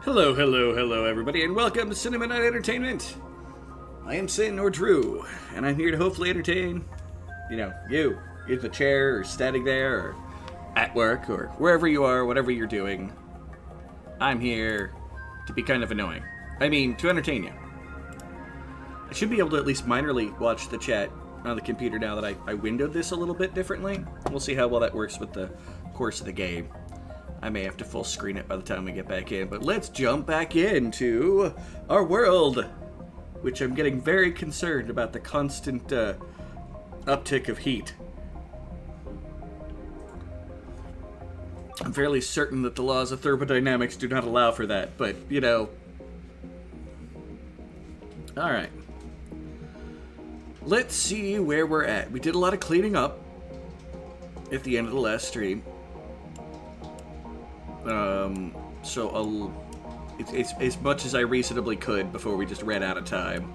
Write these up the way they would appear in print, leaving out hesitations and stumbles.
Hello, hello, hello, everybody, and welcome to Cinema Night Entertainment. I am Sin or Drew, and I'm here to hopefully entertain, you in the chair or standing there or at work or wherever you are, whatever you're doing. I'm here to be kind of annoying. To entertain you. I should be able to at least minorly watch the chat on the computer now that I windowed this a little bit differently. We'll see how well that works with the course of the game. I may have to full screen it by the time we get back in, but let's jump back into our world, which I'm getting very concerned about the constant uptick of heat. I'm fairly certain that the laws of thermodynamics do not allow for that, but, Alright. Let's see where we're at. We did a lot of cleaning up at the end of the last stream. It's as much as I reasonably could before we just ran out of time.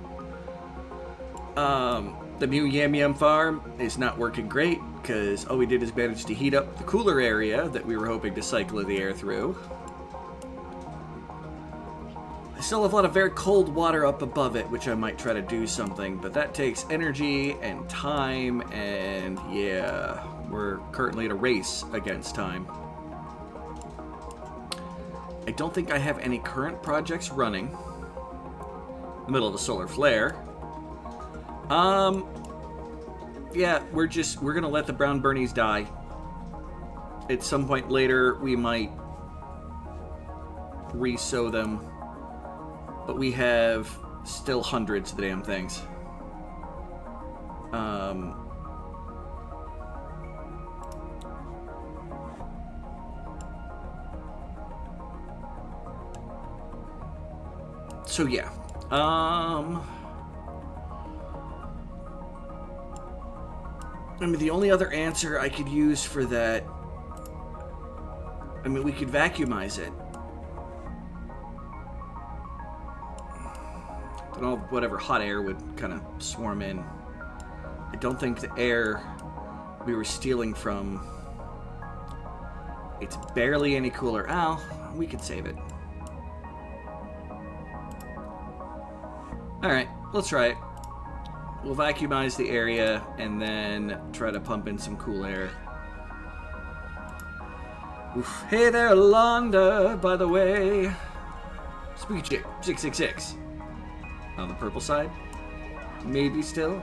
The new Yam Yam farm is not working great because all we did is manage to heat up the cooler area that we were hoping to cycle the air through. I still have a lot of very cold water up above it, which I might try to do something, but that takes energy and time, and yeah, we're currently at a race against time. I don't think I have any current projects running. In the middle of a solar flare. Yeah, we're gonna let the brown burnies die. At some point later, we might re-sow them. But we have still hundreds of the damn things. So yeah, the only other answer I could use for that, we could vacuumize it. Then all whatever hot air would kind of swarm in. I don't think the air we were stealing from, it's barely any cooler. We could save it. Alright, let's try it. We'll vacuumize the area and then try to pump in some cool air. Oof. Hey there, Londa, by the way. Spooky Chick, 666. On the purple side? Maybe still?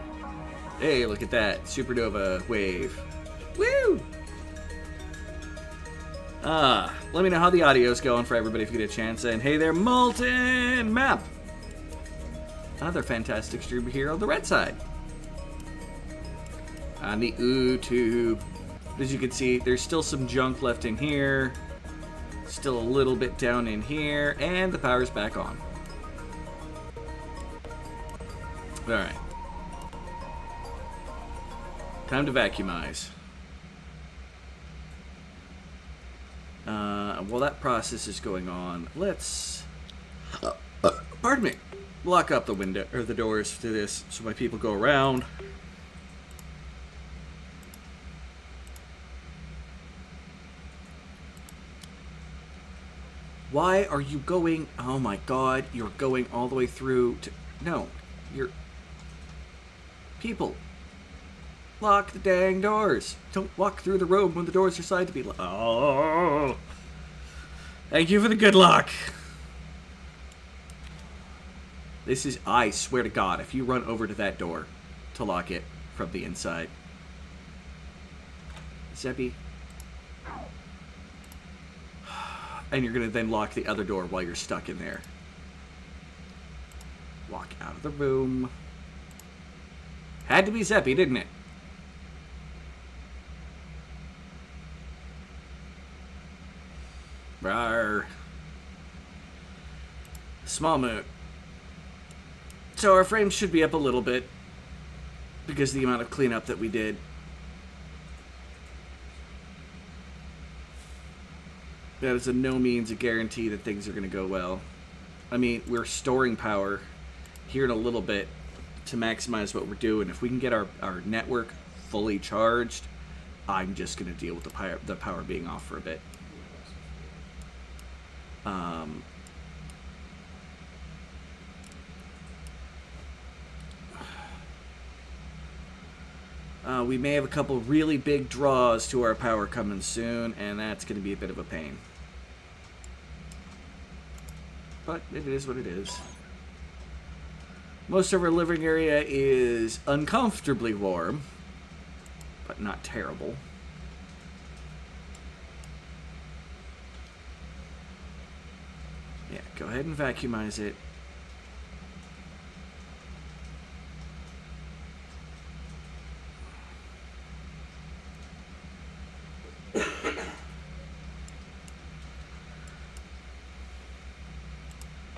Hey, look at that. Supernova wave. Woo! Let me know how the audio's going for everybody if you get a chance. And hey there, Molten Map! Another fantastic streamer here on the red side. On the YouTube. As you can see, there's still some junk left in here. Still a little bit down in here. And the power's back on. Alright. Time to vacuumize. While that process is going on, let's... pardon me. Lock up the window, or the doors to this, so my people go around. Why are you going... Oh my god, you're going all the way through to... No, you're... People, lock the dang doors. Don't walk through the room when the doors are signed to be locked. Oh, thank you for the good luck. This is, I swear to God, if you run over to that door to lock it from the inside. Zeppy. And you're going to then lock the other door while you're stuck in there. Walk out of the room. Had to be Zeppy, didn't it? Rawr. Small moot. So our frames should be up a little bit because of the amount of cleanup that we did. That is no means a guarantee that things are going to go well. We're storing power here in a little bit to maximize what we're doing. If we can get our network fully charged, I'm just going to deal with the power being off for a bit. We may have a couple really big draws to our power coming soon, and that's going to be a bit of a pain. But it is what it is. Most of our living area is uncomfortably warm, but not terrible. Yeah, go ahead and vacuumize it.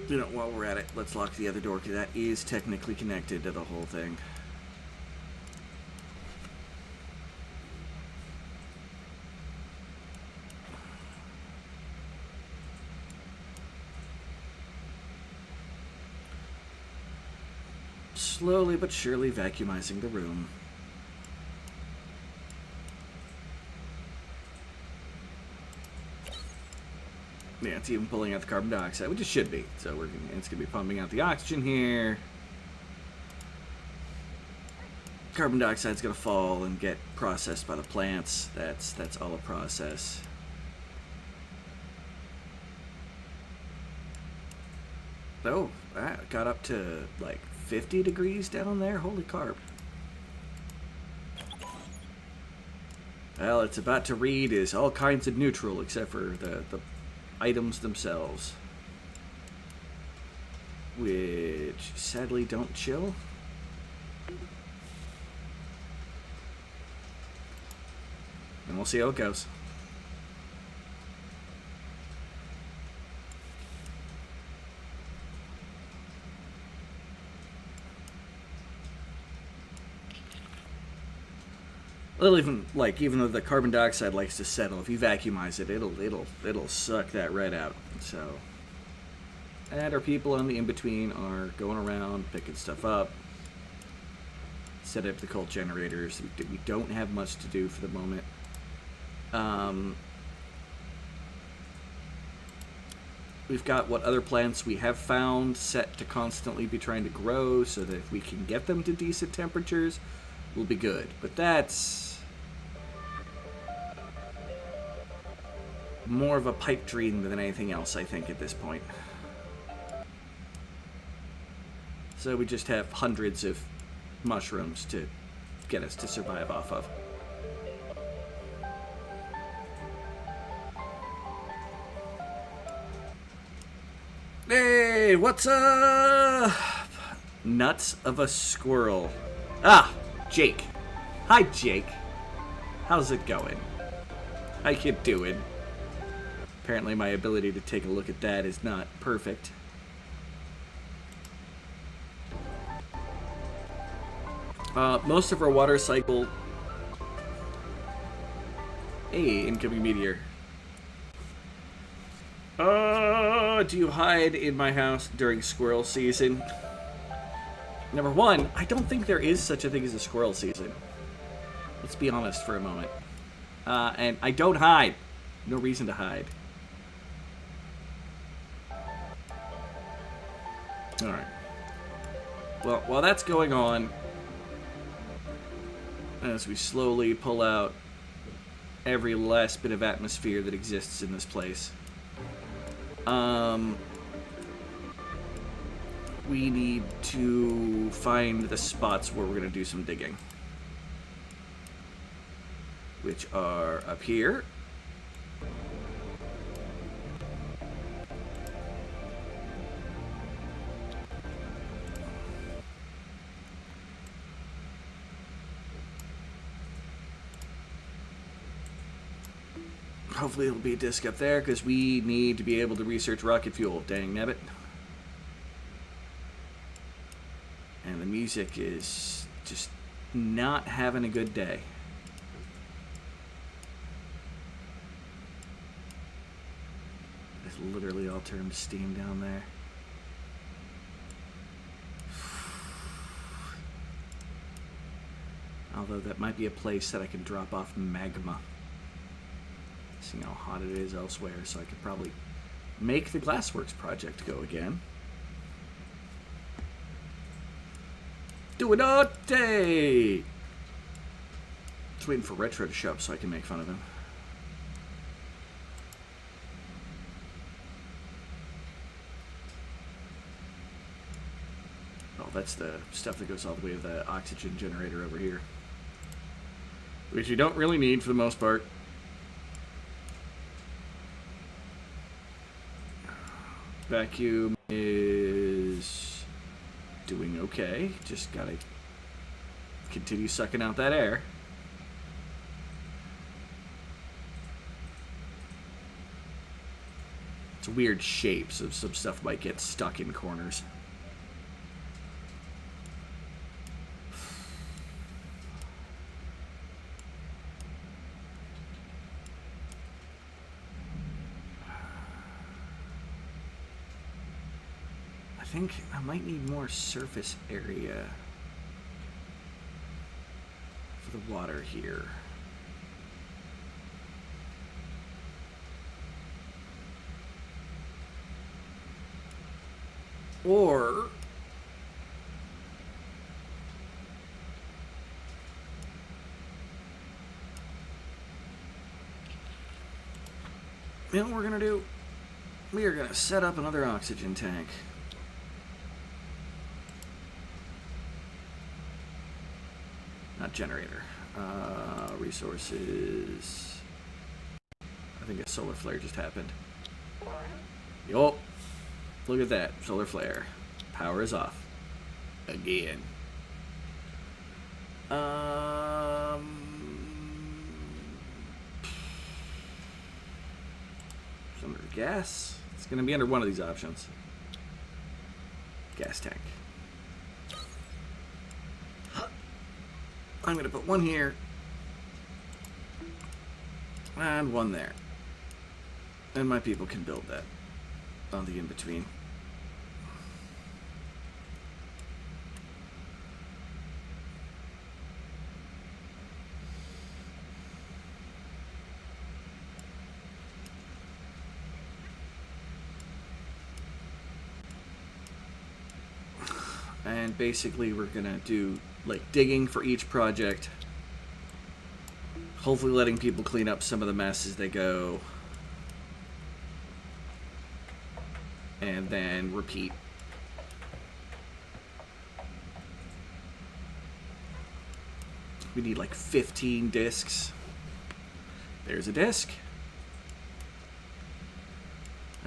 You know, while we're at it, let's lock the other door, because that is technically connected to the whole thing. Slowly but surely vacuumizing the room. Yeah, it's even pulling out the carbon dioxide, which it should be. So it's going to be pumping out the oxygen here. Carbon dioxide's going to fall and get processed by the plants. That's all a process. Oh, that got up to like 50 degrees down there. Holy carb. Well, it's about to read is all kinds of neutral except for the items themselves, which sadly don't chill. And we'll see how it goes. Well, even though the carbon dioxide likes to settle, if you vacuumize it, it'll suck that red out. So, and our people on the in-between are going around picking stuff up, set up the coal generators. We don't have much to do for the moment. We've got what other plants we have found set to constantly be trying to grow, so that if we can get them to decent temperatures, we'll be good. But that's more of a pipe dream than anything else, I think, at this point. So we just have hundreds of mushrooms to get us to survive off of. Hey, what's up? Nuts of a squirrel. Ah, Jake. Hi, Jake. How's it going? How you doing? Apparently my ability to take a look at that is not perfect. Most of our water cycle... Hey, incoming meteor. Do you hide in my house during squirrel season? Number one, I don't think there is such a thing as a squirrel season. Let's be honest for a moment. And I don't hide. No reason to hide. Alright. Well, while that's going on, as we slowly pull out every last bit of atmosphere that exists in this place, we need to find the spots where we're going to do some digging, which are up here. Hopefully it'll be a disc up there, because we need to be able to research rocket fuel. Dang nabbit. And the music is just not having a good day. It's literally all turned to steam down there. Although that might be a place that I can drop off magma. Seeing how hot it is elsewhere, so I could probably make the Glassworks project go again. Do it all day! Just waiting for Retro to show up so I can make fun of him. Oh, that's the stuff that goes all the way to the oxygen generator over here. Which you don't really need for the most part. Vacuum is doing okay. Just gotta continue sucking out that air. It's weird shapes, so some stuff might get stuck in corners. I think I might need more surface area for the water here. Or you know what we're gonna do? We are gonna set up another oxygen tank. Not generator. Resources. I think a solar flare just happened. Yup. Look at that. Solar flare. Power is off. Again. Some gas. It's going to be under one of these options. Gas tank. I'm going to put one here. And one there. And my people can build that on the in-between. And basically we're gonna do like digging for each project, hopefully letting people clean up some of the mess as they go, and then repeat. We need like 15 discs. There's a disc.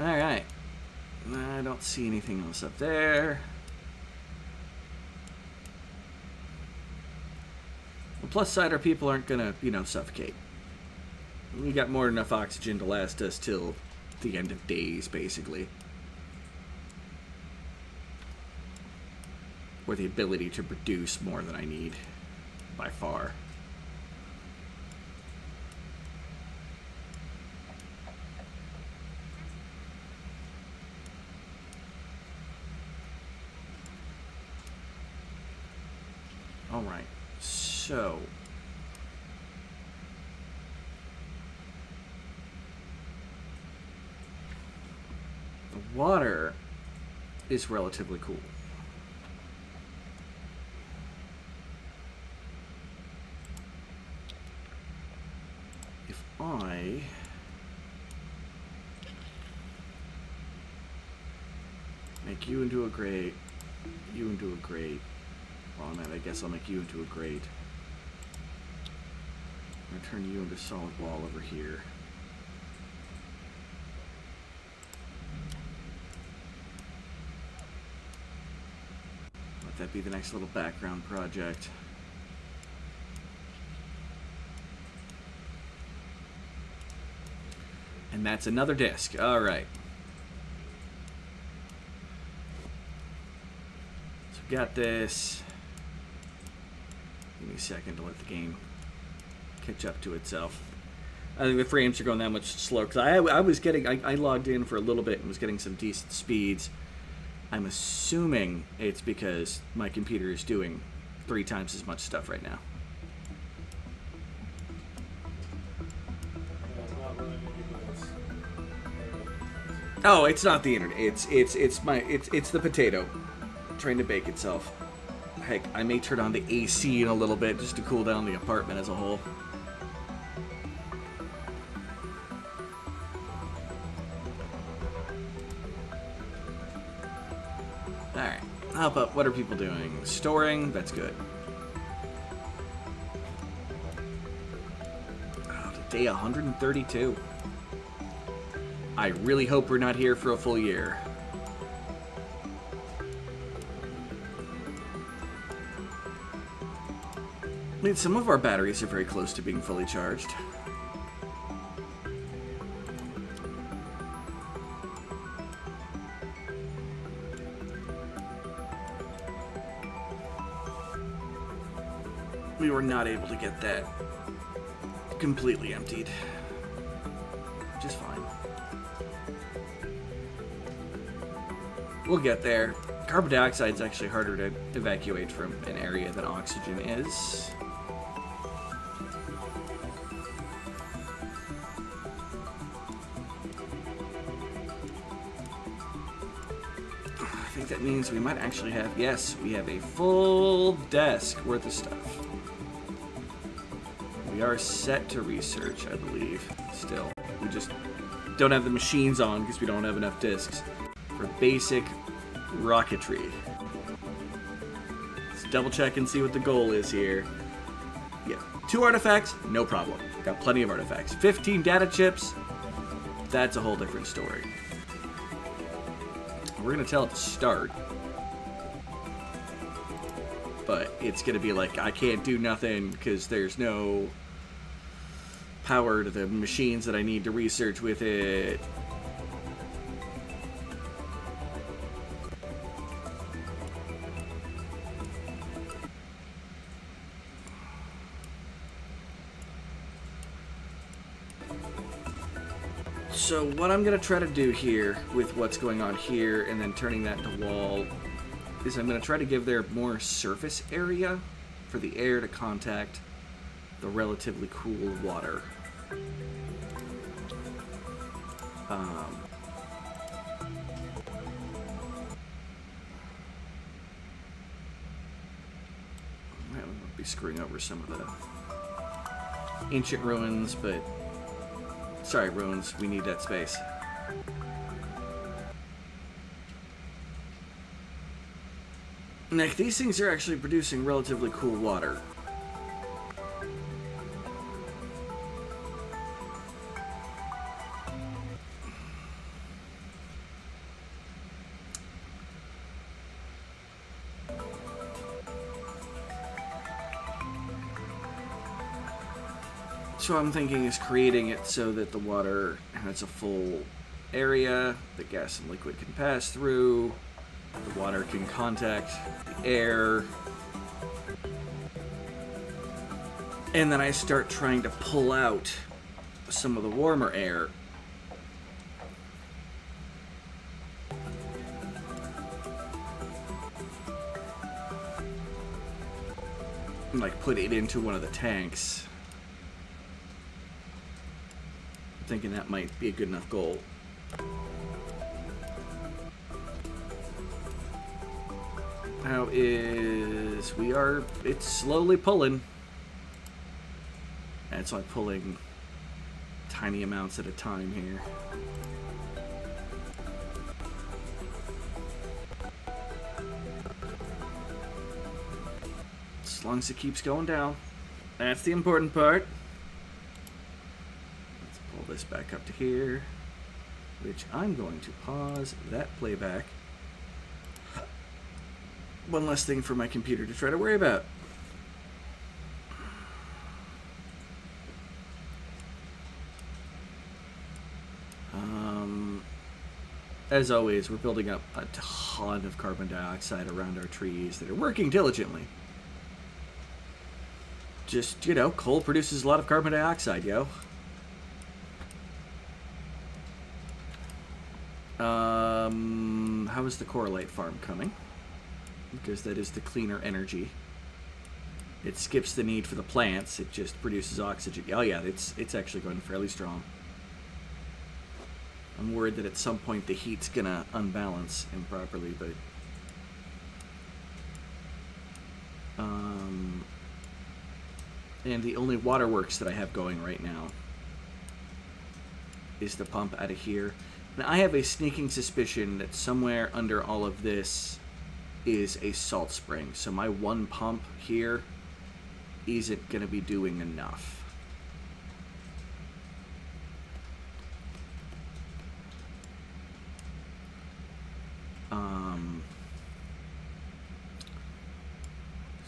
Alright. I don't see anything else up there. The plus side, our people aren't gonna, suffocate. We got more than enough oxygen to last us till the end of days, basically. Or the ability to produce more than I need, by far. Alright, so the water is relatively cool. If I make you into a grate, you into a grate, well, man, I guess I'll make you into a grate. I'm gonna turn you into solid wall over here. Let that be the next little background project. And that's another disc. All right. So we got this. Give me a second to let the game catch up to itself. I think the frames are going that much slower because I was getting I logged in for a little bit and was getting some decent speeds. I'm assuming it's because my computer is doing 3 times as much stuff right now. Oh, it's not the internet. It's the potato trying to bake itself. Heck, I may turn on the AC in a little bit just to cool down the apartment as a whole. Alright. How about, what are people doing? Storing? That's good. Oh, day 132. I really hope we're not here for a full year. I mean, some of our batteries are very close to being fully charged. We were not able to get that completely emptied, which is fine. We'll get there. Carbon dioxide is actually harder to evacuate from an area than oxygen is. I think that means we might actually have, yes, we have a full desk worth of stuff. We are set to research, I believe, still. We just don't have the machines on because we don't have enough disks for basic rocketry. Let's double check and see what the goal is here. Yeah, 2 artifacts, no problem. Got plenty of artifacts. 15 data chips, that's a whole different story. We're going to tell it to start. But it's going to be like, I can't do nothing because there's no power to the machines that I need to research with it. So what I'm going to try to do here with what's going on here and then turning that into wall is I'm going to try to give there more surface area for the air to contact the relatively cool water. We won't be screwing over some of the ancient ruins, but sorry, ruins, we need that space. Nick, these things are actually producing relatively cool water. So I'm thinking is creating it so that the water has a full area that gas and liquid can pass through. The water can contact the air. And then I start trying to pull out some of the warmer air. And like put it into one of the tanks. Thinking that might be a good enough goal. How is... it's slowly pulling. And it's like pulling tiny amounts at a time here. As long as it keeps going down. That's the important part. This back up to here, which I'm going to pause that playback. One less thing for my computer to try to worry about. As always, we're building up a ton of carbon dioxide around our trees that are working diligently. Just, you know, coal produces a lot of carbon dioxide, yo. How is the correlate farm coming? Because that is the cleaner energy. It skips the need for the plants. It just produces oxygen. Oh yeah, it's actually going fairly strong. I'm worried that at some point the heat's gonna unbalance improperly, but and the only waterworks that I have going right now is the pump out of here. Now, I have a sneaking suspicion that somewhere under all of this is a salt spring, so my one pump here isn't going to be doing enough.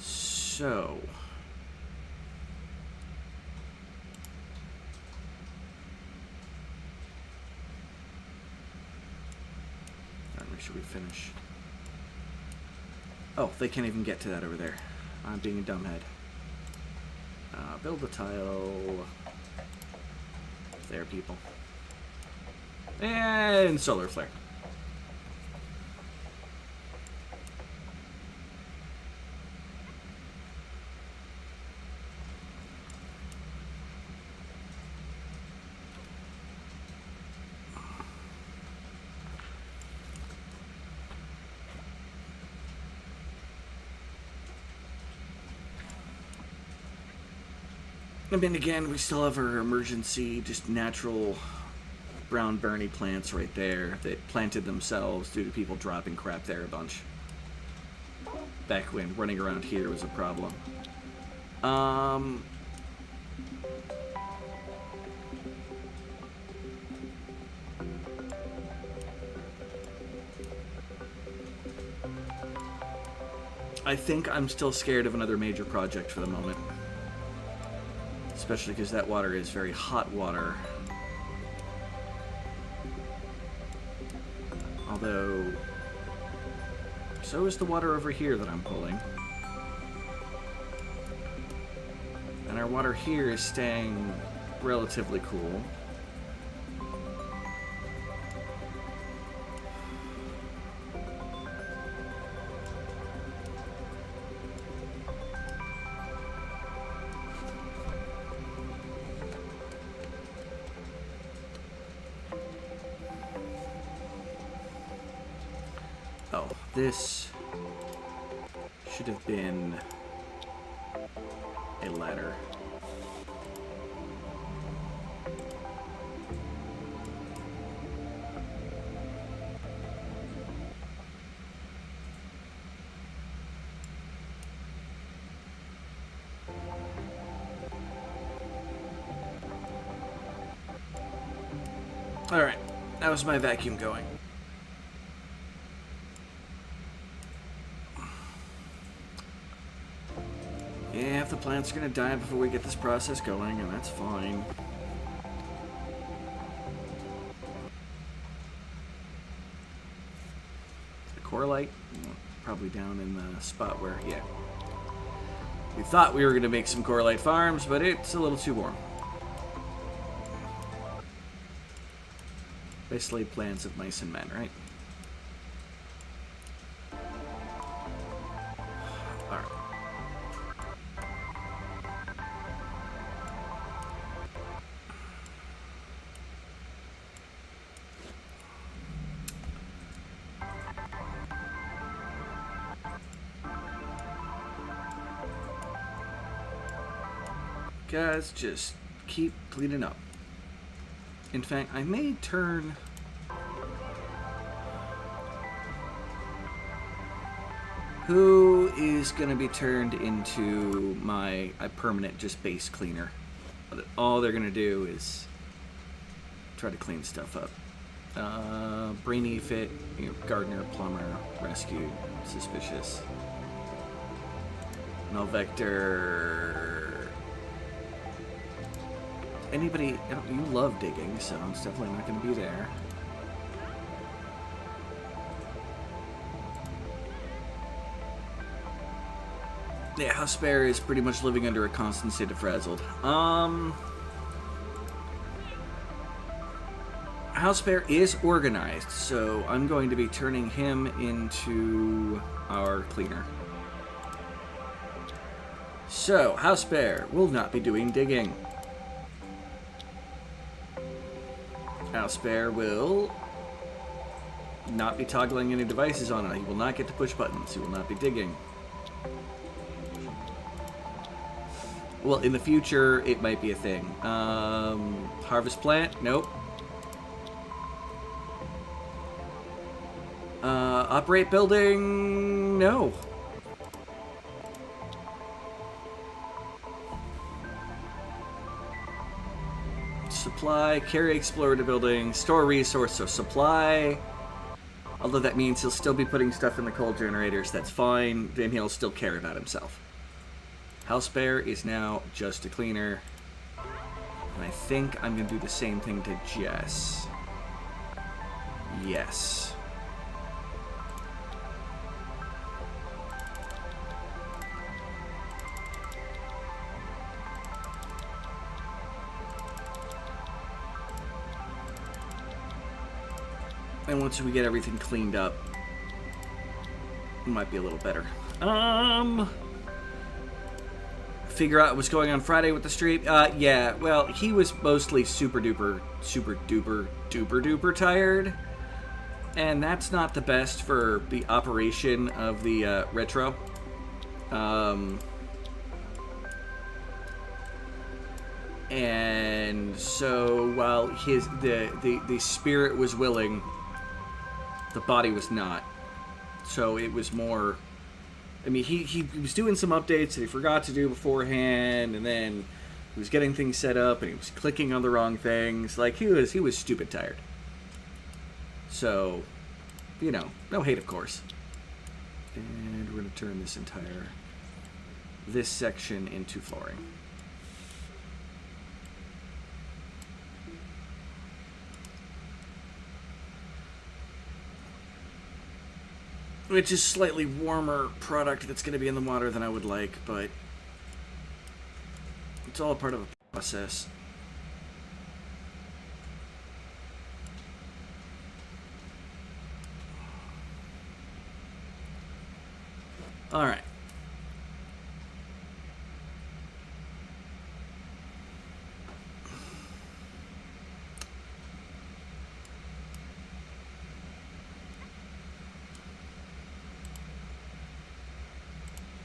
So make sure we finish. Oh, they can't even get to that over there. I'm being a dumbhead. Build the tile. There, people. And solar flare. I mean, again, we still have our emergency, just natural brown Bernie plants right there that planted themselves due to people dropping crap there a bunch. Back when running around here was a problem. I think I'm still scared of another major project for the moment. Especially because that water is very hot water. Although, so is the water over here that I'm pulling. And our water here is staying relatively cool. Oh, this should have been a ladder. All right, that was my vacuum going. Yeah, if the plant's gonna die before we get this process going, and that's fine. The coralite, probably down in the spot where, yeah. We thought we were gonna make some coralite farms, but it's a little too warm. Basically plans of mice and men, right? Alright. Guys, just keep cleaning up. In fact, I may turn... Who is going to be turned into my permanent just base cleaner? All they're going to do is try to clean stuff up. Brainy fit, gardener, plumber, rescue, suspicious. Null vector. Anybody, you love digging, so it's definitely not going to be there. Yeah, House Bear is pretty much living under a constant state of frazzled. House Bear is organized, so I'm going to be turning him into our cleaner. So, House Bear will not be doing digging. House Bear will not be toggling any devices on it. He will not get to push buttons. He will not be digging. Well, in the future, it might be a thing. Harvest plant? Nope. Operate building? no. Supply, carry explorer to building, store resource, so supply. Although that means he'll still be putting stuff in the coal generators, that's fine. Then he'll still care about himself. House Bear is now just a cleaner. And I think I'm going to do the same thing to Jess. Yes. And once we get everything cleaned up, it might be a little better. Figure out what's going on Friday with the stream. Yeah, well, he was mostly super duper tired. And that's not the best for the operation of the retro. And so while the spirit was willing, the body was not. So it was more... I mean, he was doing some updates that he forgot to do beforehand, and then he was getting things set up, and he was clicking on the wrong things. Like, he was stupid tired. So, you know, no hate, of course. And we're going to turn this section into flooring. Which is slightly warmer product that's going to be in the water than I would like, but it's all a part of a process. All right.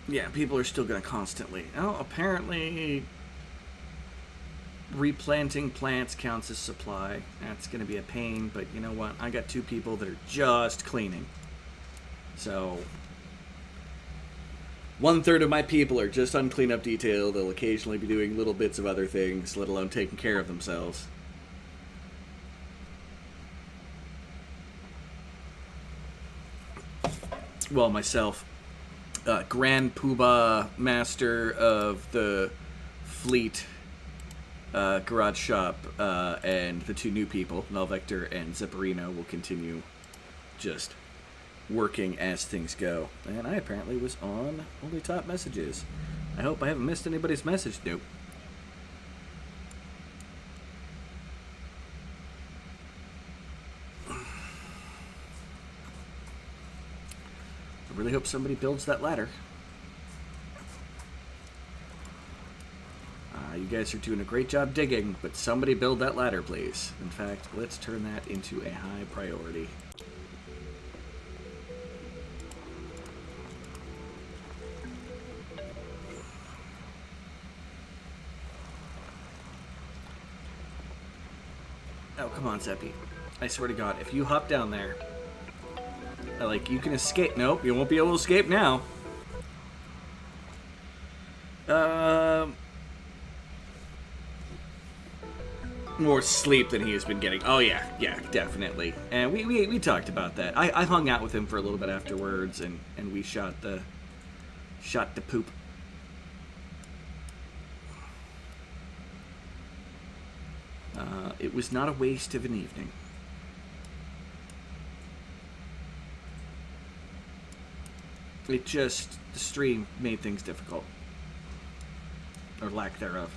Yeah, people are still going to constantly... Oh, apparently replanting plants counts as supply. That's going to be a pain, but you know what? I got 2 people that are just cleaning. So 1/3 of my people are just on cleanup detail. They'll occasionally be doing little bits of other things, let alone taking care of themselves. Well, myself... Grand Poobah Master of the Fleet Garage Shop, and the 2 new people, Melvector and Zepparino, will continue just working as things go. And I apparently was on Only Top Messages. I hope I haven't missed anybody's message. Nope. I really hope somebody builds that ladder. You guys are doing a great job digging, but somebody build that ladder, please. In fact, let's turn that into a high priority. Oh, come on, Zeppy. I swear to God, if you hop down there... Like, you can escape. Nope, you won't be able to escape now. More sleep than he has been getting. Oh, yeah, definitely. And we talked about that. I hung out with him for a little bit afterwards, and we shot the poop. It was not a waste of an evening. It just, the stream made things difficult. Or lack thereof.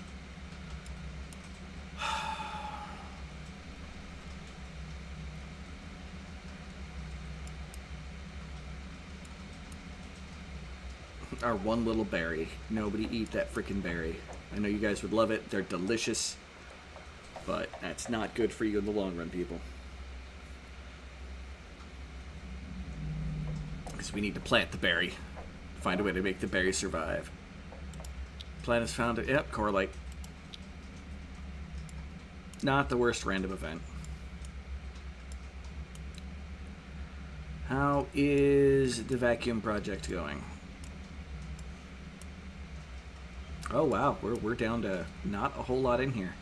Our one little berry. Nobody eat that frickin' berry. I know you guys would love it. They're delicious. But that's not good for you in the long run, people. Because we need to plant the berry. Find a way to make the berry survive. Plant is found. Yep, correlate. Not the worst random event. How is the vacuum project going? Oh wow, we're down to not a whole lot in here.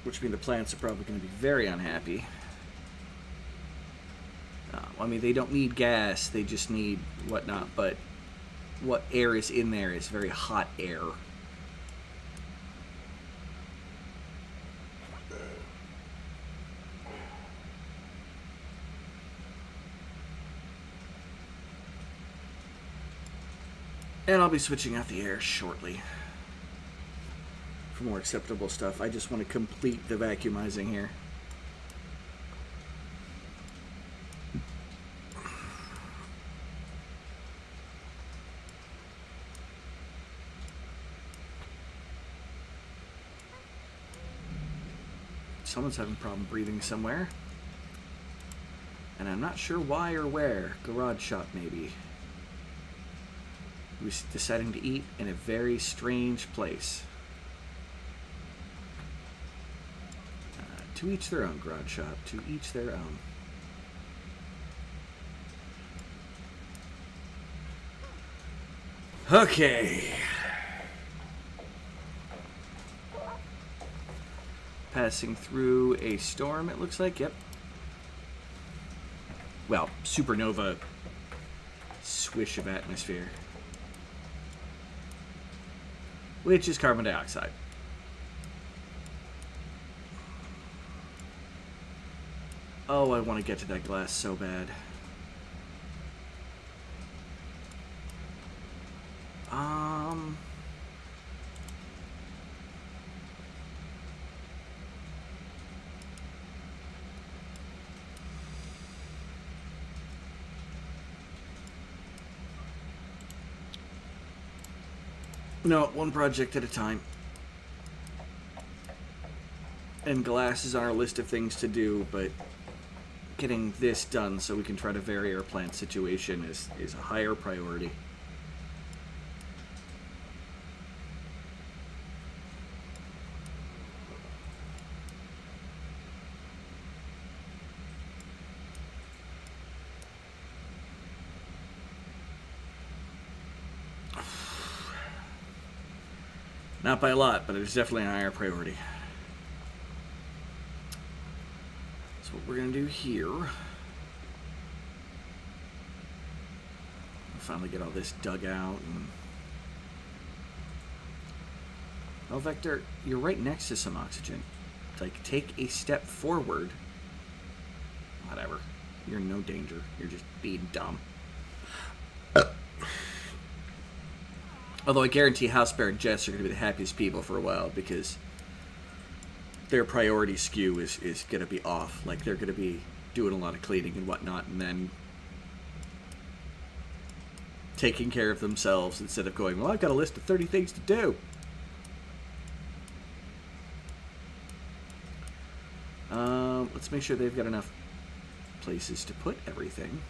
Which means the plants are probably going to be very unhappy. I mean, they don't need gas, they just need whatnot, but what air is in there is very hot air. And I'll be switching out the air shortly for more acceptable stuff. I just want to complete the vacuumizing here. Someone's having a problem breathing somewhere. And I'm not sure why or where. Garage shop, maybe. We're deciding to eat in a very strange place. To each their own, garage shop. To each their own. Okay. Passing through a storm, it looks like. Yep. Well, supernova swish of atmosphere. Which is carbon dioxide. Oh, I want to get to that glass so bad. No, one project at a time. And glass is on our list of things to do, but getting this done so we can try to vary our plant situation is a higher priority. Not by a lot, but it's definitely a higher priority. So what we're going to do here... We'll finally get all this dug out. And... Well, Vector, you're right next to some oxygen. Like, take a step forward. Whatever. You're in no danger. You're just being dumb. Although I guarantee House Bear and Jess are going to be the happiest people for a while because their priority skew is going to be off. Like, they're going to be doing a lot of cleaning and whatnot and then taking care of themselves instead of going, well, I've got a list of 30 things to do. Let's make sure they've got enough places to put everything.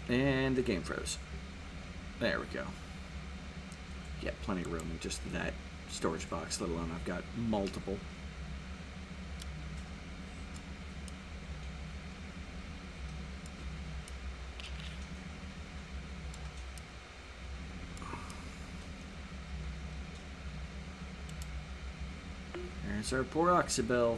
And the game froze. There we go. Yeah, plenty of room in just that storage box, let alone I've got multiple. There's our poor Oxybel.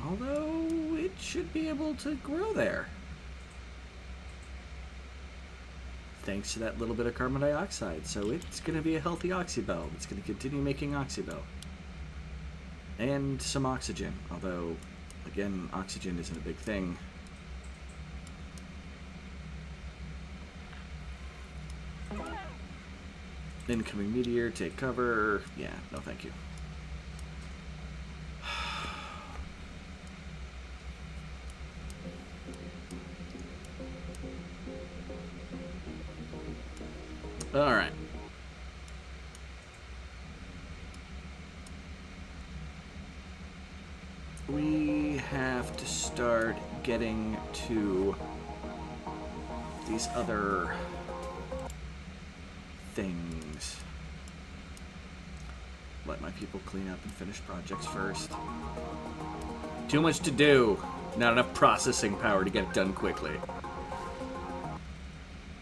Although it should be able to grow there. Thanks to that little bit of carbon dioxide. So it's going to be a healthy Oxybel. It's going to continue making Oxybel. And some oxygen. Although, again, oxygen isn't a big thing. Incoming meteor, take cover. Yeah, no thank you. All right. We have to start getting to these other things. Let my people clean up and finish projects first. Too much to do. Not enough processing power to get it done quickly.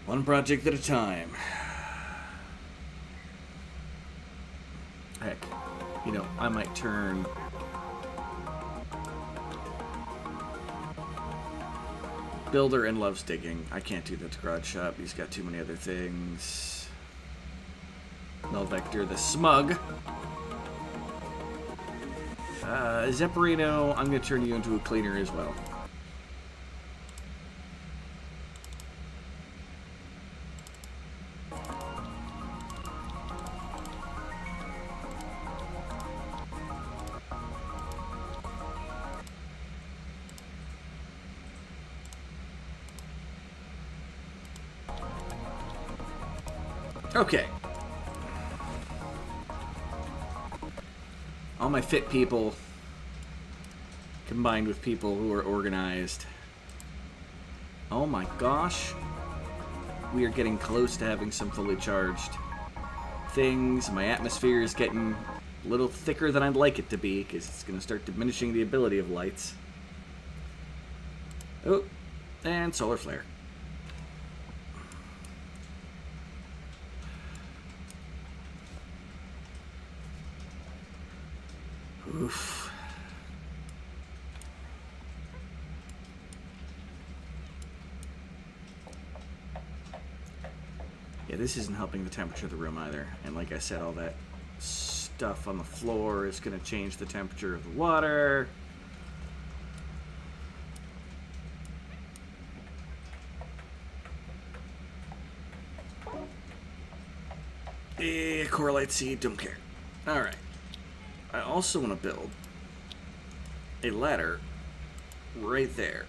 One project at a time. Heck, you know, I might turn... Builder and loves digging. I can't do that to Garage Shop. He's got too many other things. Null Vector the Smug. Zepparino, I'm going to turn you into a cleaner as well. Okay. All my fit people combined with people who are organized. Oh my gosh. We are getting close to having some fully charged things. My atmosphere is getting a little thicker than I'd like it to be because it's going to start diminishing the ability of lights. Oh, and solar flare. Oof. Yeah, this isn't helping the temperature of the room either. And like I said, all that stuff on the floor is going to change the temperature of the water. Coralite seed, don't care. Alright. I also want to build a ladder right there.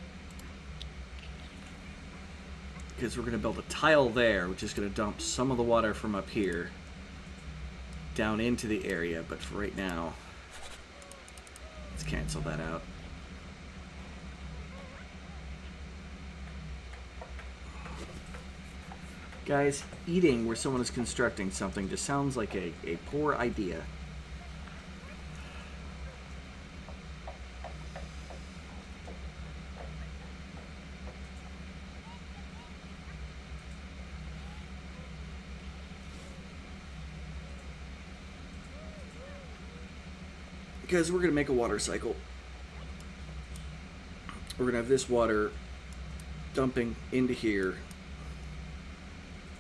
Because we're going to build a tile there, which is going to dump some of the water from up here down into the area. But for right now, let's cancel that out. Guys, eating where someone is constructing something just sounds like a poor idea. Because we're going to make a water cycle. We're going to have this water dumping into here,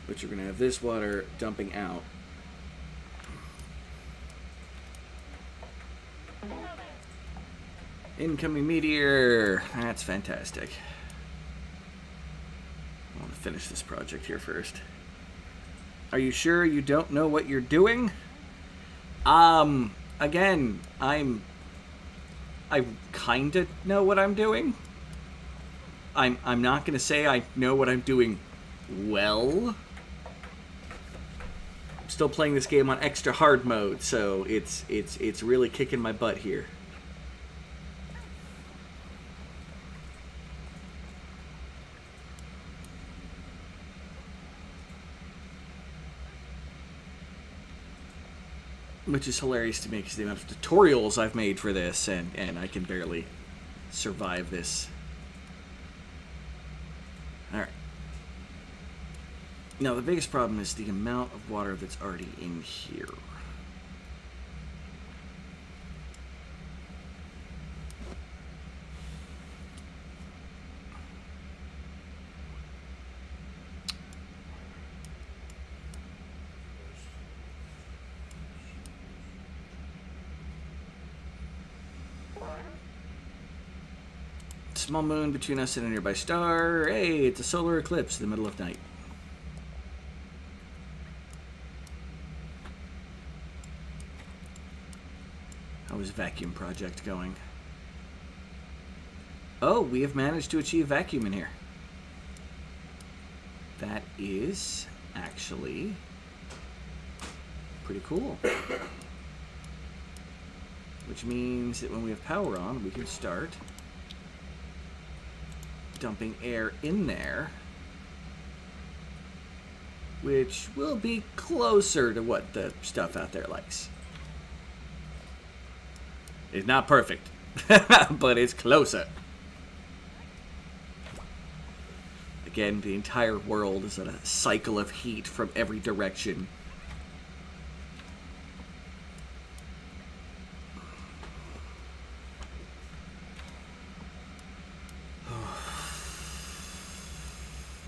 but you're going to have this water dumping out. Incoming meteor. That's fantastic. I want to finish this project here first. Are you sure you don't know what you're doing? Again, I kind of know what I'm doing. I'm not going to say I know what I'm doing well. I'm still playing this game on extra hard mode, so it's really kicking my butt here. Which is hilarious to me because the amount of tutorials I've made for this, and I can barely survive this. Alright. Now, the biggest problem is the amount of water that's already in here. Small moon between us and a nearby star. Hey, it's a solar eclipse in the middle of night. How is vacuum project going? Oh, we have managed to achieve vacuum in here. That is actually pretty cool. Which means that when we have power on, we can start dumping air in there which will be closer to what the stuff out there likes. It's not perfect, but it's closer. Again, the entire world is in a cycle of heat from every direction.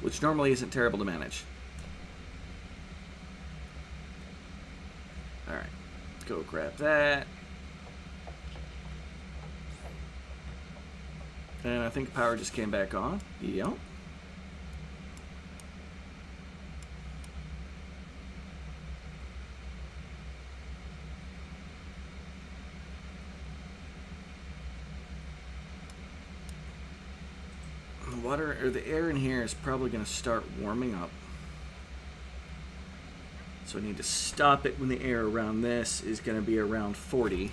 Which normally isn't terrible to manage. Alright, go grab that. And I think power just came back on. Yep. Water, or the air in here is probably going to start warming up. So I need to stop it when the air around this is going to be around 40.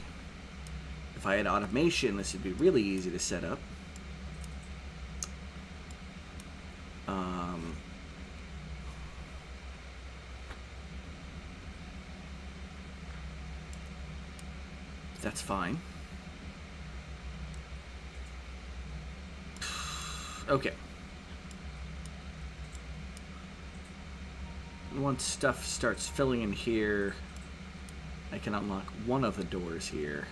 If I had automation, this would be really easy to set up. That's fine. Okay. Once stuff starts filling in here, I can unlock one of the doors here.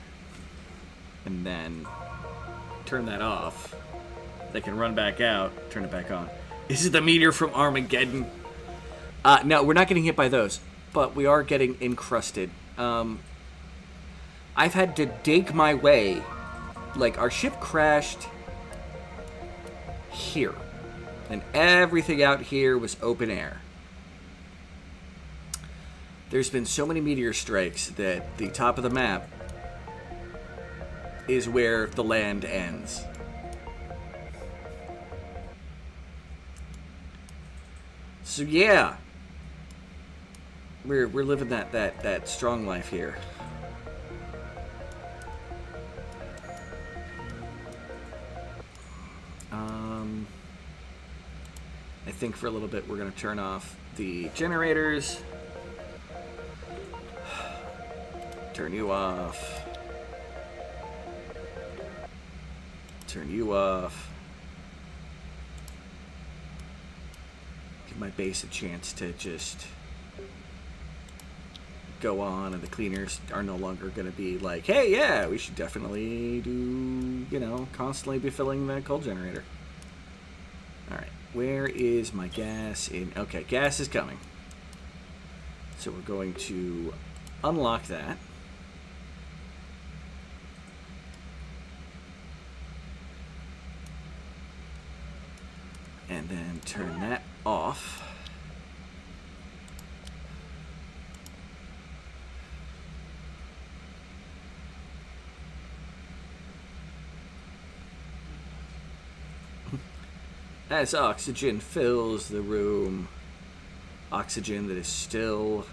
And then turn that off. They can run back out, turn it back on. This is the meteor from Armageddon. No, we're not getting hit by those, but we are getting encrusted. I've had to dig my way. Like, our ship crashed here, and everything out here was open air. There's been so many meteor strikes that the top of the map is where the land ends. So yeah, we're living that strong life here. I think for a little bit we're going to turn off the generators. Turn you off. Turn you off. Give my base a chance to just go on, and the cleaners are no longer going to be like, hey, yeah, we should definitely do, you know, constantly be filling the coal generator. Alright, where is my gas in? Okay, gas is coming. So we're going to unlock that. And then turn that off. As oxygen fills the room, oxygen that is still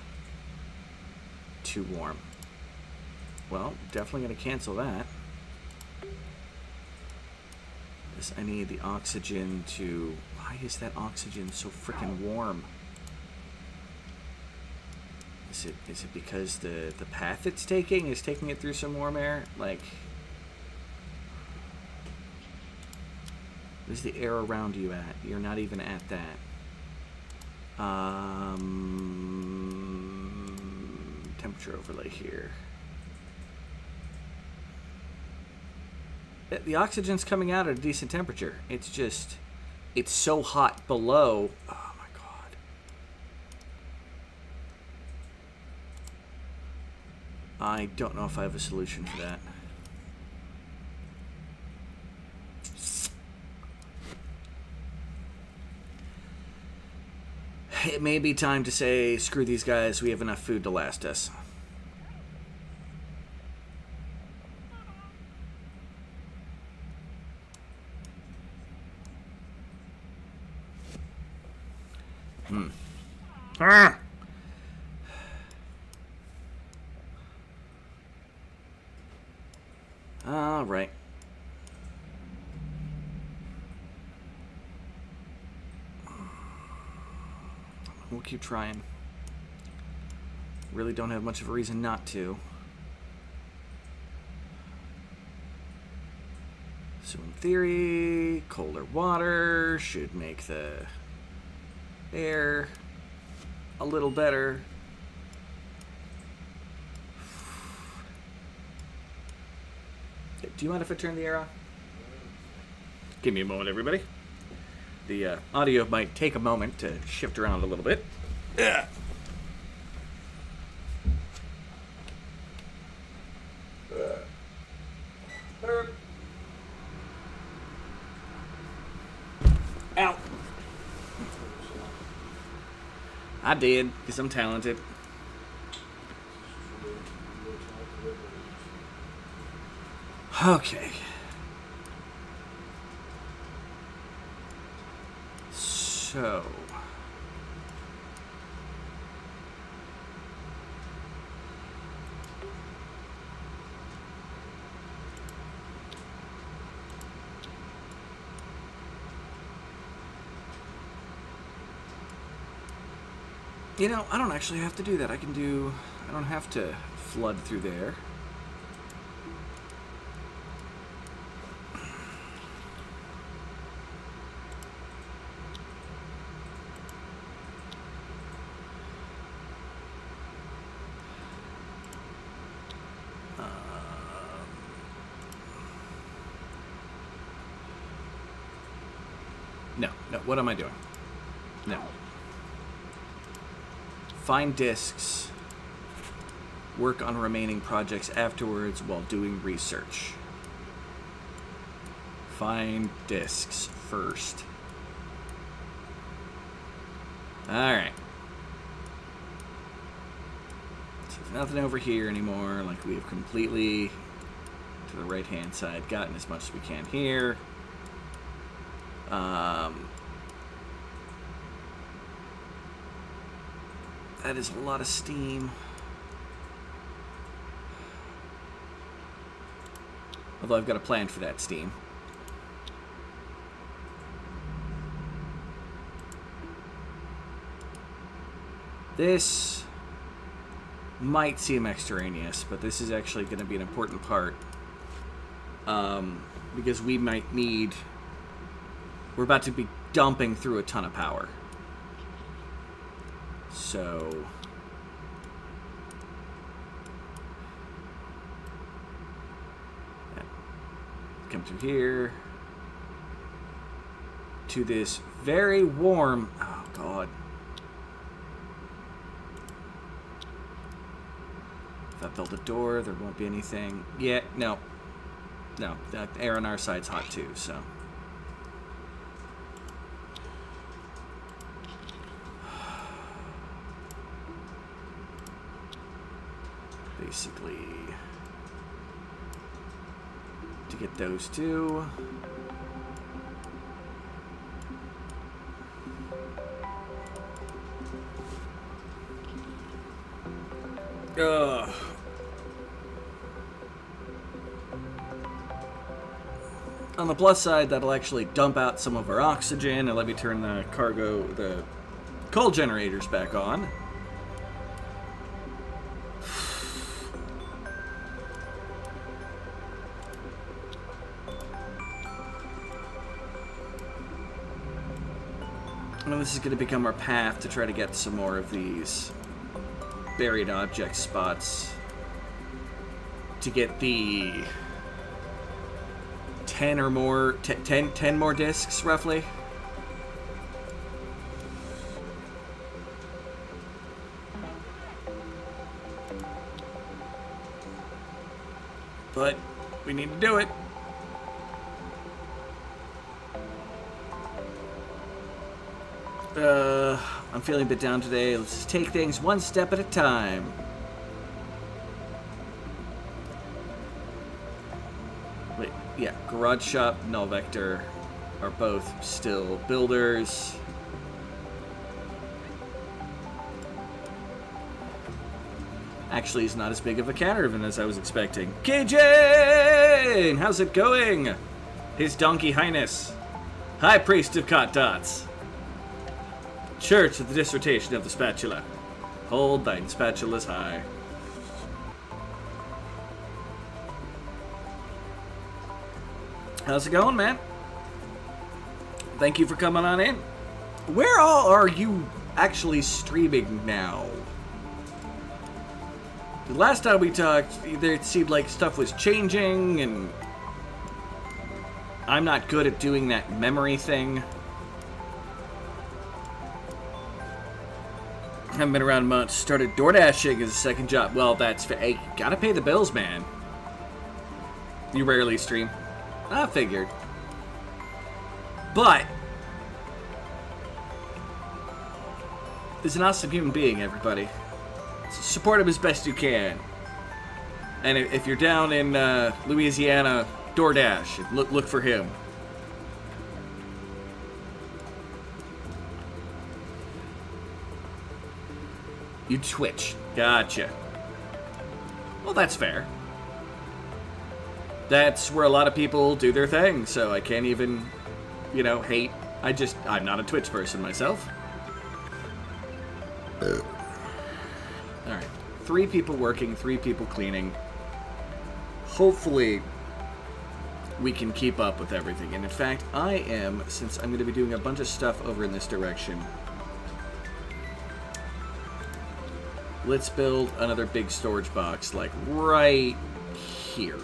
too warm. Well, definitely going to cancel that. Because I need the oxygen to... Why is that oxygen so freaking warm? Is it because the path it's taking is taking it through some warm air? Like... Where's the air around you at? You're not even at that. Temperature overlay here. The oxygen's coming out at a decent temperature. It's just, it's so hot below. Oh my god. I don't know if I have a solution for that. It may be time to say, screw these guys, we have enough food to last us. Ah! All right. We'll keep trying. Really don't have much of a reason not to. So in theory, colder water should make the air a little better. Do you mind if I turn the air on? Give me a moment, everybody. The audio might take a moment to shift around a little bit. Yeah. Ow. I did, because I'm talented. Okay. So... You know, I don't actually have to do that. I don't have to flood through there. No, what am I doing? No. Find discs. Work on remaining projects afterwards while doing research. Find discs first. Alright. So there's nothing over here anymore. Like, we have completely, to the right-hand side, gotten as much as we can here. That is a lot of steam. Although I've got a plan for that steam. This might seem extraneous, but this is actually going to be an important part. Because we might need... We're about to be dumping through a ton of power. So... Yeah. Come through here. To this very warm... Oh, God. If I build a door, there won't be anything. Yeah, no. No, the air on our side's hot too, so... Basically, to get those two. Ugh. On the plus side, that'll actually dump out some of our oxygen and let me turn the coal generators back on. And this is going to become our path to try to get some more of these buried object spots to get the 10 or more, 10 more discs, roughly. But we need to do it. I'm feeling a bit down today. Let's just take things one step at a time. Wait, yeah, Garage Shop, Null Vector are both still builders. Actually, he's not as big of a caravan as I was expecting. KJ! How's it going? His Donkey Highness. High Priest of Cot Dots. Church of the Dissertation of the Spatula. Hold thine spatulas high. How's it going, man? Thank you for coming on in. Where all are you actually streaming now? The last time we talked, it seemed like stuff was changing, and I'm not good at doing that memory thing. Haven't been around much. Started door dashing as a second job. Well, that's hey, gotta pay the bills, man. You rarely stream. I figured. But he's an awesome human being, everybody. So support him as best you can. And if you're down in Louisiana, DoorDash, look for him. You Twitch. Gotcha. Well, that's fair. That's where a lot of people do their thing, so I can't even, hate. I'm not a Twitch person myself. Alright. 3 people working, 3 people cleaning. Hopefully, we can keep up with everything. And in fact, since I'm going to be doing a bunch of stuff over in this direction, let's build another big storage box, like right here.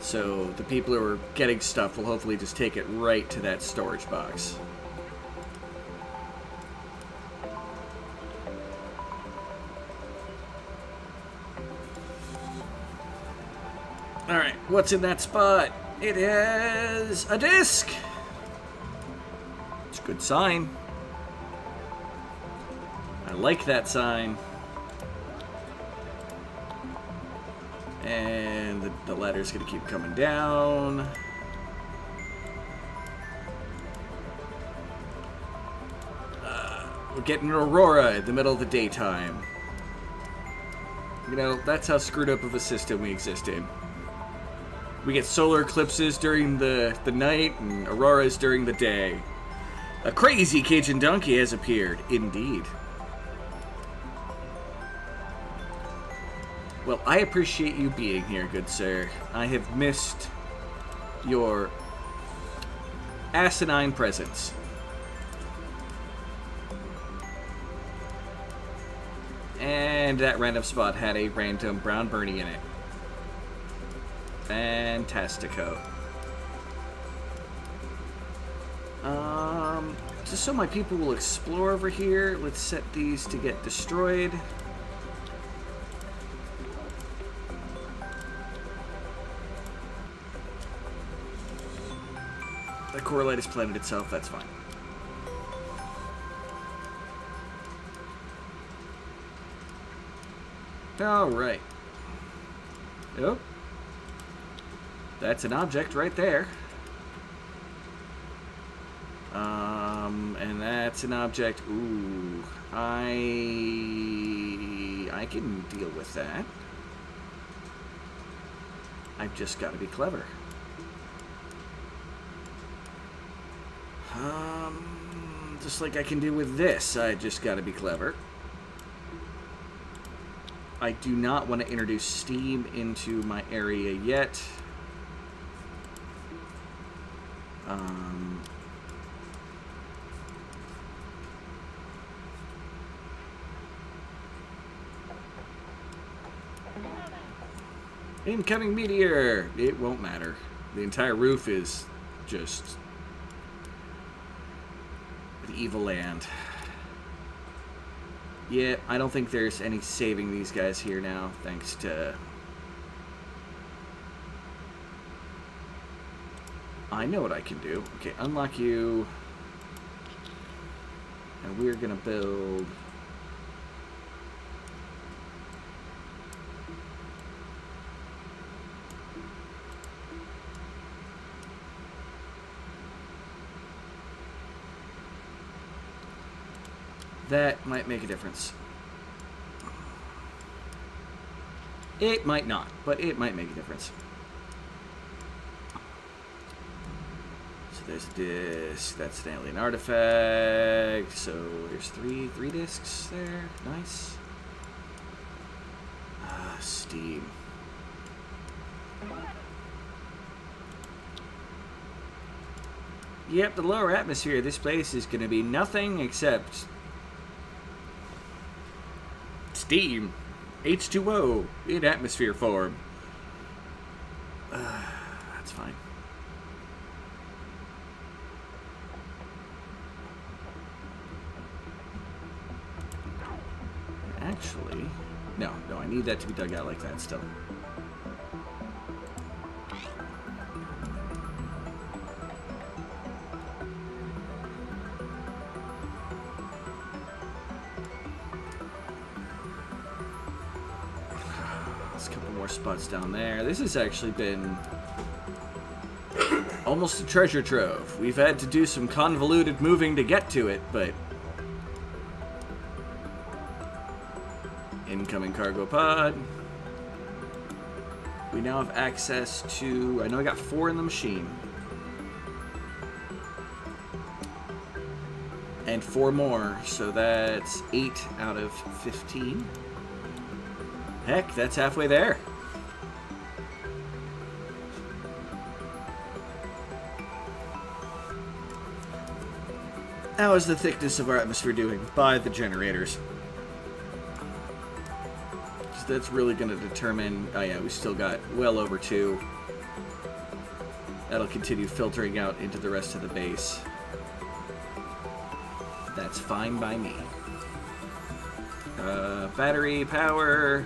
So the people who are getting stuff will hopefully just take it right to that storage box. Alright, what's in that spot? It is a disc! It's a good sign. I like that sign. And the ladder's gonna keep coming down. We're getting an aurora in the middle of the daytime. That's how screwed up of a system we exist in. We get solar eclipses during the night and auroras during the day. A crazy Cajun donkey has appeared, indeed. Well, I appreciate you being here, good sir. I have missed your asinine presence. And that random spot had a random brown Bernie in it. Fantastico. Just so my people will explore over here, let's set these to get destroyed. The core light has planted itself, that's fine. Alright. Oh. That's an object right there. And that's an object. Ooh. I can deal with that. I've just got to be clever. Just like I can do with this, I just got to be clever. I do not want to introduce steam into my area yet. Incoming meteor! It won't matter. The entire roof is just the evil land. Yeah, I don't think there's any saving these guys here now, thanks to... I know what I can do. Okay, unlock you. And we're gonna build... That might make a difference. It might not, but it might make a difference. So There's a disc. That's an alien artifact. So there's three discs there. Nice. Steam. Yep, the lower atmosphere of this place is going to be nothing except steam. H2O in atmosphere form. That's fine. Actually, no, I need that to be dug out like that still. There's a couple more spots down there. This has actually been almost a treasure trove. We've had to do some convoluted moving to get to it, but incoming cargo pod. We now have access to, I know I got 4 in the machine. And 4 more, so that's 8 out of 15. Heck, that's halfway there. How is the thickness of our atmosphere doing by the generators? That's really going to determine... Oh yeah, we still got well over 2. That'll continue filtering out into the rest of the base. That's fine by me. Battery power...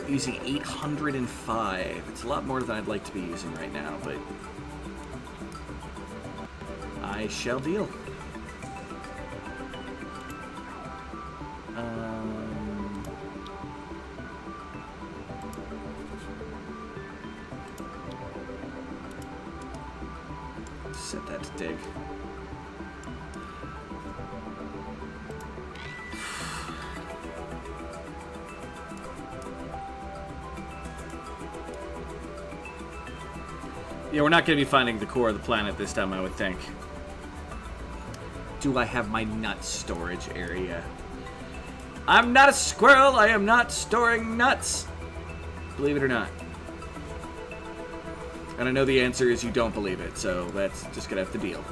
using 805. It's a lot more than I'd like to be using right now, but I shall deal. Set that to dig. Yeah, we're not going to be finding the core of the planet this time, I would think. Do I have my nut storage area? I'm not a squirrel. I am not storing nuts. Believe it or not. And I know the answer is you don't believe it, so that's just going to have to deal.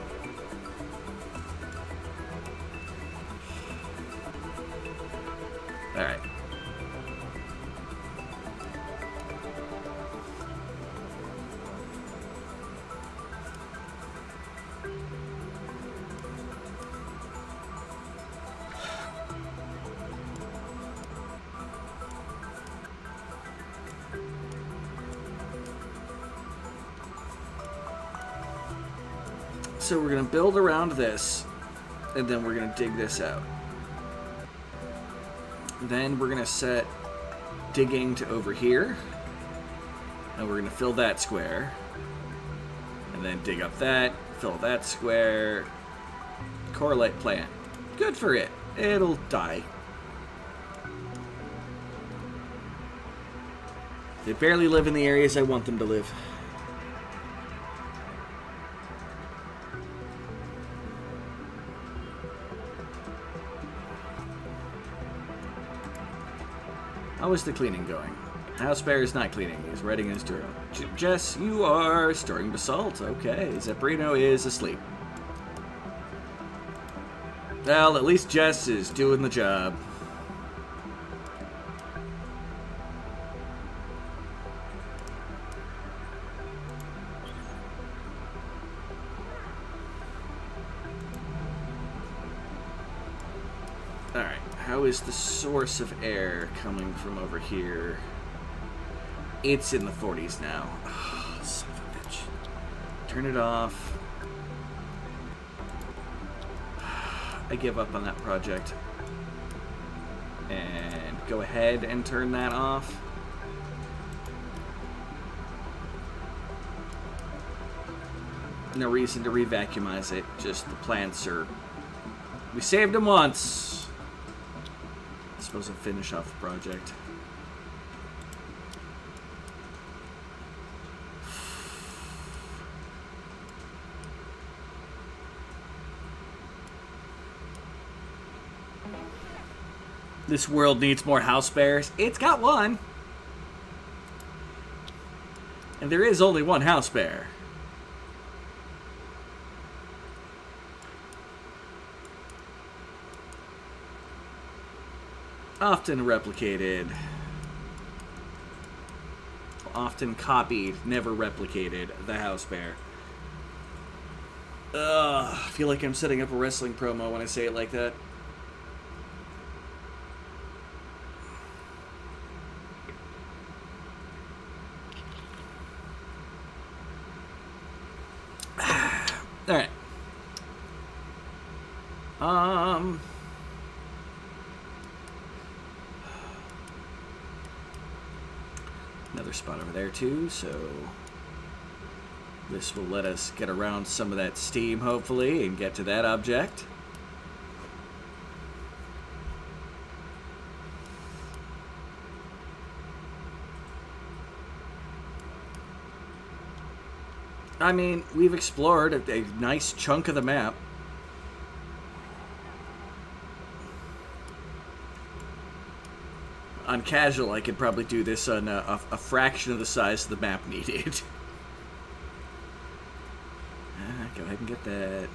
All right. So we're going to build around this, and then we're going to dig this out. Then we're going to set digging to over here, and we're going to fill that square, and then dig up that, fill that square, correlate plant. Good for it. It'll die. They barely live in the areas I want them to live. How is the cleaning going? House Bear is not cleaning. He's writing his journal. Jess, you are storing basalt. Okay. Zebrino is asleep. Well, at least Jess is doing the job. Alright. How is the source of air coming from over here? It's in the 40s now. Oh, son of a bitch. Turn it off. I give up on that project. And go ahead and turn that off. No reason to re-vacuumize it. Just the plants are... We saved them once. I suppose I'll finish off the project. This world needs more house bears. It's got one. And there is only one house bear. Often replicated. Often copied, never replicated. The house bear. I feel like I'm setting up a wrestling promo when I say it like that. Alright. Another spot over there too, so this will let us get around some of that steam, hopefully, and get to that object. I mean, we've explored a nice chunk of the map. On casual, I could probably do this on a fraction of the size the map needed. Go ahead and get that.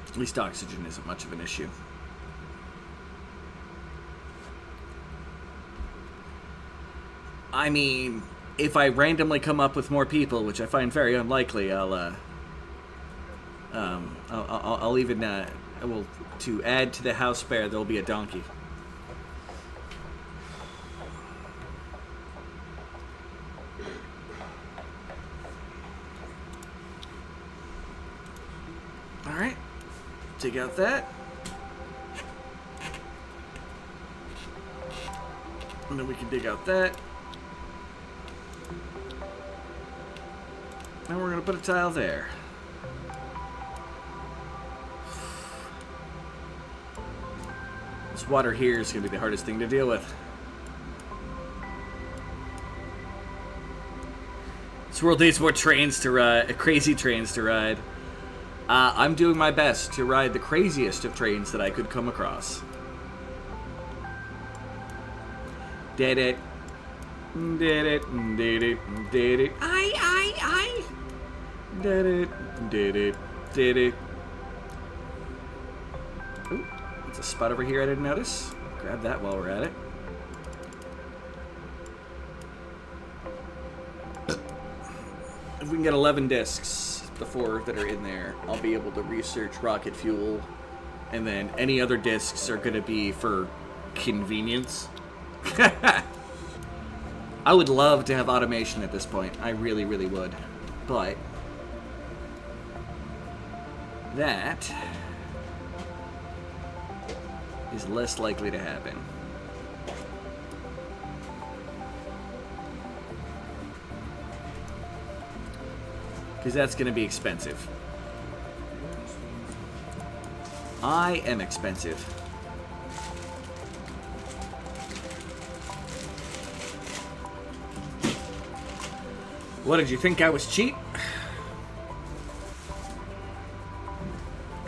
At least oxygen isn't much of an issue. I mean, if I randomly come up with more people, which I find very unlikely, I'll even, well, to add to the house bear, there'll be a donkey. Alright, take out that. And then we can dig out that. And we're going to put a tile there. This water here is going to be the hardest thing to deal with. This world needs more trains to ride, crazy trains to ride. I'm doing my best to ride the craziest of trains that I could come across. Did it. Did it. Did it. Did it. I. Did it. Did it. Did it. Ooh, there's a spot over here I didn't notice. Grab that while we're at it. If we can get 11 discs before that are in there, I'll be able to research rocket fuel, and then any other discs are going to be for convenience. I would love to have automation at this point. I really, really would. But that is less likely to happen. Because that's going to be expensive. I am expensive. What, did you think I was cheap?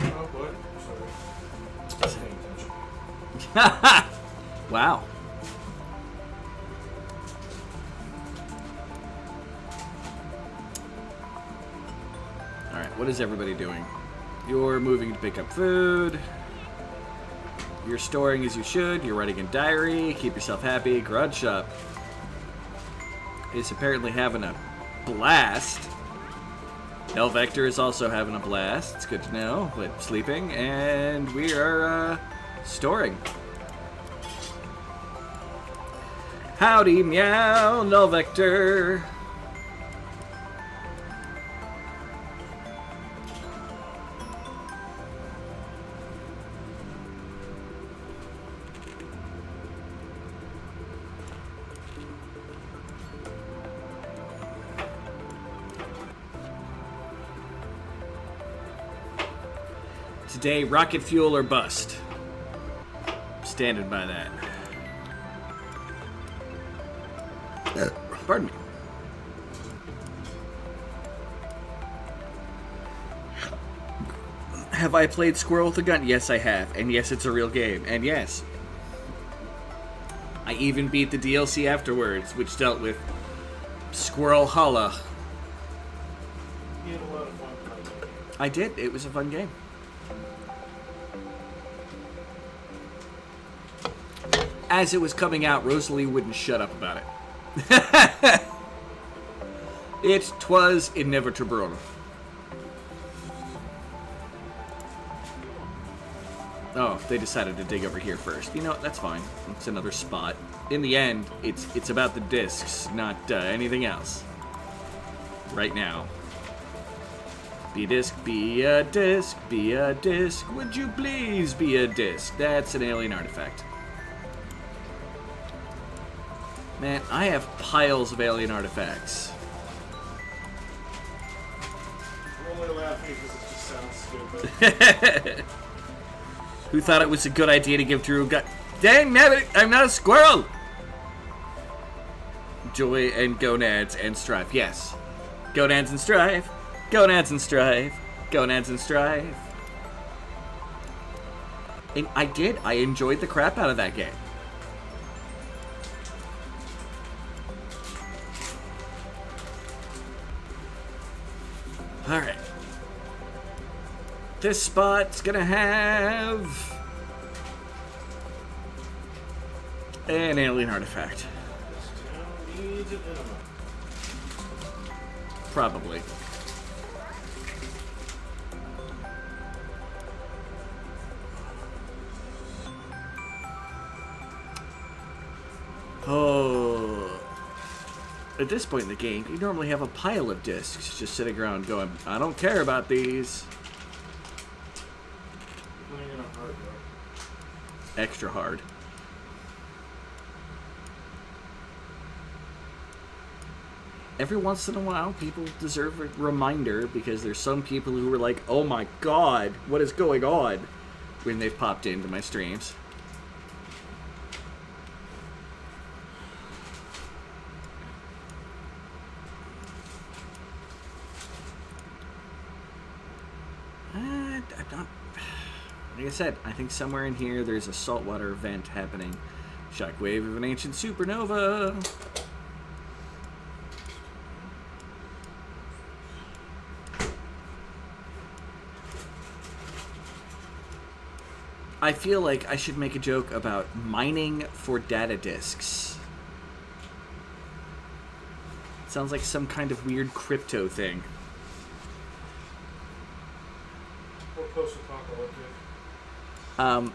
Oh, what? Sorry. Wow. Alright, what is everybody doing? You're moving to pick up food. You're storing as you should. You're writing a diary. Keep yourself happy. Garage shop is apparently having a blast. L Vector is also having a blast. It's good to know. But sleeping, and we are storing. Howdy, meow, Null Vector. Today, rocket fuel or bust. Standing by that. Pardon me. Have I played Squirrel with a Gun? Yes, I have. And yes, it's a real game. And yes, I even beat the DLC afterwards, which dealt with Squirrel Holla. You had a lot of fun playing that game. I did. It was a fun game. As it was coming out, Rosalie wouldn't shut up about it. It was inevitable. Oh, they decided to dig over here first. You know what? That's fine. It's another spot. In the end, it's about the discs, not anything else. Right now. Be a disc, be a disc, be a disc. Would you please be a disc? That's an alien artifact. Man, I have piles of alien artifacts. I'm only laughing because it just sounds stupid. Who thought it was a good idea to give Drew a gun? Dang nabbit, I'm not a squirrel! Joy and gonads and strife. Yes. Gonads and strife. Gonads and strife. Gonads and strife. And I did. I enjoyed the crap out of that game. Alright. This spot's gonna have an alien artifact. This town needs an enema. Probably. Oh. At this point in the game, you normally have a pile of discs just sitting around going, I don't care about these. Playing in a hard mode. Extra hard. Every once in a while, people deserve a reminder because there's some people who are like, oh my god, what is going on? When they've popped into my streams. I'm not... Like I said, I think somewhere in here there's a saltwater event happening. Shockwave of an ancient supernova. I feel like I should make a joke about mining for data disks. Sounds like some kind of weird crypto thing. Or post-apocalyptic.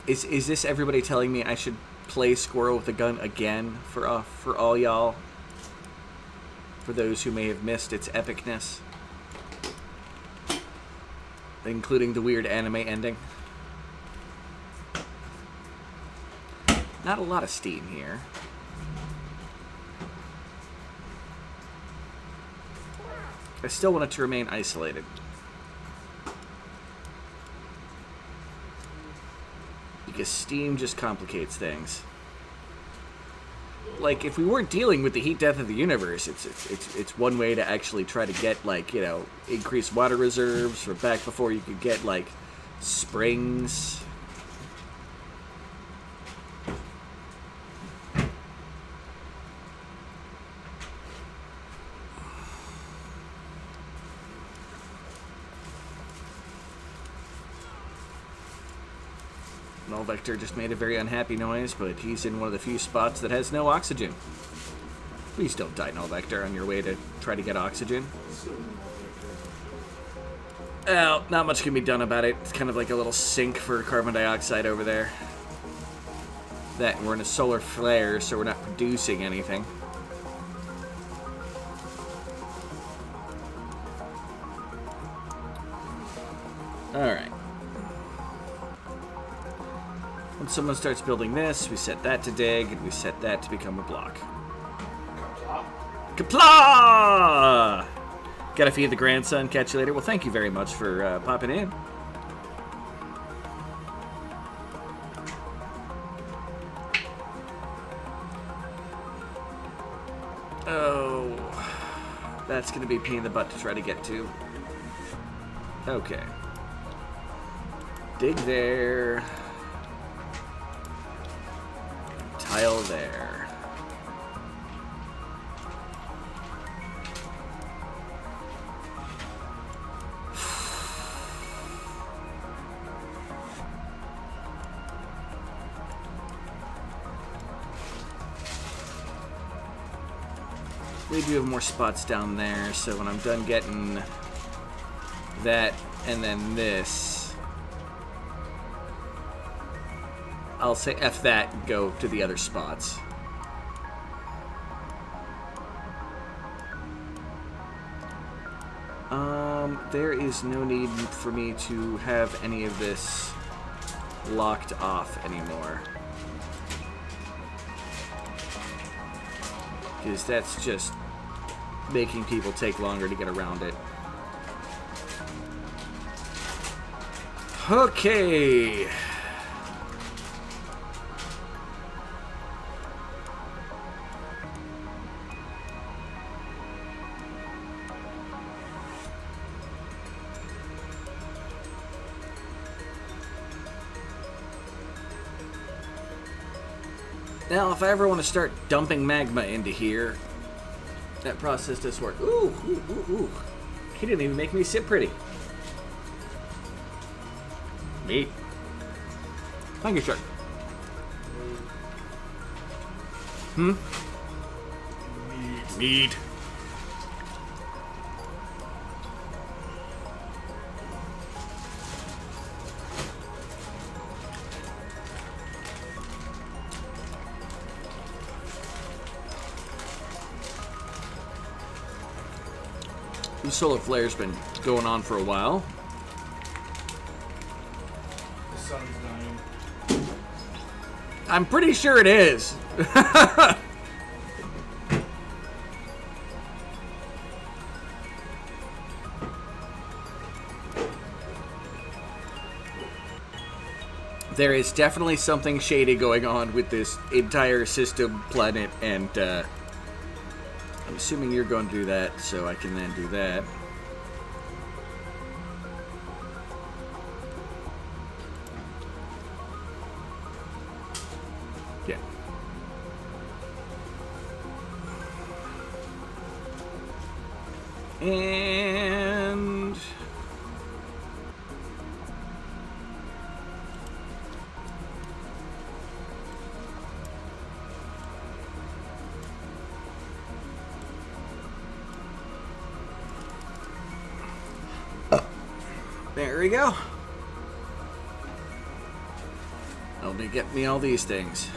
Is this everybody telling me I should play Squirrel with a Gun again for all y'all? For those who may have missed its epicness, including the weird anime ending. Not a lot of steam here. I still want it to remain isolated. Because steam just complicates things. Like, if we weren't dealing with the heat death of the universe, it's one way to actually try to get, like, you know, increased water reserves for back before you could get, like, springs. Null Vector just made a very unhappy noise, but he's in one of the few spots that has no oxygen. Please don't die, Null Vector, on your way to try to get oxygen. Well, not much can be done about it. It's kind of like a little sink for carbon dioxide over there. That, and we're in a solar flare, so we're not producing anything. Alright. When someone starts building this, we set that to dig, and we set that to become a block. Kapla! Gotta feed the grandson. Catch you later. Well, thank you very much for popping in. Oh, that's gonna be a pain in the butt to try to get to. Okay. Dig there. Tile there. We do have more spots down there, so when I'm done getting that and then this, I'll say F that and go to the other spots. There is no need for me to have any of this locked off anymore. Because that's just making people take longer to get around it. Okay. Now, if I ever want to start dumping magma into here, that process does work. Ooh, ooh, ooh, ooh. He didn't even make me sit pretty. Meat. Thank you, sir. Meat. The solar flare's been going on for a while. The sun's dying. I'm pretty sure it is. There is definitely something shady going on with this entire system, planet, and I'm assuming you're going to do that, so I can then do that. Yeah. And there we go. That'll be get me all these things.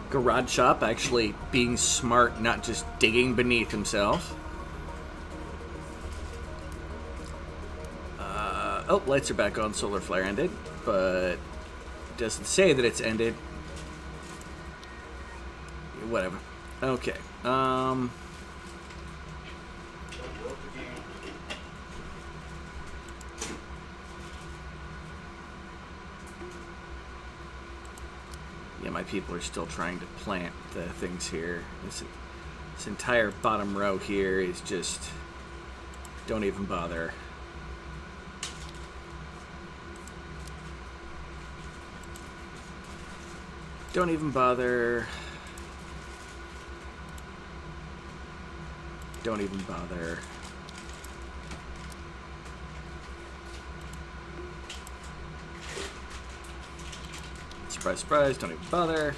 Garage shop actually being smart, not just digging beneath himself. Oh, lights are back on. Solar flare ended, but it doesn't say that it's ended. Whatever. Okay. Yeah, my people are still trying to plant the things here. This entire bottom row here is just... don't even bother. Don't even bother. Don't even bother. Surprise, surprise, don't even bother.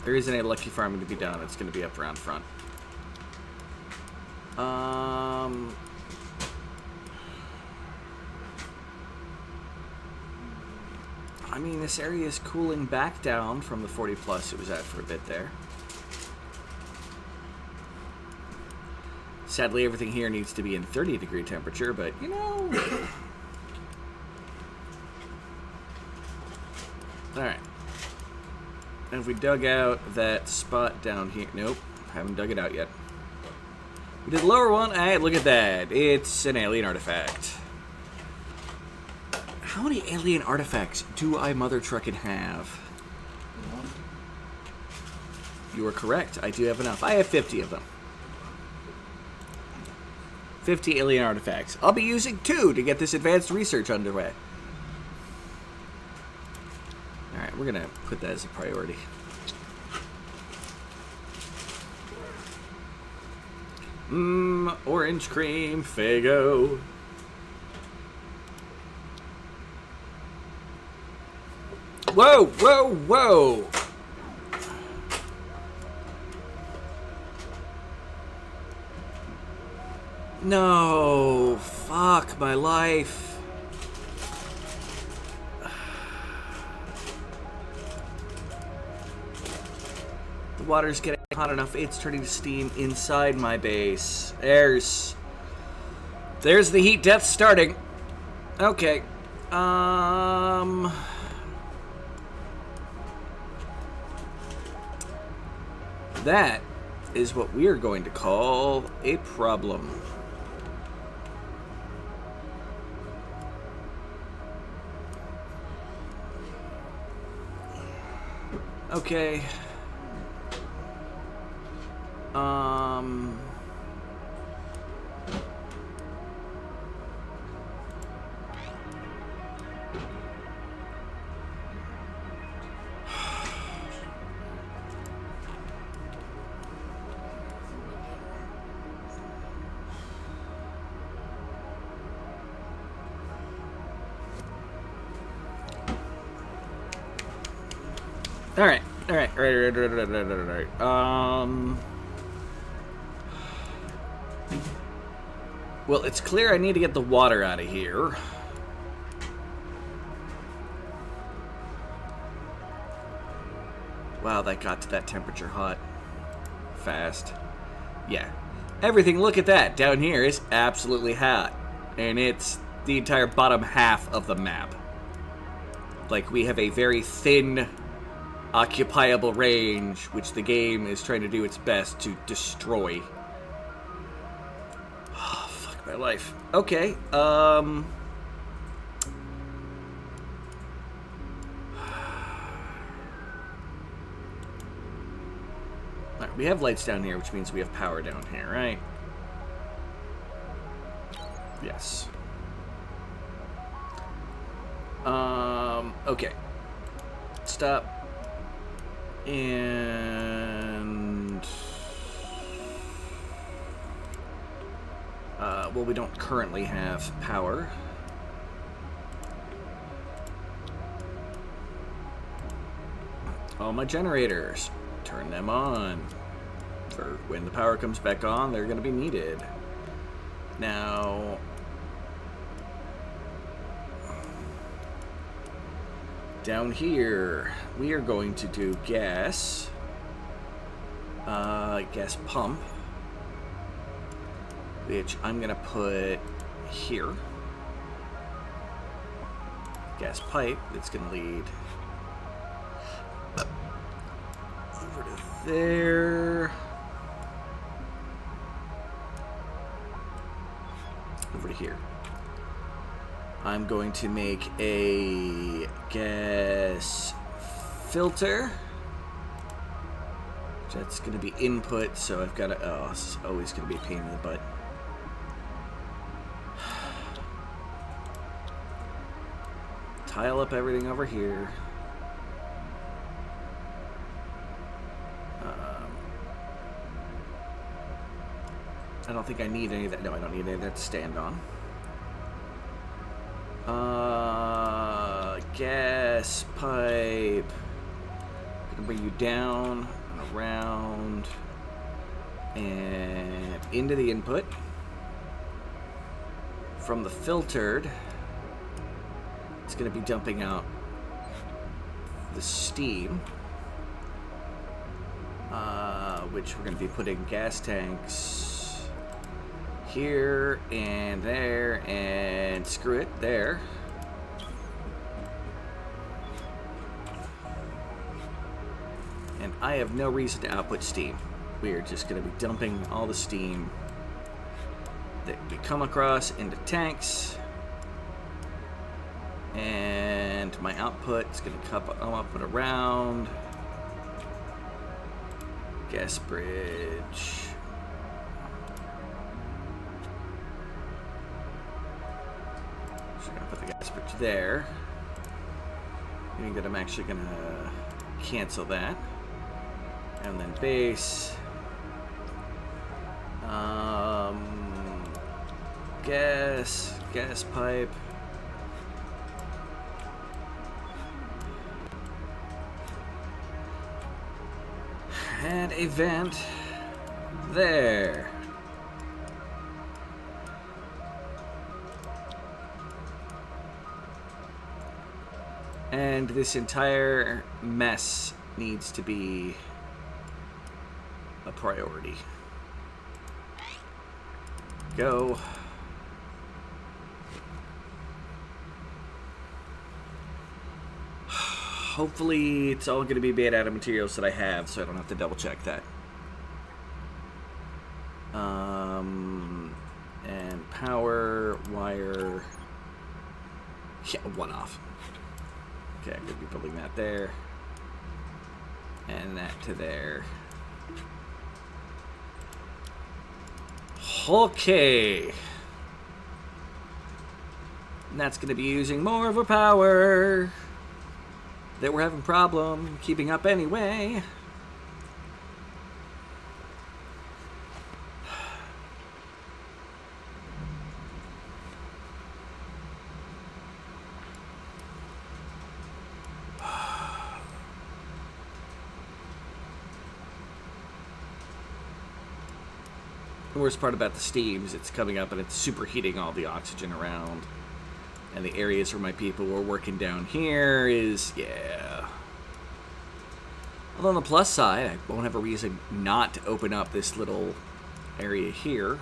There isn't any lucky farming to be done. It's going to be up around front. I mean, this area is cooling back down from the 40 plus it was at for a bit there. Sadly, everything here needs to be in 30-degree temperature, but, you know... Alright. And if we dug out that spot down here... Nope, haven't dug it out yet. We did the lower one. Alright, look at that. It's an alien artifact. How many alien artifacts do I mother truckin' have? You are correct. I do have enough. I have 50 of them. 50 alien artifacts. I'll be using 2 to get this advanced research underway. Alright, we're gonna put that as a priority. Orange cream, Faygo. Whoa, whoa, whoa! No, fuck my life. The water's getting hot enough, it's turning to steam inside my base. There's the heat death starting. Okay. That is what we are going to call a problem. Okay. All right. Well, it's clear I need to get the water out of here. Wow, that got to that temperature hot. Fast. Yeah. Everything, look at that. Down here is absolutely hot. And it's the entire bottom half of the map. Like, we have a very thin... occupiable range, which the game is trying to do its best to destroy. Oh, fuck my life. Okay, Right, we have lights down here, which means we have power down here, right? Yes. Okay. Stop. And well, we don't currently have power. All my generators, turn them on. For when the power comes back on, they're going to be needed. Now, down here, we are going to do gas pump, which I'm gonna put here. Gas pipe that's gonna lead over to there, over to here. I'm going to make a gas filter. That's going to be input, so I've got to... Oh, this is always going to be a pain in the butt. Tile up everything over here. I don't think I need any of that. No, I don't need any of that to stand on. Gas pipe. Gonna bring you down and around and into the input. From the filtered, it's gonna be dumping out the steam, which we're gonna be putting gas tanks here and there, and screw it, there. And I have no reason to output steam. We are just going to be dumping all the steam that we come across into tanks. And my output is going to come up and around. Gas bridge. So I'm going to put the gas bridge there. Meaning that I'm actually going to cancel that. And then base. Gas pipe. And a vent there. And this entire mess needs to be a priority. Go. Hopefully it's all going to be made out of materials that I have, so I don't have to double check that. And power, wire, yeah, one off. Okay, I'm going to be building that there. And that to there. Okay. And that's going to be using more of our power that we're having problem keeping up anyway. The worst part about the steam is it's coming up and it's superheating all the oxygen around. And the areas where my people were working down here is, yeah. Although on the plus side, I won't have a reason not to open up this little area here.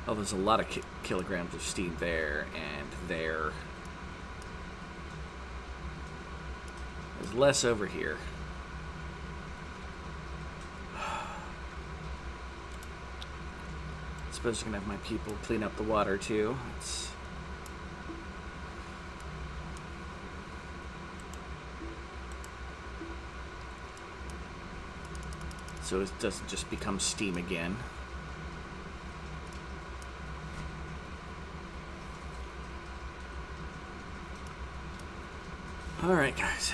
Oh, there's a lot of kilograms of steam there and there. There's less over here. I suppose I'm gonna have my people clean up the water too. So it doesn't just become steam again. Alright, guys.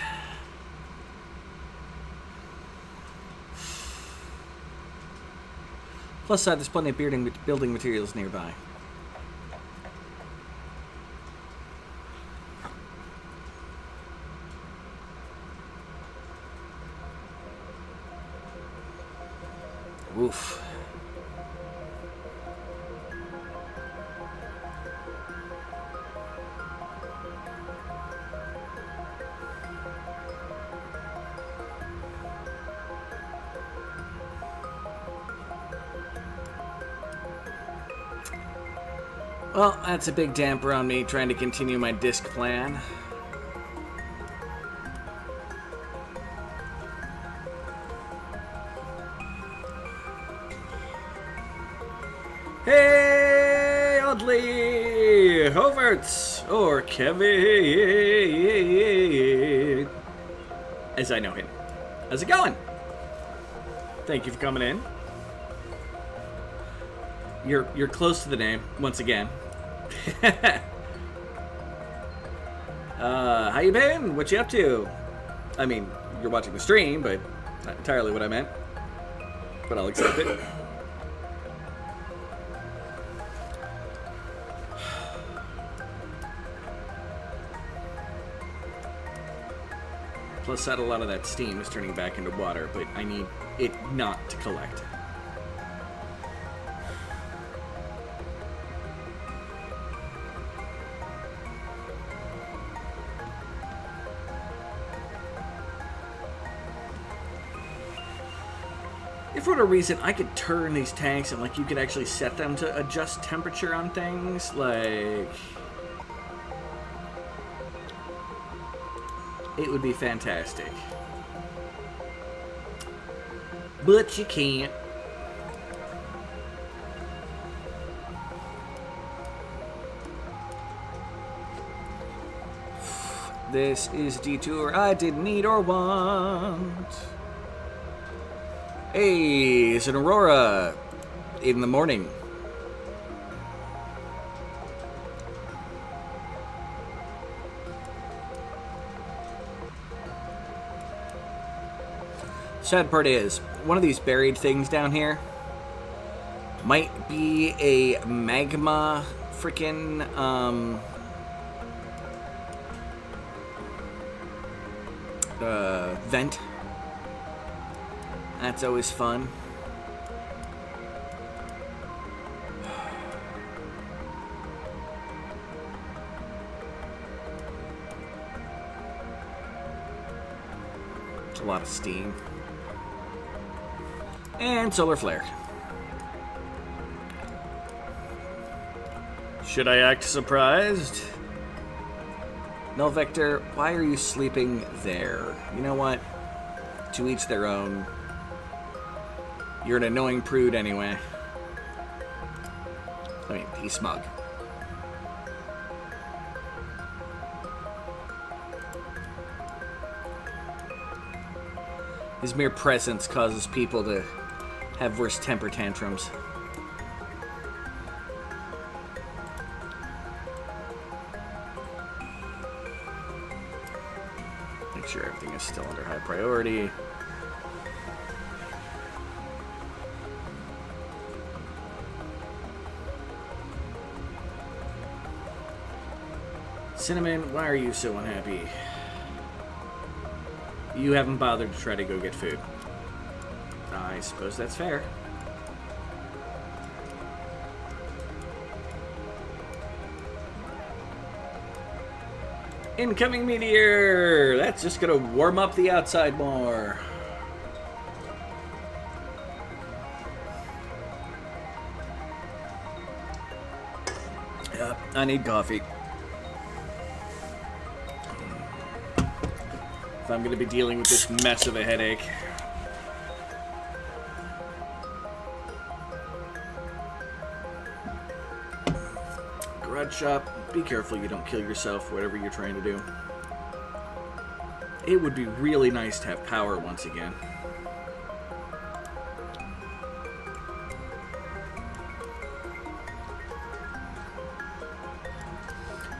Plus side, there's plenty of building materials nearby. Woof. Well, that's a big damper on me trying to continue my disc plan. Hey, Audley Hovarts, or Kevin, as I know him. How's it going? Thank you for coming in. You're close to the name once again. How you been? What you up to? I mean, you're watching the stream, but not entirely what I meant. But I'll accept it. Plus, that a lot of that steam is turning back into water, but I need it not to collect. If for whatever reason I could turn these tanks and like you could actually set them to adjust temperature on things, like it would be fantastic. But you can't. This is a detour I didn't need or want. Hey, it's an aurora in the morning. Sad part is, one of these buried things down here might be a magma freaking vent. That's always fun. It's a lot of steam. And solar flare. Should I act surprised? Null Vector, why are you sleeping there? You know what? To each their own. You're an annoying prude anyway. I mean, he's smug. His mere presence causes people to have worse temper tantrums. Make sure everything is still under high priority. Cinnamon, why are you so unhappy? You haven't bothered to try to go get food. I suppose that's fair. Incoming meteor! That's just gonna warm up the outside more. Yep, I need coffee. If I'm gonna be dealing with this mess of a headache. Garage shop, be careful you don't kill yourself, whatever you're trying to do. It would be really nice to have power once again.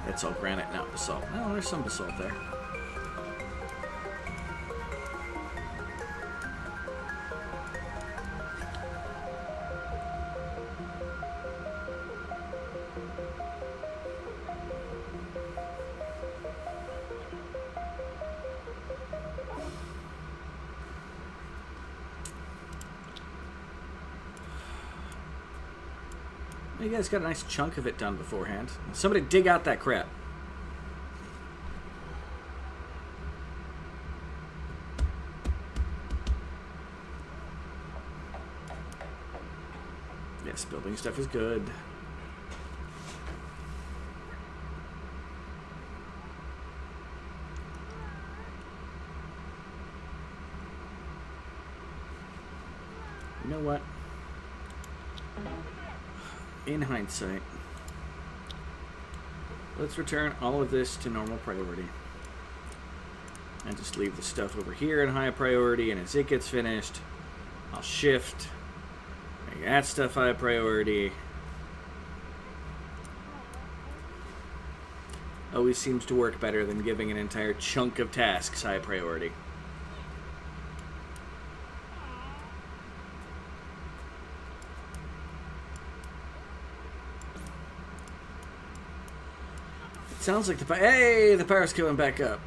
It's all granite, not basalt. Oh, there's some basalt there. You guys got a nice chunk of it done beforehand. Somebody dig out that crap. Yes, building stuff is good. You know what? In hindsight, let's return all of this to normal priority. And just leave the stuff over here in high priority, and as it gets finished, I'll shift, make that stuff high priority. Always seems to work better than giving an entire chunk of tasks high priority. Sounds like the power's coming back up.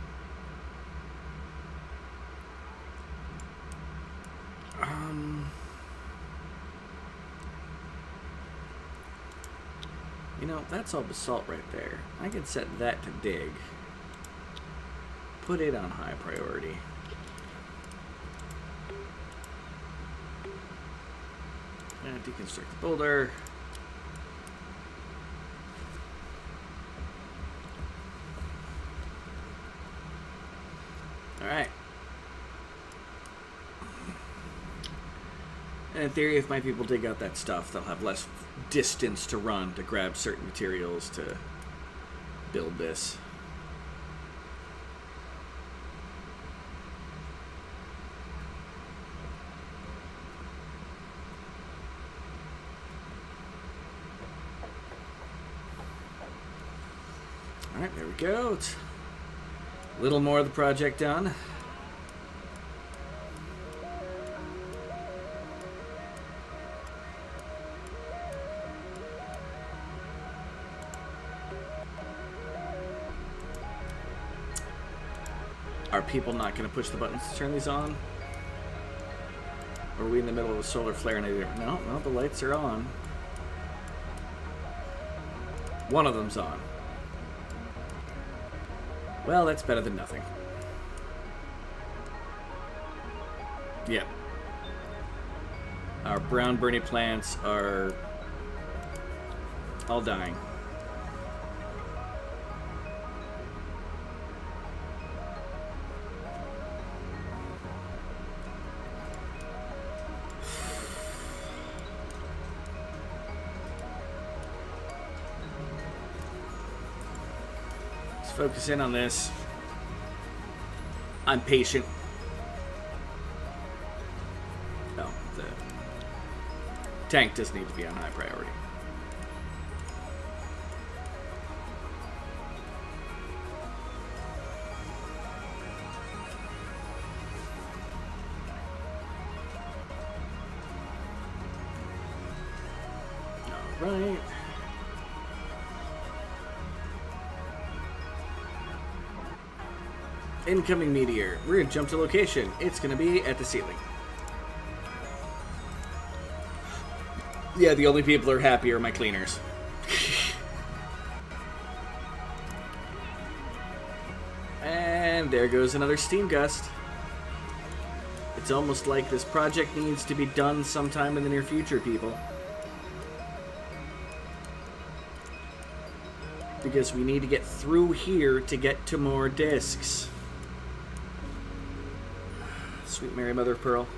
You know, that's all basalt right there. I could set that to dig. Put it on high priority. Deconstruct the boulder. Alright. In theory, if my people dig out that stuff, they'll have less distance to run to grab certain materials to build this. Alright, there we go. It's a little more of the project done. Are people not going to push the buttons to turn these on? Or are we in the middle of a solar flare and no, the lights are on. One of them's on. Well, that's better than nothing. Yep. Our brown Bernie plants are all dying. Focus in on this. I'm patient. Oh, the tank does need to be on high priority. All right. Incoming meteor. We're gonna jump to location. It's gonna be at the ceiling. Yeah, the only people who are happy are my cleaners. And there goes another steam gust. It's almost like this project needs to be done sometime in the near future, people. Because we need to get through here to get to more discs. Sweet Mary Mother of Pearl.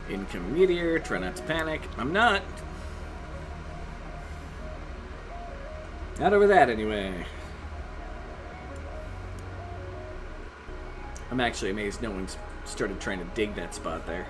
Incoming meteor, try not to panic. I'm not. Not over that, anyway. I'm actually amazed no one's started trying to dig that spot there.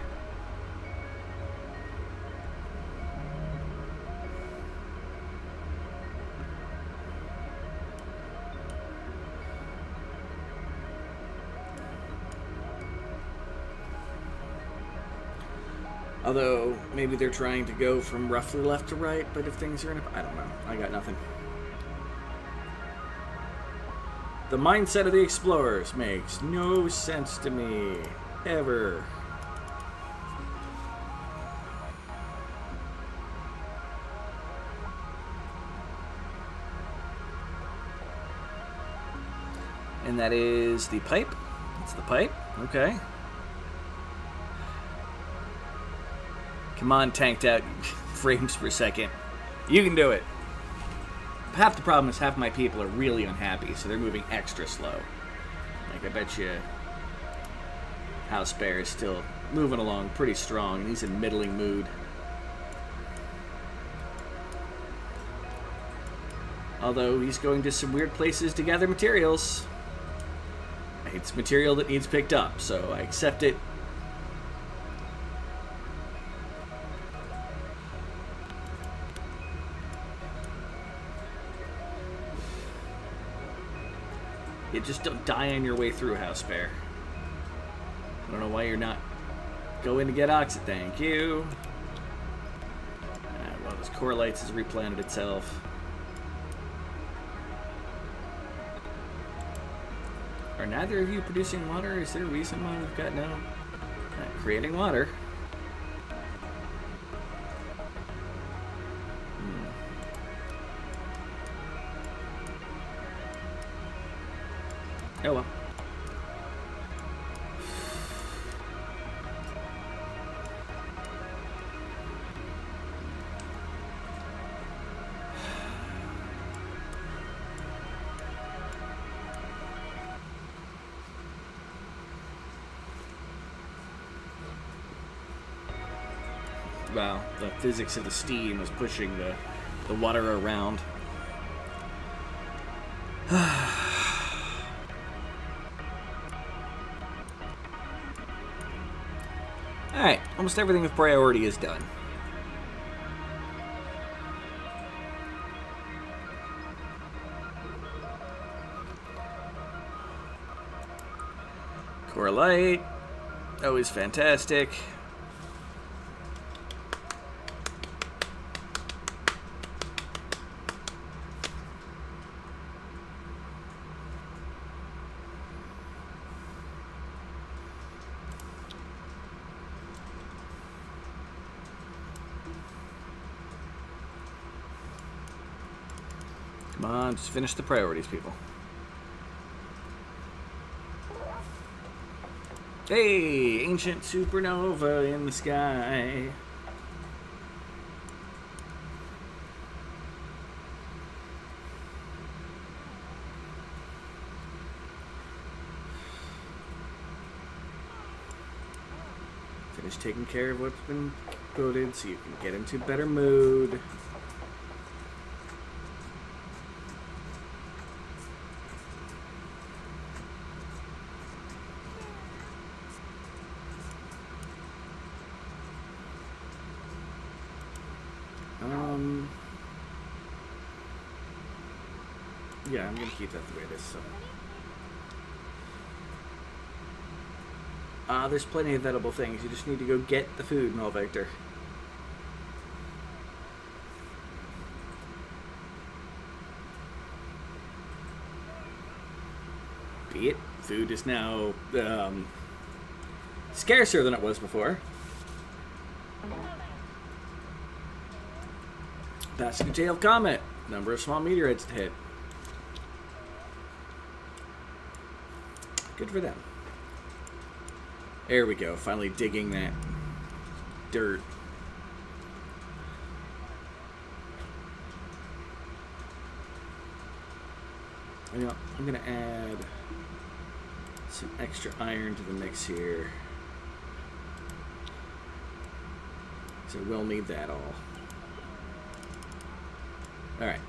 Although, maybe they're trying to go from roughly left to right, but if things are in a... I don't know. I got nothing. The mindset of the explorers makes no sense to me. Ever. And that is the pipe. It's the pipe. Okay. Come on, tanked out frames per second. You can do it. Half the problem is half my people are really unhappy, so they're moving extra slow. Like, I bet you House Bear is still moving along pretty strong, and he's in middling mood. Although he's going to some weird places to gather materials. It's material that needs picked up, so I accept it. You just don't die on your way through, House Bear. I don't know why you're not going to get Oxid. Thank you. Well, this Core Lights has replanted itself. Are neither of you producing water? Is there a reason why we've got no... creating water. Oh well. Wow, the physics of the steam is pushing the water around. Alright, almost everything with priority is done. Core light, always fantastic. Come on, just finish the priorities, people. Hey, ancient supernova in the sky. Finish taking care of what's been coded so you can get into better mood. Yeah, I'm gonna keep that the way it is. So, there's plenty of edible things. You just need to go get the food, Null Vector. Be it. Food is now scarcer than it was before. Passing a tail comet. Number of small meteorites to hit. Good for them. There we go. Finally digging that dirt. You know, I'm going to add some extra iron to the mix here. So we'll need that all. Alright.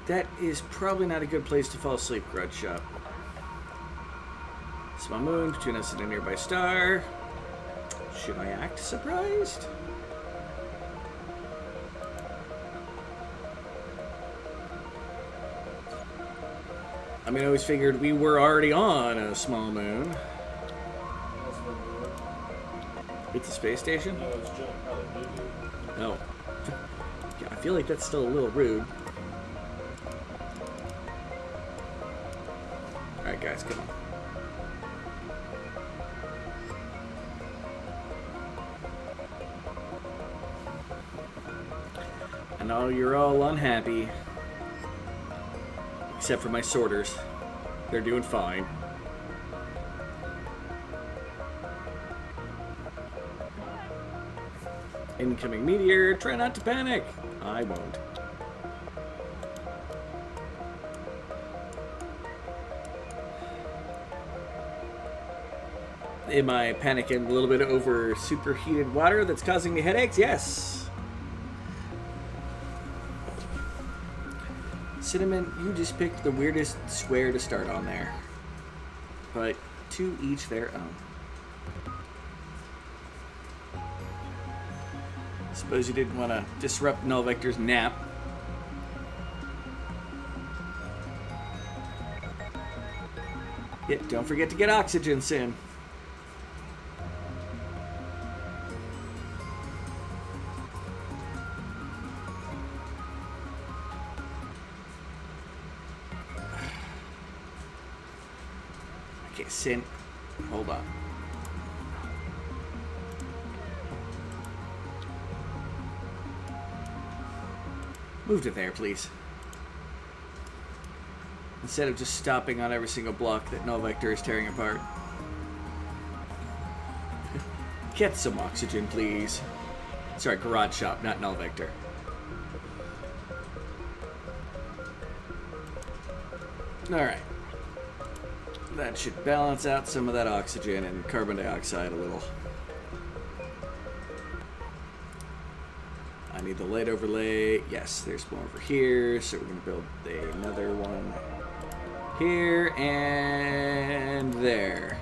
That is probably not a good place to fall asleep, Grudge Shop. Small moon between us and a nearby star. Should I act surprised? I mean, I always figured we were already on a small moon. It's a space station? No, it's John probably. Oh. Yeah, I feel like that's still a little rude. Alright, guys, come on. I know you're all unhappy. Except for my sorters. They're doing fine. Incoming meteor. Try not to panic. I won't. Am I panicking a little bit over superheated water that's causing me headaches? Yes. Cinnamon, you just picked the weirdest square to start on there. But to each their own. Suppose you didn't want to disrupt Null Vector's nap. Yeah, don't forget to get oxygen soon. Okay, Sin, Hold on. Move to there, please. Instead of just stopping on every single block that null vector is tearing apart. Get some oxygen, please. Sorry, garage shop, not null vector. Alright. That should balance out some of that oxygen and carbon dioxide a little. I need the light overlay. Yes, there's more over here, so we're going to build another one here and there.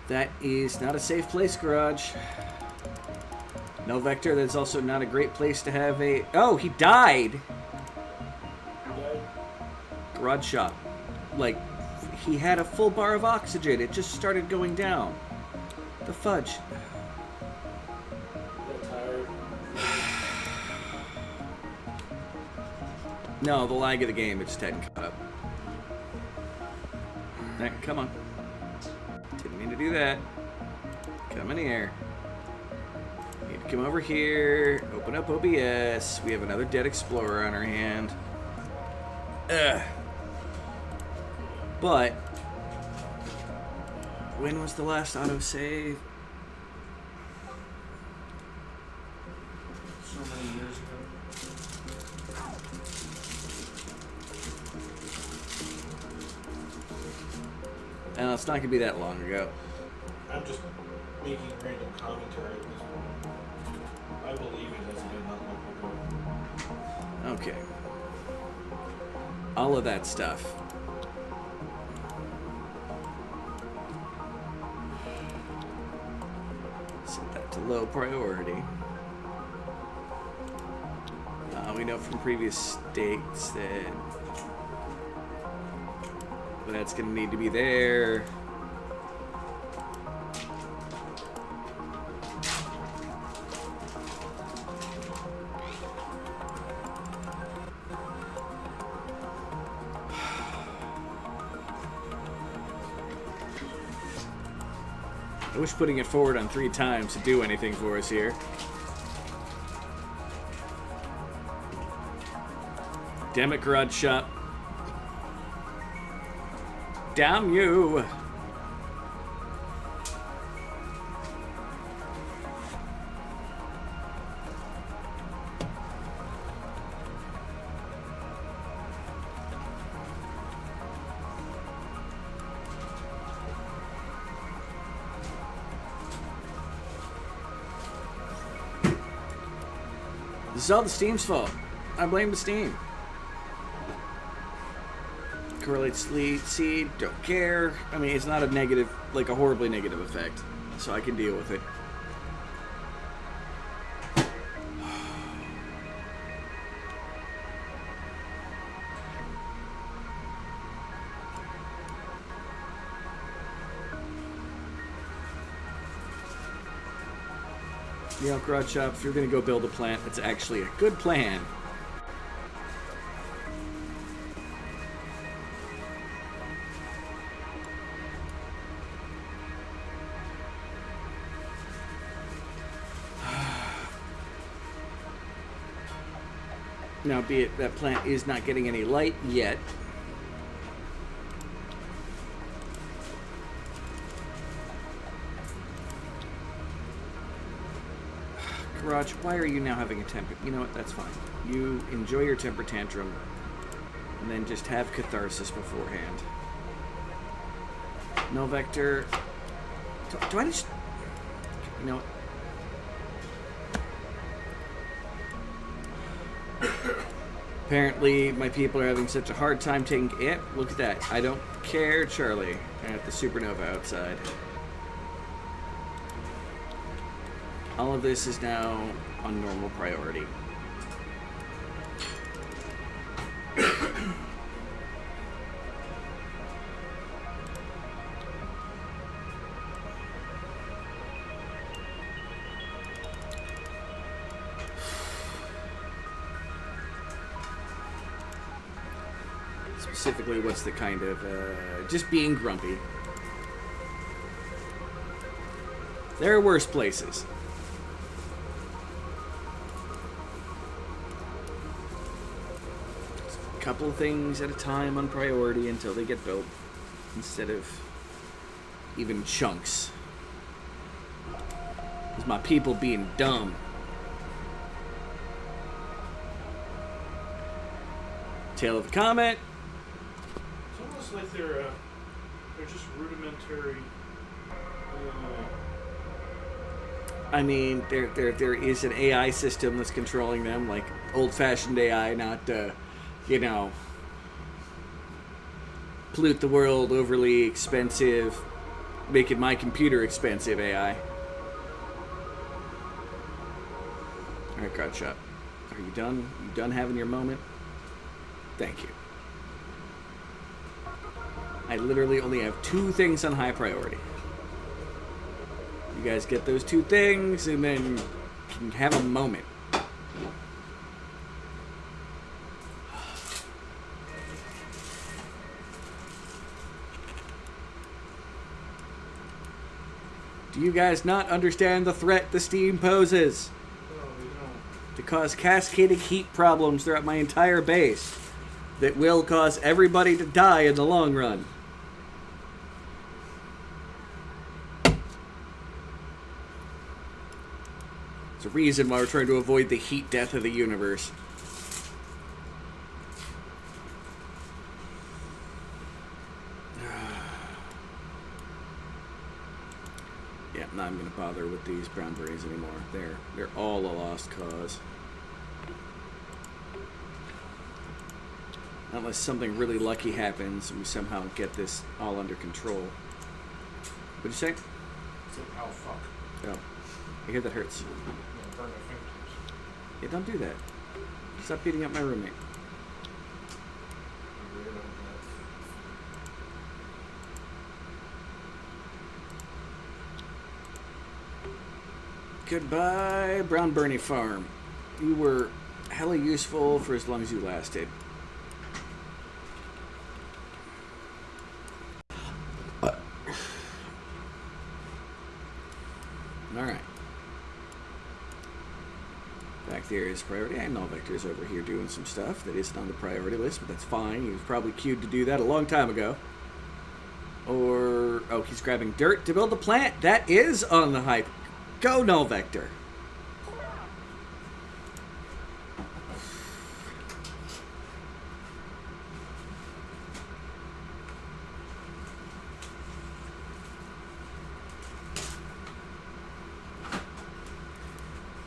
That is not a safe place, garage. No vector, that's also not a great place to have a... Oh, he died! Garage shop. Like, he had a full bar of oxygen. It just started going down. The fudge. No, the lag of the game, it just hadn't caught up. Alright, come on. Didn't mean to do that. Come in here. Need to come over here. Open up OBS. We have another dead explorer on our hand. Ugh. But when was the last autosave? So many years ago. And it's not gonna be that long ago. I'm just making random commentary at this point. I believe it hasn't been that long ago. Okay. All of that stuff. Set that to low priority. We know from previous states that that's going to need to be there. I wish putting it forward on 3 times to do anything for us here. Damn it, garage shop. Damn you! This is all the Steam's fault. I blame the Steam. Correlates seed, don't care. I mean, it's not a negative, like a horribly negative effect, so I can deal with it. You know, garage shop, if you're gonna go build a plant, it's actually a good plan. Now, be it that plant is not getting any light yet. Garage, why are you now having a temper? You know what? That's fine. You enjoy your temper tantrum, and then just have catharsis beforehand. No vector. Do I just? You know what? Apparently, my people are having such a hard time taking... Yeah, look at that. I don't care, Charlie. At the supernova outside. All of this is now on normal priority. specifically what's the kind of just being grumpy. There are worse places. A couple of things at a time on priority until they get built, instead of even chunks. It's my people being dumb. Tail of the comet. It's almost like they're just rudimentary. I mean, there is an AI system that's controlling them, like old-fashioned AI, not, pollute the world, overly expensive, making my computer expensive AI. Alright, crowd shot. Are you done? You done having your moment? Thank you. I literally only have 2 things on high priority. You guys get those 2 things, and then you can have a moment. Do you guys not understand the threat the steam poses? No, we don't. To cause cascading heat problems throughout my entire base that will cause everybody to die in the long run. It's a reason why we're trying to avoid the heat death of the universe. Yeah, I'm not going to bother with these brown berries anymore. They're all a lost cause. Unless something really lucky happens and we somehow get this all under control. What'd you say? So, oh, fuck. Oh, I hear that hurts. I'm gonna burn my fingertips. Yeah, don't do that. Stop beating up my roommate. I really don't know. Goodbye, Brown Bernie Farm. You were hella useful for as long as you lasted. Alright. Back there is priority. I know Vector's over here doing some stuff that isn't on the priority list, but that's fine. He was probably queued to do that a long time ago. Or, oh, he's grabbing dirt to build the plant. That is on the hype. Go, Null Vector.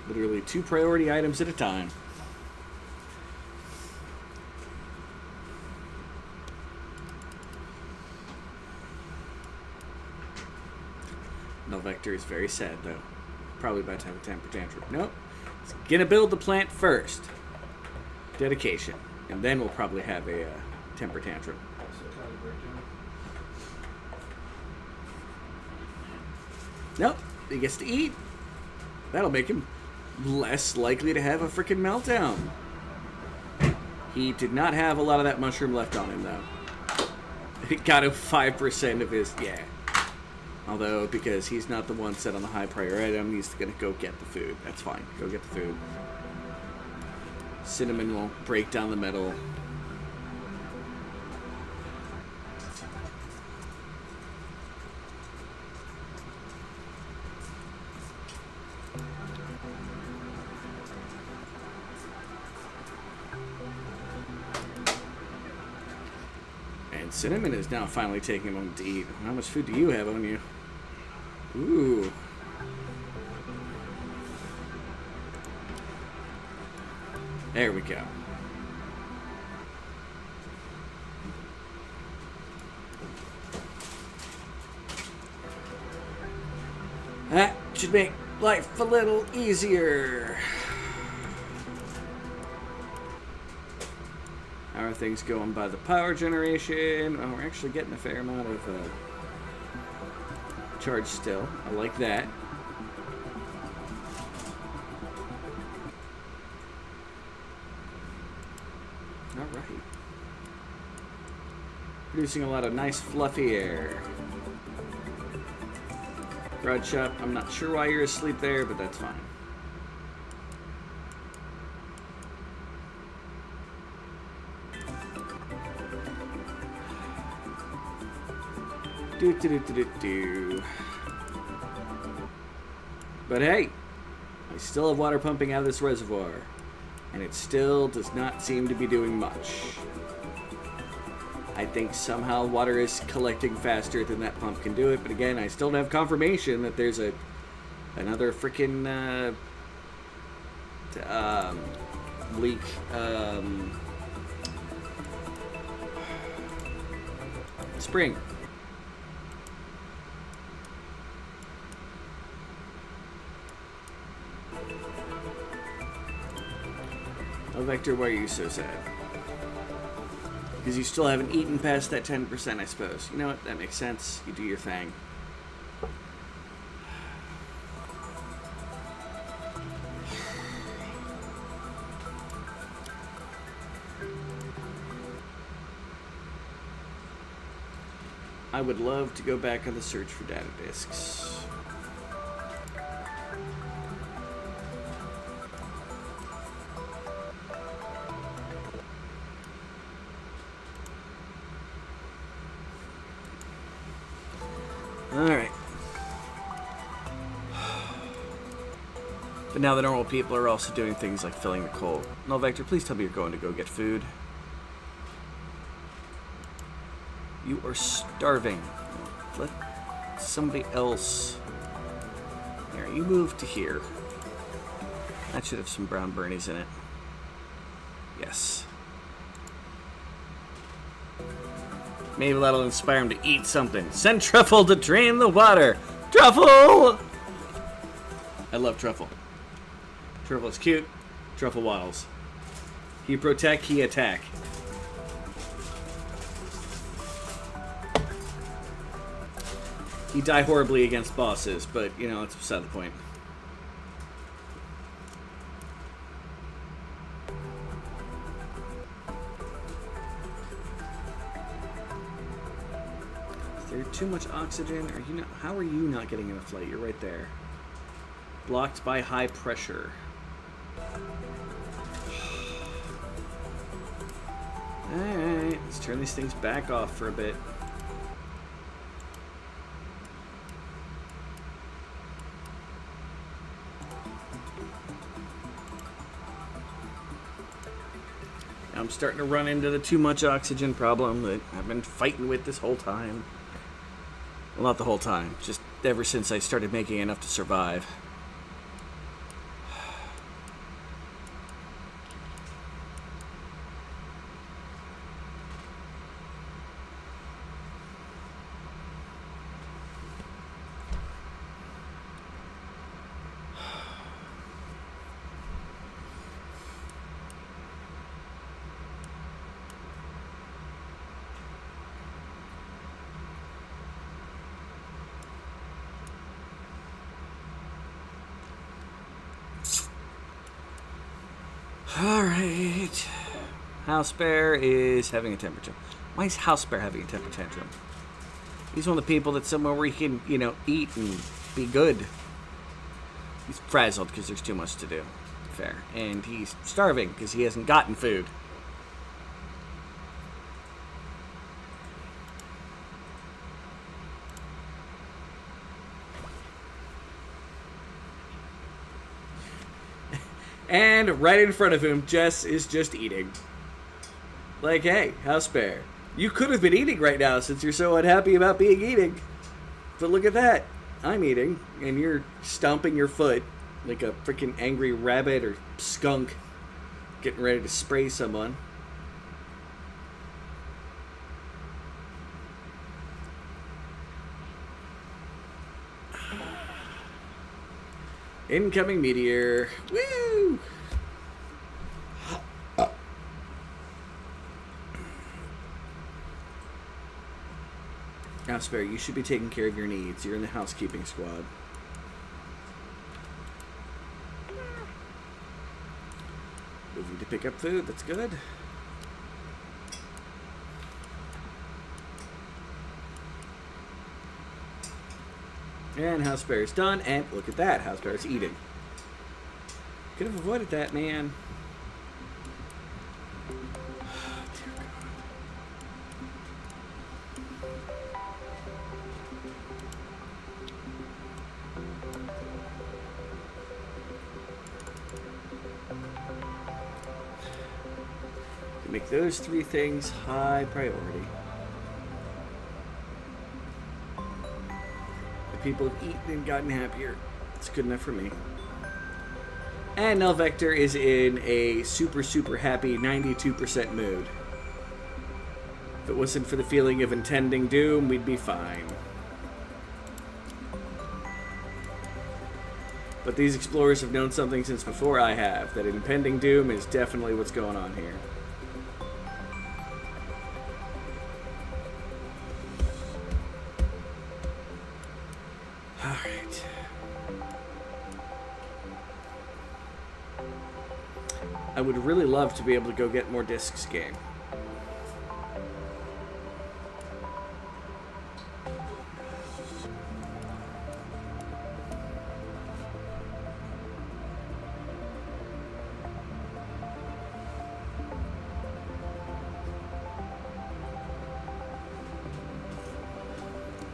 Literally 2 priority items at a time. Null Vector is very sad, though. Probably about to have a temper tantrum. Nope. He's gonna build the plant first. Dedication. And then we'll probably have a temper tantrum. So kind of breakdown. Nope. He gets to eat. That'll make him less likely to have a freaking meltdown. He did not have a lot of that mushroom left on him, though. It got him 5% of his... Yeah. Although, because he's not the one set on the high priority item, he's going to go get the food. That's fine. Go get the food. Cinnamon will break down the metal. And Cinnamon is now finally taking a moment to eat. How much food do you have on you? Ooh. There we go. That should make life a little easier. How are things going by the power generation? Oh, we're actually getting a fair amount of charge still. I like that. All right. producing a lot of nice fluffy air. Garage shop, I'm not sure why you're asleep there, but that's fine. Do. But hey, I still have water pumping out of this reservoir, and it still does not seem to be doing much. I think somehow water is collecting faster than that pump can do it, but again, I still don't have confirmation that there's another freaking leak. Spring. Oh, Vector, why are you so sad? Because you still haven't eaten past that 10%, I suppose. You know what? That makes sense. You do your thing. I would love to go back on the search for data disks. Alright. But now the normal people are also doing things like filling the coal. No, Vector, please tell me you're going to go get food. You are starving. Let somebody else... Here, you move to here. That should have some brown burnies in it. Yes. Maybe that'll inspire him to eat something. Send Truffle to drain the water. Truffle! I love Truffle. Truffle is cute. Truffle waddles. He protect, he attack. He die horribly against bosses, but, you know, that's beside the point. Is there too much oxygen? Are you not, how are you not getting enough light? You're right there. Blocked by high pressure. Alright, let's turn these things back off for a bit. I'm starting to run into the too much oxygen problem that I've been fighting with this whole time. Well, not the whole time, just ever since I started making enough to survive. Alright. House Bear is having a temperature. Why is House Bear having a temper tantrum? He's one of the people that's somewhere where he can, you know, eat and be good. He's frazzled because there's too much to do. Fair. And he's starving because he hasn't gotten food. And right in front of him, Jess is just eating. Like, hey, House Bear, you could have been eating right now since you're so unhappy about being eating. But look at that. I'm eating, and you're stomping your foot like a freaking angry rabbit or skunk getting ready to spray someone. Incoming meteor. Woo! House Bear, you should be taking care of your needs. You're in the housekeeping squad. Moving to pick up food. That's good. And House Bear's done, and look at that, House Bear's eating. Could have avoided that, man. Make those three things high priority. The people have eaten and gotten happier. It's good enough for me. And Null Vector is in a super, super happy 92% mood. If it wasn't for the feeling of intending doom, we'd be fine. But these explorers have known something since before I have, that impending doom is definitely what's going on here. Alright. I would really love to be able to go get more discs game.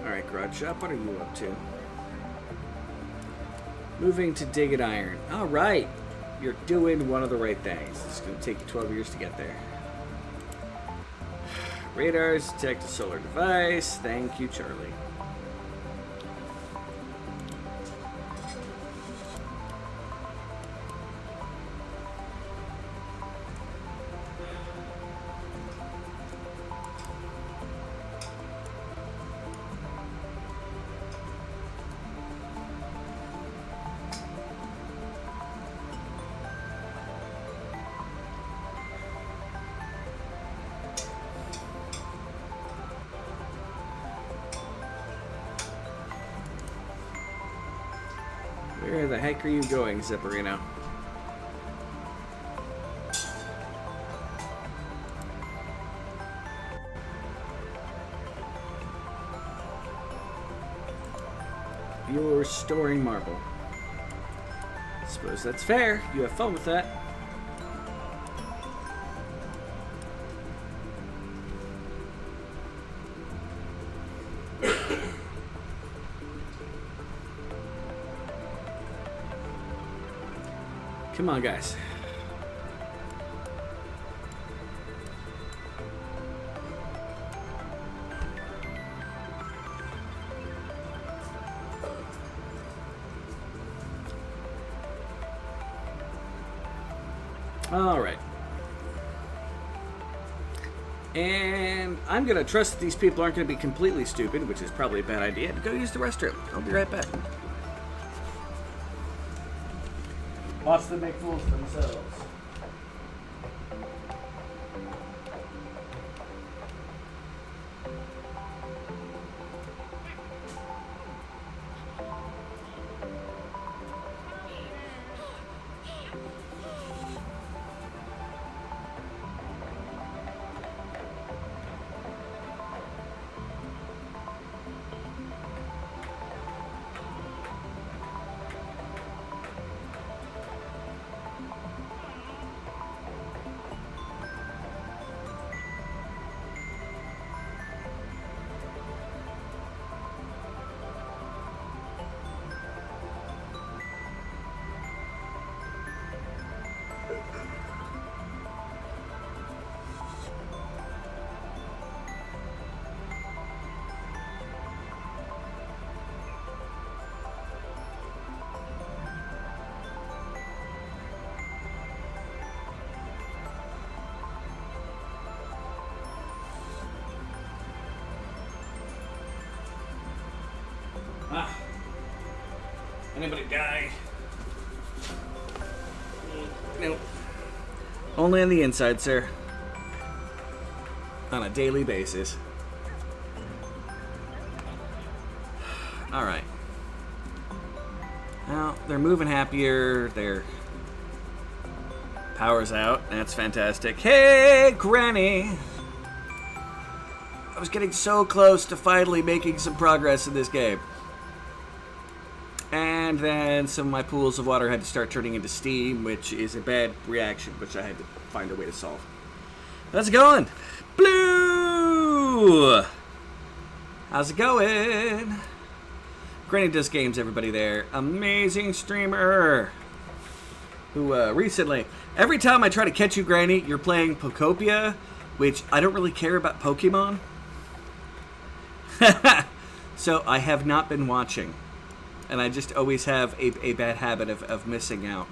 Alright, Garage Shop, what are you up to? Moving to Dig at Iron. Alright! You're doing one of the right things. It's going to take you 12 years to get there. Radars, detect a solar device. Thank you, Charlie. Where the heck are you going, Zipperino? You're storing marble. Suppose that's fair. You have fun with that. Come on, guys. All right. And I'm going to trust that these people aren't going to be completely stupid, which is probably a bad idea, and go use the restroom. I'll be right back. Watch them make fools of themselves. Anybody die? Nope. Only on the inside, sir. On a daily basis. Alright. Well, they're moving happier. Their power's out. That's fantastic. Hey, Granny! I was getting so close to finally making some progress in this game. And then some of my pools of water had to start turning into steam, which is a bad reaction, which I had to find a way to solve. How's it going? Blue! How's it going? Granny Does Games, everybody there. Amazing streamer. Who recently, every time I try to catch you, Granny, you're playing Pokopia, which I don't really care about Pokemon. So I have not been watching. And I just always have a bad habit of missing out.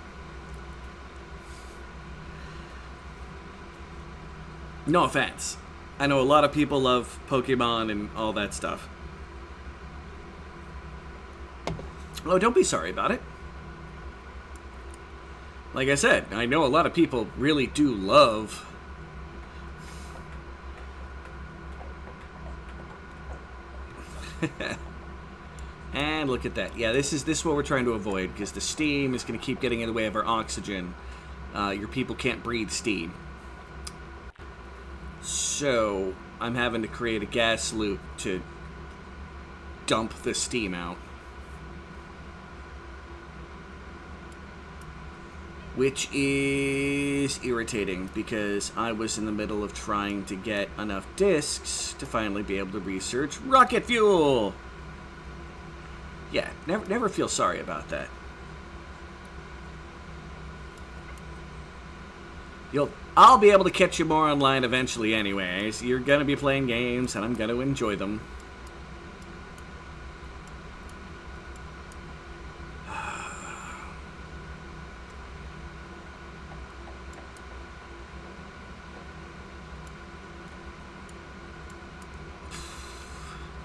No offense. I know a lot of people love Pokemon and all that stuff. Oh, don't be sorry about it. Like I said, I know a lot of people really do love... And look at that. Yeah, this is what we're trying to avoid, because the steam is going to keep getting in the way of our oxygen. Your people can't breathe steam. So, I'm having to create a gas loop to dump the steam out. Which is irritating, because I was in the middle of trying to get enough discs to finally be able to research rocket fuel! Yeah, never feel sorry about that. I'll be able to catch you more online eventually anyways. You're gonna be playing games, and I'm gonna enjoy them.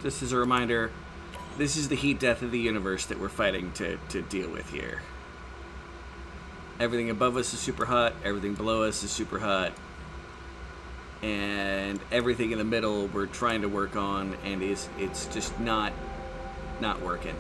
Just as a reminder, this is the heat death of the universe that we're fighting to deal with here. Everything above us is super hot, everything below us is super hot, and everything in the middle we're trying to work on, and it's just not working.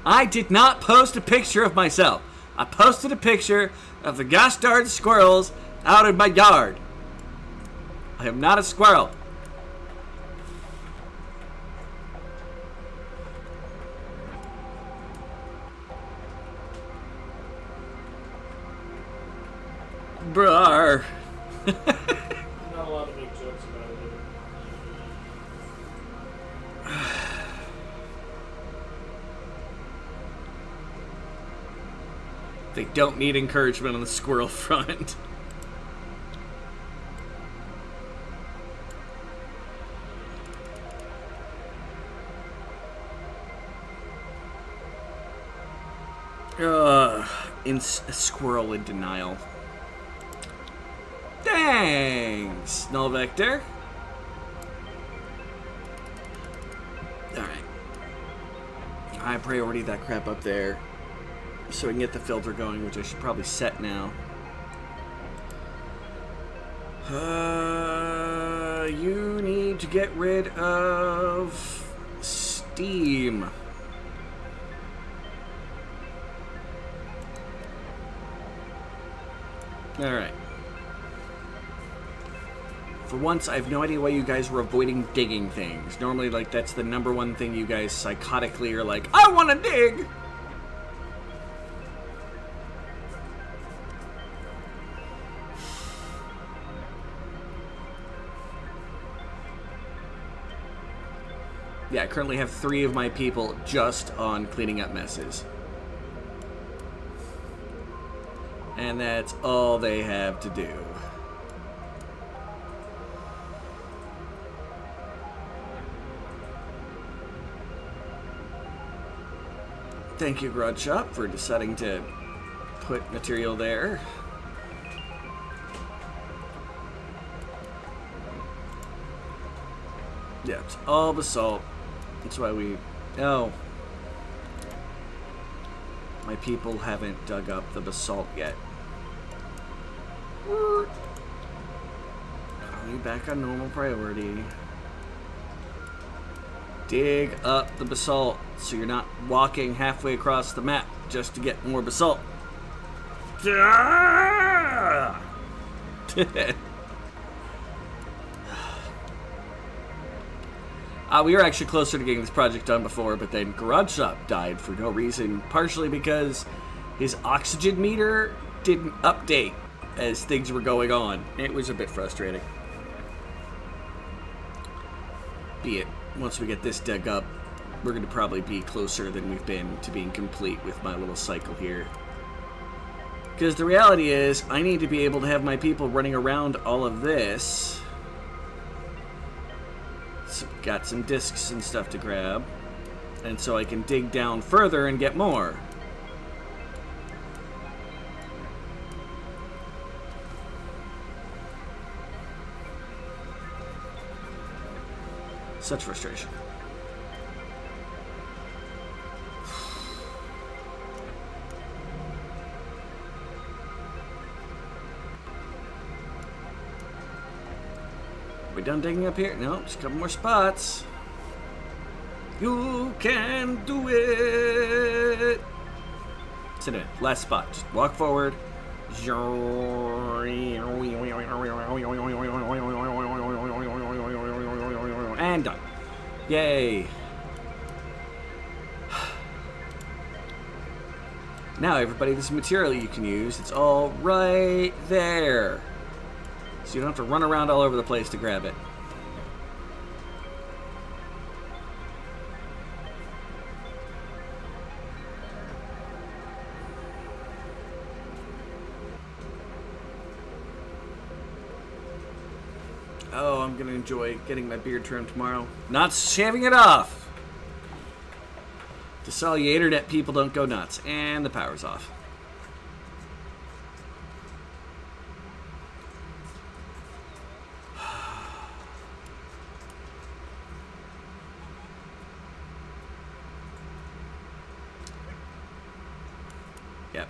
I did not post a picture of myself. I posted a picture of the gosh darn squirrels out in my yard. I am not a squirrel. Brar. Not a lot of big jokes about it. They don't need encouragement on the squirrel front. A squirrel in denial. Thanks, Null Vector. Alright. I priority that crap up there, so we can get the filter going, which I should probably set now. You need to get rid of steam. Alright. For once, I have no idea why you guys were avoiding digging things. Normally, like, that's the #1 thing you guys psychotically are like, I want to dig! Yeah, I currently have 3 of my people just on cleaning up messes. And that's all they have to do. Thank you, Garage Shop, for deciding to put material there. Yeah, it's all basalt. That's why we... Oh. My people haven't dug up the basalt yet. Are we back on normal priority? Dig up the basalt so you're not walking halfway across the map just to get more basalt. We were actually closer to getting this project done before, but then Garage Shop died for no reason, partially because his oxygen meter didn't update as things were going on. It was a bit frustrating. Be it, once we get this dug up, we're going to probably be closer than we've been to being complete with my little cycle here. Because the reality is, I need to be able to have my people running around all of this. So got some discs and stuff to grab. And so I can dig down further and get more. Such frustration. We done digging up here? No, just a couple more spots. You can do it. Sit in. Last spot. Just walk forward. And done. Yay. Now, everybody, this is material you can use. It's all right there. So you don't have to run around all over the place to grab it. Oh, I'm going to enjoy getting my beard trimmed tomorrow. Not shaving it off! Just so you internet people don't go nuts. And the power's off. Yep.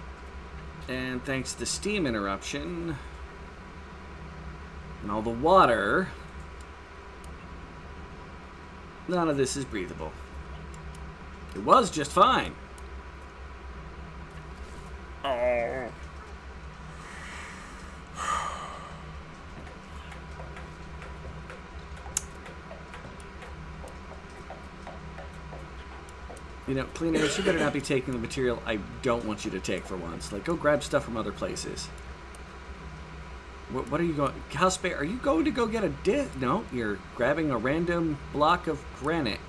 And thanks to steam interruption and all the water, none of this is breathable. It was just fine. Oh. You know, cleaners, you better not be taking the material I don't want you to take for once. Like, go grab stuff from other places. What are you going... House Bear, are you going to go get a disc? No, you're grabbing a random block of granite.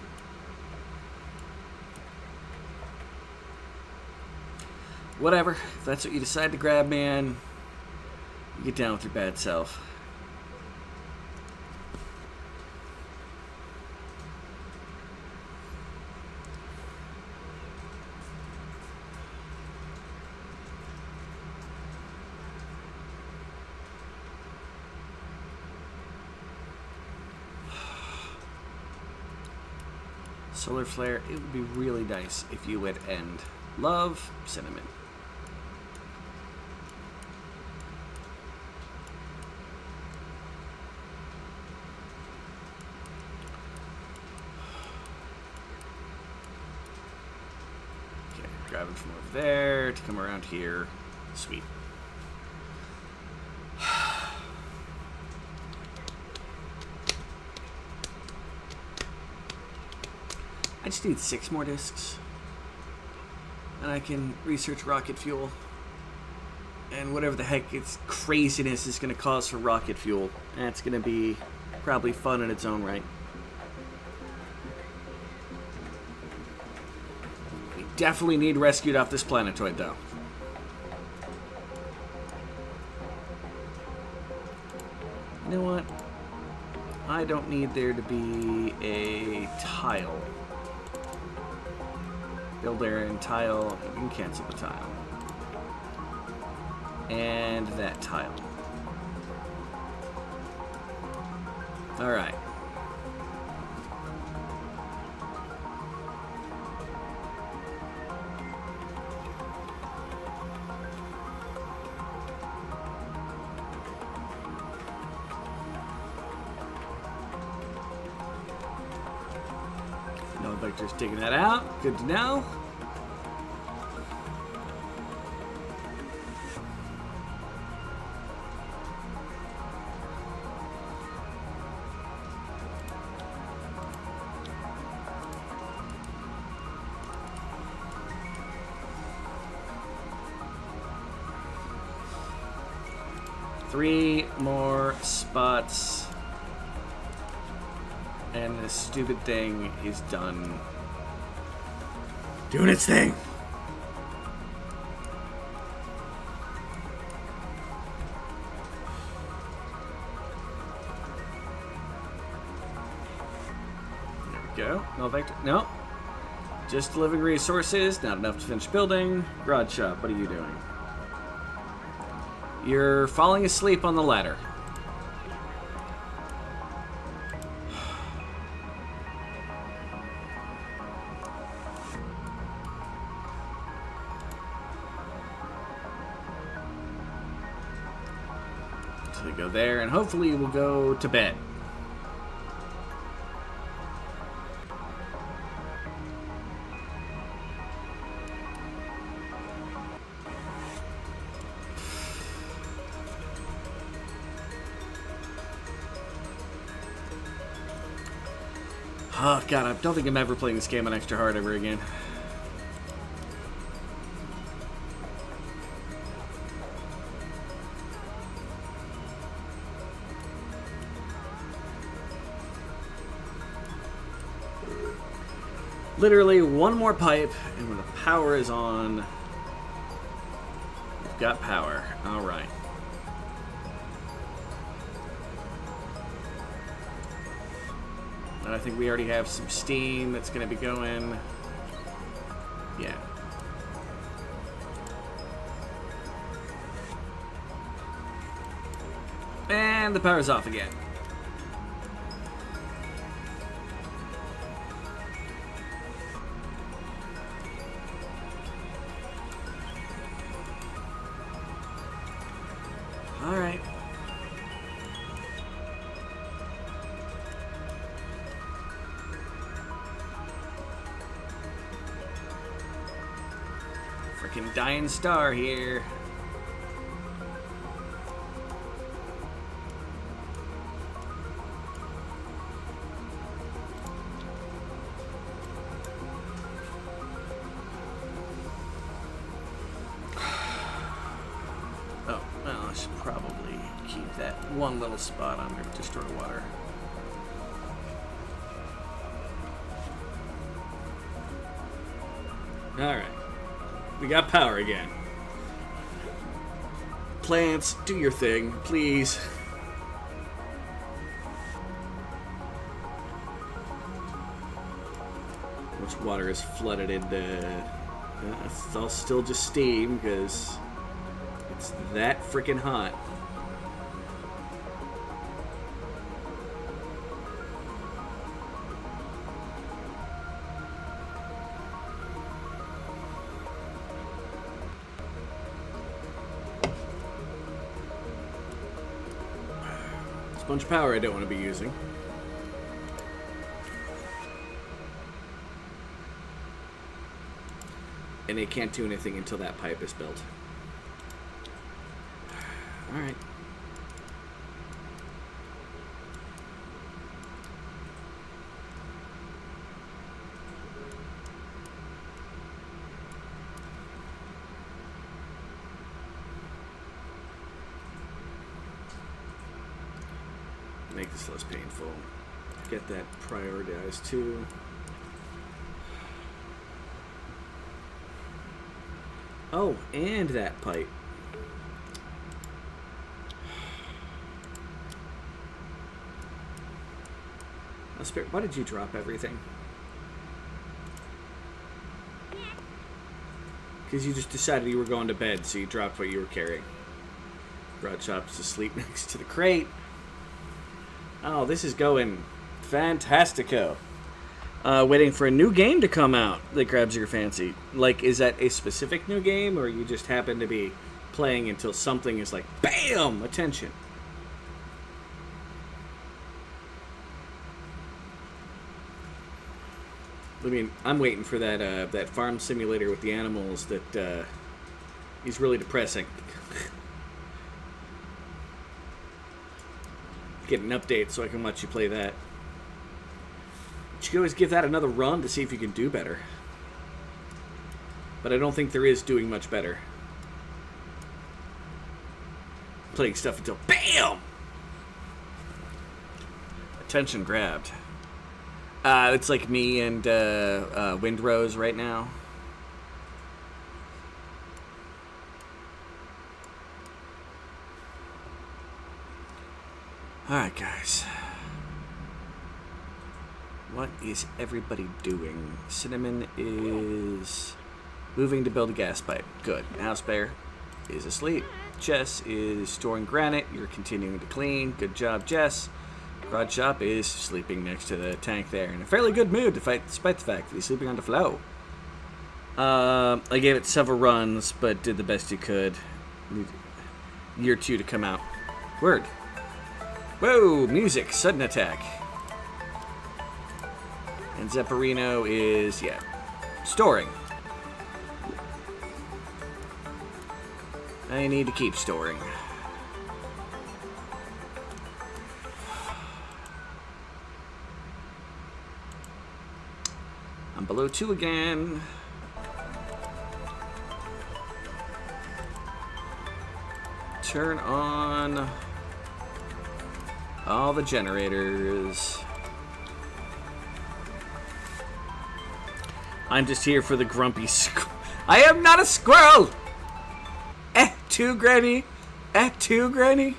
Whatever. If that's what you decide to grab, man, you get down with your bad self. Solar flare, it would be really nice if you would end. Love, Cinnamon. Okay, driving from over there to come around here. Sweet. I just need 6 more discs. And I can research rocket fuel. And whatever the heck its craziness is going to cause for rocket fuel. That's going to be probably fun in its own right. We definitely need rescued off this planetoid, though. You know what? I don't need there to be a tile. Build area and tile. You can cancel the tile. And that tile. Alright. No vectors taking that out. Good to know. 3 more spots. And this stupid thing is done doing its thing. There we go. No vector. No. Just delivering resources. Not enough to finish building. Garage shop. What are you doing? You're falling asleep on the ladder. So we go there, and hopefully we'll go to bed. Oh, God, I don't think I'm ever playing this game on extra hard ever again. Literally one more pipe, and when the power is on, we've got power. All right. And I think we already have some steam that's going to be going. Yeah. And the power's off again. All right. Freaking dying star here. Oh, well, I should probably keep that one little spot under to store water. All right. We got power again. Plants, do your thing, please. Which water is flooded into... it's all still just steam, because it's that freaking hot. A bunch of power I don't want to be using. And they can't do anything until that pipe is built. Alright. Make this less painful. Get that prioritized too. Oh, and that pipe. Why did you drop everything? Because you just decided you were going to bed, so you dropped what you were carrying. Brought Chops to sleep next to the crate. Oh, this is going fantastico. Waiting for a new game to come out that grabs your fancy. Like, is that a specific new game, or you just happen to be playing until something is like, BAM! Attention. I mean, I'm waiting for that that farm simulator with the animals that is really depressing. Get an update so I can let you play that. You should always give that another run to see if you can do better. But I don't think there is doing much better. putting stuff until BAM! Attention grabbed. It's like me and Windrose right now. Alright, guys. What is everybody doing? Cinnamon is moving to build a gas pipe. Good. House Bear is asleep. Jess is storing granite. You're continuing to clean. Good job, Jess. Garage Shop is sleeping next to the tank there. In a fairly good mood to fight, despite the fact that he's sleeping on the flow. I gave it several runs, but did the best you could. Year 2 to come out. Word. Whoa, music, sudden attack. And Zepparino is, yeah, storing. I need to keep storing. I'm below 2 again. Turn on all the generators. I'm just here for the grumpy I am not a squirrel! 2, Granny! 2, Granny!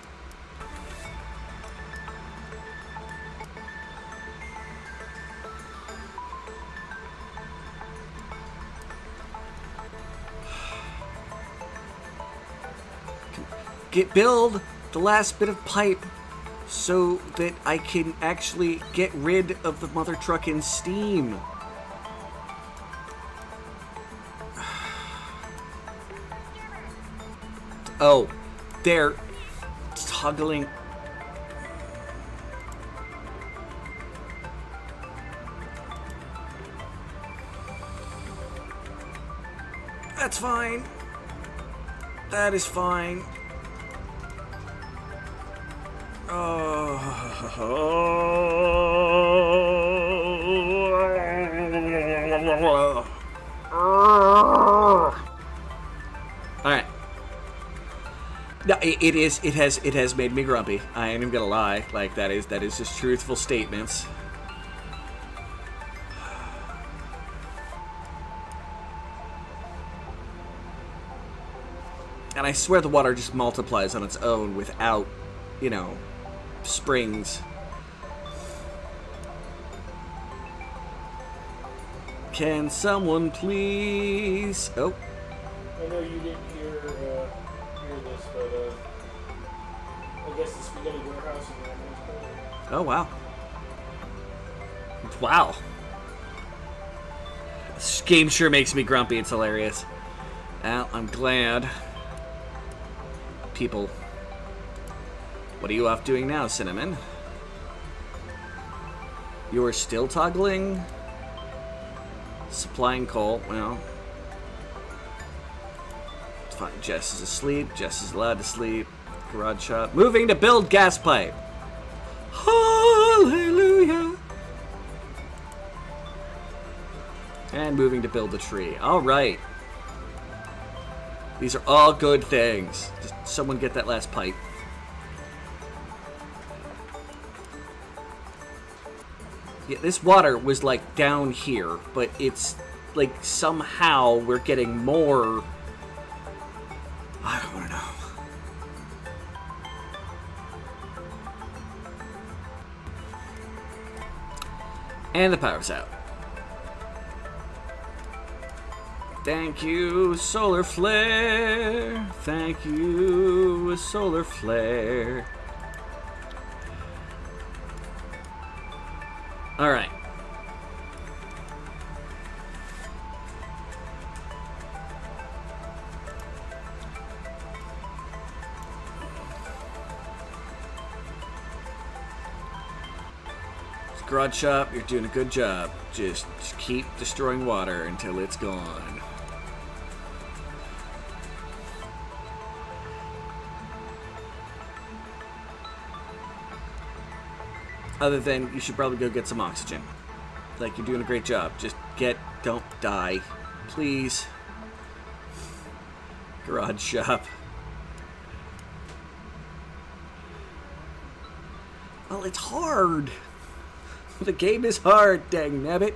Build the last bit of pipe so that I can actually get rid of the mother truck in steam. Oh, they're toggling. That's fine. That is fine. Alright. No, it has made me grumpy. I ain't even gonna lie. Like, that is just truthful statements. And I swear the water just multiplies on its own without, you know, springs. Can someone please... Oh. I know you didn't hear this, but I guess the spaghetti warehouse in Rambo's. Oh, wow. Wow. This game sure makes me grumpy. It's hilarious. Well, I'm glad. People. What are you off doing now, Cinnamon? You are still toggling? Supplying coal. Well, it's fine. Jess is asleep. Jess is allowed to sleep. Garage shop. Moving to build gas pipe. Hallelujah. And moving to build a tree. All right. These are all good things. Just someone get that last pipe. Yeah, this water was like down here, but it's like somehow we're getting more. I don't want to know. And the power's out. Thank you, solar flare. Thank you, solar flare. All right. Garage shop, you're doing a good job. Just keep destroying water until it's gone. Other than, you should probably go get some oxygen. Like, you're doing a great job. Just don't die. Please. Garage shop. Well, it's hard. The game is hard, dang nabbit.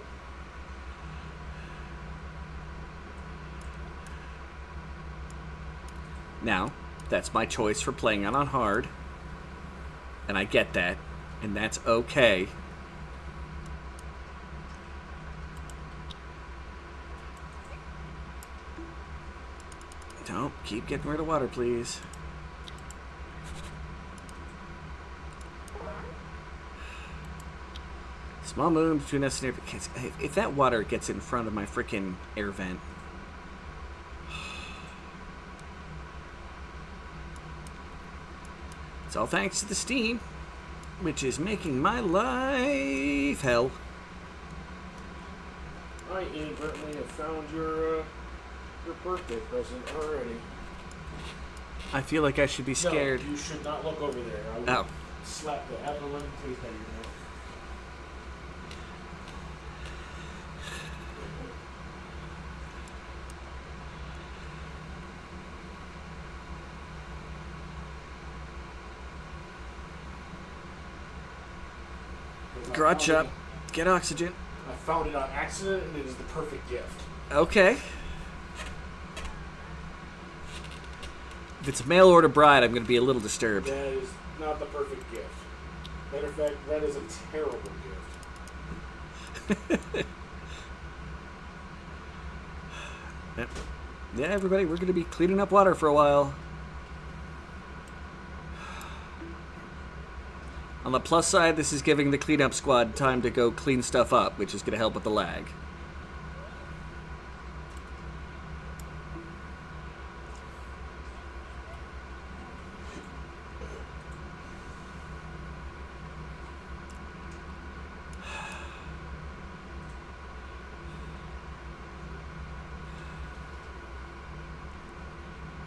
Now, that's my choice for playing it on hard. And I get that. And that's okay. Don't keep getting rid of water, please. Small moon between us and air. If that water gets in front of my freaking air vent. It's all thanks to the steam, which is making my life hell. I inadvertently have found your birthday present already. I feel like I should be scared. No, you should not look over there. I will slap the apple-lemon taste out of your mouth. Garage shop, get oxygen. I found it on accident, and it is the perfect gift. Okay. If it's a mail order bride, I'm going to be a little disturbed. That is not the perfect gift. Matter of fact, that is a terrible gift. Yep. Yeah, everybody, we're going to be cleaning up water for a while. On the plus side, this is giving the cleanup squad time to go clean stuff up, which is going to help with the lag.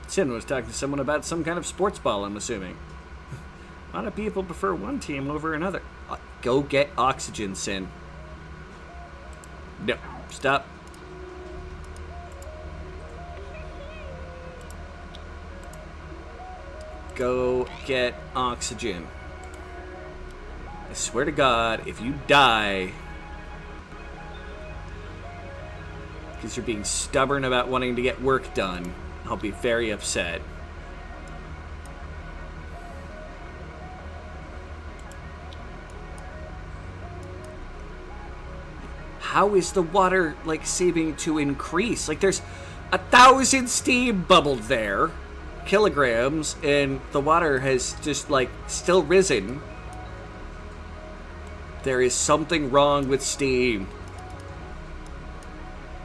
Sin was talking to someone about some kind of sports ball, I'm assuming. A lot of people prefer one team over another. Go get oxygen, Sin. No, stop. Go get oxygen. I swear to God, if you die because you're being stubborn about wanting to get work done, I'll be very upset. How is the water, like, seeming to increase? Like, there's 1,000 steam bubbled there, kilograms, and the water has just, like, still risen. There is something wrong with steam.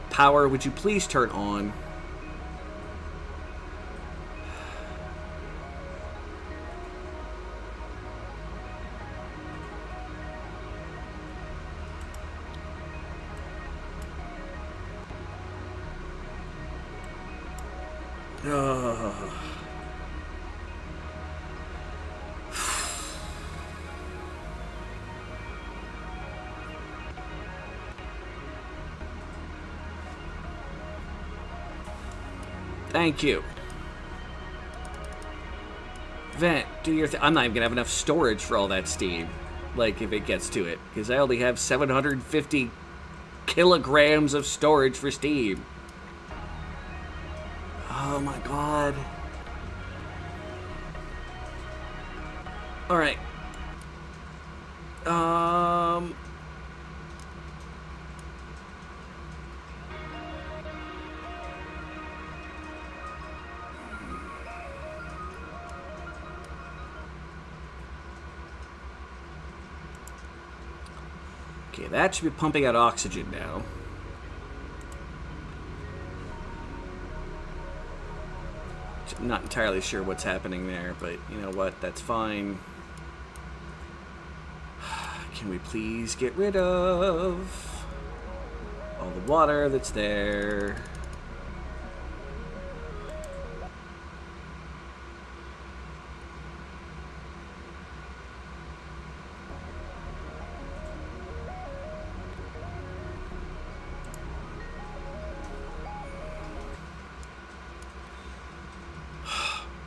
Power, would you please turn on? Thank you. Vent, do your thing. I'm not even gonna have enough storage for all that steam. Like, if it gets to it. Because I only have 750 kilograms of storage for steam. Oh my God. Alright. Okay, that should be pumping out oxygen now. I'm not entirely sure what's happening there, but you know what? That's fine. Can we please get rid of all the water that's there?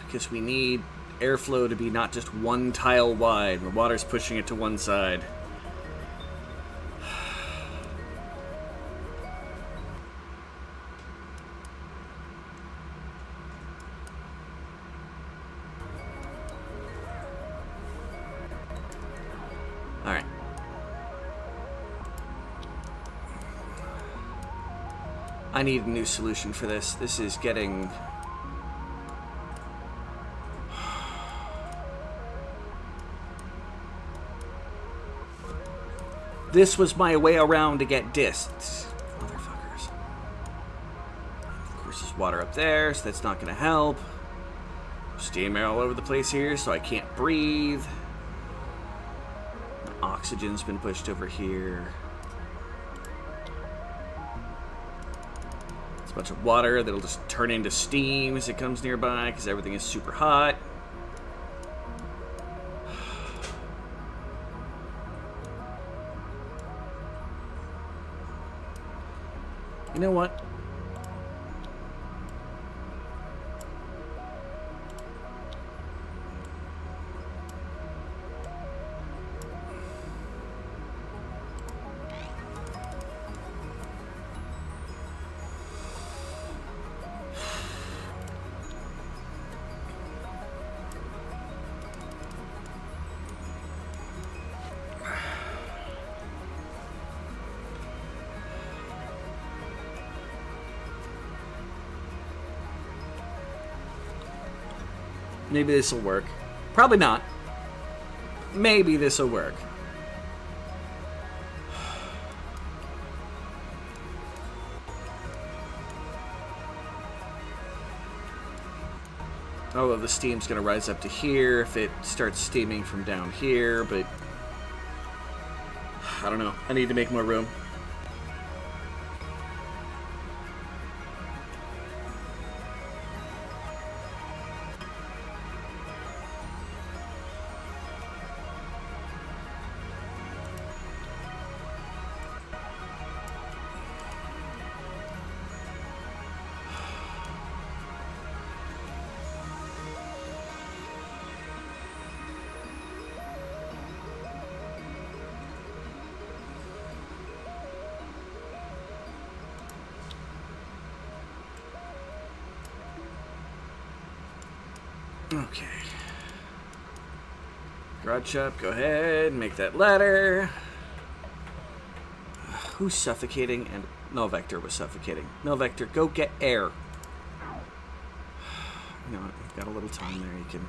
Because we need airflow to be not just one tile wide. The water's pushing it to one side. Alright. I need a new solution for this. This is getting... This was my way around to get discs. Motherfuckers. Of course, there's water up there, so that's not going to help. Steam all over the place here, so I can't breathe. The oxygen's been pushed over here. It's a bunch of water that'll just turn into steam as it comes nearby, because everything is super hot. You know what? Maybe this will work. Probably not. Maybe this will work. Oh, the steam's going to rise up to here if it starts steaming from down here, but I don't know. I need to make more room. Okay. Garage shop, go ahead, make that ladder. Who's suffocating? And no, Vector was suffocating. No, Vector, go get air. You know what? We've got a little time there. You can.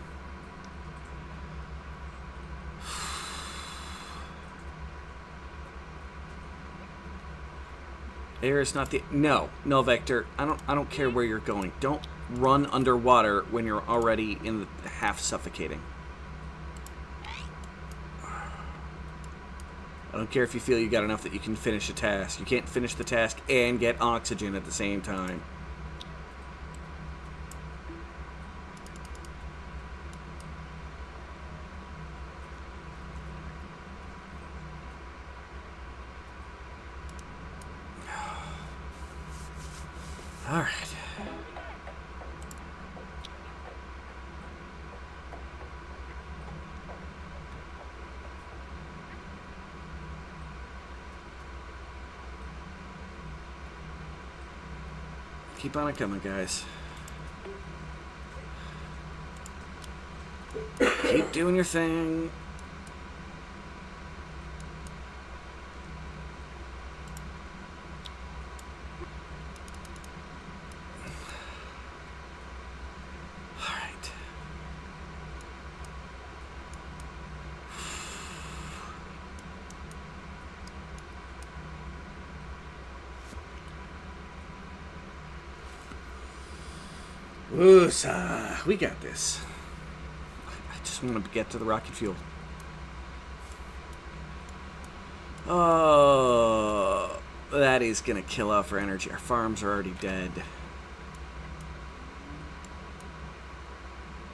Air is not the no Vector. I don't care where you're going. Don't run underwater when you're already in the half suffocating. I don't care if you feel you got enough that you can finish a task. You can't finish the task and get oxygen at the same time. All right. Keep on it coming, guys. Keep doing your thing. All right. Woosa, we got this. I just want to get to the rocket fuel. Oh, that is going to kill off our energy. Our farms are already dead.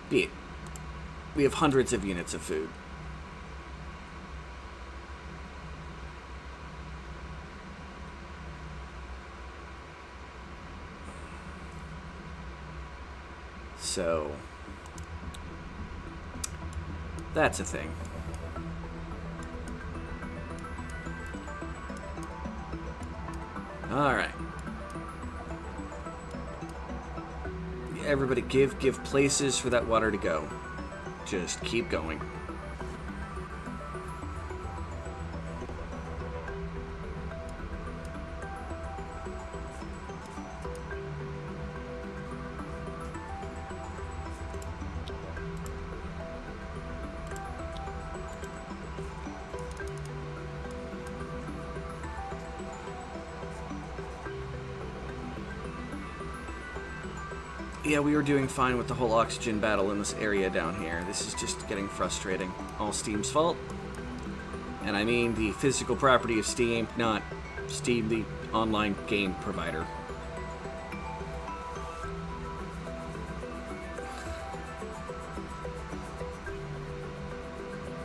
Be it. We have hundreds of units of food. So That's a thing. Alright. Everybody give places for that water to go. Just keep going. Yeah, we were doing fine with the whole oxygen battle in this area down here. This is just getting frustrating. All Steam's fault. And I mean the physical property of Steam, not Steam, the online game provider.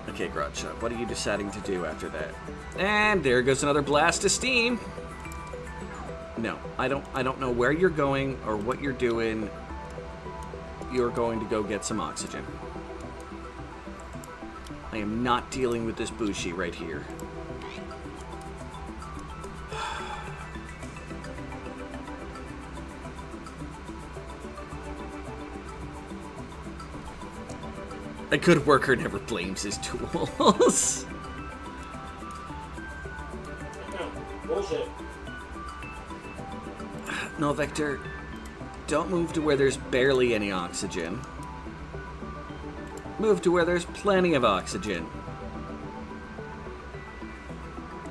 Okay, Garage Shop, what are you deciding to do after that? And there goes another blast of steam. No, I don't know where you're going or what you're doing. You're going to go get some oxygen. I am not dealing with this Bushi right here. A good worker never blames his tools. Bullshit. No, Vector. Don't move to where there's barely any oxygen. Move to where there's plenty of oxygen.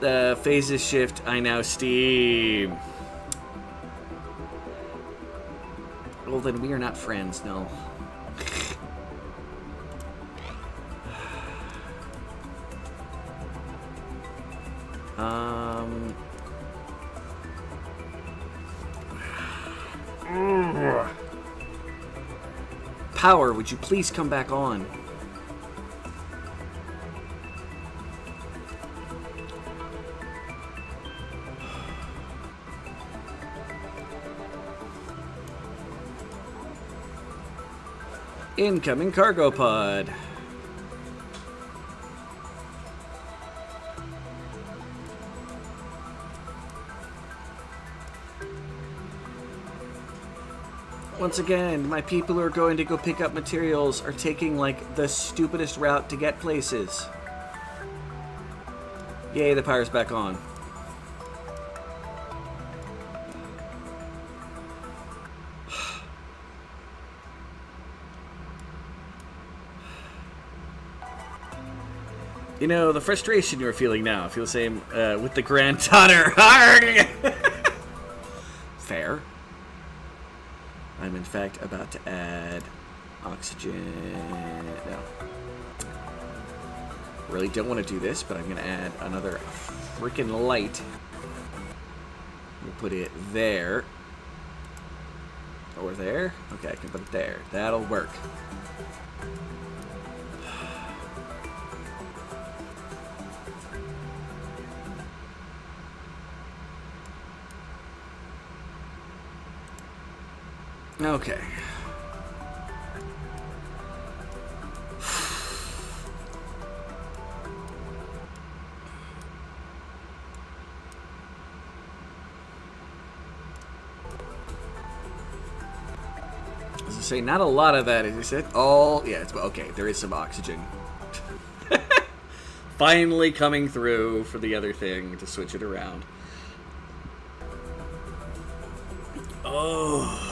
The phases shift, I now steam. Well, then we are not friends, no. Power, would you please come back on? Incoming cargo pod. Once again, my people who are going to go pick up materials are taking, like, the stupidest route to get places. Yay, the power's back on. You know, the frustration you're feeling now, I feel the same with the granddaughter. Fair. I'm in fact about to add oxygen. No. Really don't want to do this, but I'm going to add another freaking light. We'll put it there. Or there. Okay, I can put it there. That'll work. Okay. As I say, not a lot of that, is it? Oh, yeah, it's okay. There is some oxygen. Finally coming through for the other thing to switch it around. Oh.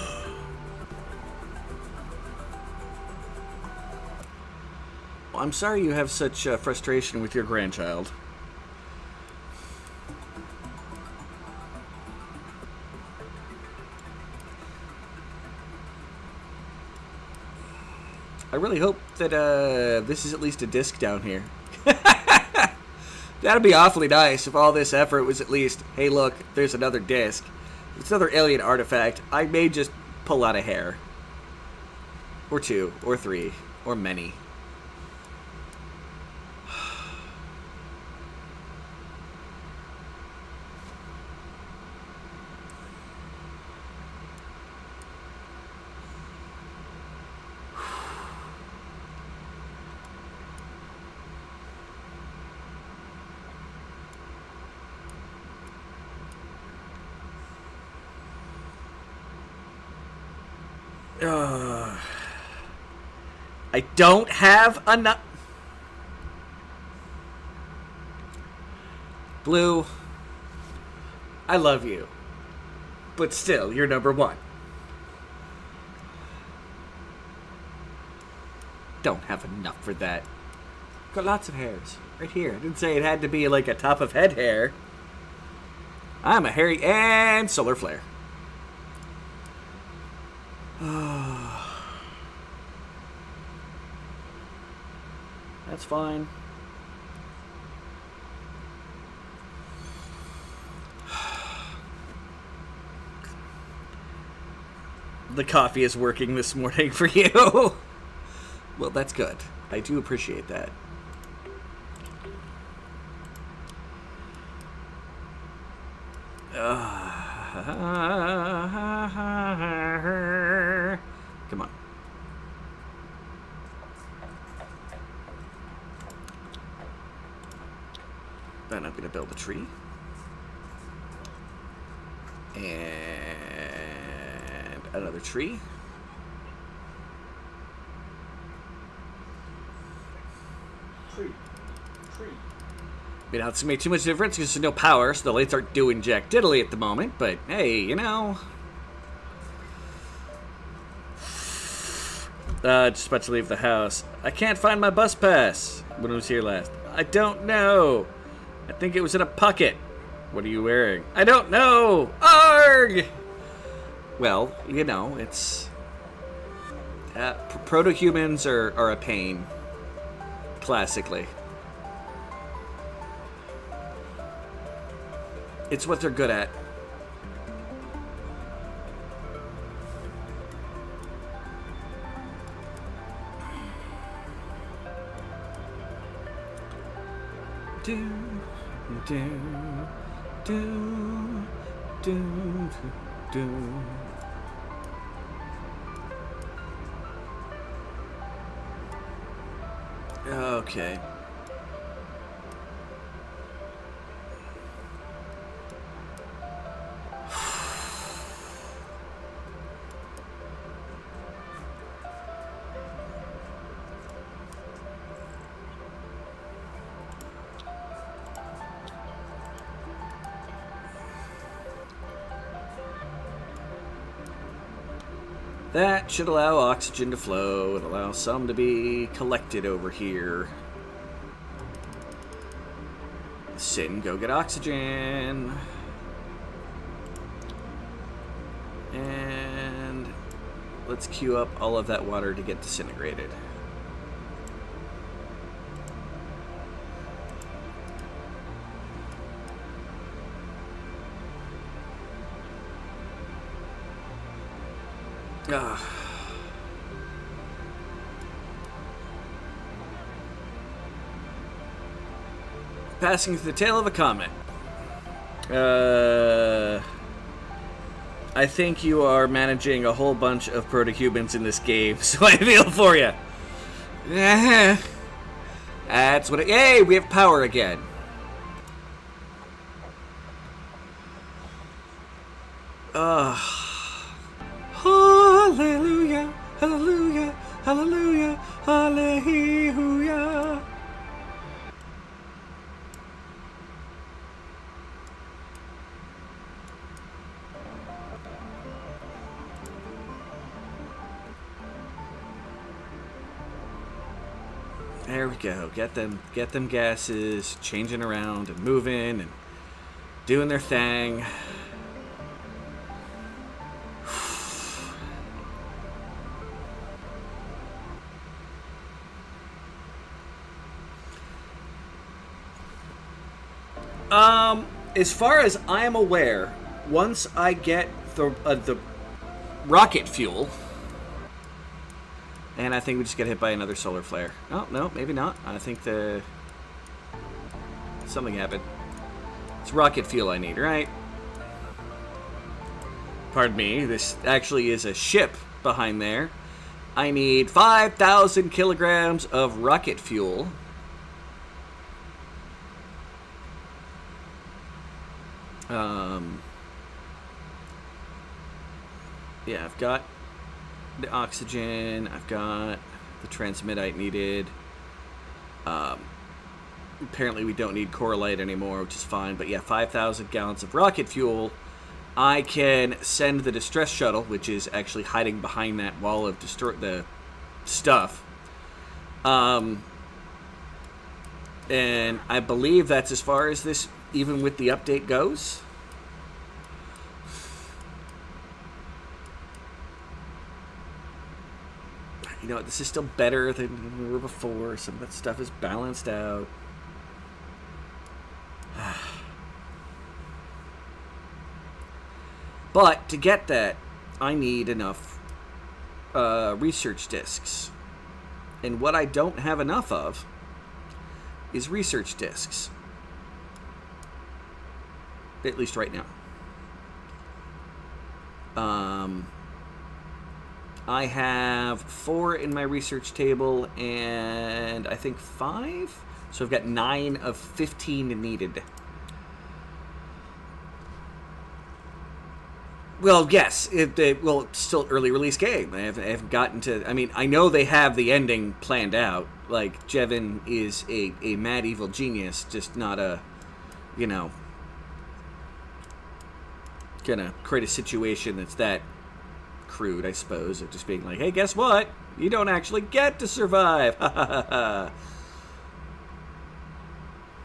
I'm sorry you have such frustration with your grandchild. I really hope that this is at least a disc down here. That'd be awfully nice if all this effort was at least, hey look, there's another disc. It's another alien artifact. I may just pull out a hair. Or two, or three, or many. I don't have enough. Blue, I love you. But still, you're number one. Don't have enough for that. Got lots of hairs. Right here. I didn't say it had to be like a top of head hair. I'm a hairy and solar flare. That's fine. The coffee is working this morning for you. Well, that's good. I do appreciate that. Come on. Then I'm going to build a tree. And another tree. Tree. You know, it's going to make too much difference because there's no power, so the lights aren't doing jack diddly at the moment, but hey, you know. Just about to leave the house. I can't find my bus pass. When I was here last. I don't know. I think it was in a pocket. What are you wearing? I don't know. Arg! Well, you know, it's... proto-humans are a pain. Classically. It's what they're good at. Do, do, do, do, do. Okay. That should allow oxygen to flow and allow some to be collected over here. Sin, go get oxygen. And let's queue up all of that water to get disintegrated. Passing through the tail of a comet. I think you are managing a whole bunch of proto-humans in this game, so I feel for you. That's what it... Yay, we have power again. Hallelujah, hallelujah, hallelujah, hallelujah. There we go. Get them gases changing around and moving and doing their thing. As far as I am aware, once I get the rocket fuel, and I think we just get hit by another solar flare. Oh, no, maybe not. I think something happened. It's rocket fuel I need, right? Pardon me, this actually is a ship behind there. I need 5,000 kilograms of rocket fuel. Yeah, I've got the oxygen. I've got the transmedite needed. Apparently we don't need coralite anymore, which is fine. But yeah, 5,000 gallons of rocket fuel. I can send the distress shuttle, which is actually hiding behind that wall of the stuff. And I believe that's as far as this, even with the update, goes. You know what, this is still better than we were before. Some of that stuff is balanced out. But to get that, I need enough research discs. And what I don't have enough of is research discs. At least right now. I have 4 in my research table and I think 5. So I've got 9 of 15 needed. Well, yes. It's still early release game. I haven't gotten to... I mean, I know they have the ending planned out. Like, Jevin is a mad evil genius, just not a, you know, gonna create a situation that's that crude, I suppose, of just being like, hey, guess what? You don't actually get to survive.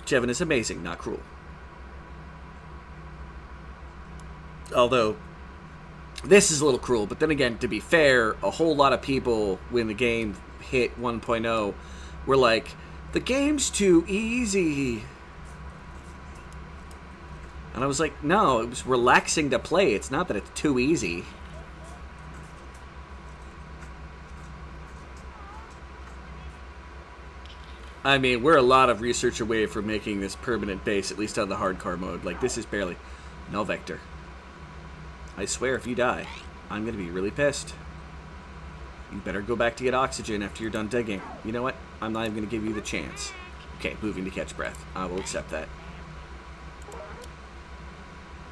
Jevin is amazing, not cruel. Although, this is a little cruel, but then again, to be fair, a whole lot of people, when the game hit 1.0, were like, the game's too easy. And I was like, no, it was relaxing to play. It's not that it's too easy. I mean, we're a lot of research away from making this permanent base, at least on the hardcore mode. Like, this is barely... No, Vector. I swear, if you die, I'm going to be really pissed. You better go back to get oxygen after you're done digging. You know what? I'm not even going to give you the chance. Okay, moving to catch breath. I will accept that.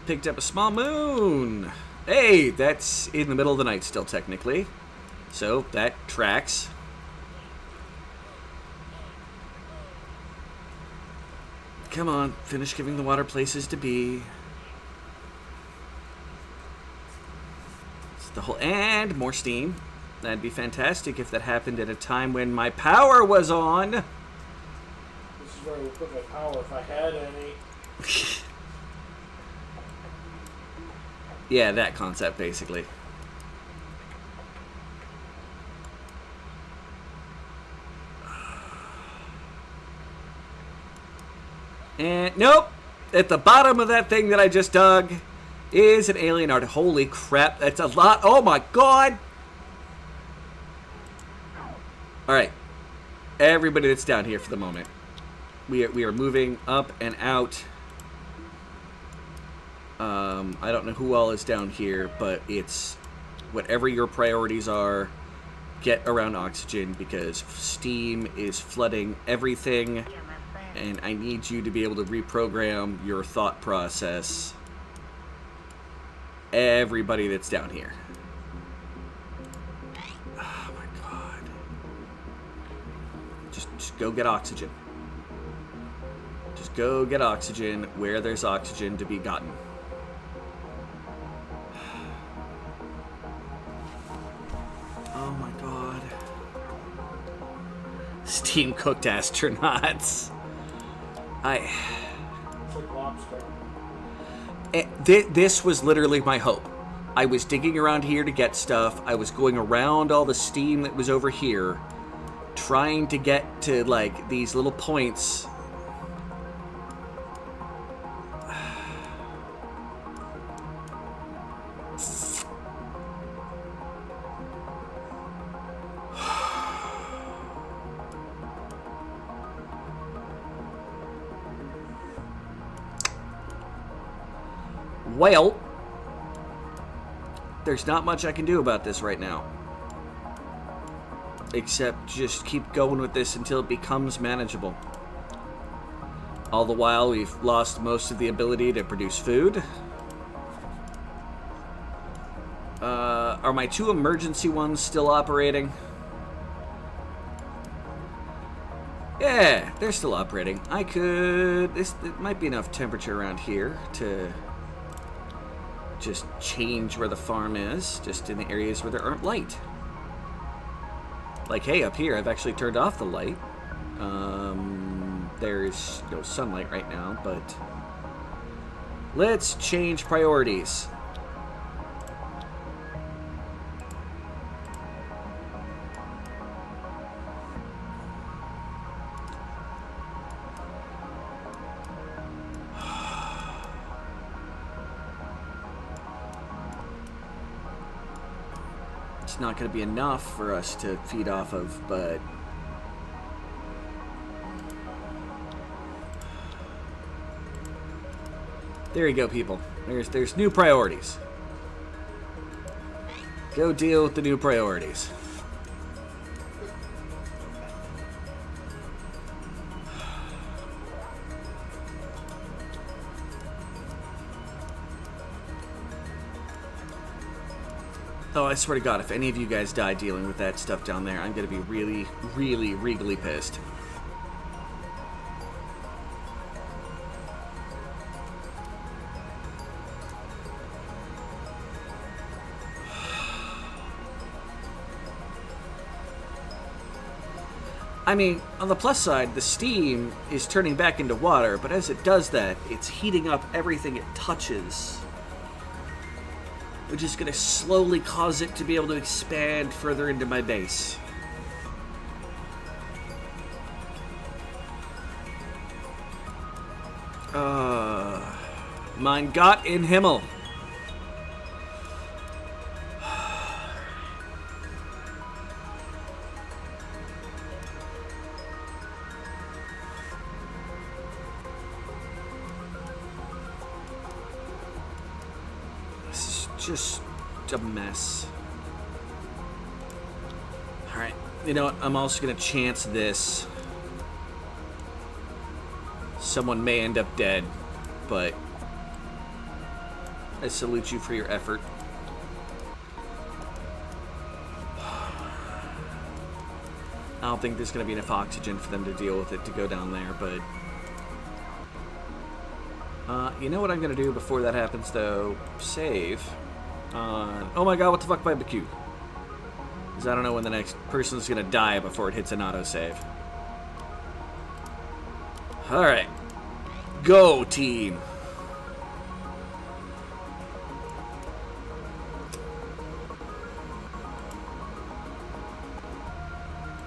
Picked up a small moon. Hey, that's in the middle of the night still, technically. So, that tracks. Come on, finish giving the water places to be. It's the whole... And more steam. That'd be fantastic if that happened at a time when my power was on. This is where I would put my power if I had any. Yeah, that concept, basically. And nope, at the bottom of that thing that I just dug is an alien art. Holy crap, that's a lot. Oh my god. Alright, everybody that's down here for the moment. We are moving up and out. I don't know who all is down here, but it's whatever your priorities are, get around oxygen because steam is flooding everything. And I need you to be able to reprogram your thought process. Everybody that's down here. Oh my god. Just go get oxygen. Just go get oxygen where there's oxygen to be gotten. Oh my god. Steam cooked astronauts. It's like lobster. This was literally my hope. I was digging around here to get stuff. I was going around all the steam that was over here, trying to get to, like, these little points. Well, there's not much I can do about this right now. Except just keep going with this until it becomes manageable. All the while, we've lost most of the ability to produce food. Are my 2 emergency ones still operating? Yeah, they're still operating. I could... It might be enough temperature around here to just change where the farm is, just in the areas where there aren't light. Like, hey, up here, I've actually turned off the light. There's no sunlight right now, but let's change priorities. It's not going to be enough for us to feed off of, but there you go, people. There's new priorities. Go deal with the new priorities. Oh, I swear to God, if any of you guys die dealing with that stuff down there, I'm going to be really, really, regally pissed. I mean, on the plus side, the steam is turning back into water, but as it does that, it's heating up everything it touches, which is going to slowly cause it to be able to expand further into my base. Mein Gott in Himmel. Just a mess. Alright, you know what? I'm also going to chance this. Someone may end up dead, but I salute you for your effort. I don't think there's going to be enough oxygen for them to deal with it to go down there, but you know what I'm going to do before that happens, though? Save. Oh my god, what the fuck by BQ? Because I don't know when the next person's going to die before it hits an autosave. Alright. Go, team!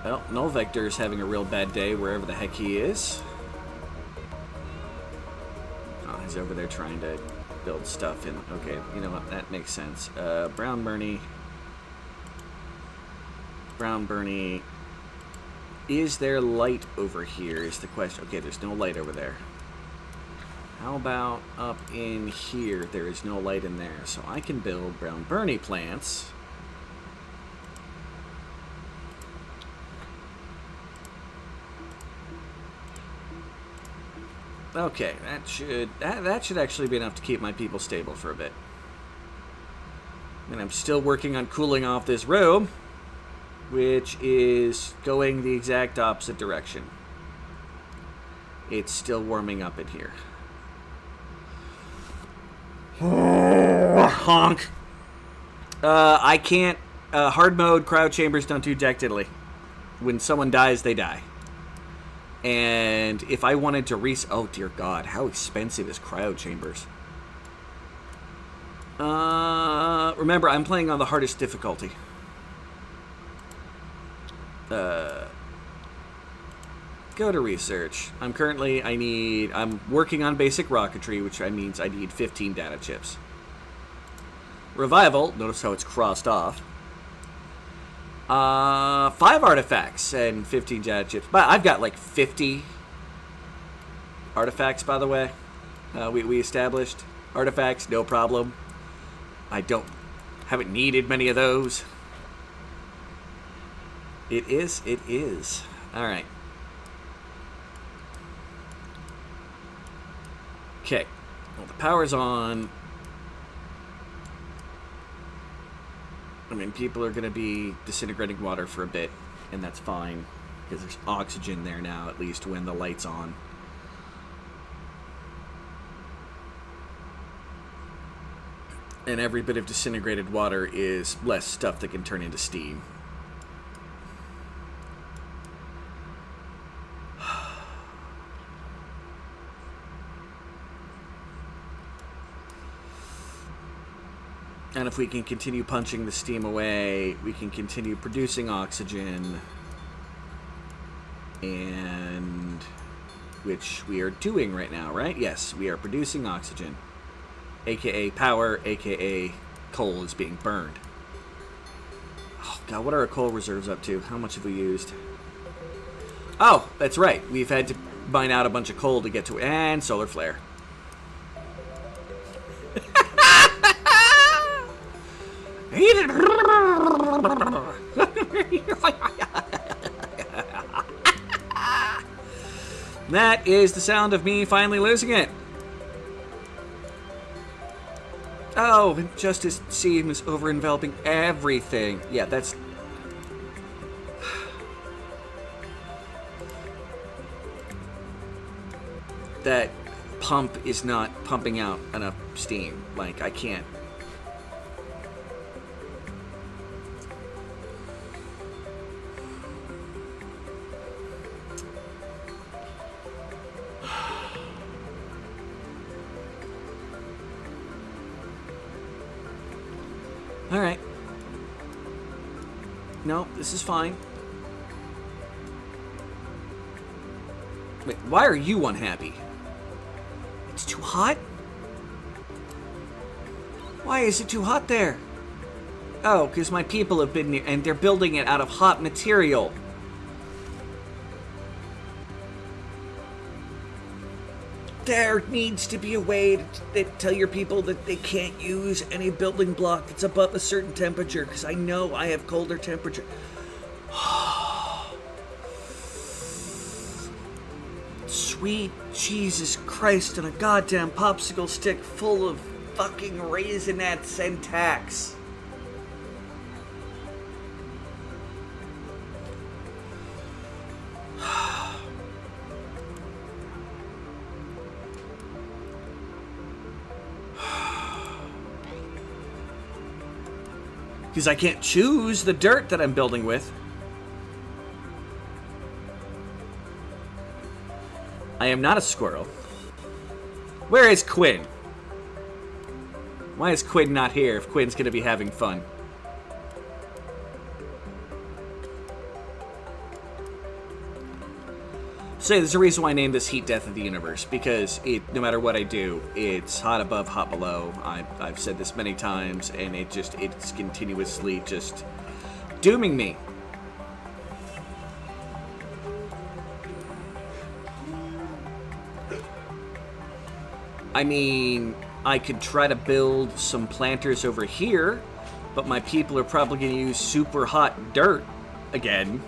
Well, Null Vector's having a real bad day wherever the heck he is. Oh, he's over there trying to build stuff in. Okay, you know what? That makes sense. Brown Bernie. Brown Bernie. Is there light over here is the question. Okay, there's no light over there. How about up in here? There is no light in there. So I can build Brown Bernie plants. Okay, that should actually be enough to keep my people stable for a bit. And I'm still working on cooling off this room, which is going the exact opposite direction. It's still warming up in here. Honk. I can't. Hard mode cryo chambers don't do jack diddly. When someone dies, they die. And if I wanted to oh dear God, how expensive is cryo chambers? Remember, I'm playing on the hardest difficulty. Go to research. I'm working on basic rocketry, which means I need 15 data chips. Revival, notice how it's crossed off. 5 artifacts and 15 data chips. But I've got like 50 artifacts, by the way. We established artifacts, no problem. I haven't needed many of those. It is. Alright. Okay. Well, the power's on. mean, people are going to be disintegrating water for a bit, and that's fine, because there's oxygen there now, at least when the light's on. And every bit of disintegrated water is less stuff that can turn into steam. And if we can continue punching the steam away, we can continue producing oxygen, and which we are doing right now, right? Yes, we are producing oxygen, aka power, aka coal is being burned. Oh god, what are our coal reserves up to? How much have we used? Oh, that's right. We've had to mine out a bunch of coal to get to, and solar flare. That is the sound of me finally losing it. Oh, injustice seems over-enveloping everything. Yeah, that's... that pump is not pumping out enough steam. Like, I can't. Alright. No, this is fine. Wait, why are you unhappy? It's too hot? Why is it too hot there? Oh, because my people have been near, and they're building it out of hot material. There needs to be a way to tell your people that they can't use any building block that's above a certain temperature, because I know I have colder temperature. Sweet Jesus Christ, on a goddamn popsicle stick full of fucking Raisinets and tacks. Because I can't choose the dirt that I'm building with. I am not a squirrel. Where is Quinn? Why is Quinn not here if Quinn's gonna be having fun? So there's a reason why I named this Heat Death of the Universe, because no matter what I do, it's hot above, hot below. I've said this many times, and it's continuously just dooming me. I mean, I could try to build some planters over here, but my people are probably going to use super hot dirt again.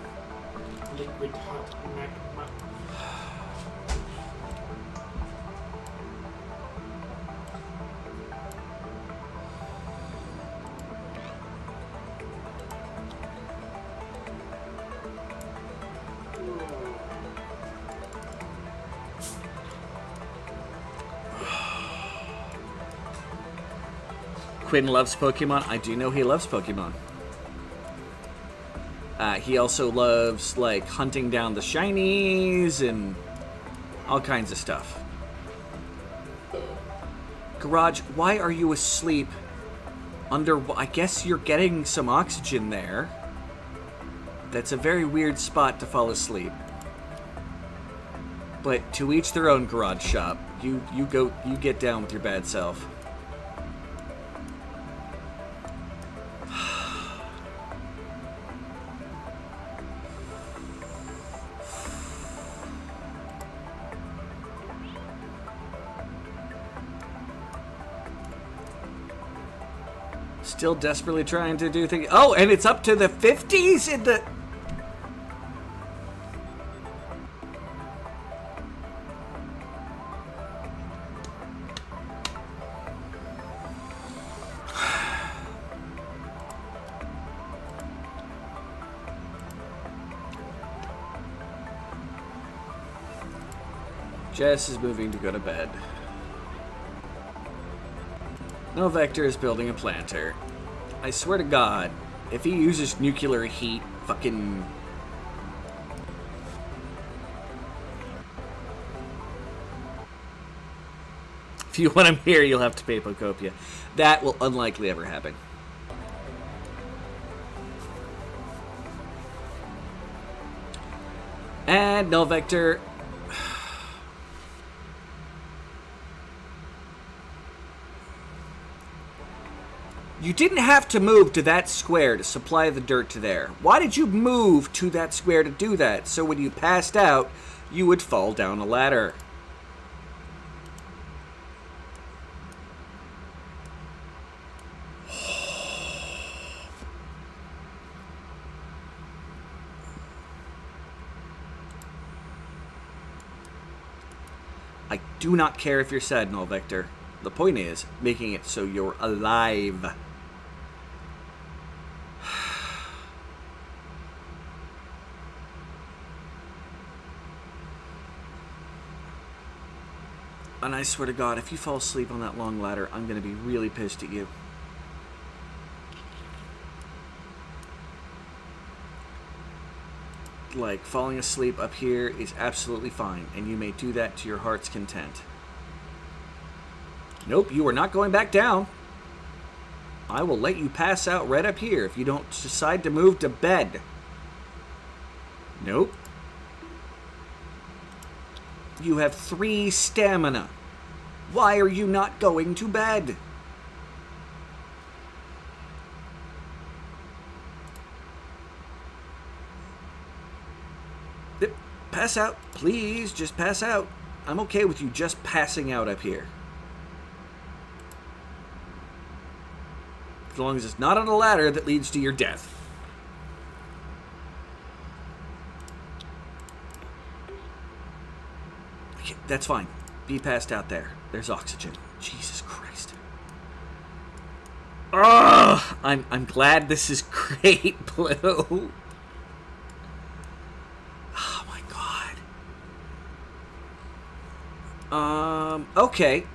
Liquid hot magma. Quinn loves Pokemon. I do know he loves Pokemon. He also loves, like, hunting down the shinies and all kinds of stuff. Garage, why are you asleep under... I guess you're getting some oxygen there. That's a very weird spot to fall asleep. But to each their own, Garage Shop. You get down with your bad self. Still desperately trying to do things. Oh, and it's up to the 50s in the... Jess is moving to go to bed. No Vector is building a planter. I swear to God, if he uses nuclear heat, fucking... If you want him here, you'll have to pay Pocopia. That will unlikely ever happen. And no Vector. You didn't have to move to that square to supply the dirt to there. Why did you move to that square to do that? So when you passed out, you would fall down a ladder. I do not care if you're sad, Null Vector. The point is, making it so you're alive. And I swear to God, if you fall asleep on that long ladder, I'm going to be really pissed at you. Like, falling asleep up here is absolutely fine, and you may do that to your heart's content. Nope, you are not going back down. I will let you pass out right up here if you don't decide to move to bed. Nope. You have 3 stamina. Why are you not going to bed? Pass out. Please, just pass out. I'm okay with you just passing out up here. As long as it's not on a ladder that leads to your death. Okay, that's fine. Be passed out there. There's oxygen. Jesus Christ. Ugh! I'm glad this is great, Blue. Oh my God. Okay.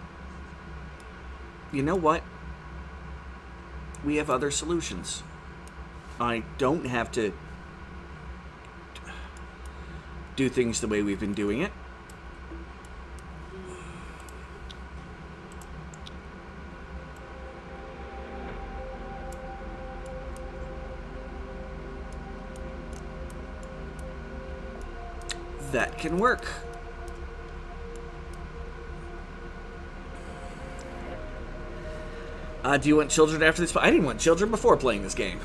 You know what? We have other solutions. I don't have to do things the way we've been doing it. That can work. Do you want children after this? I didn't want children before playing this game.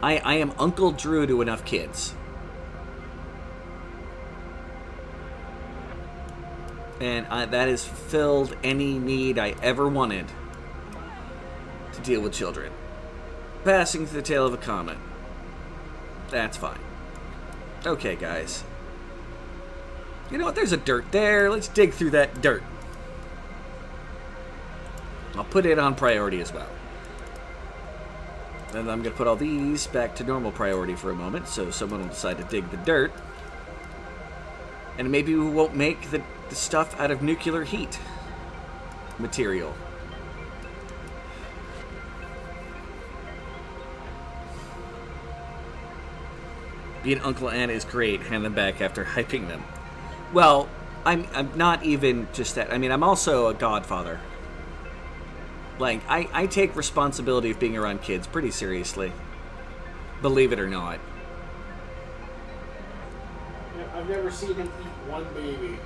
I am Uncle Drew to enough kids. And that has fulfilled any need I ever wanted to deal with children. Passing through the tail of a comet. That's fine. Okay, guys. You know what? There's a dirt there. Let's dig through that dirt. I'll put it on priority as well. And I'm going to put all these back to normal priority for a moment, so someone will decide to dig the dirt. And maybe we won't make the stuff out of nuclear heat material. Being Uncle Anna is great. Hand them back after hyping them. Well, I'm not even just that. I mean, I'm also a godfather. Like, I take responsibility of being around kids pretty seriously. Believe it or not. Yeah, I've never seen him eat one baby.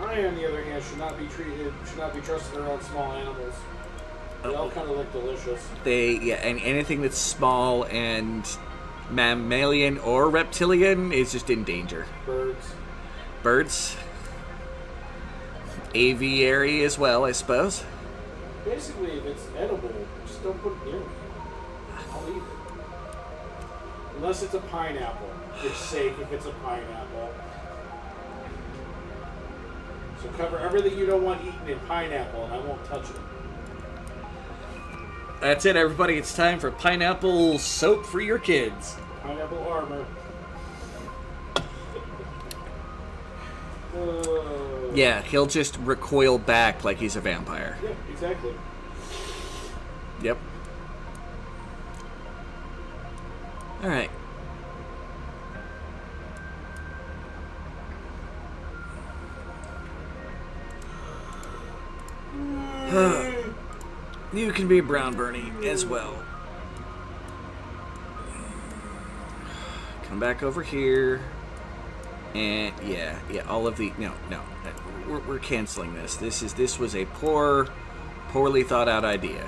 I, on the other hand, should not be trusted around small animals. They all kind of look delicious. And anything that's small and mammalian or reptilian is just in danger. Birds. Aviary as well, I suppose. Basically, if it's edible, just don't put it near me. I'll eat it. Unless it's a pineapple. You're safe if it's a pineapple. So cover everything you don't want eaten in pineapple, and I won't touch it. That's it, everybody. It's time for pineapple soap for your kids. Pineapple armor. Yeah, he'll just recoil back like he's a vampire. Yeah, exactly. Yep. Alright. You can be Brown Bernie as well. Come back over here. And yeah, all of the no, we're canceling this. This was a poorly thought out idea.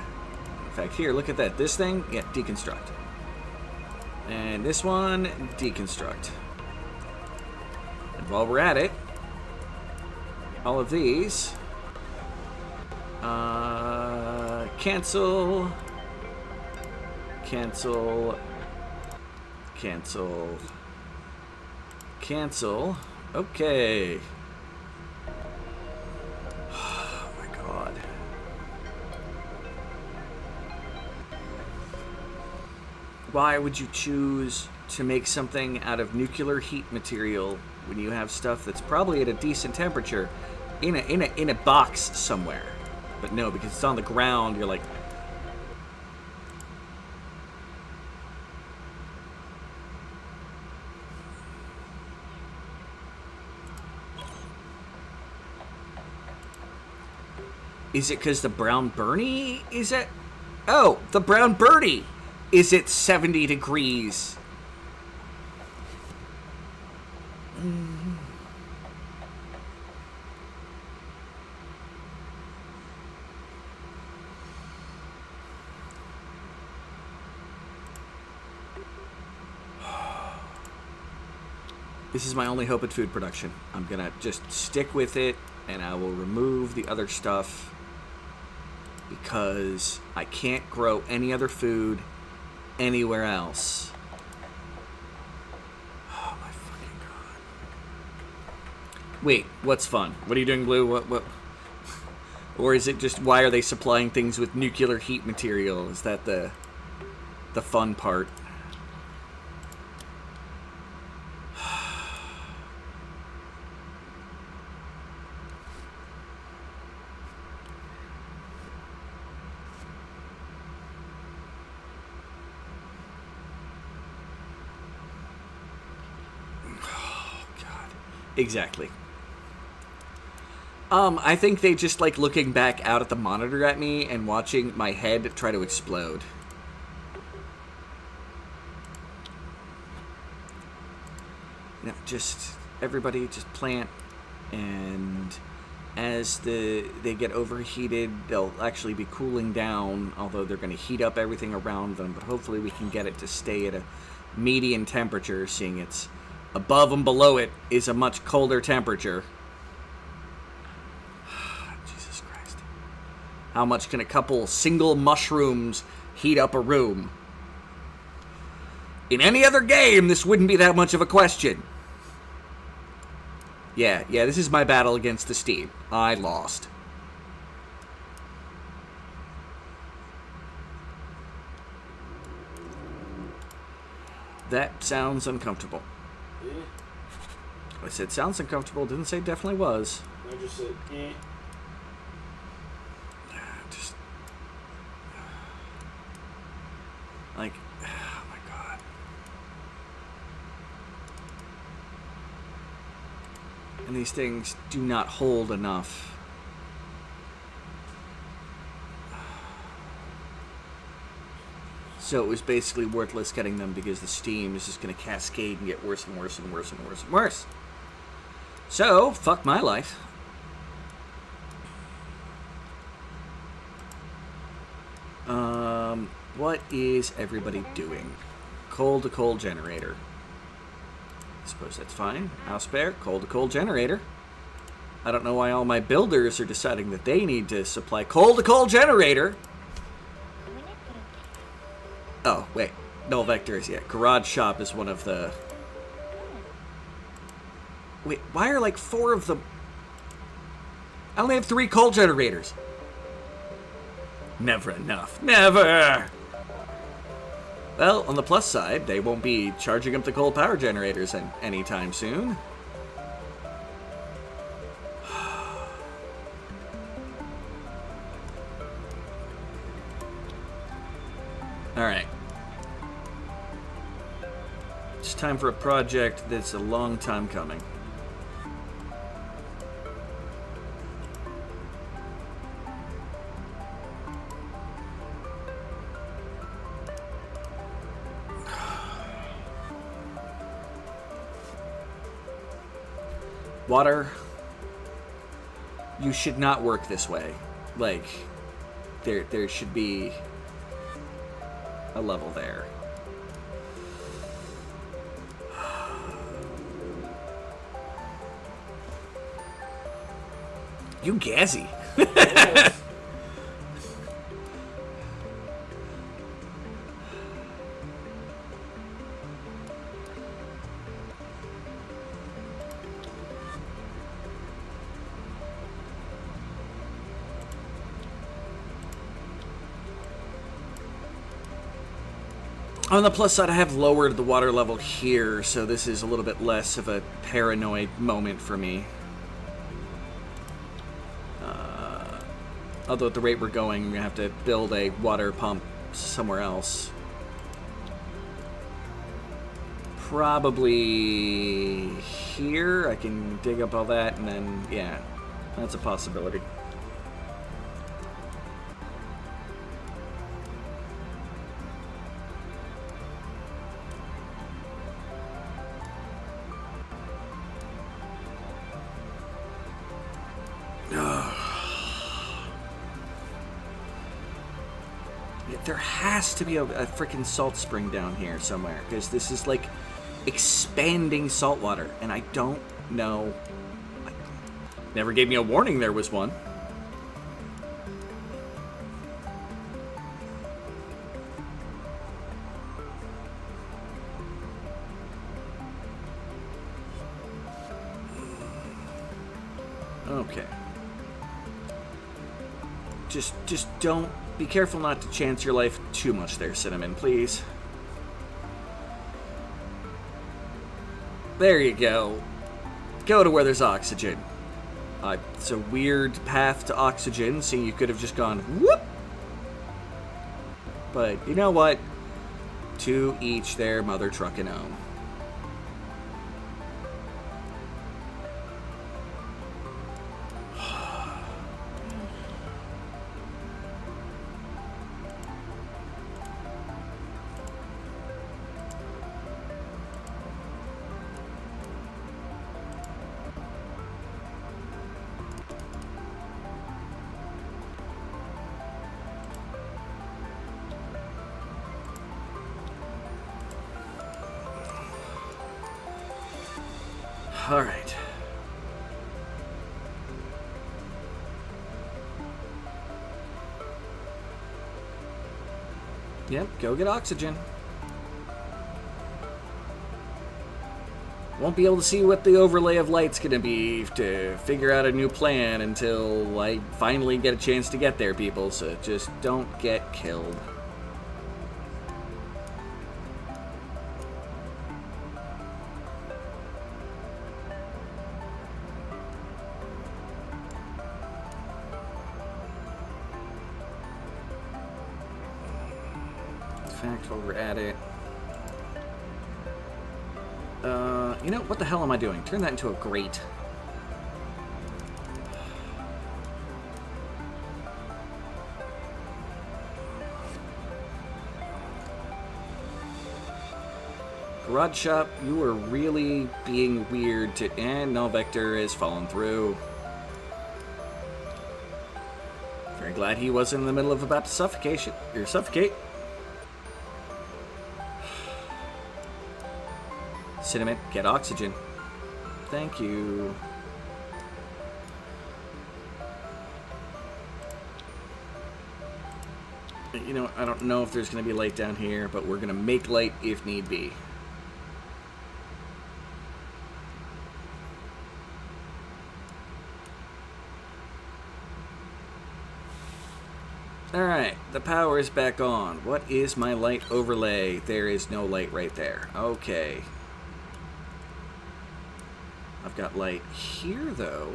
In fact, here, look at that. This thing, yeah, deconstruct. And this one, deconstruct. And while we're at it, all of these, cancel, okay. Oh my god. Why would you choose to make something out of nuclear heat material when you have stuff that's probably at a decent temperature in a box somewhere? But no, because it's on the ground, you're like, is it because the Brown Bernie is at... Oh, the Brown Bernie is at 70 degrees. This is my only hope at food production. I'm gonna just stick with it, and I will remove the other stuff because I can't grow any other food anywhere else. Oh my fucking god. Wait, what's fun? What are you doing, Blue? What? Or is it just, why are they supplying things with nuclear heat material? Is that the fun part? Exactly. I think they just like looking back out at the monitor at me and watching my head try to explode. No, just everybody just plant, and as they get overheated, they'll actually be cooling down, although they're going to heat up everything around them, but hopefully we can get it to stay at a median temperature, seeing it's above and below it is a much colder temperature. Jesus Christ. How much can a couple single mushrooms heat up a room? In any other game, this wouldn't be that much of a question. Yeah, this is my battle against the Steam. I lost. That sounds uncomfortable. I said sounds uncomfortable, didn't say definitely was. I just said, eh. Just... like, oh my god. And these things do not hold enough. So it was basically worthless getting them because the steam is just going to cascade and get worse and worse and worse and worse and worse. So, fuck my life. What is everybody doing? Coal to coal generator. I suppose that's fine. House spare, coal to coal generator. I don't know why all my builders are deciding that they need to supply coal to coal generator. Oh, wait. No vectors yet. Garage shop is one of the... Wait, why are like 4 of the... I only have 3 coal generators. Never enough. Never! Well, on the plus side, they won't be charging up the coal power generators anytime soon. Alright. It's time for a project that's a long time coming. Water, you should not work this way. Like, there should be a level there. You gassy. On the plus side, I have lowered the water level here, so this is a little bit less of a paranoid moment for me. Although at the rate we're going, we're going to have to build a water pump somewhere else. Probably here. I can dig up all that, and then, yeah, that's a possibility. There has to be a freaking salt spring down here somewhere, because this is like expanding salt water, and I don't know. Never gave me a warning there was one. Okay. Just don't. Be careful not to chance your life too much there, Cinnamon, please. There you go. Go to where there's oxygen. It's a weird path to oxygen, seeing you could have just gone whoop. But you know what? To each their mother truckin' own. All right. Yep, go get oxygen. Won't be able to see what the overlay of light's gonna be to figure out a new plan until I finally get a chance to get there, people, so just don't get killed. While we're at it. You know, what the hell am I doing? Turn that into a grate. Garage shop, you are really being weird to... And no, Vector has fallen through. Very glad he wasn't in the middle of about to suffocation. Or suffocate. Cinnamon, get oxygen. Thank you. You know, I don't know if there's going to be light down here, but we're going to make light if need be. Alright, the power is back on. What is my light overlay? There is no light right there. Okay. I've got light here, though.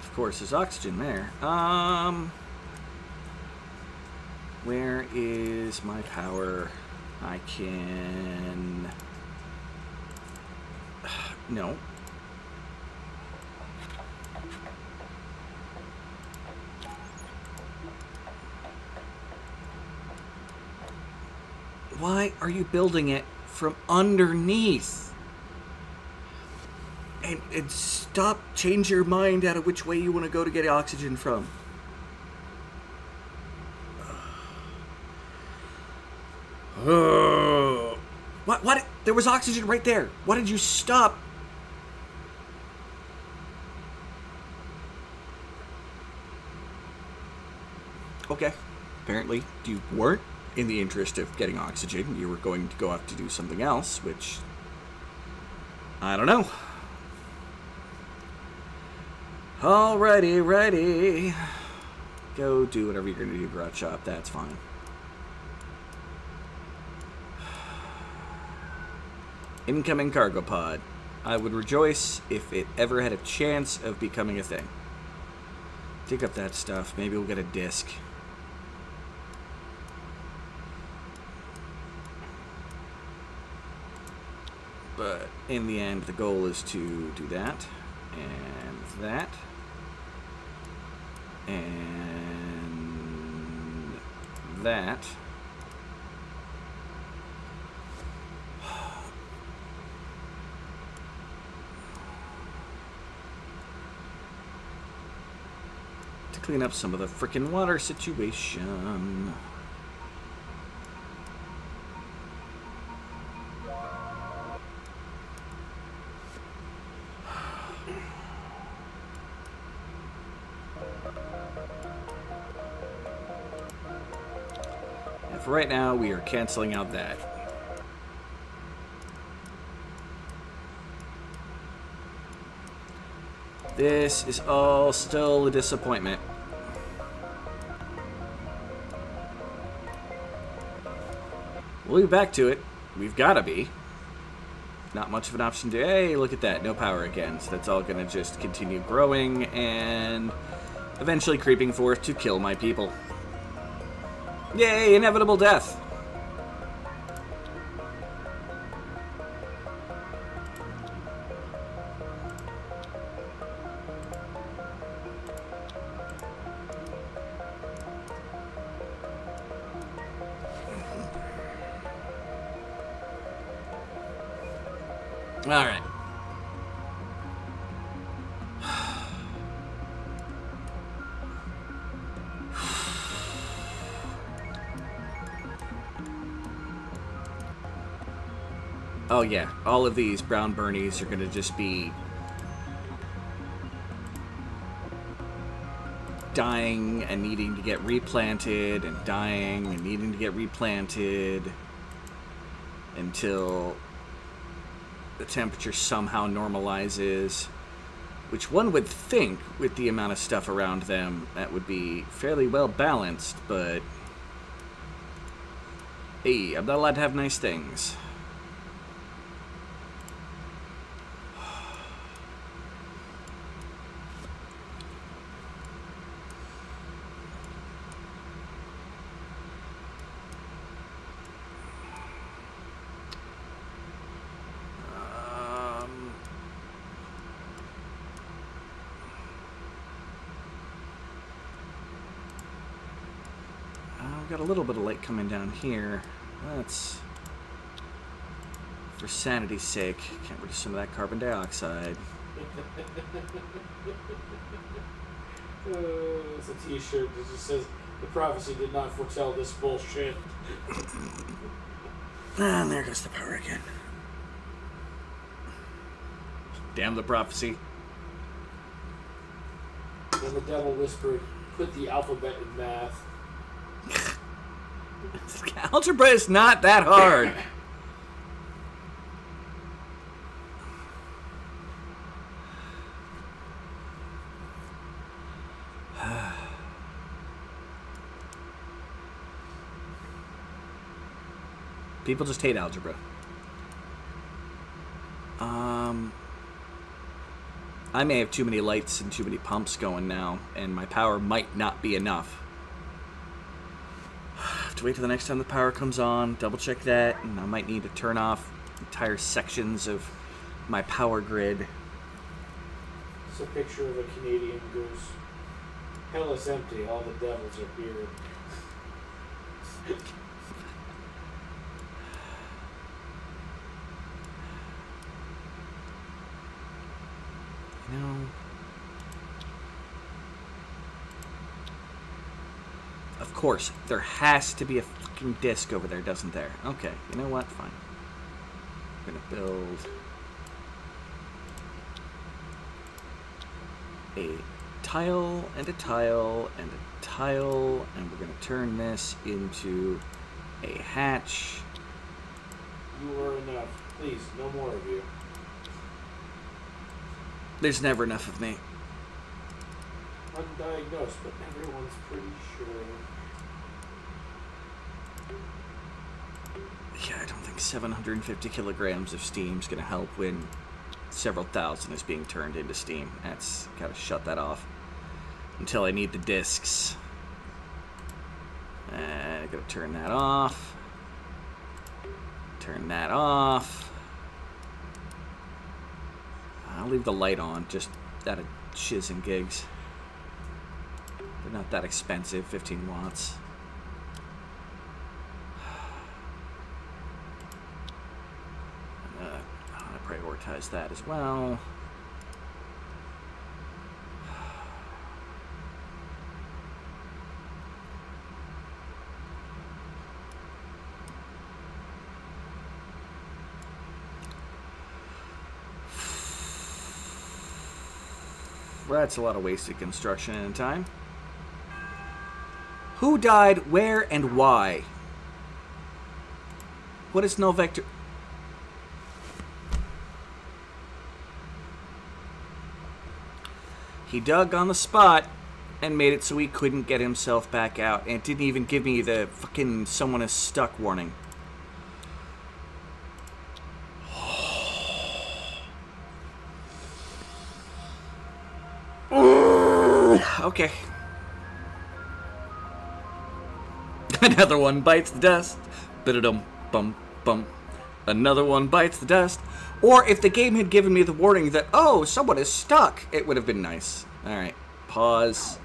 Of course, there's oxygen there. Where is my power? I can... No. Why are you building it from underneath? And stop, change your mind out of which way you want to go to get oxygen from. What? There was oxygen right there. Why did you stop? Okay. Apparently, you weren't in the interest of getting oxygen. You were going to go off to do something else, which... I don't know. Alrighty. Go do whatever you're going to do, garage shop. That's fine. Incoming cargo pod. I would rejoice if it ever had a chance of becoming a thing. Dig up that stuff. Maybe we'll get a disc. But in the end, the goal is to do that, and that, and that. To clean up some of the frickin' water situation. For right now, we are canceling out that. This is all still a disappointment. We'll be back to it. We've got to be. Not much of an option to... Hey, look at that. No power again. So that's all going to just continue growing and eventually creeping forth to kill my people. Yay, inevitable death. All right. Oh yeah, all of these brown burnies are going to just be dying and needing to get replanted and dying and needing to get replanted until the temperature somehow normalizes, which one would think with the amount of stuff around them that would be fairly well balanced, but hey, I'm not allowed to have nice things. Got a little bit of light coming down here. Let's, for sanity's sake, get rid of some of that carbon dioxide. It's a t-shirt that just says, the prophecy did not foretell this bullshit. And there goes the power again. Damn the prophecy. Then the devil whispered, put the alphabet in math. Algebra is not that hard. People just hate algebra. I may have too many lights and too many pumps going now, and my power might not be enough. I have to wait till the next time the power comes on, double check that, and I might need to turn off entire sections of my power grid. It's a picture of a Canadian goose. Hell is empty, all the devils are here. You know, of course, there has to be a fucking disc over there, doesn't there? Okay, you know what? Fine. I'm gonna build a tile and a tile and a tile, and we're gonna turn this into a hatch. You are enough. Please, no more of you. There's never enough of me. Undiagnosed, but everyone's pretty sure. Yeah, I don't think 750 kilograms of steam's gonna help when several thousand is being turned into steam. That's gotta shut that off until I need the discs. And I'm gonna turn that off. Turn that off. I'll leave the light on, just out of shiz and gigs. They're not that expensive, 15 watts. I prioritize that as well. That's a lot of wasted construction and time. Who died, where, and why? What is null vector? He dug on the spot and made it so he couldn't get himself back out, and didn't even give me the fucking someone is stuck warning. Okay. Another one bites the dust. Ba-da-dum, bum, bum. Another one bites the dust. Or if the game had given me the warning that, oh, someone is stuck, it would have been nice. Alright, pause.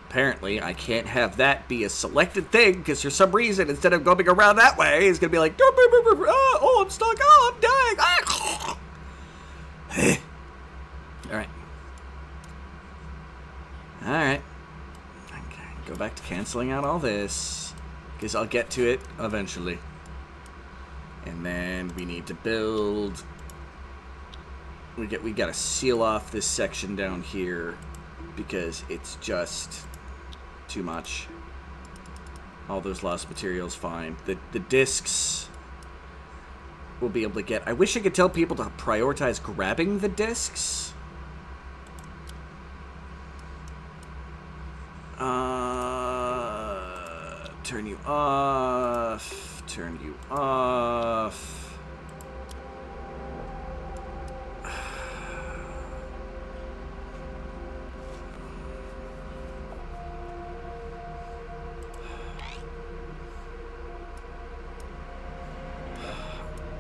Apparently, I can't have that be a selected thing, because for some reason, instead of going around that way, it's going to be like, oh, I'm stuck, oh, I'm dying. Ah. Alright. Alright. Okay, go back to canceling out all this, because I'll get to it eventually. And then we need to build. We got to seal off this section down here because it's just too much. All those lost materials, fine. The discs we'll be able to get. I wish I could tell people to prioritize grabbing the discs. Turn you off. Turn you off.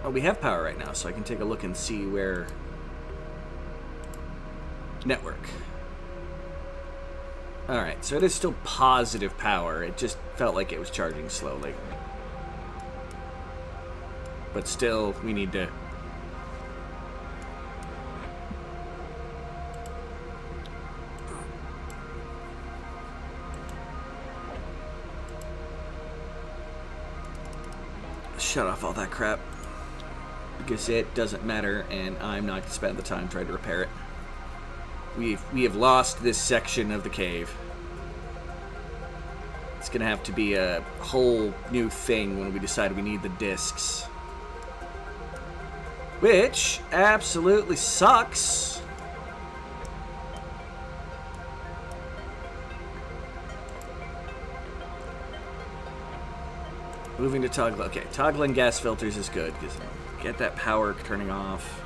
Oh, we have power right now, so I can take a look and see where... Network. Alright, so it is still positive power. It just felt like it was charging slowly. But still, we need to... shut off all that crap. Because it doesn't matter, and I'm not going to spend the time trying to repair it. We have lost this section of the cave. It's going to have to be a whole new thing when we decide we need the discs. Which absolutely sucks. Moving to toggle. Okay, toggling gas filters is good because get that power turning off.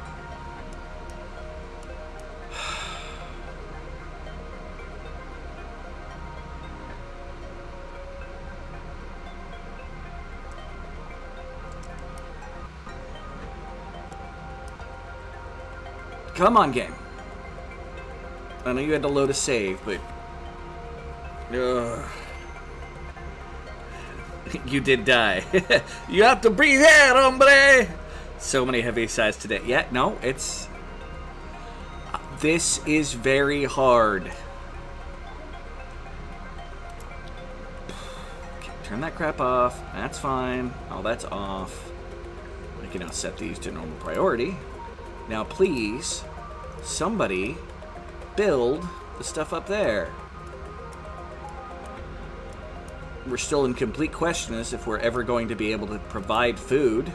Come on, game. I know you had to load a save, but... You did die. You have to breathe out, hombre! So many heavy sides today. Yeah, no, it's... This is very hard. Okay, turn that crap off. That's fine. Oh, that's off. I can now set these to normal priority. Now, please, somebody build the stuff up there. We're still in complete question as if we're ever going to be able to provide food.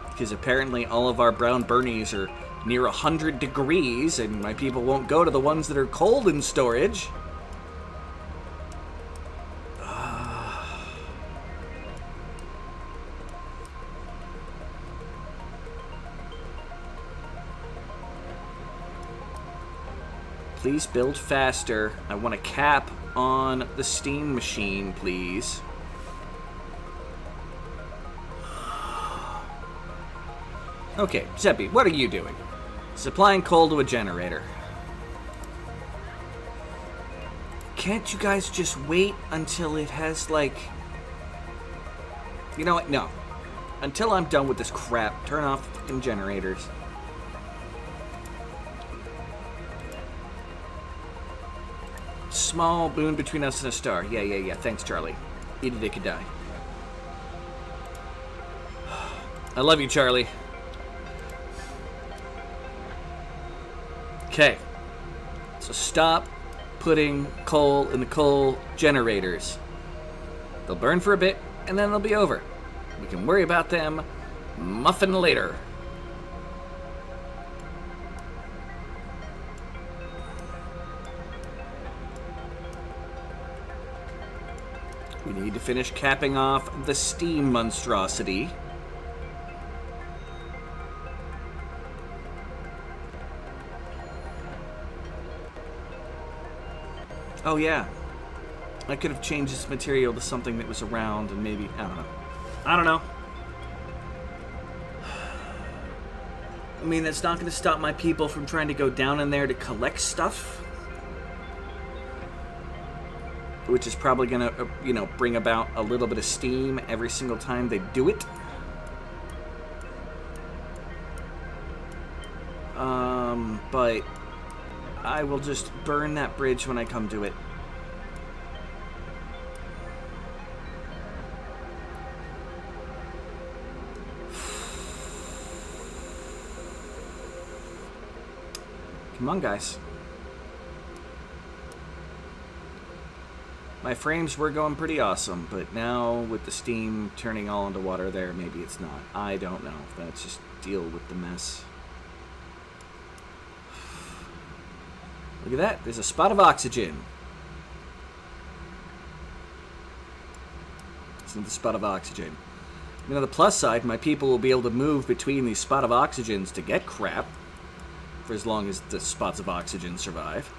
Because apparently all of our brown burnies are near 100 degrees, and my people won't go to the ones that are cold in storage. Please build faster. I want a cap on the steam machine, please. Okay, Zeppi, what are you doing? Supplying coal to a generator. Can't you guys just wait until it has, like... You know what? No. Until I'm done with this crap, turn off the fucking generators. Small boon between us and a star. Yeah. Thanks, Charlie. Eat a dick and die. I love you, Charlie. Okay. So stop putting coal in the coal generators. They'll burn for a bit, and then they'll be over. We can worry about them muffin later. We need to finish capping off the steam monstrosity. Oh yeah. I could have changed this material to something that was around and maybe, I don't know. I mean, that's not going to stop my people from trying to go down in there to collect stuff. Which is probably going to, bring about a little bit of steam every single time they do it. But I will just burn that bridge when I come to it. Come on, guys. My frames were going pretty awesome, but now with the steam turning all into water there, maybe it's not. I don't know. Let's just deal with the mess. Look at that. There's a spot of oxygen. It's another spot of oxygen. You know, the plus side, my people will be able to move between these spot of oxygens to get crap for as long as the spots of oxygen survive.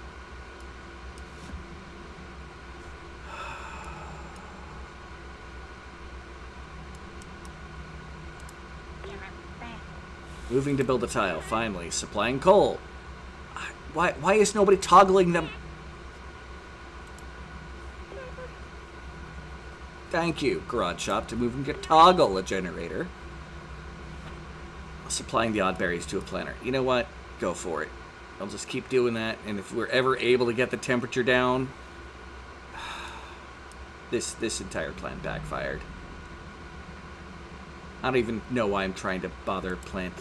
Moving to build a tile, finally. Supplying coal. Why is nobody toggling them? Thank you, Garage Shop, to move and get toggle a generator. Supplying the odd berries to a planter. You know what? Go for it. I'll just keep doing that, and if we're ever able to get the temperature down, this entire plan backfired. I don't even know why I'm trying to bother plant.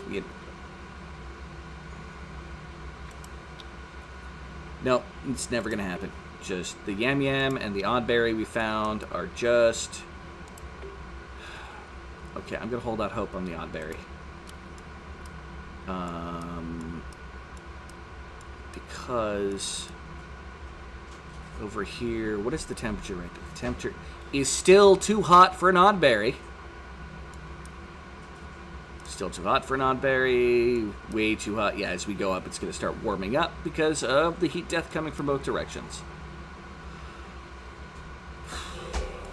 Nope, it's never gonna happen. Just the yam yam and the odd berry we found are just... Okay, I'm gonna hold out hope on the odd berry. Because over here, what is the temperature right there? is still too hot for an oddberry. Still too hot for an oddberry. Way too hot. Yeah, as we go up, it's going to start warming up because of the heat death coming from both directions.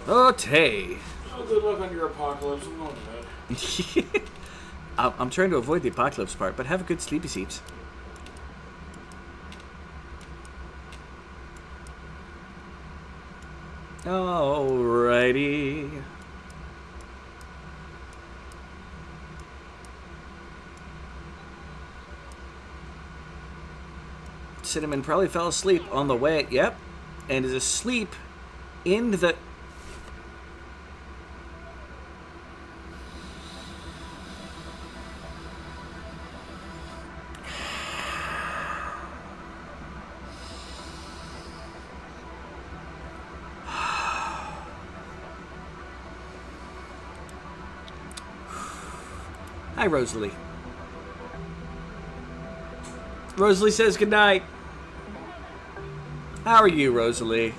Okay. Oh, good luck on your apocalypse. I'm going to bed. I'm trying to avoid the apocalypse part, but have a good sleepy seats. Alrighty. Cinnamon probably fell asleep on the way. Yep. And is asleep in the... Hi, Rosalie. Rosalie says goodnight. How are you, Rosalie?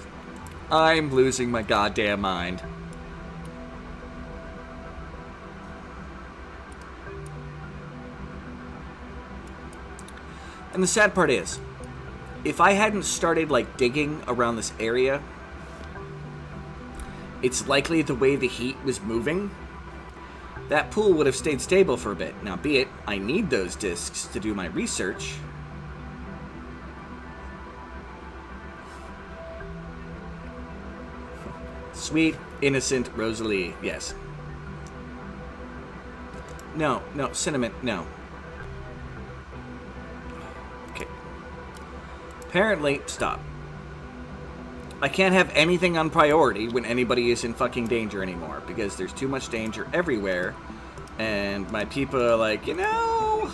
I'm losing my goddamn mind. And the sad part is, if I hadn't started, like, digging around this area, it's likely the way the heat was moving, that pool would have stayed stable for a bit. Now, be it, I need those discs to do my research. Sweet, innocent Rosalie, yes. No, Cinnamon, no. Okay. Apparently, stop. I can't have anything on priority when anybody is in fucking danger anymore, because there's too much danger everywhere, and my people are like, you know,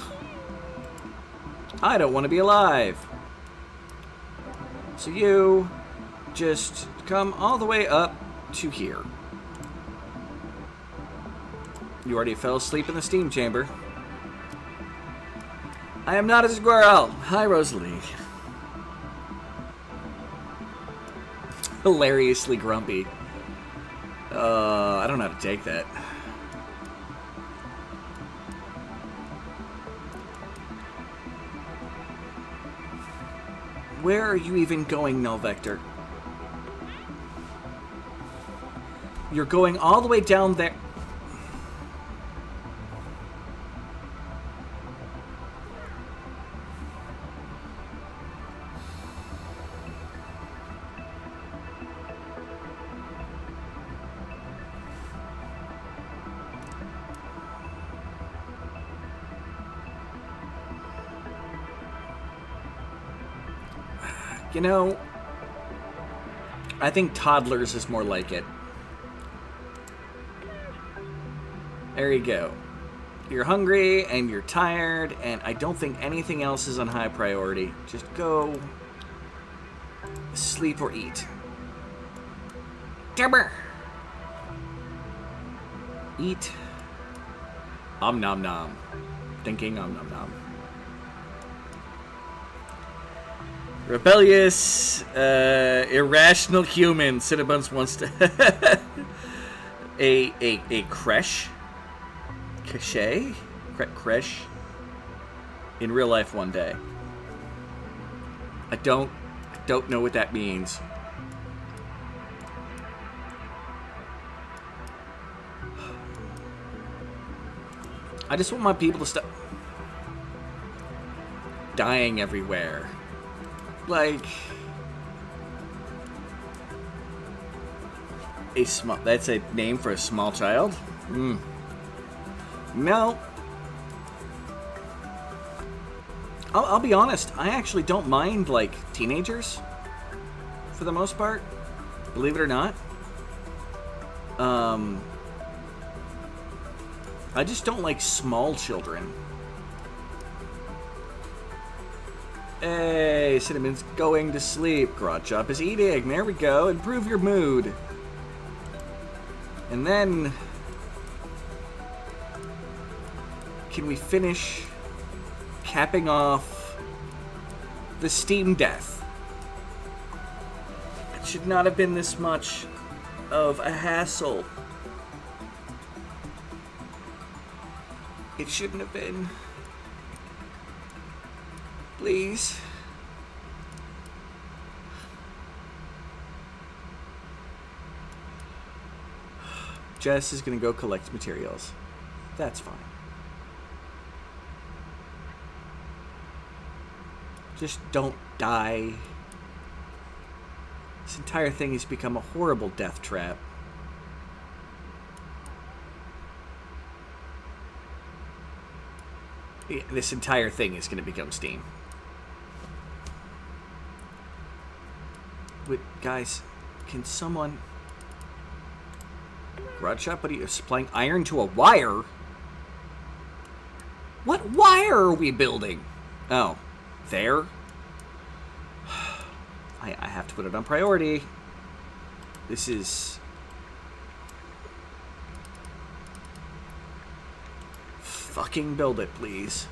I don't want to be alive. So you just come all the way up to here. You already fell asleep in the steam chamber. I am not a squirrel. Hi, Rosalie. Hilariously grumpy. I don't know how to take that. Where are you even going, Null Vector? You're going all the way down there. You know, I think toddlers is more like it. There you go. You're hungry and you're tired, and I don't think anything else is on high priority. Just go sleep or eat. Dumber. Eat. Om nom nom. Thinking om nom nom. Rebellious, irrational human. Cinnabons wants to a creche, creche in real life one day. I don't know what that means. I just want my people to stop dying everywhere. Like a small, that's a name for a small child? No. I'll be honest, I actually don't mind, like, teenagers for the most part, believe it or not. I just don't like small children. Hey, Cinnamon's going to sleep. Garage Chop is eating. There we go. Improve your mood. And then... can we finish capping off the steam death? It should not have been this much. of a hassle. It shouldn't have been. Please. Jess is gonna go collect materials. That's fine. Just don't die. This entire thing has become a horrible death trap. Yeah, this entire thing is gonna become steam. Wait, guys, can someone... Garage shop, buddy, supplying iron to a wire? What wire are we building? Oh, there? I have to put it on priority. This is... Fucking build it, please.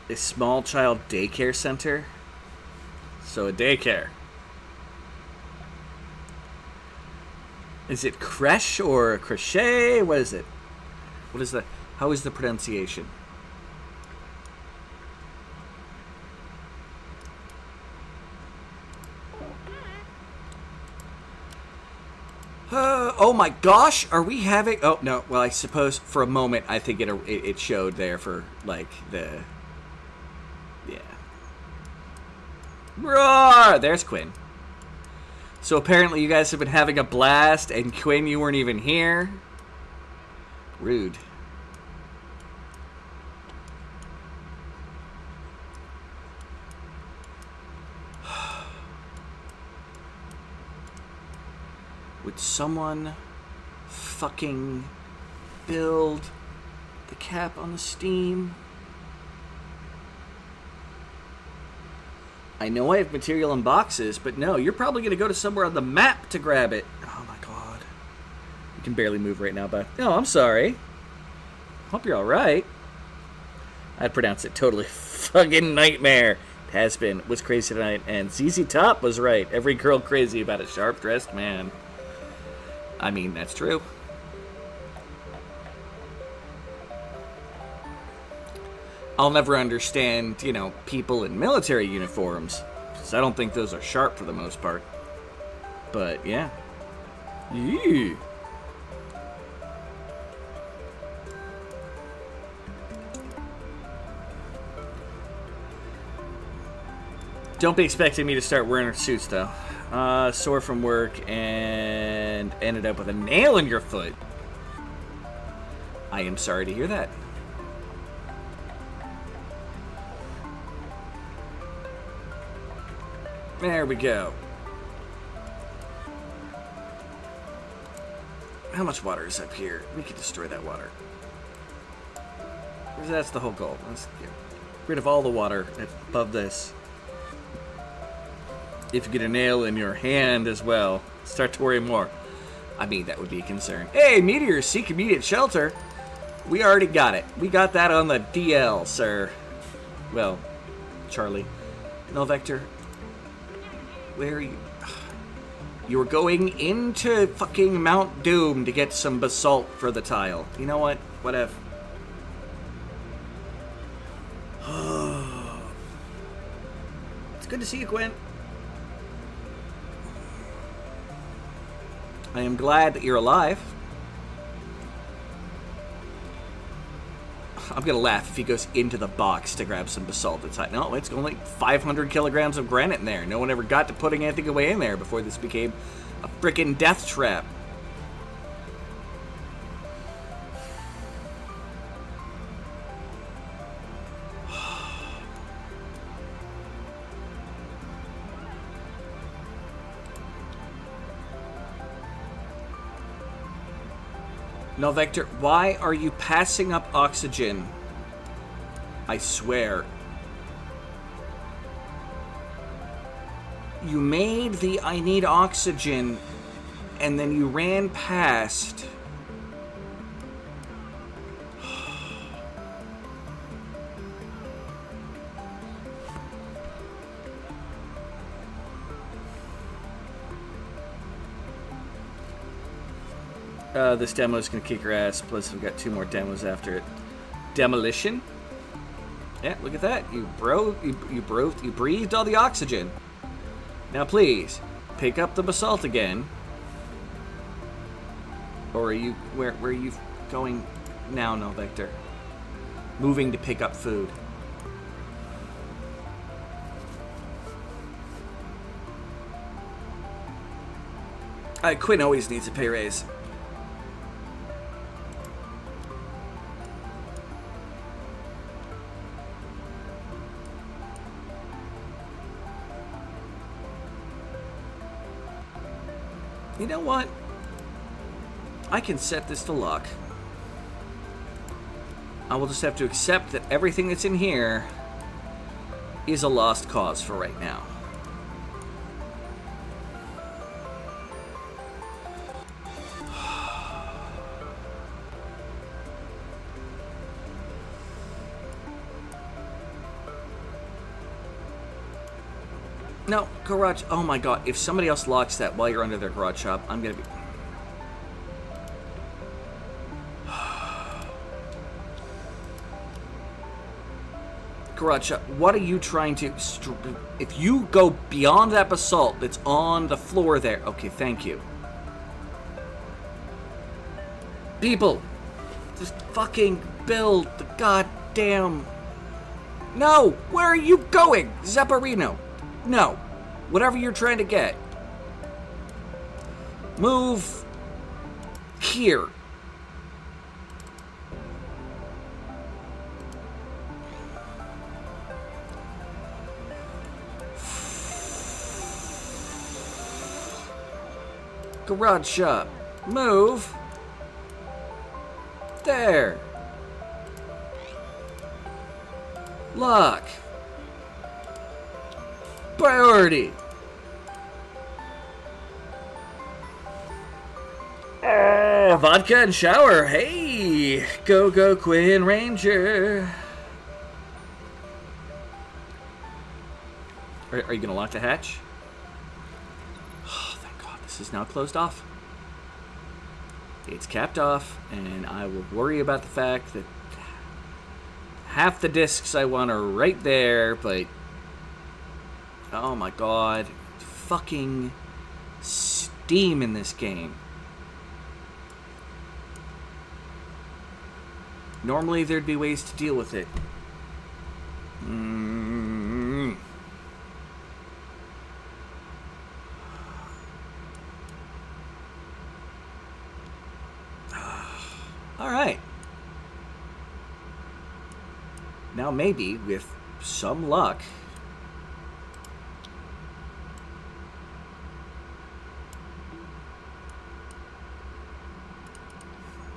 A small child daycare center? So a daycare. Is it creche or crochet? What is it? What is the... How is the pronunciation? Oh my gosh, are we having... Oh, no, well, I suppose for a moment I think it showed there for, like, the... Yeah. Roar! There's Quinn. So apparently you guys have been having a blast, and Quinn, you weren't even here? Rude. Would someone fucking build the cap on the Steam? I know I have material in boxes, but no, you're probably going to go to somewhere on the map to grab it. Oh my god. You can barely move right now, but... Oh, I'm sorry. Hope you're alright. I'd pronounce it totally fucking nightmare. It has been. Was crazy tonight, and ZZ Top was right. Every girl crazy about a sharp-dressed man. I mean, that's true. I'll never understand, you know, people in military uniforms, because I don't think those are sharp for the most part. But, yeah. Yeah. Don't be expecting me to start wearing suits, though. Sore from work and ended up with a nail in your foot. I am sorry to hear that. There we go. How much water is up here? We could destroy that water. That's the whole goal. Let's get rid of all the water above this. If you get a nail in your hand as well, start to worry more. I mean, that would be a concern. Hey, meteors, seek immediate shelter. We already got it. We got that on the DL, sir. Well, Charlie. No, Vector. Where are you? You were going into fucking Mount Doom to get some basalt for the tile. You know what? Whatever. It's good to see you, Quinn. I am glad that you're alive. I'm gonna laugh if he goes into the box to grab some basalt. It's like, no, it's only 500 kilograms of granite in there. No one ever got to putting anything away in there before this became a frickin' death trap. No, Vector, why are you passing up oxygen? I swear. You made the I need oxygen, and then you ran past. This demo is going to kick your ass. Plus, we've got 2 more demos after it. Demolition. Yeah, look at that. You breathed all the oxygen. Now, please pick up the basalt again. Or are you where are you going now, no, Victor? Moving to pick up food. Quinn always needs a pay raise. You know what? I can set this to luck. I will just have to accept that everything that's in here is a lost cause for right now. No, garage. Oh my god, if somebody else locks that while you're under their garage shop, I'm gonna be... Garage shop, what are you trying to... If you go beyond that basalt that's on the floor there... Okay, thank you. People, just fucking build the goddamn... No! Where are you going? Zepparino. No. Whatever you're trying to get. Move here. Garage shop. Move. There. Lock. Priority. Vodka and shower. Hey, go Quinn Ranger. Are you gonna lock the hatch? Oh, thank God, this is now closed off. It's capped off, and I will worry about the fact that half the discs I want are right there, but oh my god, fucking Steam in this game. Normally there'd be ways to deal with it. Alright. Now maybe, with some luck,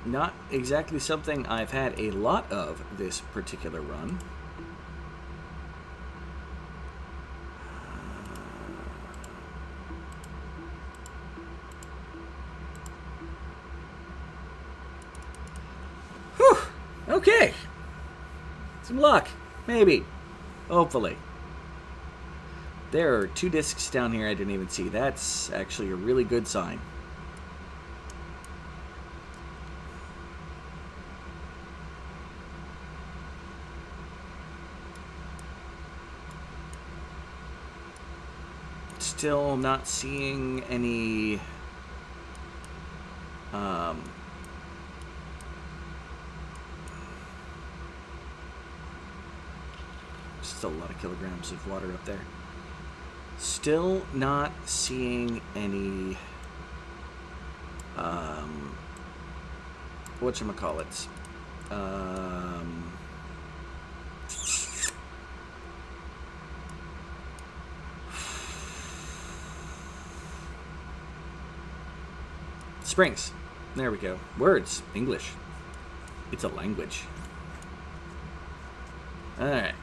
not exactly something I've had a lot of this particular run. Whew. Okay. Some luck. Maybe. Hopefully. There are 2 discs down here I didn't even see. That's actually a really good sign. Still not seeing any still a lot of kilograms of water up there. Still not seeing any whatchamacallits. Springs. There we go. Words. English. It's a language. Alright.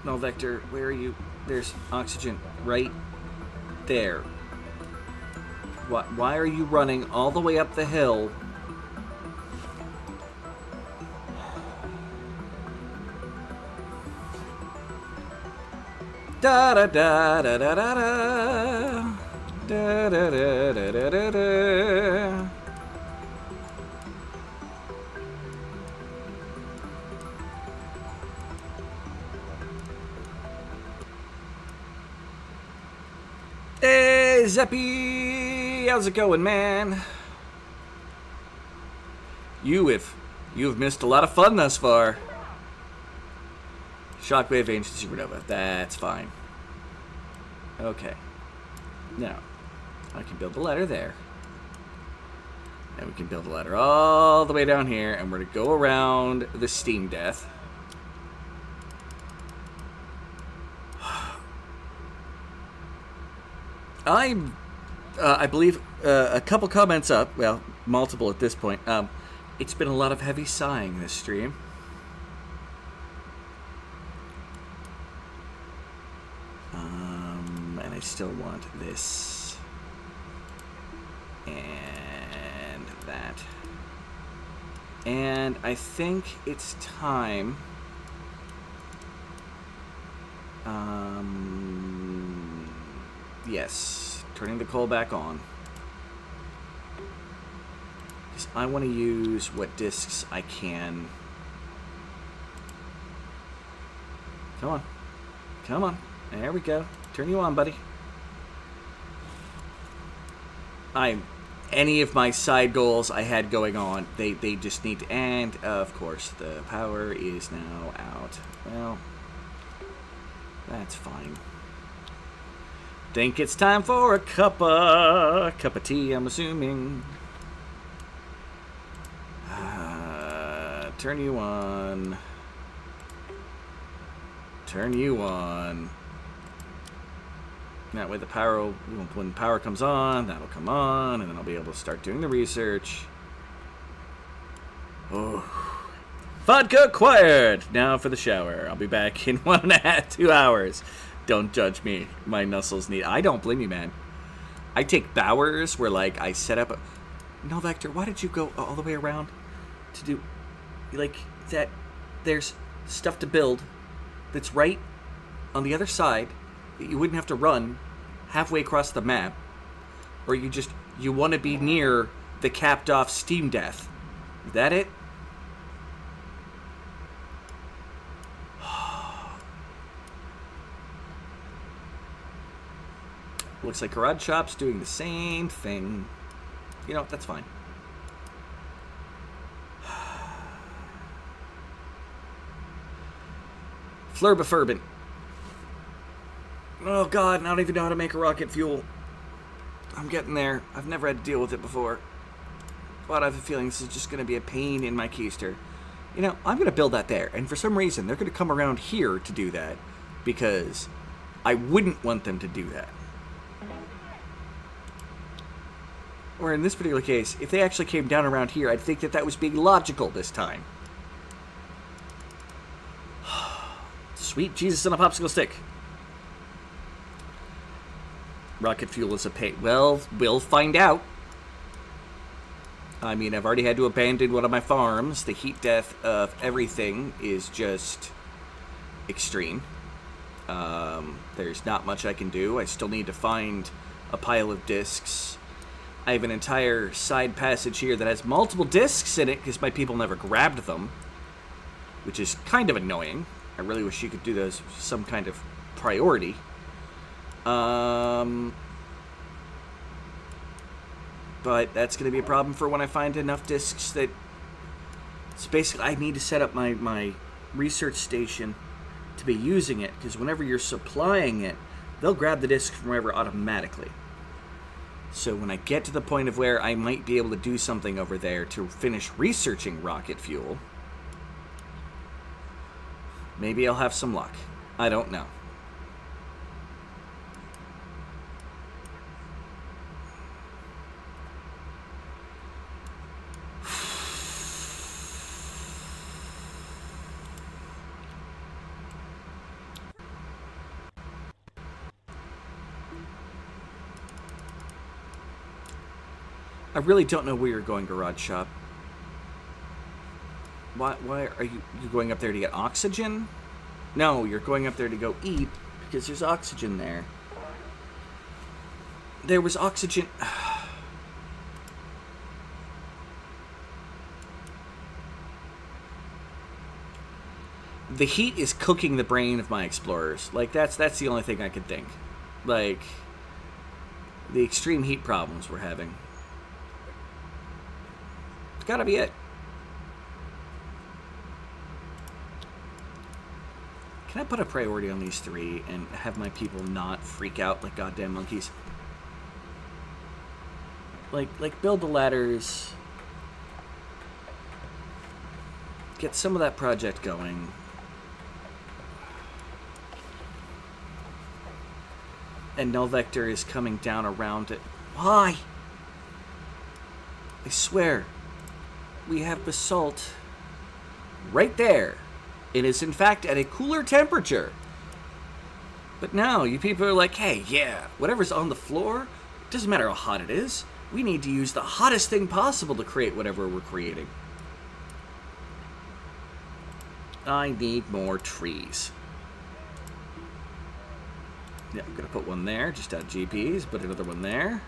No, Vector, where are you? There's oxygen right there. Why are you running all the way up the hill? Da da da da da da da. Da, da, da, da, da, da, da. Hey, Zeppy! How's it going, man? You have missed a lot of fun thus far. Shockwave, ancient supernova. That's fine. Okay. Now, I can build the ladder there. And we can build a ladder all the way down here, and we're going to go around the steam death. I believe, a couple comments up, well, multiple at this point. It's been a lot of heavy sighing this stream. And I still want this. And that. And I think it's time. Yes, turning the coal back on. Because I want to use what discs I can. Come on. Come on. There we go. Turn you on, buddy. Any of my side goals I had going on, they just need to, and of course the power is now out. Well, that's fine. Think it's time for a cup of tea, I'm assuming. Turn you on. Turn you on. That way the power will, when power comes on, that'll come on, and then I'll be able to start doing the research. Oh. Vodka acquired! Now for the shower. I'll be back in 1.5, 2 hours. Don't judge me. My muscles need... I don't blame you, man. I take Bowers where, like, I set up a... No, Vector, why did you go all the way around to do... Like, that... There's stuff to build that's right on the other side that you wouldn't have to run halfway across the map. Or you just... You want to be near the capped-off steam death. Is that it? Looks like Garage Shop's doing the same thing. You know, that's fine. Flurbafurbin. Oh god, I don't even know how to make a rocket fuel. I'm getting there. I've never had to deal with it before. But I have a feeling this is just going to be a pain in my keister. You know, I'm going to build that there. And for some reason, they're going to come around here to do that. Because I wouldn't want them to do that. Or in this particular case, if they actually came down around here, I'd think that that was being logical this time. Sweet Jesus on a popsicle stick. Rocket fuel is a pain. Well, we'll find out. I mean, I've already had to abandon one of my farms. The heat death of everything is just extreme. There's not much I can do. I still need to find a pile of discs. I have an entire side passage here that has multiple discs in it because my people never grabbed them, which is kind of annoying. I really wish you could do those with some kind of priority. But that's going to be a problem for when I find enough discs that... So basically, I need to set up my research station to be using it, because whenever you're supplying it, they'll grab the discs from wherever automatically. So when I get to the point of where I might be able to do something over there to finish researching rocket fuel, maybe I'll have some luck. I don't know. I really don't know where you're going, Garage Shop. Why are you going up there to get oxygen? No, you're going up there to go eat because there's oxygen there. There was oxygen. The heat is cooking the brain of my explorers. Like, that's the only thing I could think. Like, the extreme heat problems we're having. It's gotta be it. Can I put a priority on these 3 and have my people not freak out like goddamn monkeys? Like build the ladders. Get some of that project going. And null vector is coming down around it. Why? I swear. We have basalt right there. It is, in fact, at a cooler temperature. But now, you people are like, hey, yeah, whatever's on the floor, doesn't matter how hot it is. We need to use the hottest thing possible to create whatever we're creating. I need more trees. Yeah, I'm going to put one there, just out GPs. Put another one there.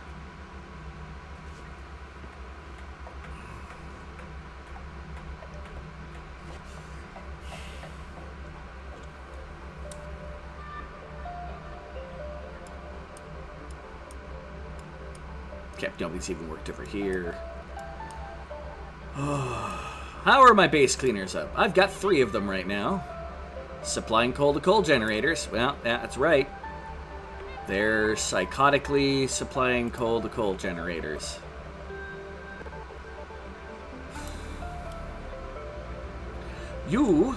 Okay, nobody's even worked over here. How are my base cleaners up? I've got 3 of them right now. Supplying coal to coal generators. Well, yeah, that's right. They're psychotically supplying coal to coal generators. You,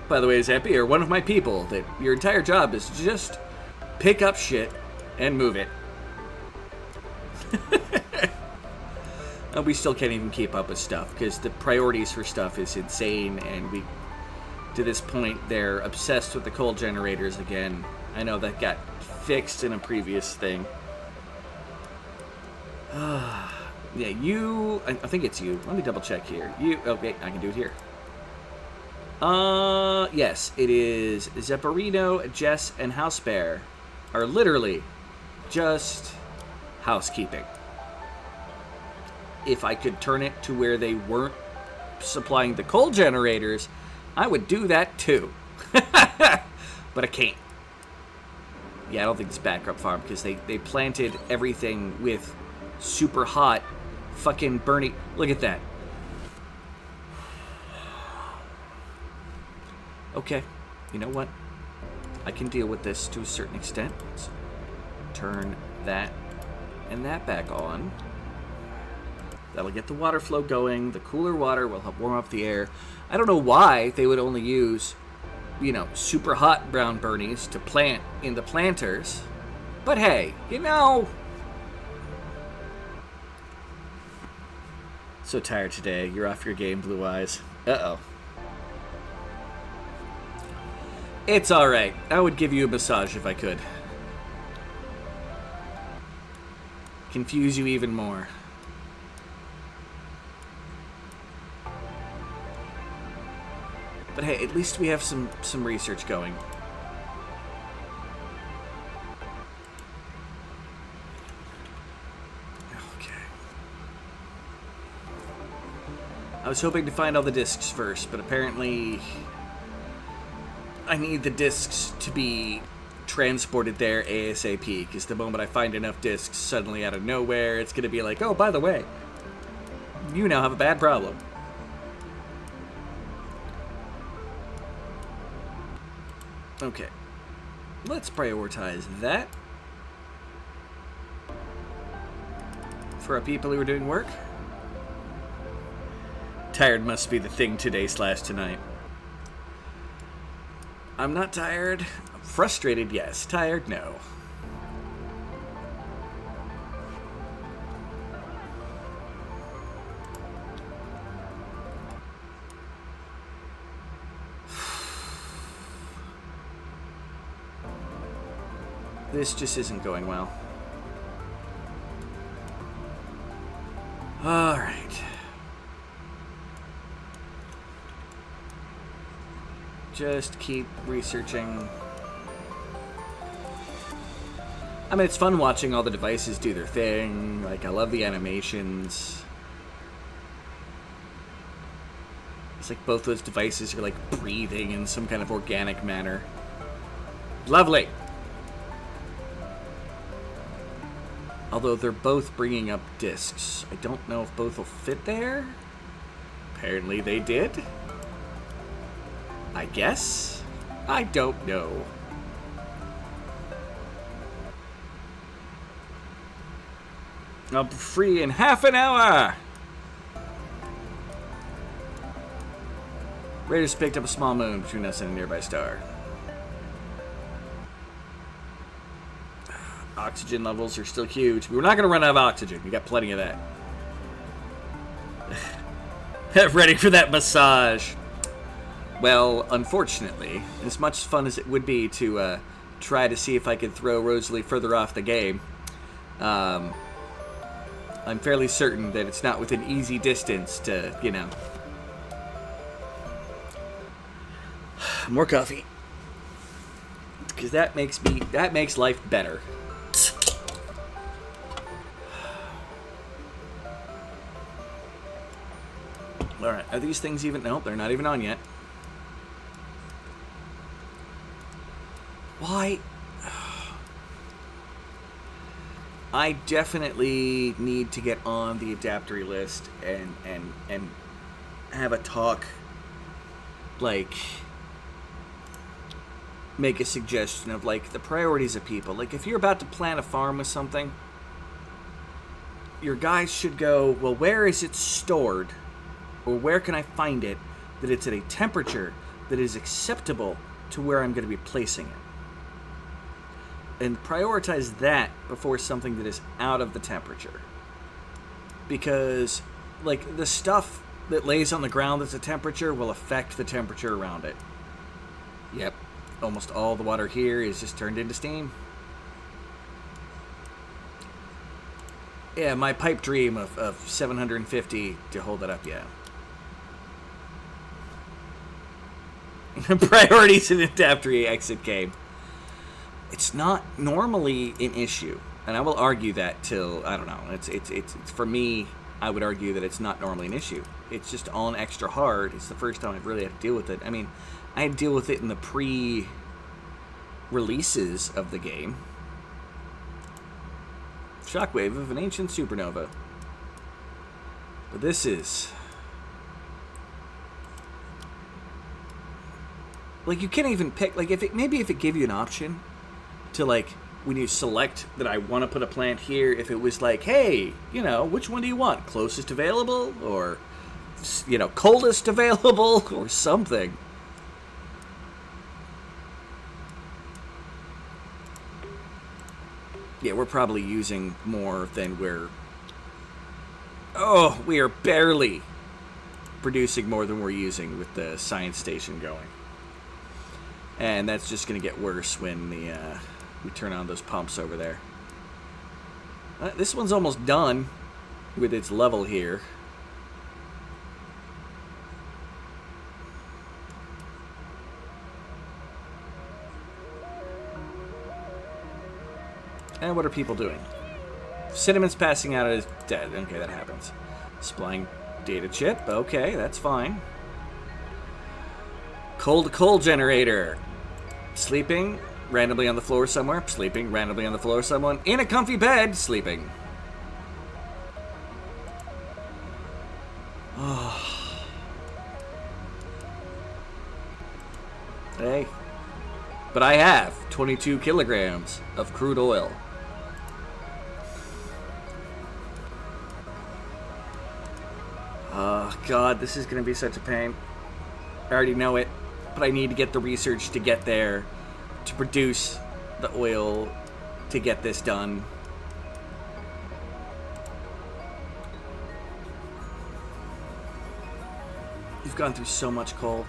by the way, Zappy, are one of my people that your entire job is to just pick up shit and move it. We still can't even keep up with stuff because the priorities for stuff is insane, and we, to this point, they're obsessed with the coal generators again. I know that got fixed in a previous thing. Yeah, you, I think it's you. Let me double check here. You, okay, I can do it here. Yes, it is Zepparino, Jess, and Housebear are literally just housekeeping. If I could turn it to where they weren't supplying the coal generators, I would do that too. But I can't. Yeah, I don't think it's backup farm because they planted everything with super hot fucking burning. Look at that. Okay, you know what? I can deal with this to a certain extent. Let's turn that and that back on. That'll get the water flow going. The cooler water will help warm up the air. I don't know why they would only use, you know, super hot brown burnies to plant in the planters. But hey, you know. So tired today. You're off your game, Blue Eyes. Uh-oh. It's alright. I would give you a massage if I could. Confuse you even more. But hey, at least we have some research going. Okay. I was hoping to find all the discs first, but apparently I need the discs to be transported there ASAP, because the moment I find enough discs suddenly out of nowhere, it's going to be like, oh, by the way, you now have a bad problem. Okay, let's prioritize that for our people who are doing work. Tired must be the thing today/tonight. I'm not tired. Frustrated, yes. Tired, no. This just isn't going well. All right. Just keep researching. I mean, it's fun watching all the devices do their thing. Like, I love the animations. It's like both those devices are like breathing in some kind of organic manner. Lovely. Although they're both bringing up discs. I don't know if both will fit there. Apparently they did. I guess. I don't know. I'll be free in half an hour. Raiders picked up a small moon between us and a nearby star. Oxygen levels are still huge. We're not going to run out of oxygen. We got plenty of that. Ready for that massage. Well, unfortunately, as much fun as it would be to try to see if I could throw Rosalie further off the game, I'm fairly certain that it's not within easy distance to, you know. More coffee. Because that makes life better. Alright, are these things even... Nope, they're not even on yet. Why? I definitely need to get on the Adaptory list and have a talk, like, make a suggestion of, like, the priorities of people. Like, if you're about to plant a farm with something, your guys should go, well, where is it stored? Or where can I find it that it's at a temperature that is acceptable to where I'm going to be placing it? And prioritize that before something that is out of the temperature. Because, like, the stuff that lays on the ground that's a temperature will affect the temperature around it. Yep, almost all the water here is just turned into steam. Yeah, my pipe dream of 750 to hold that up, yeah. Priorities in Adaptory exit game. It's not normally an issue, and I will argue that till, I don't know, it's for me, I would argue that it's not normally an issue. It's just on extra hard. It's the first time I've really had to deal with it. I mean, I had to deal with it in the pre-releases of the game. Shockwave of an ancient supernova. But this is... Like, you can't even pick, like, maybe if it gave you an option to, like, when you select that I want to put a plant here, if it was like, hey, you know, which one do you want? Closest available? Or, you know, coldest available? Or something. Yeah, we're probably using more than we're... Oh, we are barely producing more than we're using with the science station going. And that's just going to get worse when the we turn on those pumps over there. This one's almost done with its level here. And what are people doing? Cinnamon's passing out as dead. Okay, that happens. Supplying data chip. Okay, that's fine. Coal generator. Sleeping randomly on the floor somewhere. Sleeping randomly on the floor someone. In a comfy bed. Sleeping. Oh. Hey. But I have 22 kilograms of crude oil. Oh, God, this is going to be such a pain. I already know it, but I need to get the research to get there, to produce the oil, to get this done. You've gone through so much coal.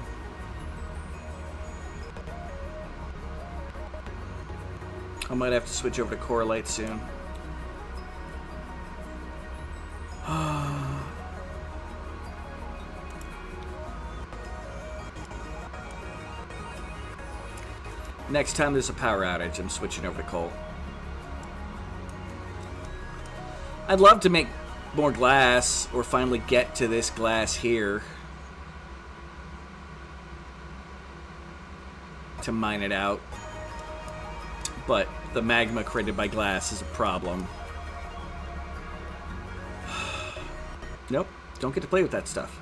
I might have to switch over to Coralite soon. Next time there's a power outage, I'm switching over to coal. I'd love to make more glass, or finally get to this glass here to mine it out. But the magma created by glass is a problem. Nope, don't get to play with that stuff.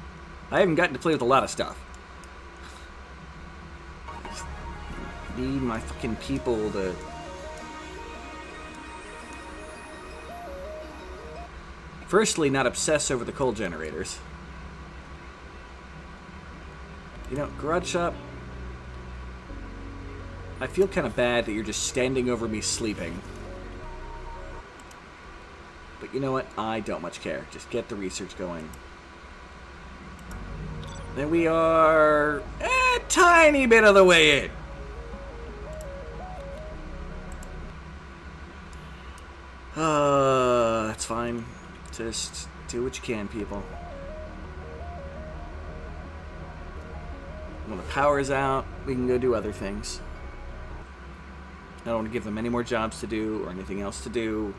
I haven't gotten to play with a lot of stuff. Just need my fucking people to... Firstly, not obsess over the coal generators. You know, garage shop, I feel kind of bad that you're just standing over me sleeping. But you know what? I don't much care. Just get the research going. Then we are a tiny bit of the way in. That's fine. Just do what you can, people. When the power's out, we can go do other things. I don't want to give them any more jobs to do or anything else to do.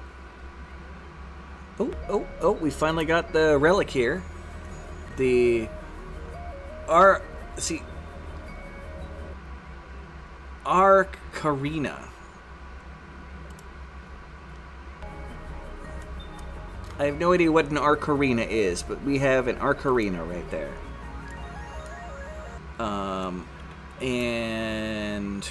Oh, we finally got the relic here. The... Arcarina. I have no idea what an Arcarina is, but we have an Arcarina right there. And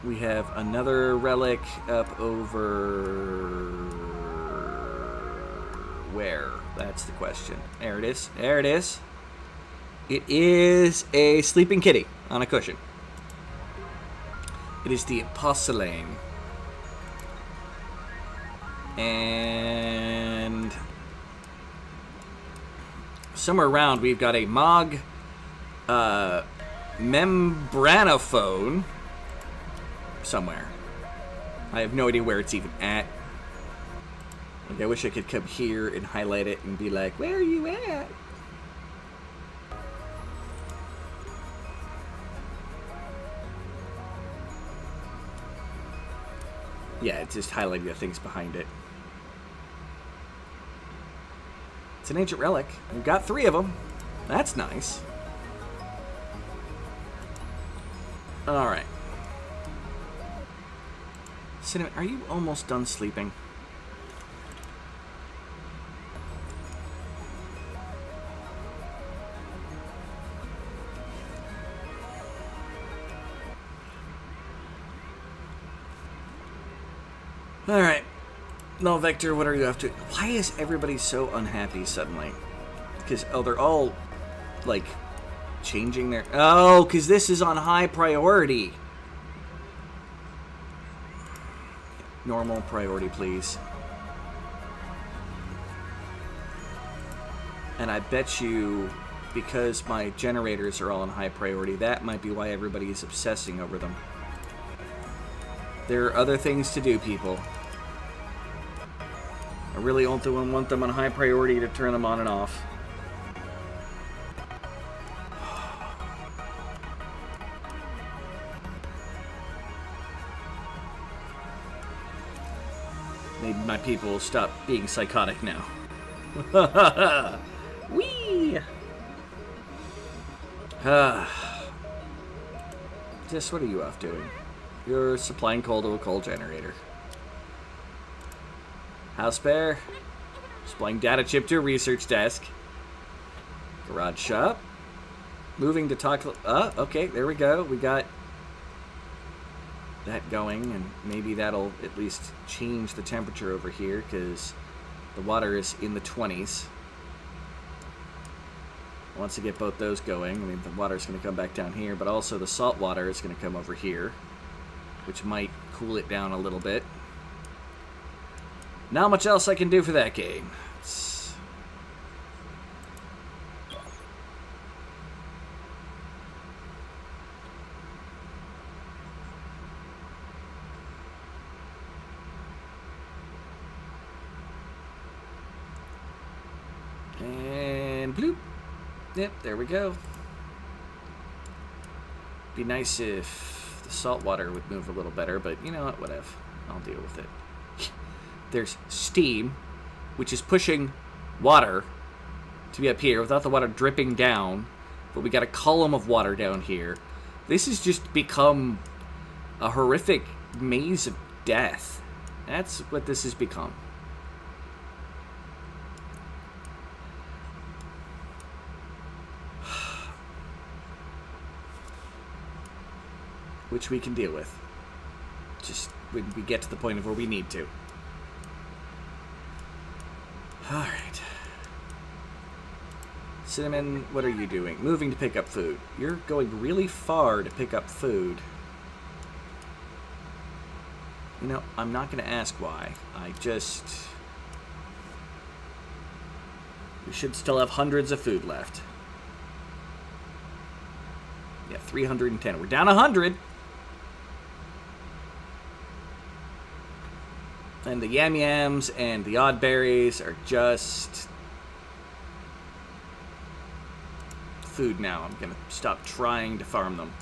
we have another relic up over... Where? That's the question. There it is. There it is. It is a sleeping kitty on a cushion. It is the porcelain. And somewhere around we've got a Mog membranophone somewhere. I have no idea where it's even at. Like, I wish I could come here and highlight it and be like, where are you at? Yeah, it's just highlighting the things behind it. It's an ancient relic. We've got 3 of them. That's nice. Alright. Cinnamon, are you almost done sleeping? Alright. No, Vector, what are you up to? Why is everybody so unhappy suddenly? Because, oh, they're all, like, changing their... Oh, because this is on high priority. Normal priority, please. And I bet you, because my generators are all on high priority, that might be why everybody is obsessing over them. There are other things to do, people. I really want them on high priority to turn them on and off. Maybe my people will stop being psychotic now. Whee! Just what are you off doing? You're supplying coal to a coal generator. House spare. Supplying data chip to a research desk. Garage shop. Moving to talk... okay, there we go. We got that going, and maybe that'll at least change the temperature over here, because the water is in the 20s. Once I get both those going, I mean, the water's going to come back down here, but also the salt water is going to come over here, which might cool it down a little bit. Not much else I can do for that game. And bloop. Yep, there we go. Be nice if the salt water would move a little better, but you know what, whatever. I'll deal with it. There's steam, which is pushing water to be up here without the water dripping down. But we got a column of water down here. This has just become a horrific maze of death. That's what this has become. Which we can deal with. Just when we get to the point of where we need to. Alright. Cinnamon, what are you doing? Moving to pick up food. You're going really far to pick up food. You know, I'm not going to ask why. We should still have hundreds of food left. Yeah, 310. We're down 100. And the yam yams and the odd berries are just food now. I'm gonna stop trying to farm them.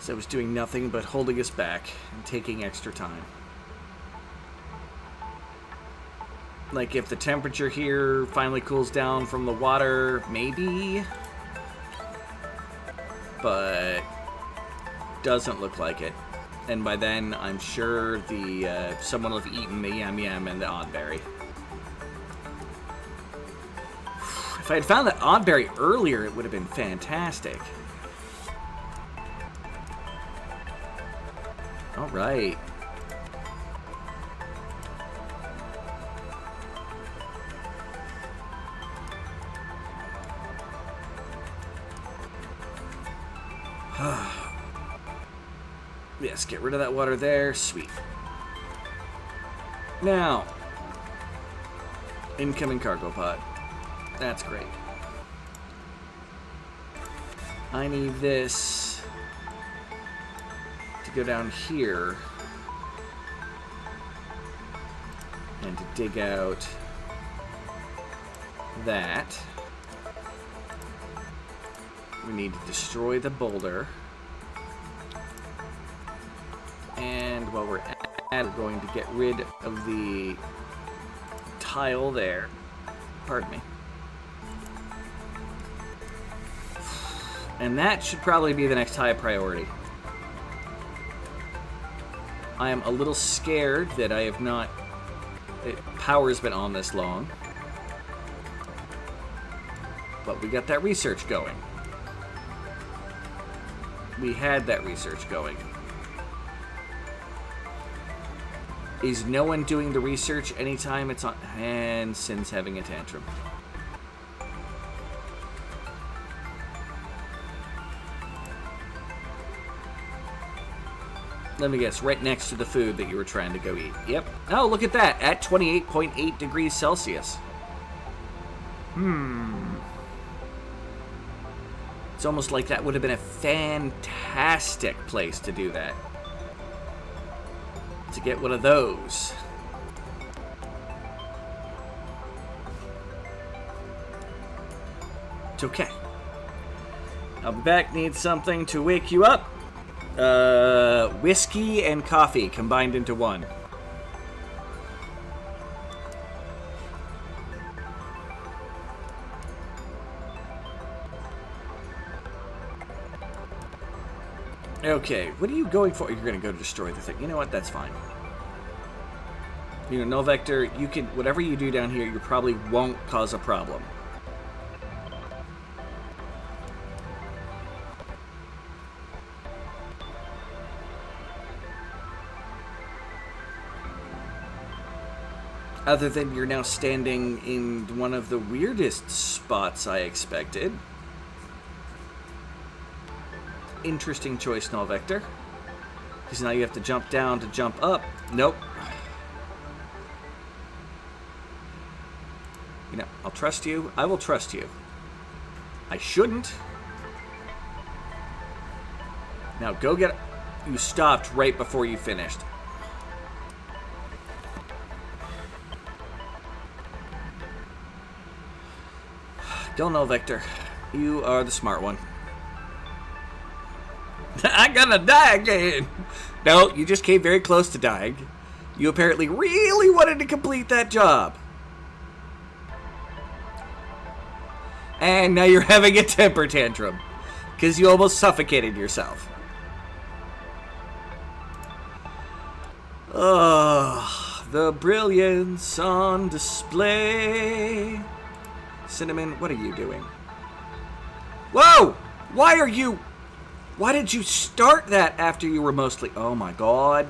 So I was doing nothing but holding us back and taking extra time. Like if the temperature here finally cools down from the water, maybe. But doesn't look like it. And by then, I'm sure someone will have eaten the yam yam and the oddberry. If I had found that oddberry earlier, it would have been fantastic. All right. Yes, get rid of that water there. Sweet. Now, incoming cargo pod. That's great. I need this to go down here and to dig out that. We need to destroy the boulder. And while we're at it, we're going to get rid of the tile there. Pardon me. And that should probably be the next high priority. I am a little scared that I have not... Power's been on this long. But we got that research going. We had that research going. Is no one doing the research anytime it's on? And Sin's having a tantrum. Let me guess, right next to the food that you were trying to go eat. Yep. Oh, look at that. At 28.8 degrees Celsius. It's almost like that would have been a fantastic place to do that. To get one of those. It's okay. I'll be back. Need something to wake you up. Whiskey and coffee combined into one. Okay, what are you going for? You're going to go destroy the thing. You know what? That's fine. You know, Null Vector, you can... Whatever you do down here, you probably won't cause a problem. Other than you're now standing in one of the weirdest spots I expected. Interesting choice, Null Vector. Because now you have to jump down to jump up. Nope. You know, I'll trust you. I will trust you. I shouldn't. Now go get... You stopped right before you finished. Go, Null Vector. You are the smart one. I'm gonna die again. No, you just came very close to dying. You apparently really wanted to complete that job. And now you're having a temper tantrum. Because you almost suffocated yourself. Oh, the brilliance on display. Cinnamon, what are you doing? Whoa! Why did you start that after you were mostly... Oh my god.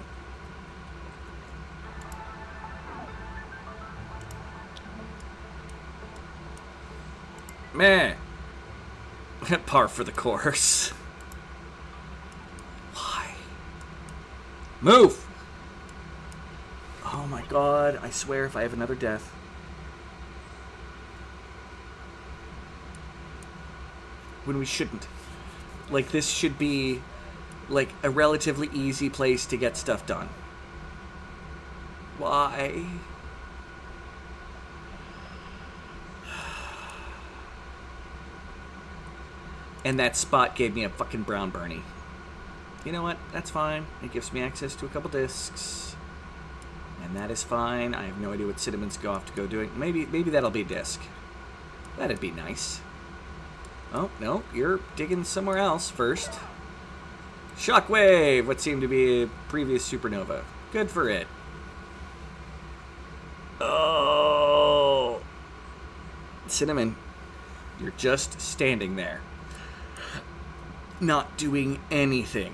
Man. Par for the course. Why? Move! Oh my god, I swear if I have another death. When we shouldn't. Like, this should be, like, a relatively easy place to get stuff done. Why? And that spot gave me a fucking brown Bernie. You know what? That's fine. It gives me access to a couple discs. And that is fine. I have no idea what Cinnamon's go off to go doing. Maybe that'll be a disc. That'd be nice. Oh, no. You're digging somewhere else first. Shockwave! What seemed to be a previous supernova. Good for it. Oh! Cinnamon, you're just standing there. Not doing anything.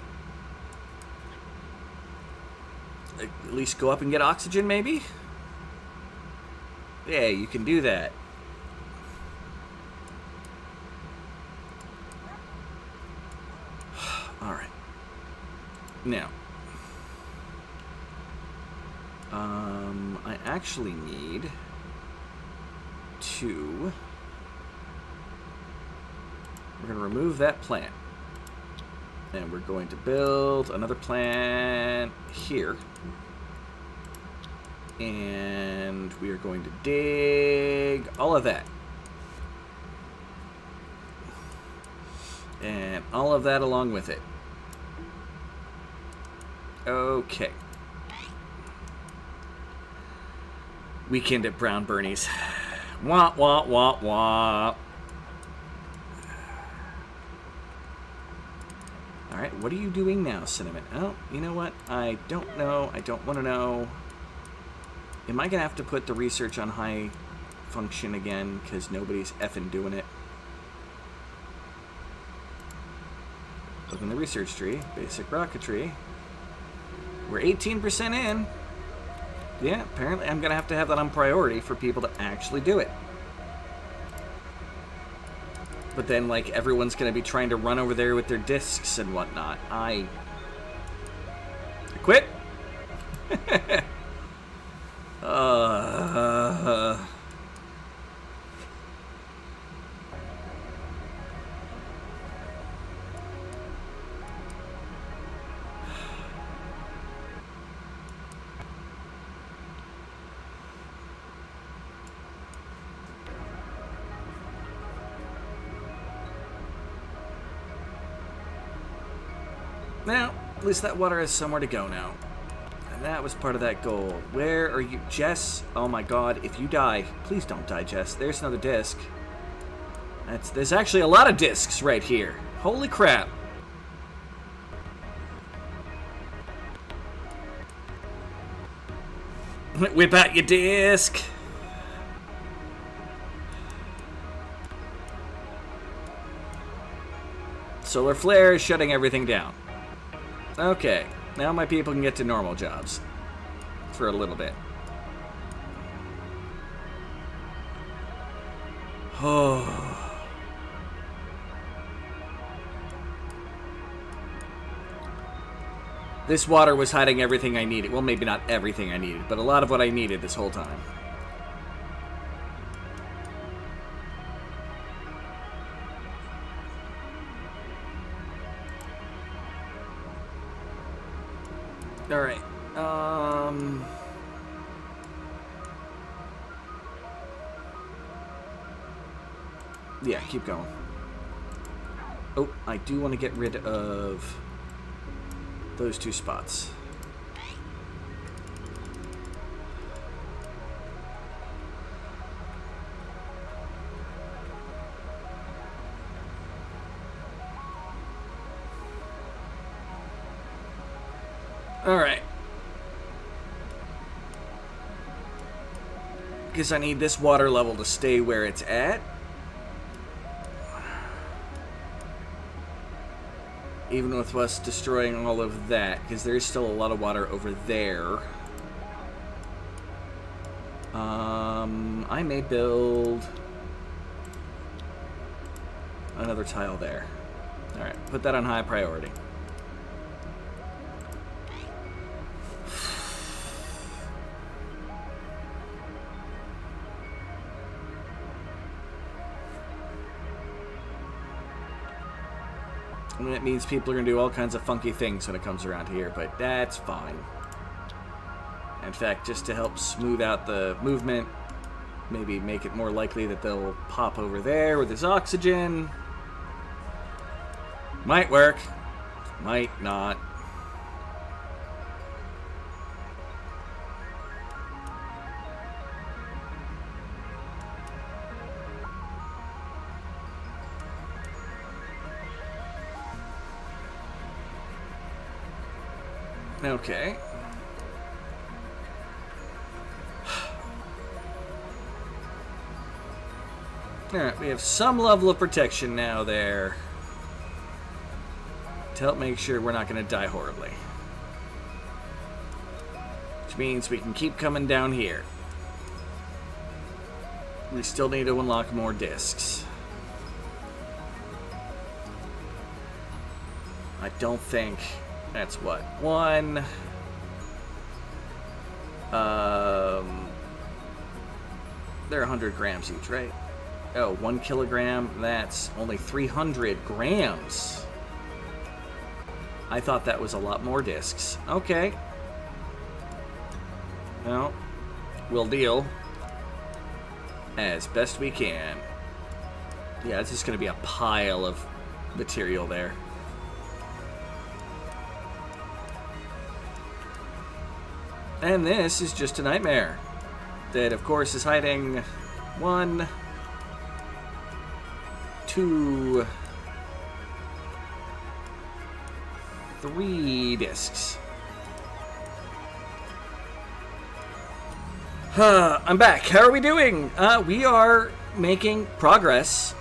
At least go up and get oxygen, maybe? Yeah, you can do that. Alright. Now. I actually need to... We're going to remove that plant. And we're going to build another plant here. And we are going to dig all of that. And all of that along with it. Okay. Weekend at Brown Bernie's. Wah, wah, wah, wah. Alright, what are you doing now, Cinnamon? Oh, you know what? I don't know. I don't want to know. Am I going to have to put the research on high function again? Because nobody's effing doing it. Open the research tree. Basic rocketry. We're 18% in. Yeah, apparently I'm going to have that on priority for people to actually do it. But then, like, everyone's going to be trying to run over there with their discs and whatnot. I quit. Now, at least that water has somewhere to go now. And that was part of that goal. Where are you? Jess? Oh my god, if you die, please don't die, Jess. There's another disc. There's actually a lot of discs right here. Holy crap. Whip out your disc. Solar flare is shutting everything down. Okay, now my people can get to normal jobs. For a little bit. Oh. This water was hiding everything I needed. Well, maybe not everything I needed, but a lot of what I needed this whole time. Alright, yeah, keep going. Oh, I do want to get rid of those two spots. Alright. Because I need this water level to stay where it's at. Even with us destroying all of that, because there's still a lot of water over there. I may build another tile there. Alright, put that on high priority. And that means people are going to do all kinds of funky things when it comes around here, but that's fine. In fact, just to help smooth out the movement, maybe make it more likely that they'll pop over there where there's oxygen. Might work. Might not. Okay. Alright, we have some level of protection now there to help make sure we're not going to die horribly. Which means we can keep coming down here. We still need to unlock more discs. I don't think that's what? One. They're 100 grams each, right? Oh, 1 kilogram, that's only 300 grams. I thought that was a lot more discs. Okay. Well, we'll deal as best we can. Yeah, it's just going to be a pile of material there. And this is just a nightmare that, of course, is hiding 1, 2, 3 discs. I'm back. How are we doing? We are making progress.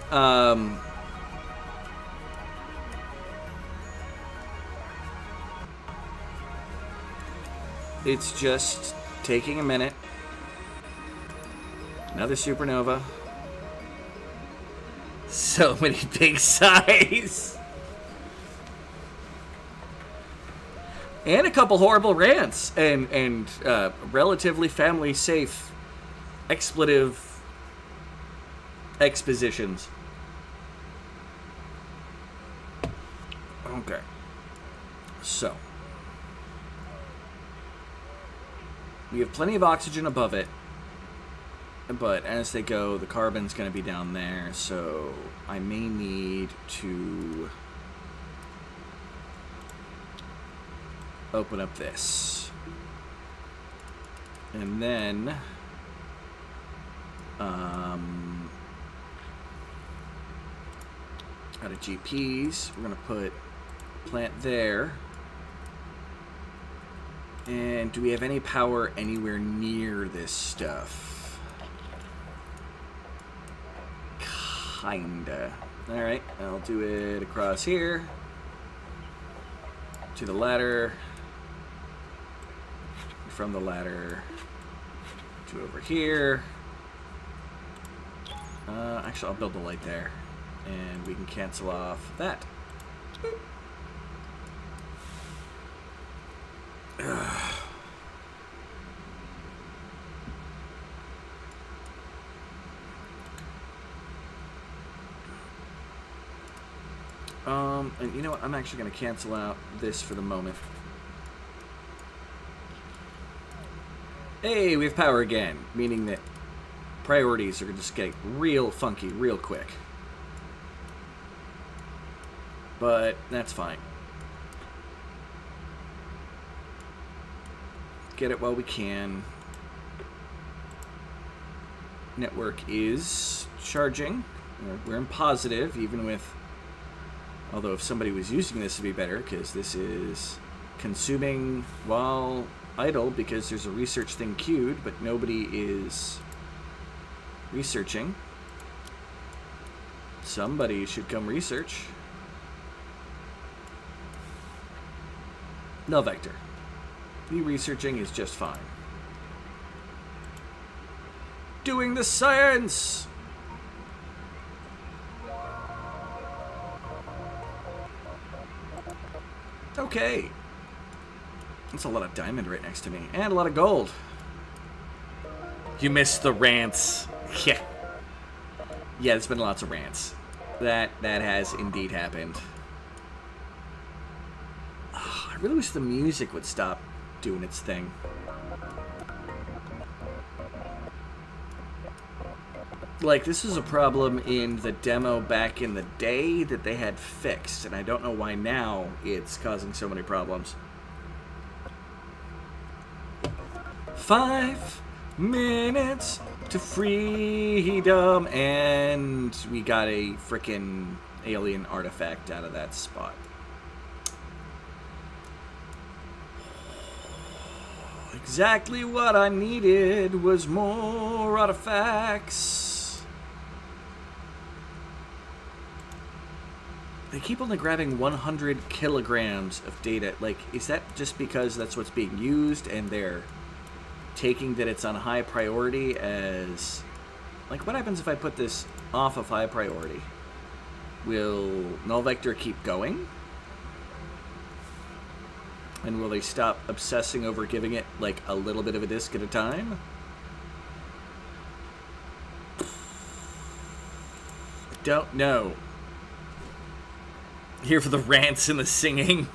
It's just taking a minute. Another supernova. So many big size. And a couple horrible rants. And relatively family safe expletive expositions. Okay. So. We have plenty of oxygen above it, but as they go, the carbon's going to be down there, so I may need to open up this. And then, out of GPs, we're going to put plant there. And do we have any power anywhere near this stuff? Kinda. Alright, I'll do it across here. To the ladder. From the ladder to over here. Actually, I'll build the light there. And we can cancel off that. Boop. And you know what? I'm actually going to cancel out this for the moment. Hey, we have power again, meaning that priorities are just getting real funky real quick. But that's fine. Get it while we can. Network is charging. We're in positive, even with... Although if somebody was using this, it'd be better, because this is consuming while idle because there's a research thing queued, but nobody is researching. Somebody should come research. No, Vector. Me researching is just fine. Doing the science! Okay. That's a lot of diamond right next to me. And a lot of gold. You missed the rants. Yeah. Yeah, there's been lots of rants. That has indeed happened. Oh, I really wish the music would stop doing its thing. Like, this was a problem in the demo back in the day that they had fixed, and I don't know why now it's causing so many problems. 5 minutes to freedom, and we got a frickin' alien artifact out of that spot. Exactly what I needed was more artifacts. They keep only grabbing 100 kilograms of data. Like, is that just because that's what's being used and they're taking that it's on high priority as... Like, what happens if I put this off of high priority? Will Null Vector keep going? And will they stop obsessing over giving it, like, a little bit of a disc at a time? Don't know. Here for the rants and the singing.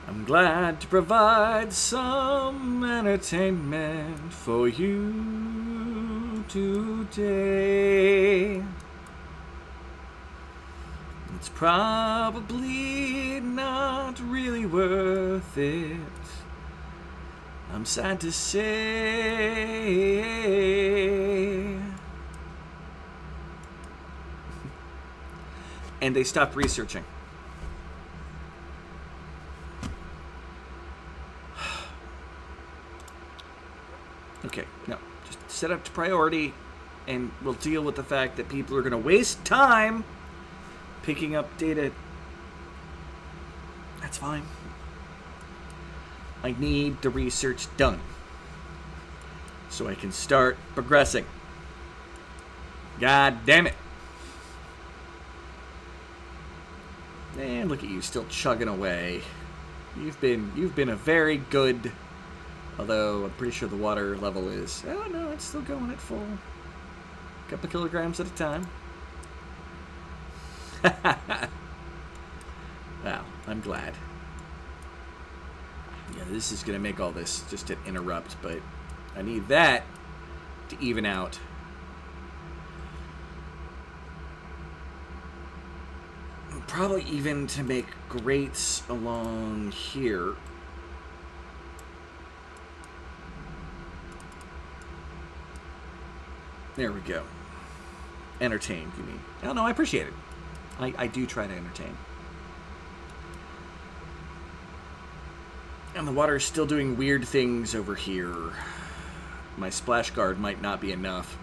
I'm glad to provide some entertainment for you today. It's probably not really worth it, I'm sad to say. And they stopped researching. Okay, no. Just set up to priority, and we'll deal with the fact that people are going to waste time picking up data. That's fine. I need the research done so I can start progressing. God damn it. And look at you, still chugging away. You've been a very good, although I'm pretty sure the water level is, oh no, it's still going at full. Couple kilograms at a time. Wow, I'm glad. Yeah, this is gonna make all this just an interrupt, but I need that to even out. Probably even to make grates along here. There we go. Entertain, you mean? Oh, no, I appreciate it. I do try to entertain. And the water is still doing weird things over here. My splash guard might not be enough.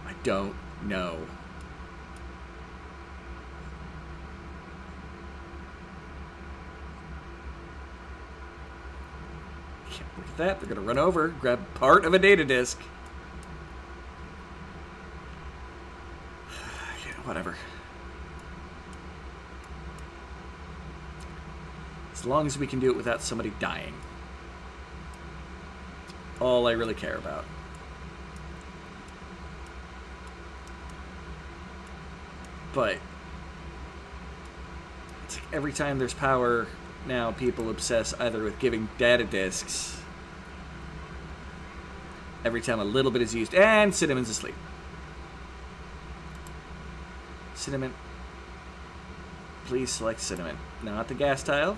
I don't know. Look at that. They're going to run over, grab part of a data disk. Yeah, whatever. As long as we can do it without somebody dying. All I really care about. But it's like every time there's power, now people obsess either with giving data disks. Every time a little bit is used. And Cinnamon's asleep. Cinnamon. Please select Cinnamon. Not the gas tile.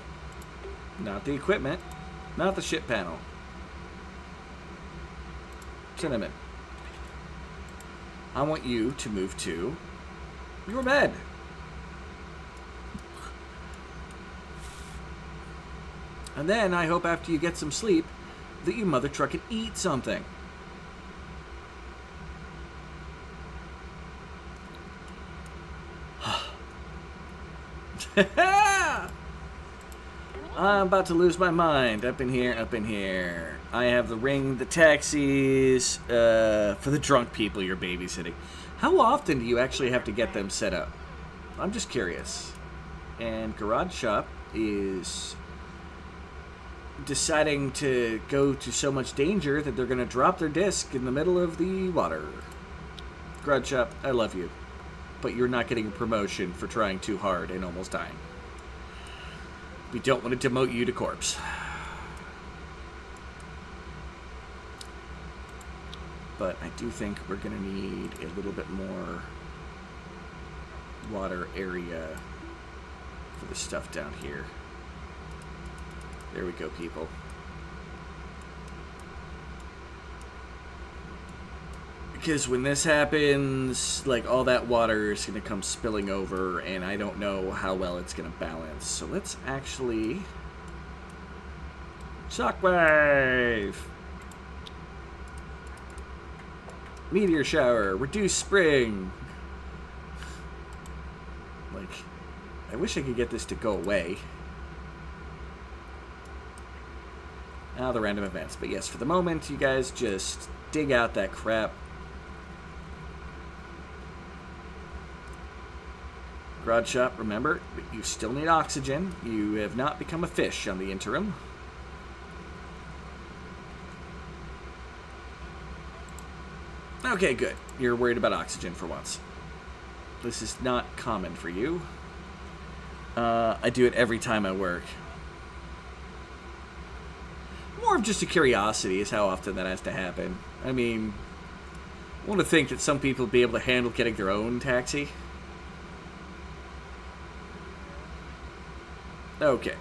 Not the equipment. Not the ship panel. Cinnamon. I want you to move to your bed. And then I hope after you get some sleep that you mother truck and eat something. I'm about to lose my mind. Up in here, up in here. I have the ring, the taxis, for the drunk people you're babysitting. How often do you actually have to get them set up? I'm just curious. And Garage Shop is deciding to go to so much danger that they're going to drop their disc in the middle of the water. Garage Shop, I love you. But you're not getting a promotion for trying too hard and almost dying. We don't want to demote you to corpse. But I do think we're going to need a little bit more water area for the stuff down here. There we go, people. Because when this happens, like, all that water is going to come spilling over, and I don't know how well it's going to balance. So let's actually... Shockwave! Meteor shower, reduce spring. Like, I wish I could get this to go away. Now the random events. But yes, for the moment, you guys just dig out that crap. Garage Shop, remember, you still need oxygen. You have not become a fish on the interim. Okay, good. You're worried about oxygen for once. This is not common for you. I do it every time I work. More of just a curiosity is how often that has to happen. I mean, I want to think that some people will be able to handle getting their own taxi. Okay.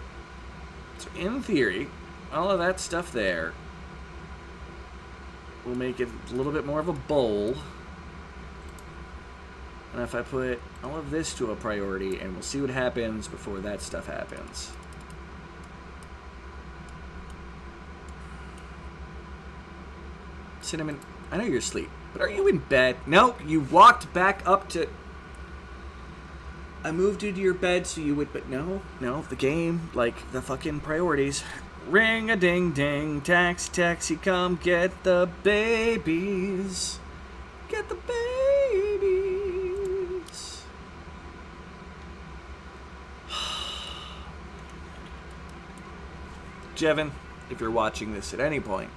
So in theory, all of that stuff there will make it a little bit more of a bowl. And if I put all of this to a priority, and we'll see what happens before that stuff happens. Cinnamon, I know you're asleep, but are you in bed? No, you walked back up to... I moved you to your bed so you would, but no, the game, like, the fucking priorities. Ring-a-ding-ding, taxi, taxi, come get the babies. Get the babies. Jevin, if you're watching this at any point,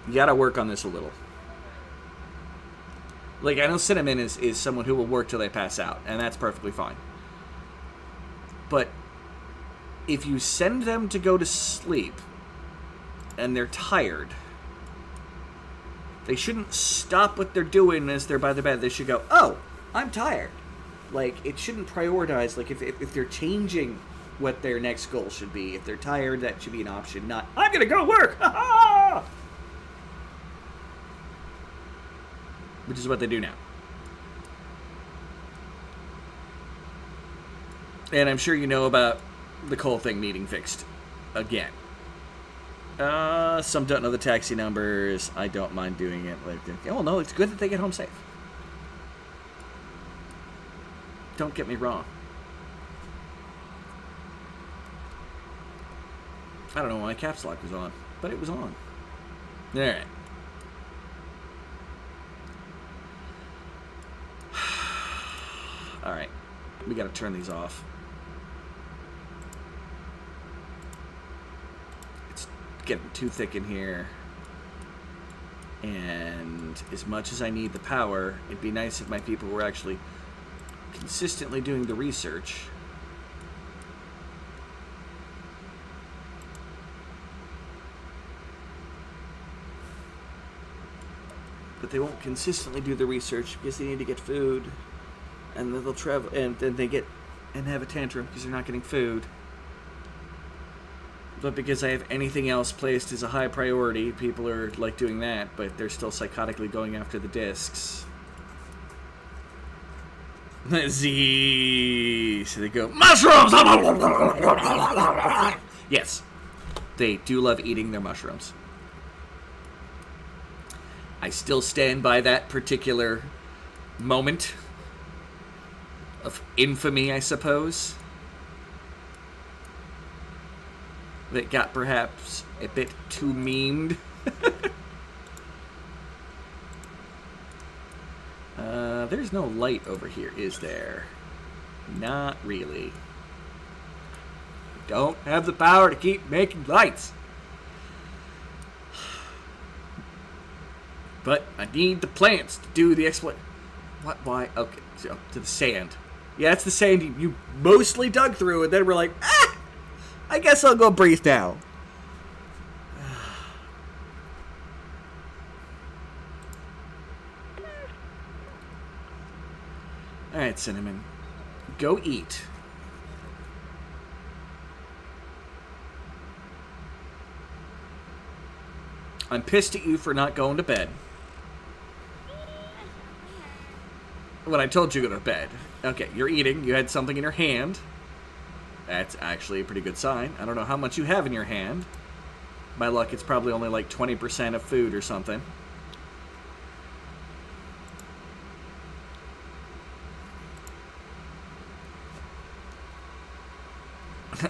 you gotta work on this a little. Like, I know Cinnamon is someone who will work till they pass out, and that's perfectly fine. But if you send them to go to sleep and they're tired, they shouldn't stop what they're doing as they're by the bed. They should go, oh, I'm tired. Like, it shouldn't prioritize. Like, if they're changing what their next goal should be, if they're tired, that should be an option, not, I'm going to go work. Ha ha! Which is what they do now. And I'm sure you know about the coal thing needing fixed again. Some don't know the taxi numbers. I don't mind doing it. Like, oh no, it's good that they get home safe. Don't get me wrong. I don't know why my caps lock was on, but it was on. All right. All right, we got to turn these off. It's getting too thick in here. And as much as I need the power, it'd be nice if my people were actually consistently doing the research. But they won't consistently do the research because they need to get food. And then they'll travel, and then they get and have a tantrum because they're not getting food. But because I have anything else placed as a high priority, people are like doing that, but they're still psychotically going after the discs. Z. So they go, mushrooms! Yes. They do love eating their mushrooms. I still stand by that particular moment of infamy, I suppose. That got perhaps a bit too memed. There's no light over here, is there? Not really. Don't have the power to keep making lights. But I need the plants to do the exploit. What? Why? Okay, so to the sand. Yeah, it's the sand you mostly dug through, and then we're like, I guess I'll go breathe now. Alright, Cinnamon. Go eat. I'm pissed at you for not going to bed. When I told you to go to bed. Okay, you're eating. You had something in your hand. That's actually a pretty good sign. I don't know how much you have in your hand. By luck, it's probably only like 20% of food or something.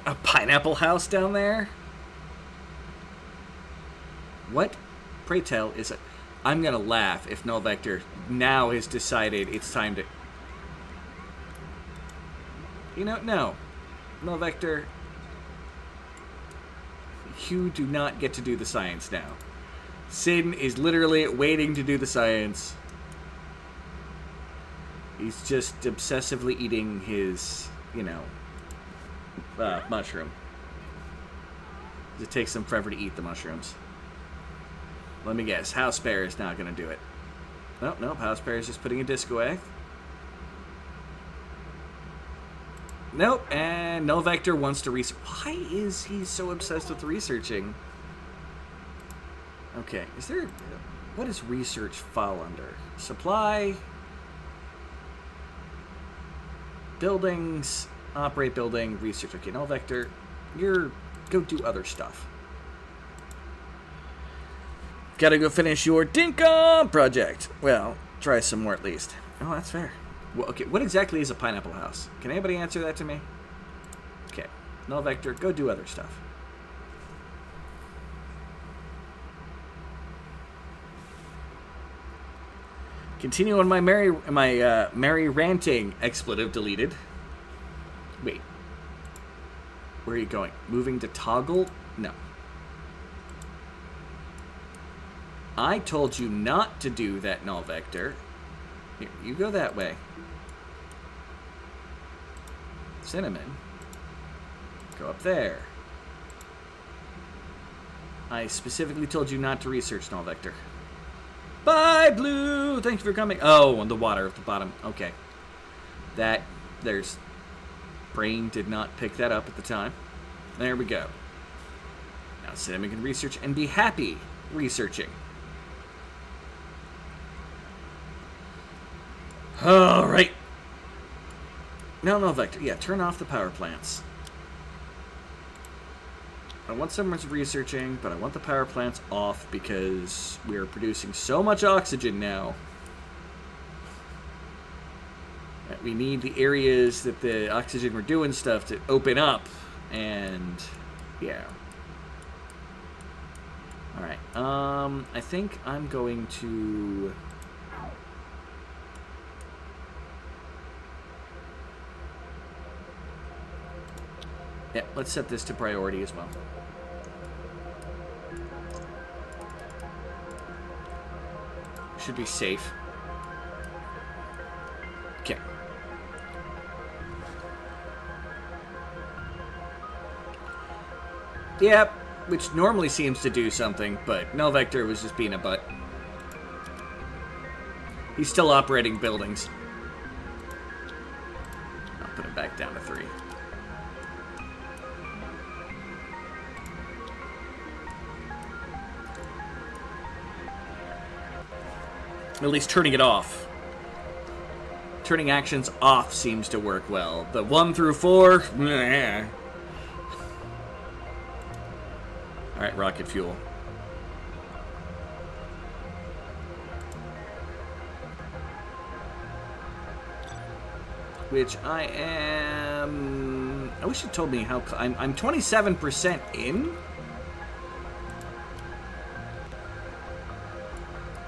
A pineapple house down there? What, pray tell, is it? I'm gonna laugh if Null Vector now has decided it's time to... You know, no. Null Vector, you do not get to do the science now. Sin is literally waiting to do the science. He's just obsessively eating his, you know, mushroom. It takes him forever to eat the mushrooms. Let me guess. House Bear is not going to do it. Nope, nope. House Bear is just putting a disc away. Nope. And Null Vector wants to research. Why is he so obsessed with researching? Okay. Is there... What does research fall under? Supply. Buildings. Operate building. Research. Okay, Null Vector. You're... Go do other stuff. Gotta go finish your Dinkum project. Well, try some more at least. Oh, that's fair. Well, okay, what exactly is a pineapple house? Can anybody answer that to me? Okay. Null Vector, go do other stuff. Continue on my merry ranting. Expletive deleted. Wait. Where are you going? Moving to toggle? No. I told you not to do that, Null Vector. Here, you go that way. Cinnamon. Go up there. I specifically told you not to research Null Vector. Bye, Blue! Thanks for coming. Oh, and the water at the bottom. Okay. There's... Brain did not pick that up at the time. There we go. Now Cinnamon can research and be happy researching. Alright. No, Vector. Yeah, turn off the power plants. I want someone's researching, but I want the power plants off because we are producing so much oxygen now that we need the areas that the oxygen we're doing stuff to open up. And, yeah. Alright. I think I'm going to... Yeah, let's set this to priority as well. Should be safe. Okay. Yep, which normally seems to do something, but Null Vector was just being a butt. He's still operating buildings. I'll put it back down to 3. At least turning it off. turning actions off seems to work well. The 1 through 4, meh. All right, rocket fuel. Which I am... I wish you told me how... I'm 27% in?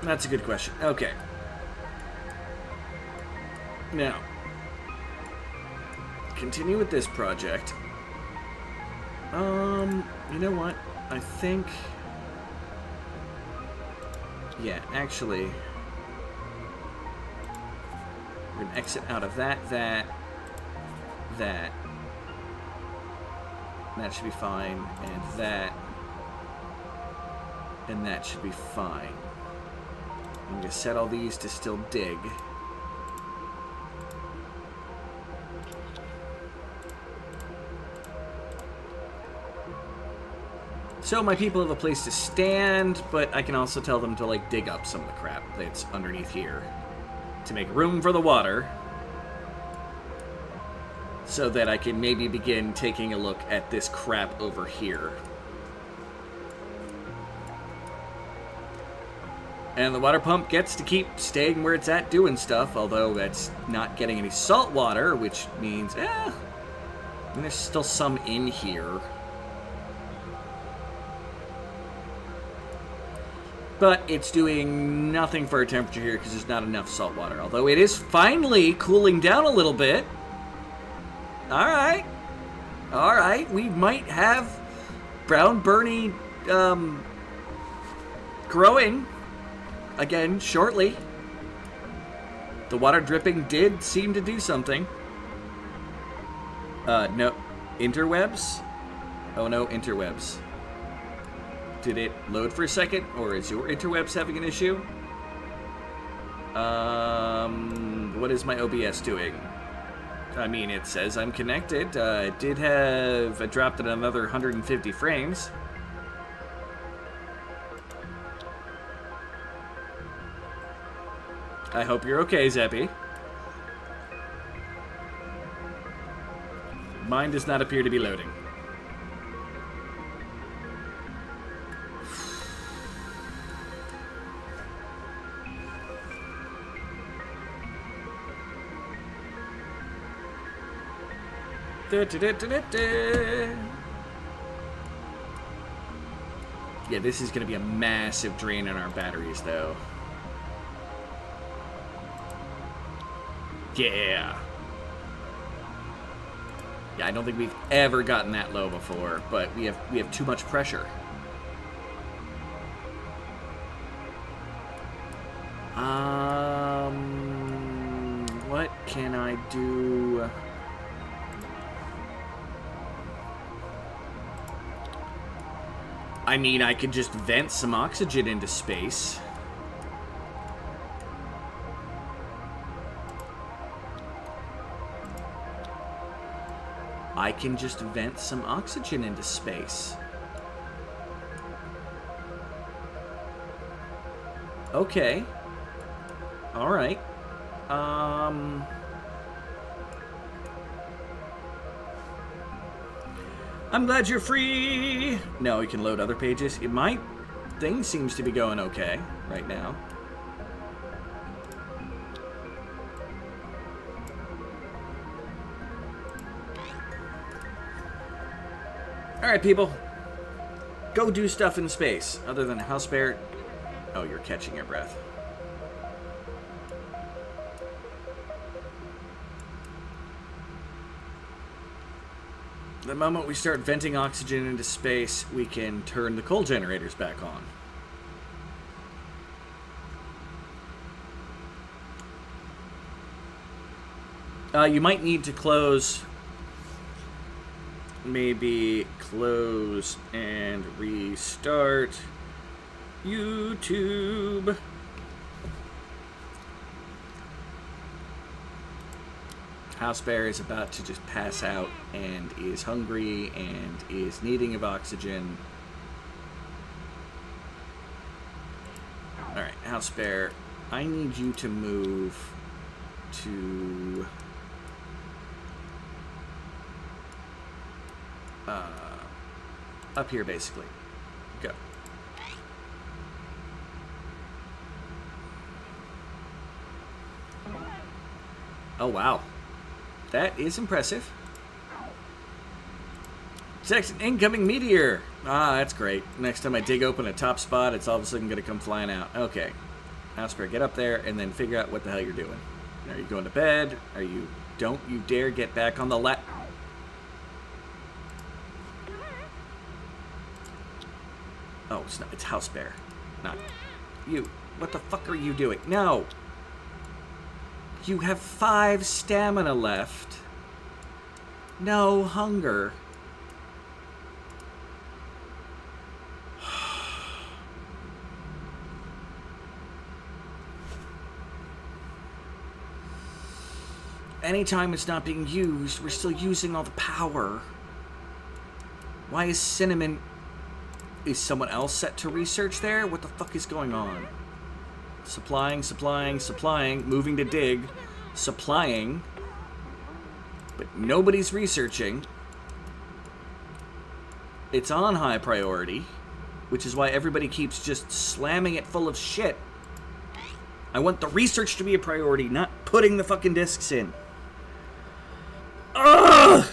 That's a good question. Okay. Now, continue with this project. You know what? I think... Yeah, actually... We're going to exit out of that. That should be fine. And that should be fine. I'm going to set all these to still dig. So my people have a place to stand, but I can also tell them to, like, dig up some of the crap that's underneath here to make room for the water, so that I can maybe begin taking a look at this crap over here. And the water pump gets to keep staying where it's at doing stuff, although that's not getting any salt water, which means, there's still some in here. But it's doing nothing for our temperature here because there's not enough salt water. Although it is finally cooling down a little bit. Alright. Alright. We might have brown Bernie growing again shortly. The water dripping did seem to do something. No. Interwebs? Oh no, interwebs. Did it load for a second, or is your interwebs having an issue? What is my OBS doing? I mean, it says I'm connected. It did have... I dropped it another 150 frames. I hope you're okay, Zeppy. Mine does not appear to be loading. Yeah, this is going to be a massive drain on our batteries, though. Yeah. Yeah, I don't think we've ever gotten that low before, but we have too much pressure. What can I do? I mean, I could just vent some oxygen into space. I can just vent some oxygen into space. Okay. All right. I'm glad you're free. No, we can load other pages. My thing seems to be going okay right now. All right, people. Go do stuff in space other than house bear. Oh, you're catching your breath. The moment we start venting oxygen into space, we can turn the coal generators back on. You might need to close... Maybe close and restart YouTube. House Bear is about to just pass out and is hungry and is needing of oxygen. Alright, House Bear, I need you to move to up here, basically. Go. Oh, wow. That is impressive. Detect an incoming meteor. Ah, that's great. Next time I dig open a top spot, it's all of a sudden going to come flying out. Okay. Oscar, get up there and then figure out what the hell you're doing. Are you going to bed? Are you... Don't you dare get back on the lap... Oh, it's not. It's House Bear. Not you. What the fuck are you doing? No! You have 5 stamina left. No hunger. Anytime it's not being used, we're still using all the power. Why is Cinnamon... Is someone else set to research there? What the fuck is going on? Supplying, supplying, supplying. Moving to dig. Supplying. But nobody's researching. It's on high priority. Which is why everybody keeps just slamming it full of shit. I want the research to be a priority, not putting the fucking discs in. Ugh!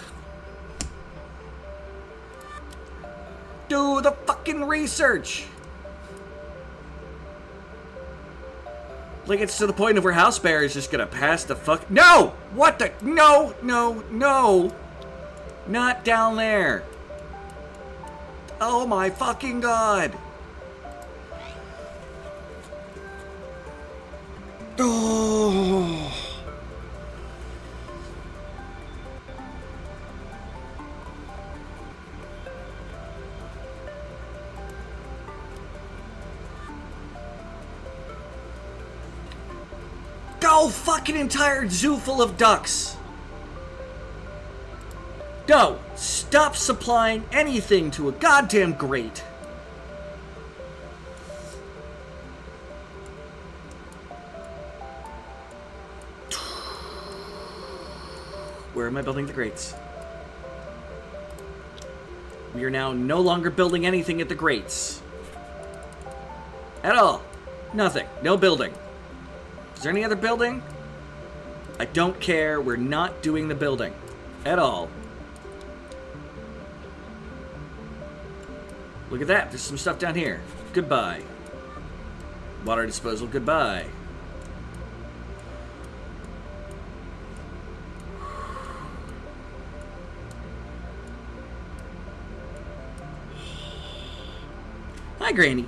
Do the fucking research! Like, it's to the point of where House Bear is just gonna pass the fuck... No! What the... No, no, no! Not down there. Oh my fucking god! Oh... Go fucking entire zoo full of ducks. No, stop supplying anything to a goddamn grate. Where am I building the grates? We are now no longer building anything at the grates. At all. Nothing. No building. Is there any other building? I don't care. We're not doing the building. At all. Look at that. There's some stuff down here. Goodbye. Water disposal. Goodbye. Hi, Granny.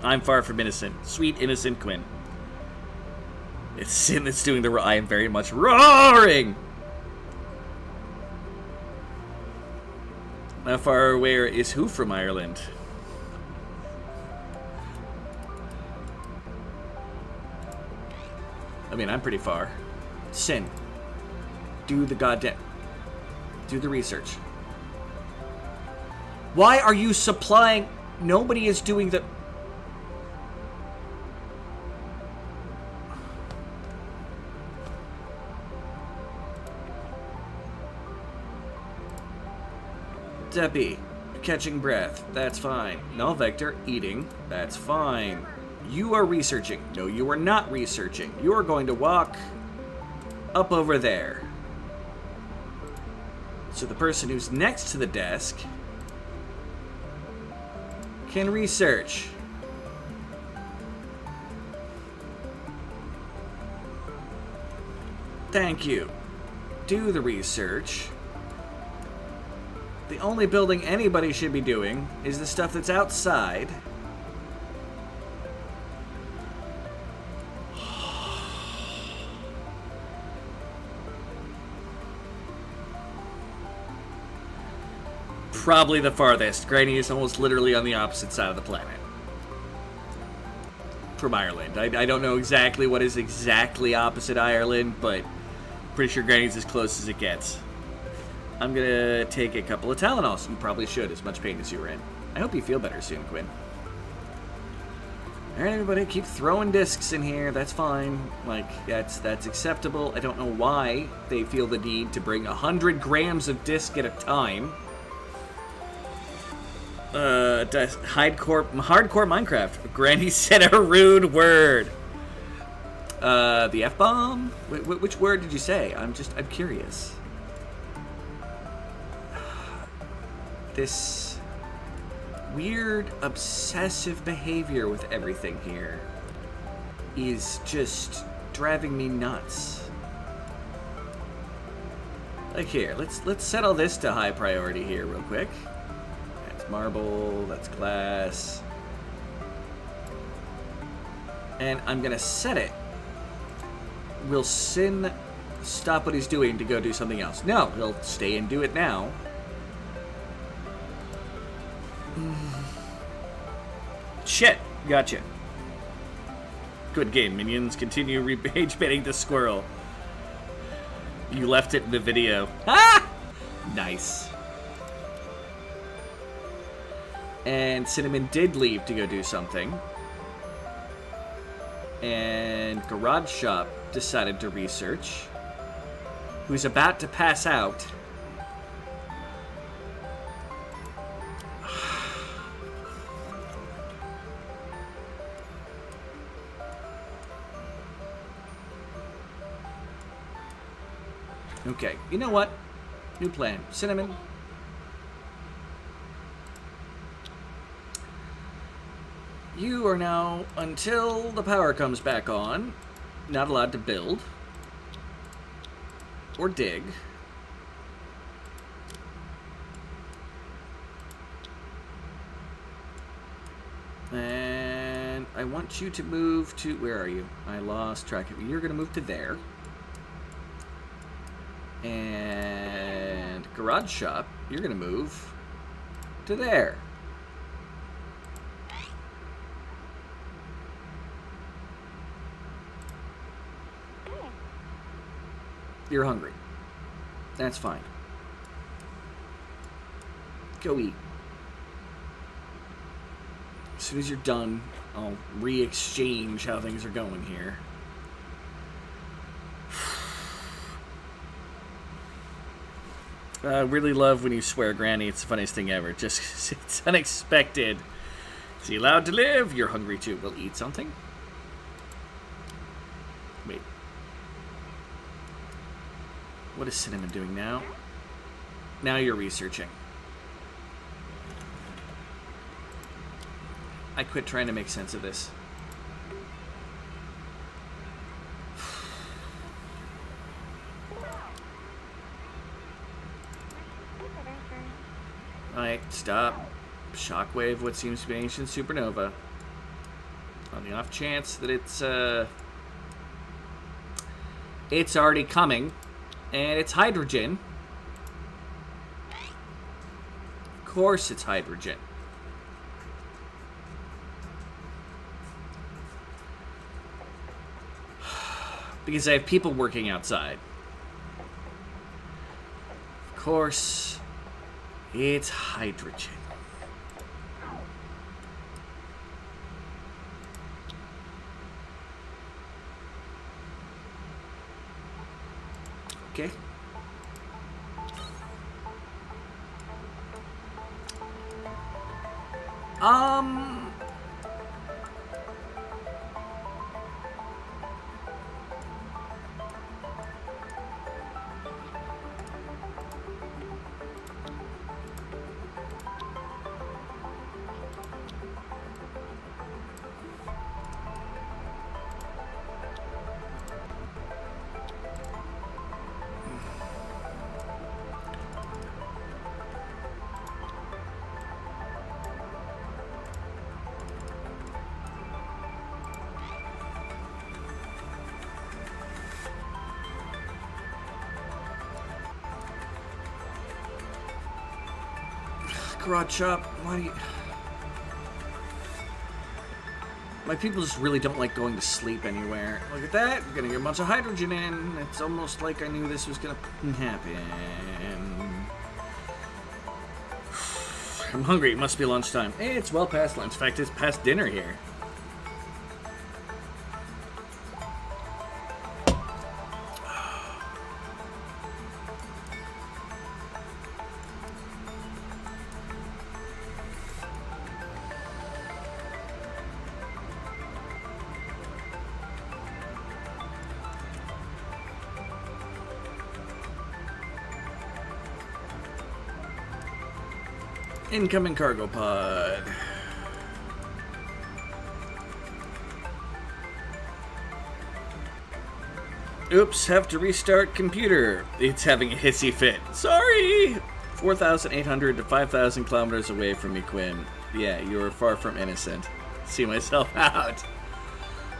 I'm far from innocent. Sweet, innocent Quinn. It's Sin that's doing the... I am very much roaring! How far away is who from Ireland? I mean, I'm pretty far. Sin. Do the goddamn... Do the research. Why are you supplying... Nobody is doing the... Debbie, catching breath. That's fine. Null vector, eating. That's fine. You are researching. No, you are not researching. You are going to walk up over there. So the person who's next to the desk can research. Thank you. Do the research. The only building anybody should be doing is the stuff that's outside. Probably the farthest. Granny is almost literally on the opposite side of the planet. From Ireland. I don't know exactly what is exactly opposite Ireland, but pretty sure Granny's as close as it gets. I'm gonna take a couple of Tylenols. You probably should, as much pain as you were in. I hope you feel better soon, Quinn. Alright, everybody, keep throwing discs in here. That's fine. Like, that's acceptable. I don't know why they feel the need to bring 100 grams of disc at a time. Hardcore Minecraft. Granny said a rude word. The F-bomb? Which word did you say? I'm curious. This weird, obsessive behavior with everything here is just driving me nuts. Like here, let's settle this to high priority here real quick. That's marble, that's glass. And I'm gonna set it. Will Sin stop what he's doing to go do something else? No, he'll stay and do it now. Shit, gotcha. Good game, minions. Continue rage baiting the squirrel. You left it in the video. Ah! Nice. And Cinnamon did leave to go do something. And Garage Shop decided to research. Who's about to pass out. Okay, you know what? New plan. Cinnamon. You are now, until the power comes back on, not allowed to build. Or dig. And I want you to move to... Where are you? I lost track of you. You're going to move to there. And Garage Shop, you're going to move to there. You're hungry. That's fine. Go eat. As soon as you're done, I'll re-exchange how things are going here. I really love when you swear, Granny. It's the funniest thing ever. Just, it's unexpected. Is he allowed to live? You're hungry too. We'll eat something. Wait. What is Cinnamon doing now? Now you're researching. I quit trying to make sense of this. Alright, stop. Shockwave what seems to be ancient supernova. On the off chance that it's already coming. And it's hydrogen. Of course it's hydrogen. Because I have people working outside. Of course, it's hydrogen. Okay. Garage Shop, why do you... My people just really don't like going to sleep anywhere. Look at that, we're gonna get a bunch of hydrogen in. It's almost like I knew this was gonna happen. I'm hungry, it must be lunchtime. Hey, it's well past lunch. In fact, it's past dinner here. Incoming cargo pod. Oops, have to restart computer. It's having a hissy fit. Sorry! 4,800 to 5,000 kilometers away from me, Quinn. Yeah, you are far from innocent. See myself out.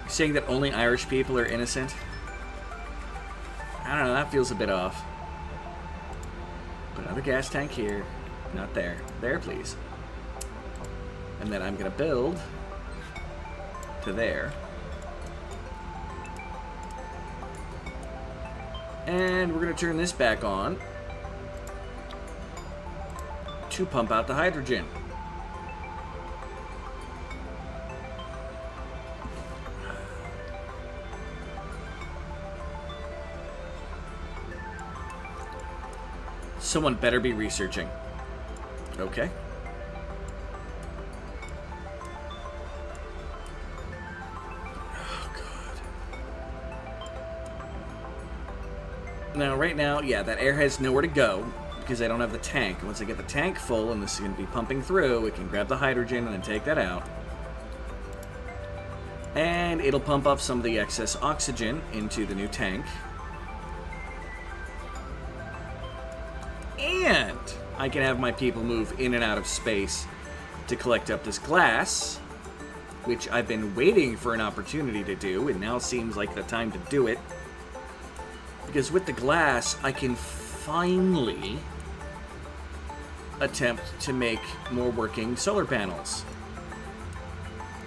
You're saying that only Irish people are innocent? I don't know, that feels a bit off. Put another gas tank here. Not there. There, please. And then I'm going to build to there. And we're going to turn this back on to pump out the hydrogen. Someone better be researching. Okay. Now, right now, yeah, that air has nowhere to go because I don't have the tank. Once I get the tank full and this is going to be pumping through, we can grab the hydrogen and then take that out. And it'll pump up some of the excess oxygen into the new tank. And I can have my people move in and out of space to collect up this glass, which I've been waiting for an opportunity to do, and now seems like the time to do it. Because with the glass, I can finally attempt to make more working solar panels.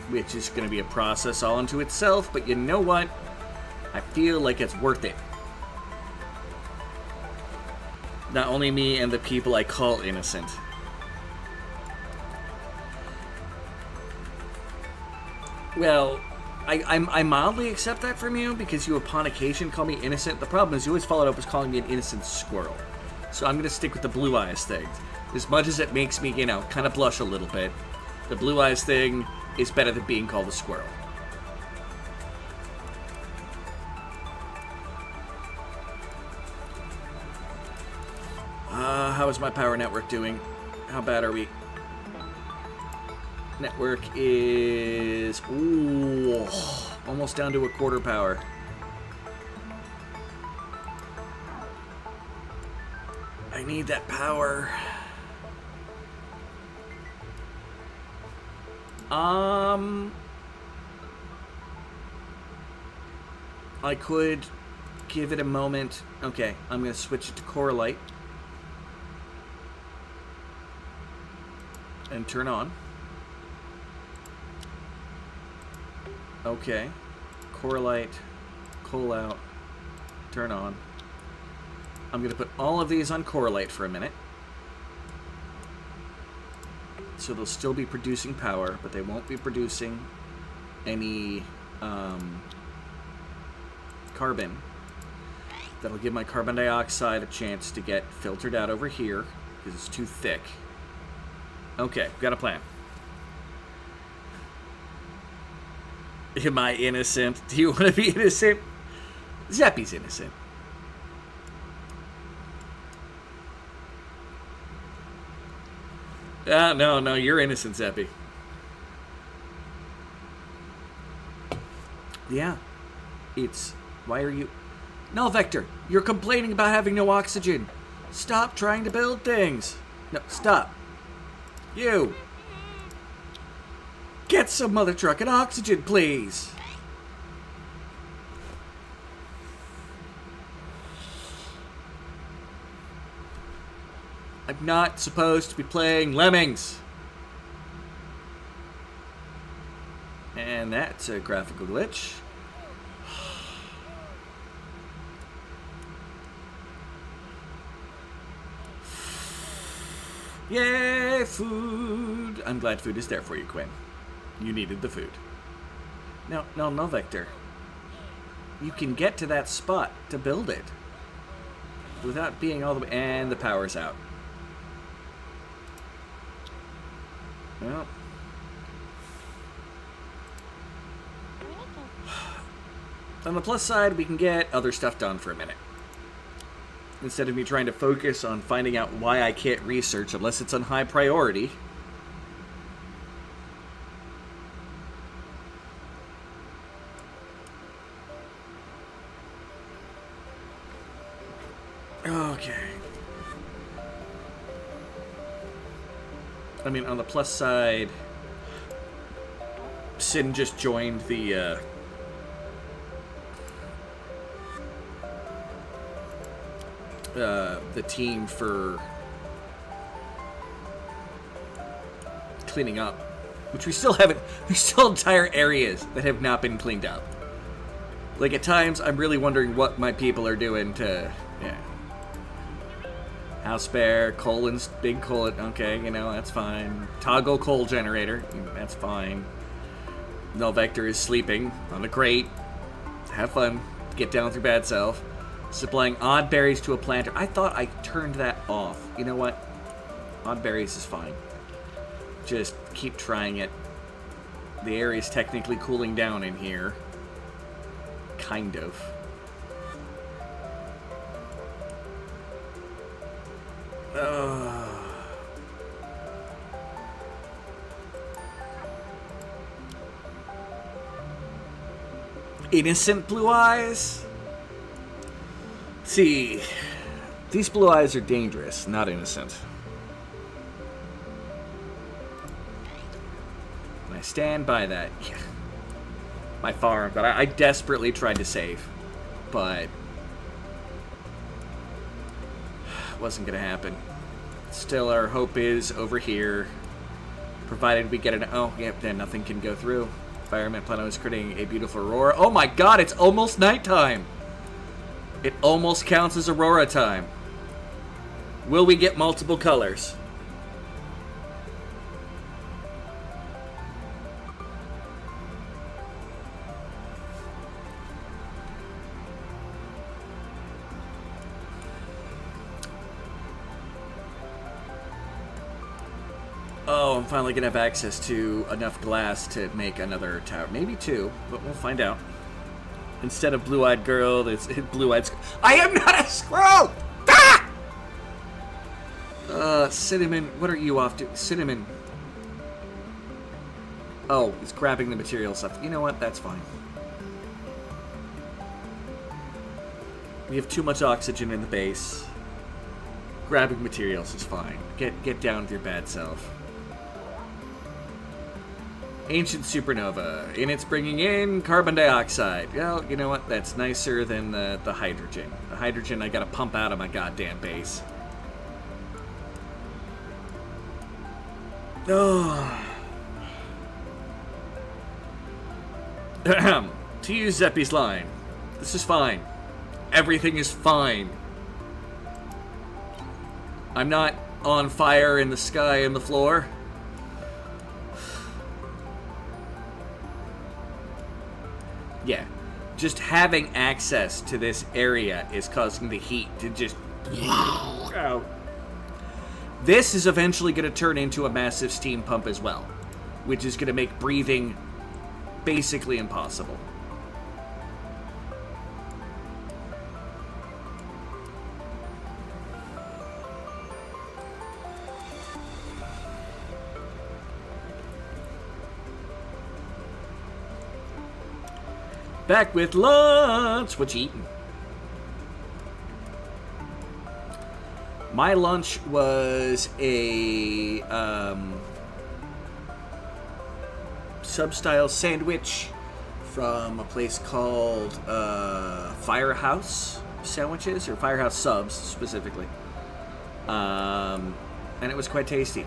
Which is going to be a process all unto itself, but you know what? I feel like it's worth it. Not only me and the people I call innocent. Well, I mildly accept that from you because you upon occasion call me innocent. The problem is you always follow it up with calling me an innocent squirrel. So I'm going to stick with the blue eyes thing. As much as it makes me, kind of blush a little bit, the blue eyes thing is better than being called a squirrel. How is my power network doing? How bad are we? Network is... Ooh, almost down to a quarter power. I need that power. I could give it a moment. Okay, I'm going to switch it to core light. And turn on. Okay. Core light. Coal out. Turn on. I'm going to put all of these on core light for a minute. So they'll still be producing power, but they won't be producing any carbon. That'll give my carbon dioxide a chance to get filtered out over here because it's too thick. Okay, got a plan. Am I innocent? Do you want to be innocent? Zeppy's innocent. No, you're innocent, Zeppy. Yeah. It's... Why are you... No, Vector, you're complaining about having no oxygen. Stop trying to build things. No, stop. You. Get some mother truck and oxygen, please. I'm not supposed to be playing Lemmings. And that's a graphical glitch. Yay, food! I'm glad food is there for you, Quinn. You needed the food. No, Vector. You can get to that spot to build it without being all the way... And the power's out. Well... On the plus side, we can get other stuff done for a minute. instead of me trying to focus on finding out why I can't research unless it's on high priority. Okay. I mean, on the plus side, Sin just joined the team for cleaning up, which we still haven't. There's still entire areas that have not been cleaned up. Like, at times, I'm really wondering what my people are doing to, yeah. House bear, colons, big colon, okay, you know, that's fine. Toggle coal generator, that's fine. Null Vector is sleeping on the crate. Have fun. Get down with your bad self. Supplying odd berries to a planter. I thought I turned that off. You know what? Odd berries is fine. Just keep trying it. The area is technically cooling down in here. Kind of. Innocent blue eyes? See, these blue eyes are dangerous, not innocent. And I stand by that. Yeah. My farm, but I desperately tried to save, but wasn't gonna happen. Still, our hope is over here, provided we get an. Oh, yep, then nothing can go through. Environment Plano is creating a beautiful aurora. Oh my god, it's almost nighttime! It almost counts as aurora time. Will we get multiple colors? Oh, I'm finally gonna have access to enough glass to make another tower. Maybe two, but we'll find out. Instead of blue-eyed girl, it's blue-eyed. I am not a squirrel! Ah! Cinnamon, what are you off to? Cinnamon. Oh, he's grabbing the material stuff. You know what? That's fine. We have too much oxygen in the base. Grabbing materials is fine. Get down with your bad self. Ancient supernova, and it's bringing in carbon dioxide. Well, you know what? That's nicer than the hydrogen. The hydrogen I gotta pump out of my goddamn base. Oh. To use Zeppi's line, this is fine. Everything is fine. I'm not on fire in the sky and the floor. Yeah, just having access to this area is causing the heat to just... Oh. This is eventually going to turn into a massive steam pump as well, which is going to make breathing basically impossible. Back with lunch. What you eating? My lunch was a sub-style sandwich from a place called Firehouse Sandwiches, or Firehouse Subs specifically, and it was quite tasty.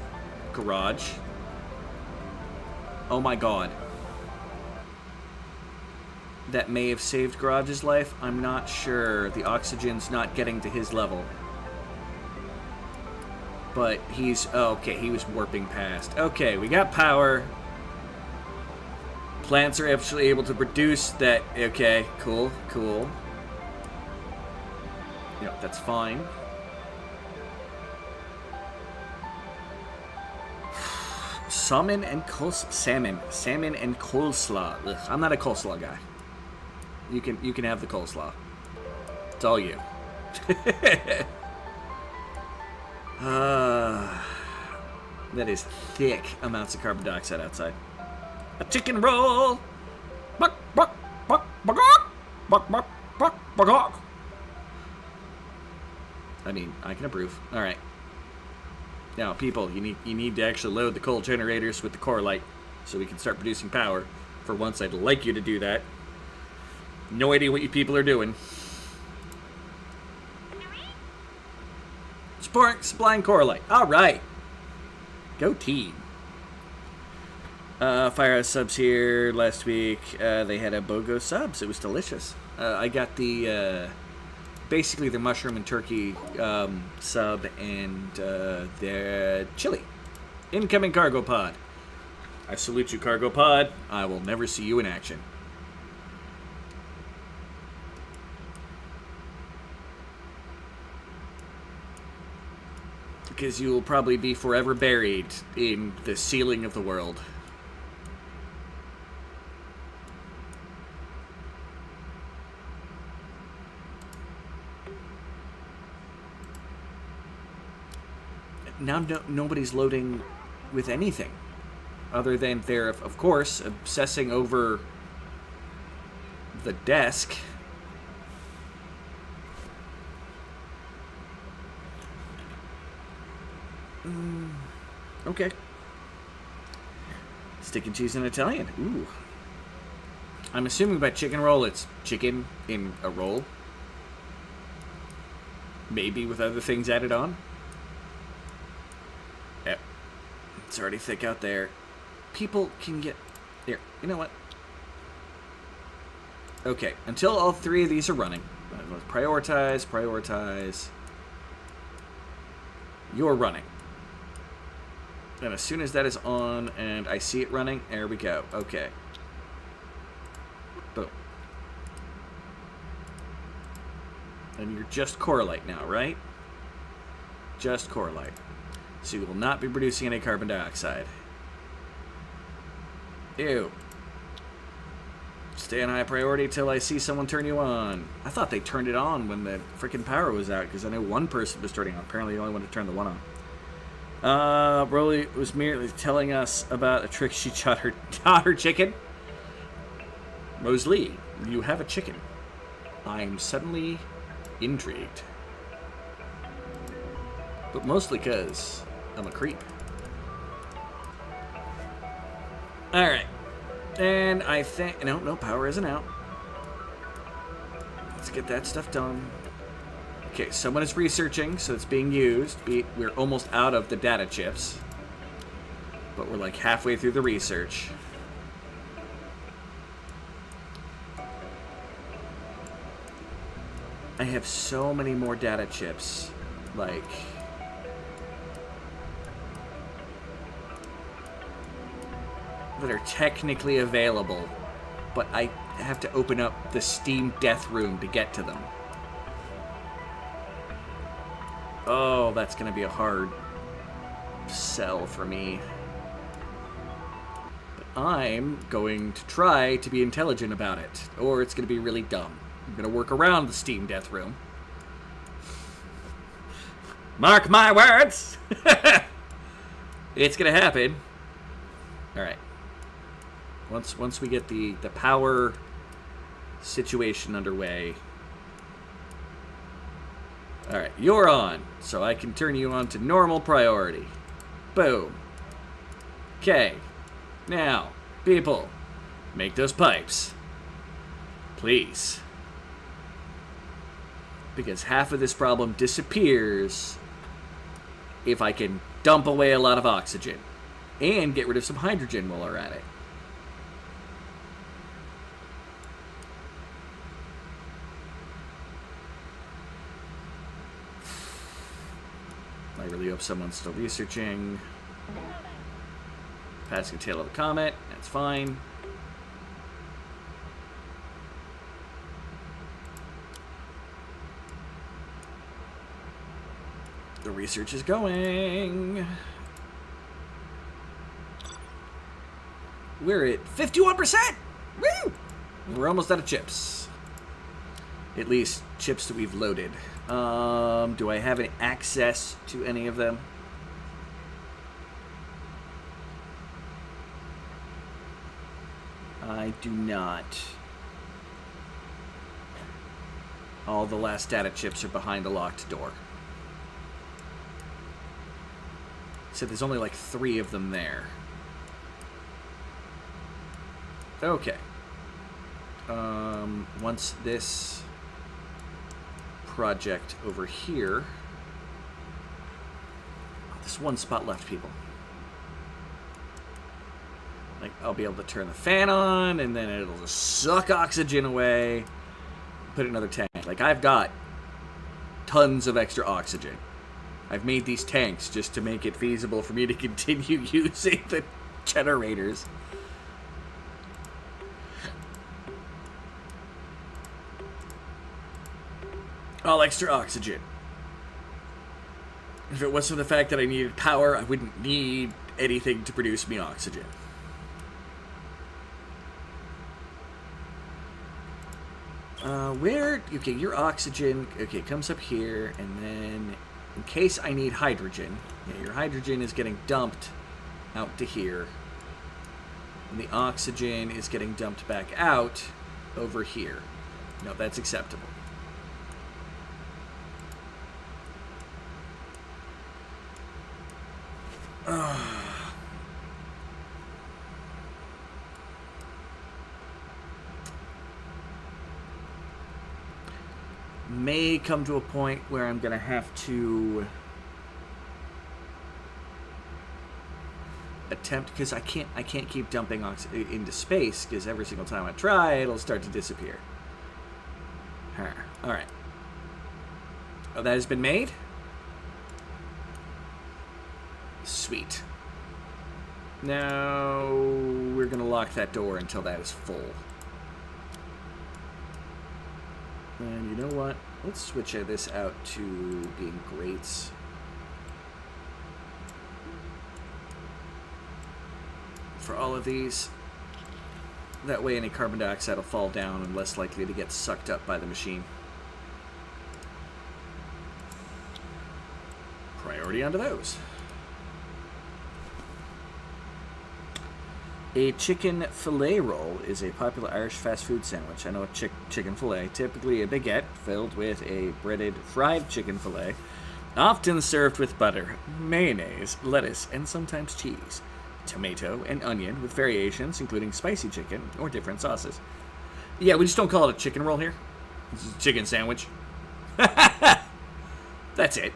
Garage. Oh my god. That may have saved Garage's life. I'm not sure. The oxygen's not getting to his level. But he's... Oh, okay, he was warping past. Okay, we got power. Plants are actually able to produce that... Okay, cool, cool. Yep, that's fine. Salmon and coleslaw. Ugh, I'm not a coleslaw guy. You can have the coleslaw. It's all you. That is thick amounts of carbon dioxide outside. A chicken roll! Buck, buck, buck, buck, buck, buck, buck, buck. I mean, I can approve. All right. Now, people, you need to actually load the coal generators with the core light so we can start producing power. For once, I'd like you to do that. No idea what you people are doing. Supplying core light. All right. Go team. Firehouse subs here last week. They had a BOGO subs. It was delicious. I got the basically the mushroom and turkey sub and their chili. Incoming cargo pod. I salute you, cargo pod. I will never see you in action. Because you will probably be forever buried in the ceiling of the world. Now nobody's loading with anything. Other than they're, of course, obsessing over the desk. Okay. Stick and cheese and Italian. Ooh. I'm assuming by chicken roll it's chicken in a roll. Maybe with other things added on. Yep. It's already thick out there. People can get... Here, you know what? Okay, until all three of these are running. Prioritize. You're running. And as soon as that is on and I see it running, there we go. Okay. Boom. And you're just core light now, right? Just core light. So you will not be producing any carbon dioxide. Ew. Stay on high priority till I see someone turn you on. I thought they turned it on when the freaking power was out, because I know one person was turning on. Apparently the only one to turn the one on. Broly was merely telling us about a trick she taught her chicken. Mosley, you have a chicken. I'm suddenly intrigued. But mostly because I'm a creep. Alright. And I think... No, power isn't out. Let's get that stuff done. Okay, someone is researching, so it's being used. We're almost out of the data chips. But we're like halfway through the research. I have so many more data chips. Like... that are technically available. But I have to open up the Steam Death Room to get to them. Oh, that's going to be a hard sell for me. But I'm going to try to be intelligent about it, or it's going to be really dumb. I'm going to work around the Steam Death Room. Mark my words! It's going to happen. Alright. Once we get the power situation underway... Alright, you're on, so I can turn you on to normal priority. Boom. Okay. Now, people, make those pipes. Please. Because half of this problem disappears if I can dump away a lot of oxygen. And get rid of some hydrogen while we're at it. I really hope someone's still researching. Passing tail of a comet. That's fine. The research is going. We're at 51%! Woo! We're almost out of chips. At least chips that we've loaded. Do I have any access to any of them? I do not. All the last data chips are behind a locked door. So there's only like 3 of them there. Okay. Once this project over here... There's one spot left, people. Like, I'll be able to turn the fan on, and then it'll just suck oxygen away. Put another tank. Like, I've got tons of extra oxygen. I've made these tanks just to make it feasible for me to continue using the generators. All extra oxygen. If it wasn't for the fact that I needed power, I wouldn't need anything to produce me oxygen. Okay, your oxygen, okay, comes up here, and then in case I need hydrogen, yeah, your hydrogen is getting dumped out to here, and the oxygen is getting dumped back out over here. No, that's acceptable. May come to a point where I'm gonna have to attempt, because I can't keep dumping oxygen into space, because every single time I try, it'll start to disappear. All right. Oh, that has been made. Sweet. Now we're gonna lock that door until that is full. And you know what? Let's switch this out to being grates. For all of these. That way any carbon dioxide will fall down and less likely to get sucked up by the machine. Priority onto those. A chicken fillet roll is a popular Irish fast food sandwich. I know a chicken fillet, typically a baguette filled with a breaded fried chicken fillet, often served with butter, mayonnaise, lettuce, and sometimes cheese, tomato, and onion, with variations including spicy chicken or different sauces. Yeah, we just don't call it a chicken roll here. This is a chicken sandwich. That's it.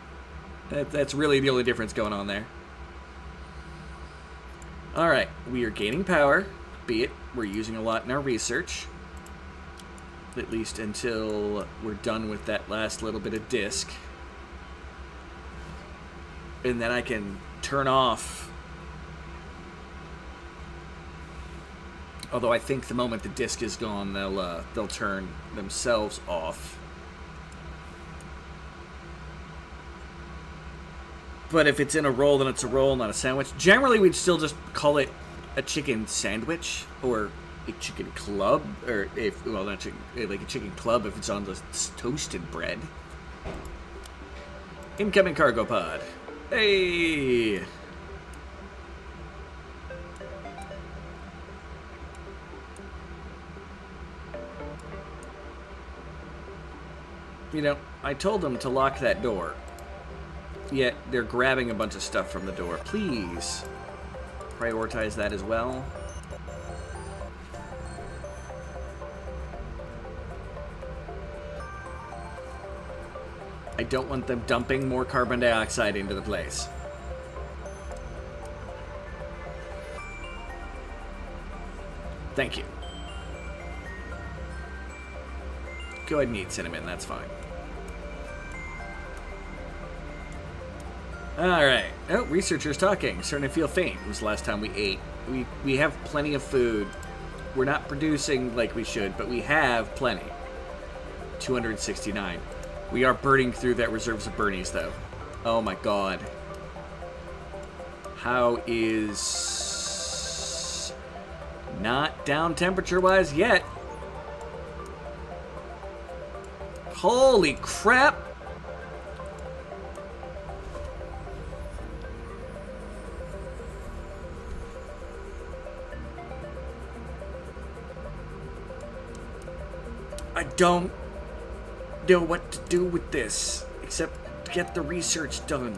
That's really the only difference going on there. Alright, we are gaining power, be it we're using a lot in our research, at least until we're done with that last little bit of disk. And then I can turn off. Although I think the moment the disk is gone, they'll turn themselves off. But if it's in a roll, then it's a roll, not a sandwich. Generally, we'd still just call it a chicken sandwich or a chicken club, or if, well, not chicken, like a chicken club if it's on the toasted bread. Incoming cargo pod. Hey! You know, I told them to lock that door. Yet they're grabbing a bunch of stuff from the door. Please prioritize that as well. I don't want them dumping more carbon dioxide into the place. Thank you. Go ahead and eat cinnamon, that's fine. Alright. Oh, researchers talking. Starting to feel faint. It was the last time we ate. We have plenty of food. We're not producing like we should, but we have plenty. 269. We are burning through that reserves of Bernies, though. Oh my god. How is... Not down temperature-wise yet. Holy crap! I don't know what to do with this except get the research done.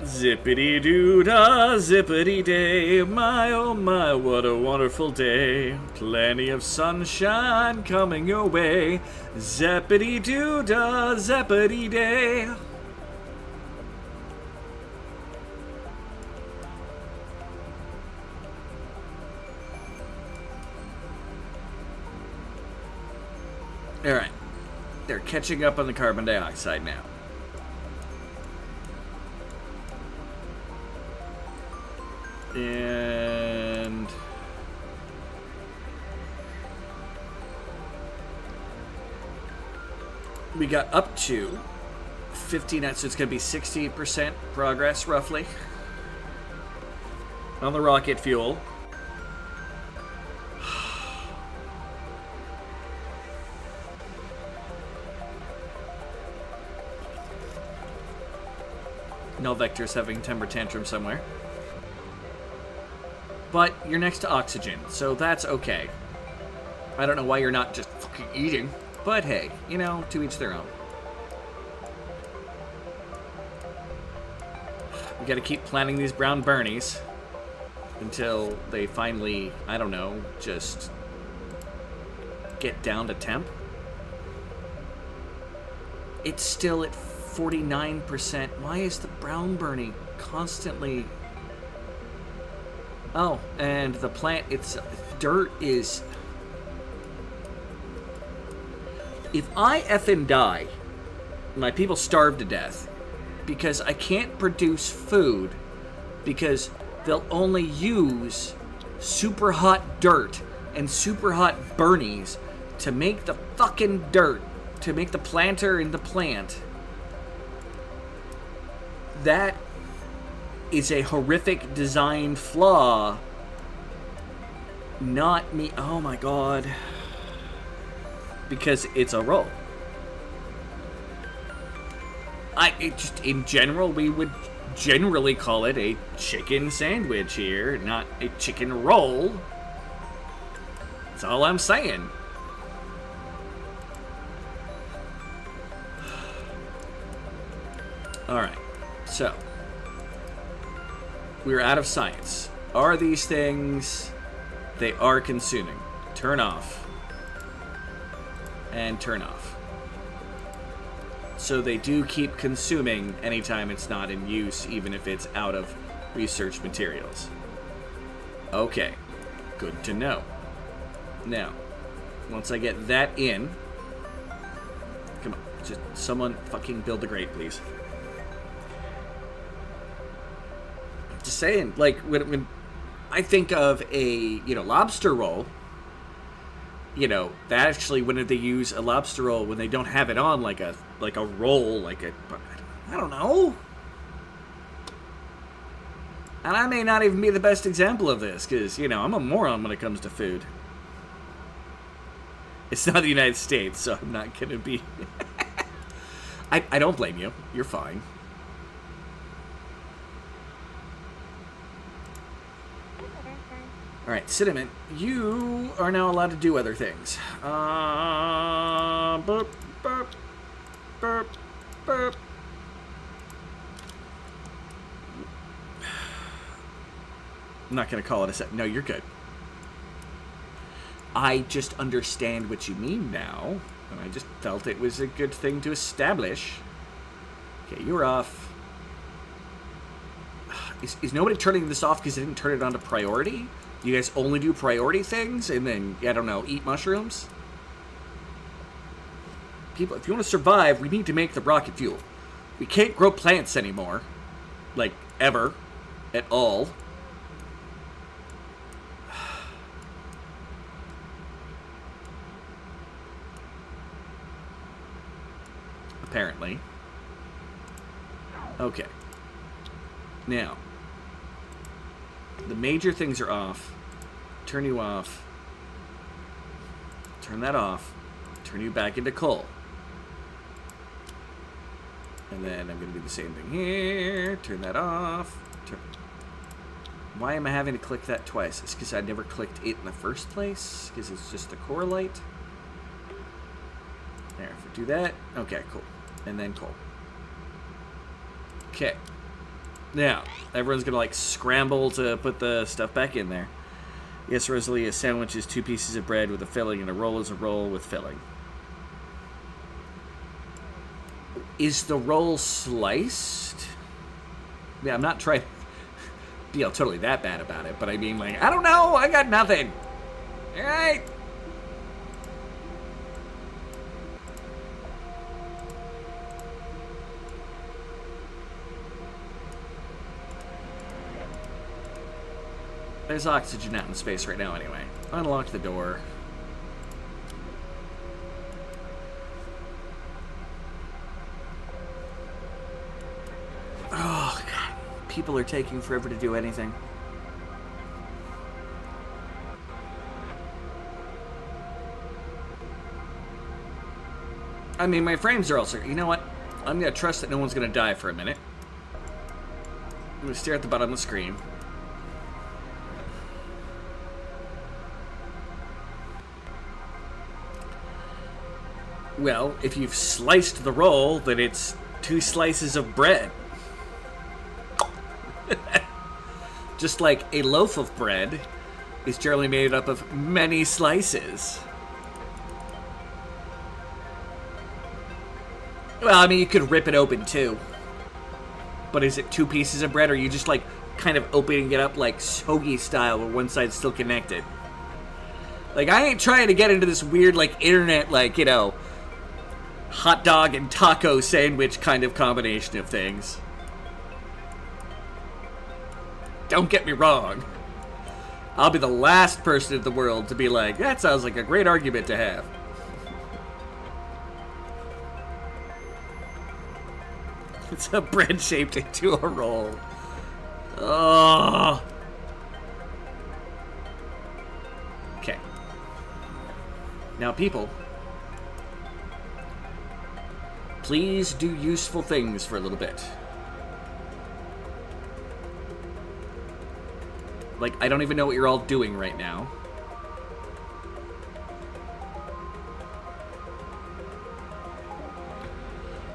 Zippity-doo-dah, zippity-day, my oh my, what a wonderful day. Plenty of sunshine coming your way. Zippity-doo-dah, zippity-day. Alright, they're catching up on the carbon dioxide now. And we got up to 59, so it's going to be 60% progress roughly on the rocket fuel. Null Vector's having a temper tantrum somewhere. But you're next to oxygen, so that's okay. I don't know why you're not just fucking eating, but hey, you know, to each their own. We gotta keep planting these brown Bernies until they finally, I don't know, just get down to temp. It's still at 49%. Why is the brown Bernie constantly... Oh, and the plant, it's dirt is... If I effing die, my people starve to death because I can't produce food because they'll only use super hot dirt and super hot Bernies to make the fucking dirt, to make the planter in the plant. That is a horrific design flaw. Not me. Oh my god. Because it's a roll. In general, we would generally call it a chicken sandwich here, not a chicken roll. That's all I'm saying. Alright, so we're out of science. Are these things... They are consuming. Turn off. And turn off. So they do keep consuming anytime it's not in use, even if it's out of research materials. Okay. Good to know. Now, once I get that in... Come on, just someone fucking build the grate, please. Just saying, like, when I think of a, lobster roll, that actually, when they use a lobster roll, when they don't have it on like a roll, I don't know. And I may not even be the best example of this, because, I'm a moron when it comes to food. It's not the United States, so I'm not going to be... I don't blame you. You're fine. Alright, Cinnamon, you are now allowed to do other things. Burp, burp, burp, burp. I'm not going to call it a set. No, you're good. I just understand what you mean now, and I just felt it was a good thing to establish. Okay, you're off. Is nobody turning this off because they didn't turn it on to priority? You guys only do priority things and then, I don't know, eat mushrooms? People, if you want to survive, we need to make the rocket fuel. We can't grow plants anymore. Like, ever. At all. Apparently. Okay. Now. The major things are off. Turn you off. Turn that off. Turn you back into coal. And then I'm going to do the same thing here. Turn that off. Why am I having to click that twice? It's because I never clicked it in the first place, because it's just the core light. There, if we do that, okay, cool. And then cool. Okay. Now, everyone's gonna like scramble to put the stuff back in there. Yes, Rosalie, a sandwich is 2 pieces of bread with a filling, and a roll is a roll with filling. Is the roll sliced? Yeah, I'm not trying to be totally that bad about it, but I mean, like, I don't know, I got nothing. All right. There's oxygen out in space right now anyway. Unlock the door. Oh, God. People are taking forever to do anything. I mean, my frames are also... You know what? I'm going to trust that no one's going to die for a minute. I'm going to stare at the bottom of the screen. Well, if you've sliced the roll, then it's 2 slices of bread. Just like a loaf of bread is generally made up of many slices. Well, I mean, you could rip it open too. But is it 2 pieces of bread, or are you just like kind of opening it up like hoagie style where one side's still connected? Like, I ain't trying to get into this weird like internet, like, you know, hot dog and taco sandwich kind of combination of things. Don't get me wrong. I'll be the last person in the world to be like, that sounds like a great argument to have. It's a bread shaped into a roll. Oh. Okay. Now, people, please do useful things for a little bit. Like, I don't even know what you're all doing right now.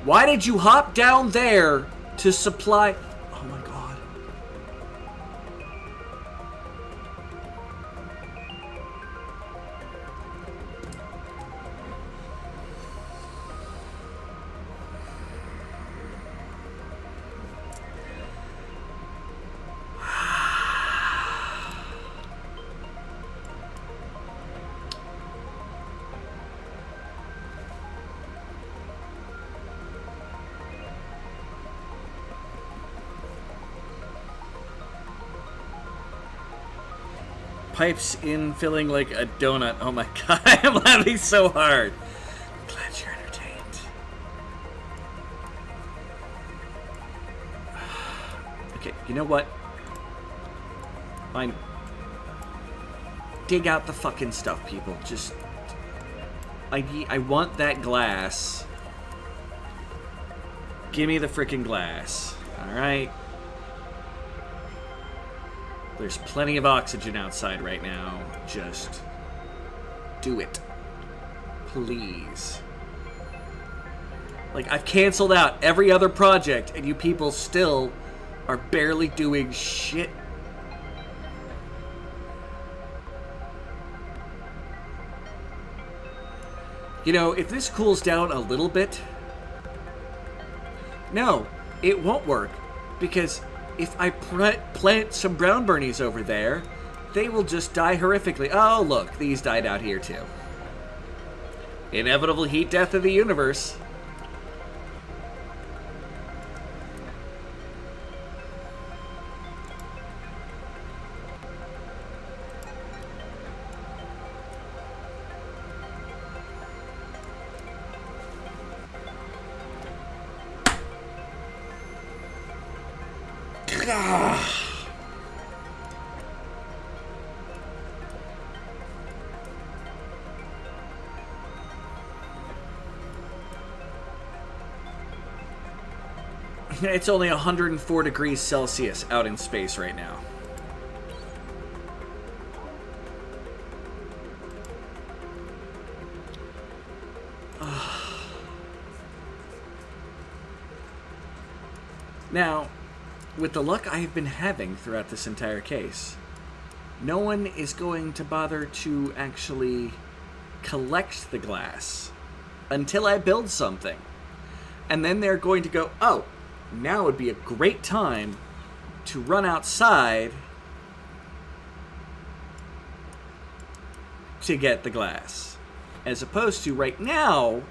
Why did you hop down there to supply... Oh my god. Pipes in filling like a donut. Oh my god, I'm laughing so hard. I'm glad you're entertained. Okay, you know what? Fine. Dig out the fucking stuff, people. Just... I want that glass. Give me the freaking glass. Alright? There's plenty of oxygen outside right now. Just do it. Please. Like, I've canceled out every other project, and you people still are barely doing shit. You know, if this cools down a little bit... No, it won't work, because... if I plant some brown bernies over there, they will just die horrifically. Oh, look, these died out here too. Inevitable heat death of the universe. It's only 104 degrees Celsius out in space right now. Now, with the luck I have been having throughout this entire case, no one is going to bother to actually collect the glass until I build something. And then they're going to go, oh, now would be a great time to run outside to get the glass. As opposed to right now,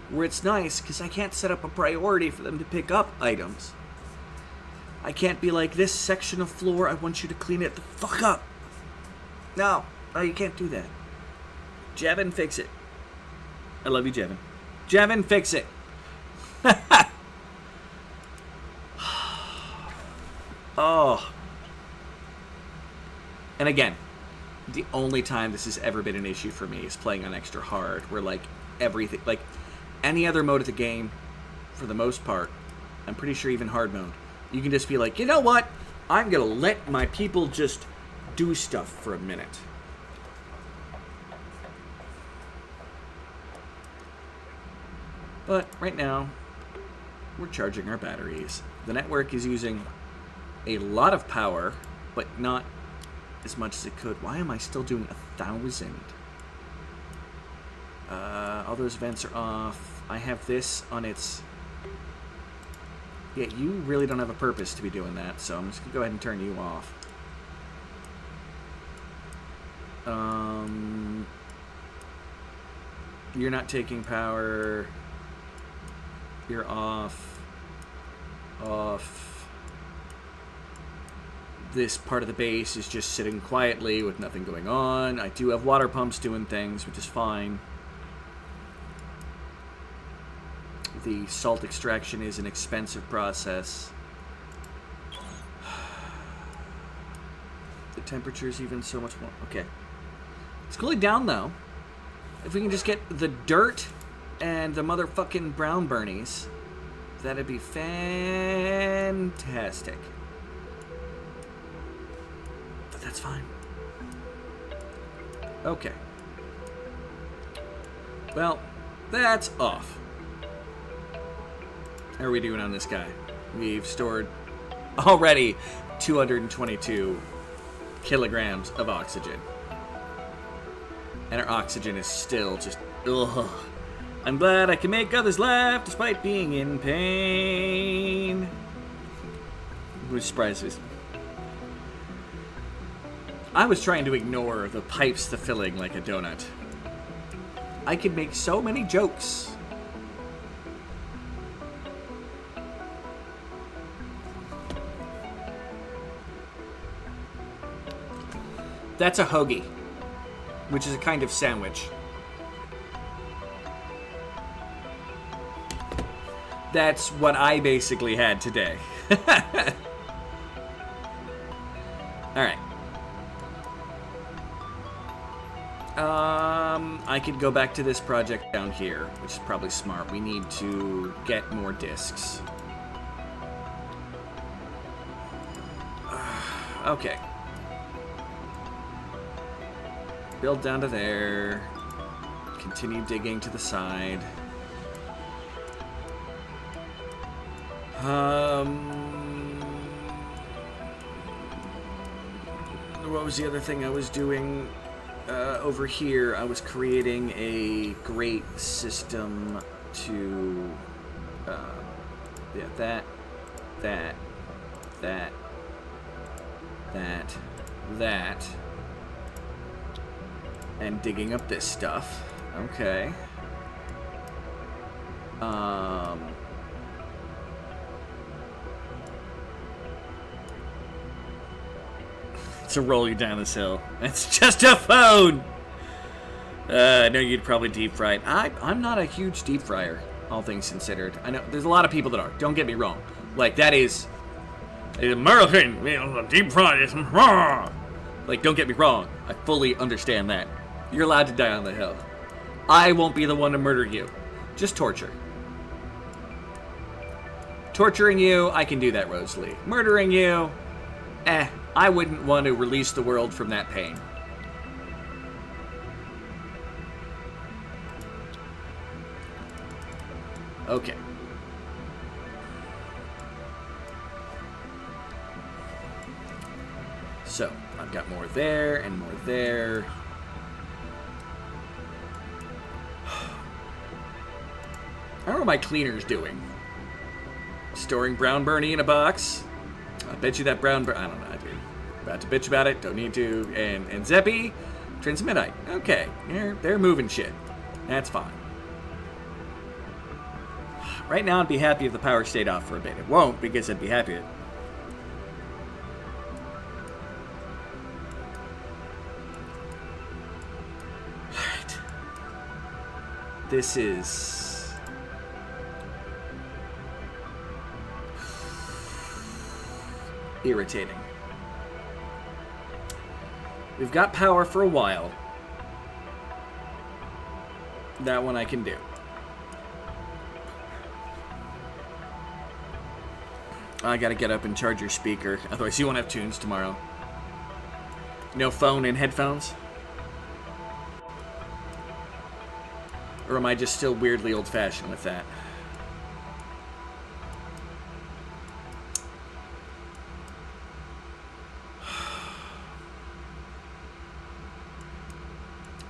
where it's nice because I can't set up a priority for them to pick up items. I can't be like, this section of floor, I want you to clean it the fuck up. No, you can't do that. Jevin, fix it. I love you, Jevin. Jevin, fix it. Oh. And again, the only time this has ever been an issue for me is playing on extra hard, where like everything, like any other mode of the game, for the most part, I'm pretty sure even hard mode, you can just be like, you know what? I'm gonna let my people just do stuff for a minute. But right now, we're charging our batteries. The network is using a lot of power, but not as much as it could. Why am I still doing 1,000? All those vents are off. I have this on its... Yeah, you really don't have a purpose to be doing that, so I'm just going to go ahead and turn you off. You're not taking power. You're off. Off. This part of the base is just sitting quietly with nothing going on. I do have water pumps doing things, which is fine. The salt extraction is an expensive process. The temperature's even so much more. Okay. It's cooling down, though. If we can just get the dirt and the motherfucking brown burnies, that'd be fantastic. But that's fine. Okay. Well, that's off. How are we doing on this guy? We've stored already 222 kilograms of oxygen. And our oxygen is still just... Ugh. I'm glad I can make others laugh despite being in pain. Which surprises me. I was trying to ignore the pipes, the filling like a donut. I could make so many jokes. That's a hoagie, which is a kind of sandwich. That's what I basically had today. Alright. I could go back to this project down here, which is probably smart. We need to get more discs. Okay. Build down to there. Continue digging to the side. What was the other thing I was doing? Over here, I was creating a great system to... yeah, that. And digging up this stuff. Okay. To roll you down this hill. It's just a phone! I know you'd probably deep fry it. I'm not a huge deep fryer, all things considered. I know there's a lot of people that are. Don't get me wrong. Like, that is... American! Deep fry is... Like, don't get me wrong. I fully understand that. You're allowed to die on the hill. I won't be the one to murder you. Just torture. Torturing you, I can do that, Rosalie. Murdering you, I wouldn't want to release the world from that pain. Okay. So, I've got more there and more there. How are my cleaners doing? Storing brown Bernie in a box. I bet you that brown Bernie... I don't know, dude. About to bitch about it. Don't need to. And Zeppy, Transmedite. Okay. They're moving shit. That's fine. Right now, I'd be happy if the power stayed off for a bit. It won't, because I'd be happy with it. Alright. This is... irritating. We've got power for a while. That one I can do. I gotta get up and charge your speaker, otherwise you won't have tunes tomorrow. No phone and headphones? Or am I just still weirdly old-fashioned with that?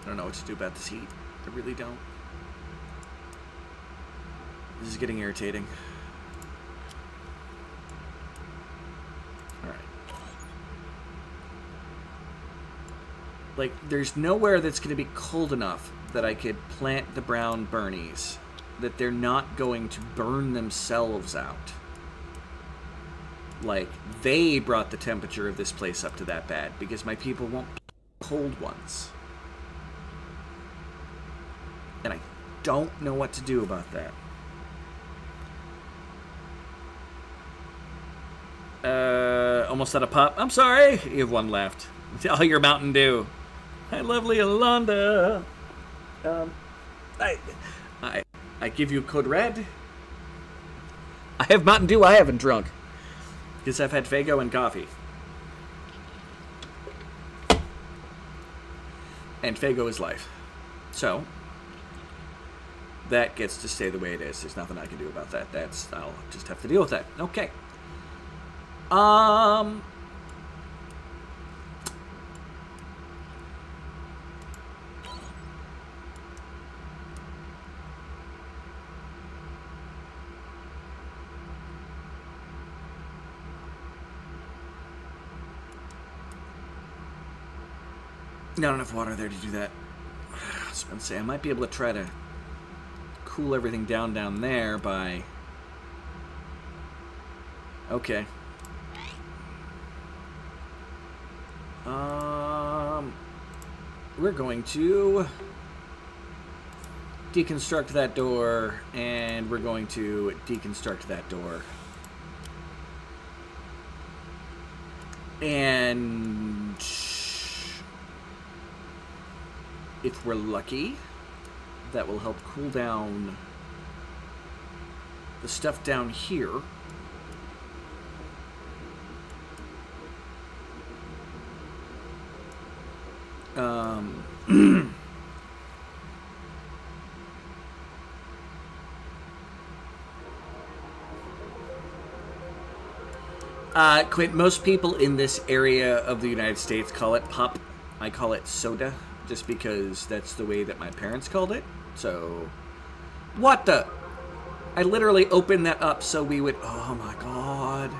I don't know what to do about this heat. I really don't. This is getting irritating. Alright. Like, there's nowhere that's going to be cold enough that I could plant the brown Bernies, that they're not going to burn themselves out. Like, they brought the temperature of this place up to that bad, because my people won't cold ones. And I don't know what to do about that. Almost out of pop. I'm sorry. You have one left. Oh, your Mountain Dew. Hi, lovely Alonda. I give you code red. I have Mountain Dew I haven't drunk. Because I've had Faygo and coffee. And Faygo is life. So... that gets to stay the way it is. There's nothing I can do about that. I'll just have to deal with that. Okay. Not enough water there to do that. I was going to say, I might be able to try to cool everything down there by... okay. We're going to deconstruct that door, and we're going to deconstruct that door. And if we're lucky, that will help cool down the stuff down here. Quint, most people in this area of the United States call it pop. I call it soda, just because that's the way that my parents called it. So, what the? I literally opened that up so we would... oh my god.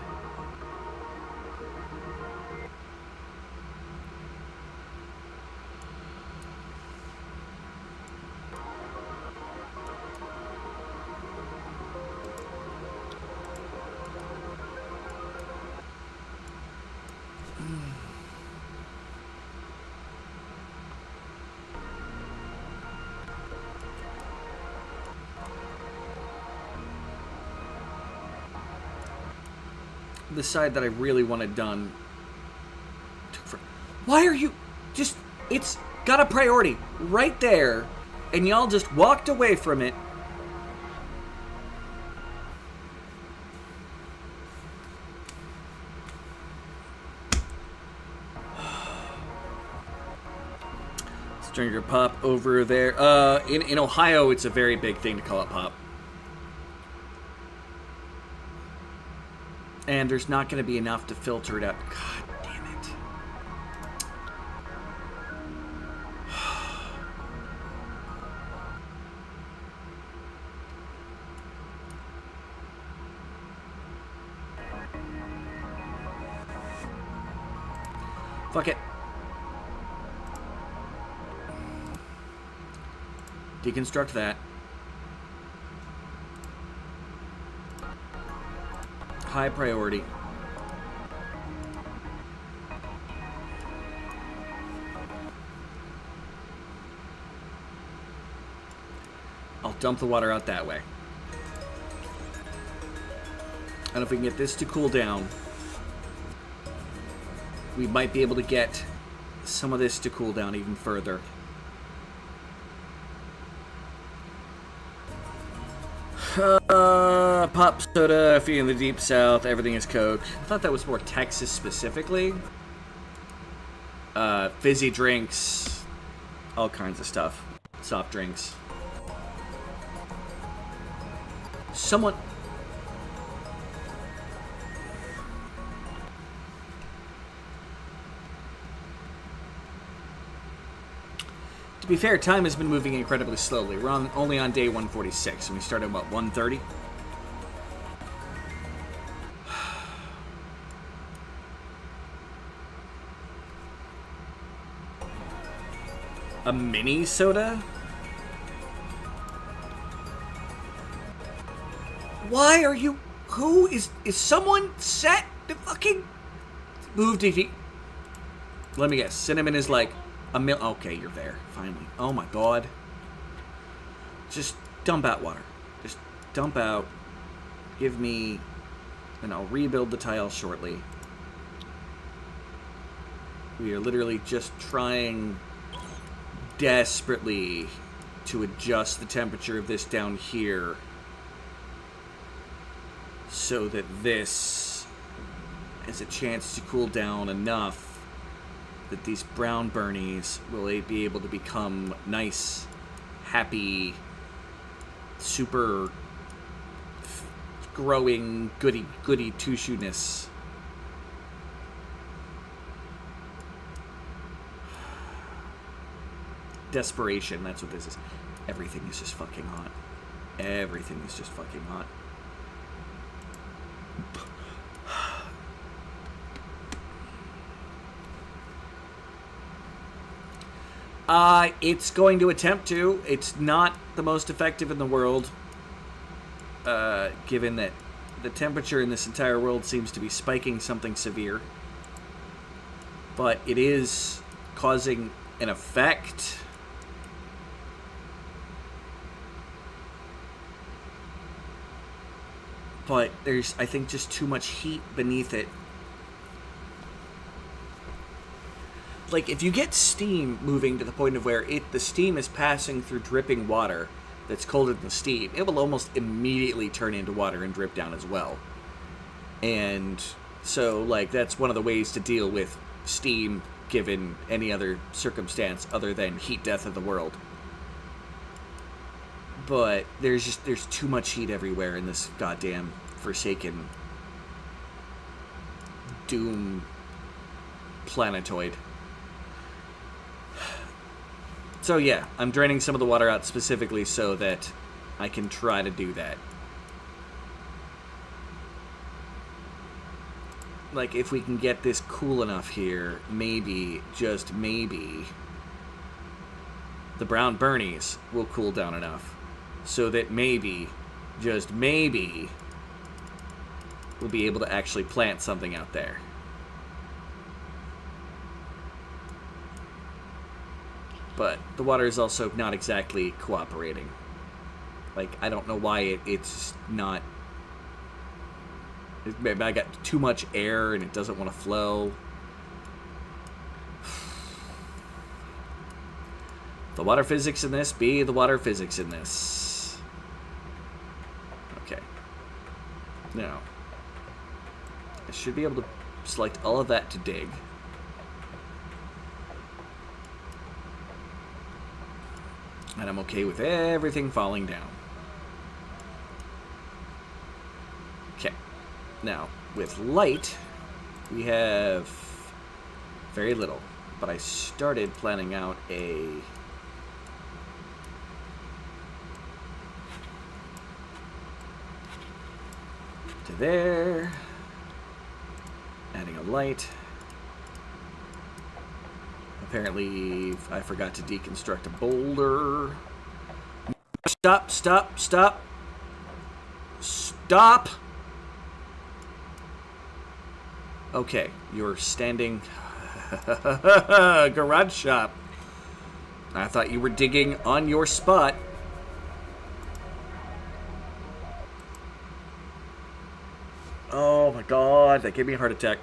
The side that I really wanted done. Why are you just... it's got a priority right there, and y'all just walked away from it. Stringer pop over there. In Ohio, it's a very big thing to call it pop. And there's not going to be enough to filter it out. God damn it. Fuck it. Deconstruct that. High priority. I'll dump the water out that way. And if we can get this to cool down, we might be able to get some of this to cool down even further. Pop soda, if you're in the deep south, everything is Coke. I thought that was more Texas specifically. Fizzy drinks, all kinds of stuff. Soft drinks. Someone... To be fair, time has been moving incredibly slowly. We're only on day 146, and we started, what, 1:30? A mini soda? Why are you... Who is someone set to fucking... Move to... Let me guess. Cinnamon is like... Okay, you're there. Finally. Oh my god. Just dump out water. Just dump out. Give me... And I'll rebuild the tile shortly. We are literally just trying... desperately to adjust the temperature of this down here so that this has a chance to cool down enough that these brown burnies will be able to become nice, happy, super growing goody two-shoeness. Desperation, that's what this is. Everything is just fucking hot. Everything is just fucking hot. It's going to attempt to. It's not the most effective in the world, given that the temperature in this entire world seems to be spiking something severe. But it is causing an effect. But there's, I think, just too much heat beneath it. Like, if you get steam moving to the point of where the steam is passing through dripping water that's colder than the steam, it will almost immediately turn into water and drip down as well. And so, like, that's one of the ways to deal with steam given any other circumstance other than heat death of the world. But there's too much heat everywhere in this goddamn forsaken doom planetoid. So yeah, I'm draining some of the water out specifically so that I can try to do that. Like, if we can get this cool enough here, maybe, just maybe, the brown burnies will cool down enough so that maybe, just maybe, we'll be able to actually plant something out there. But the water is also not exactly cooperating. Like, I don't know why it's not... Maybe I got too much air and it doesn't want to flow. The water physics in this be the water physics in this. Okay. Now, I should be able to select all of that to dig. And I'm okay with everything falling down. Okay. Now, with light, we have very little. But I started planning out a... to there. Adding a light. Apparently, I forgot to deconstruct a boulder. Stop, stop, stop. Stop! Okay, you're standing... Garage shop. I thought you were digging on your spot. Oh my god, that gave me a heart attack.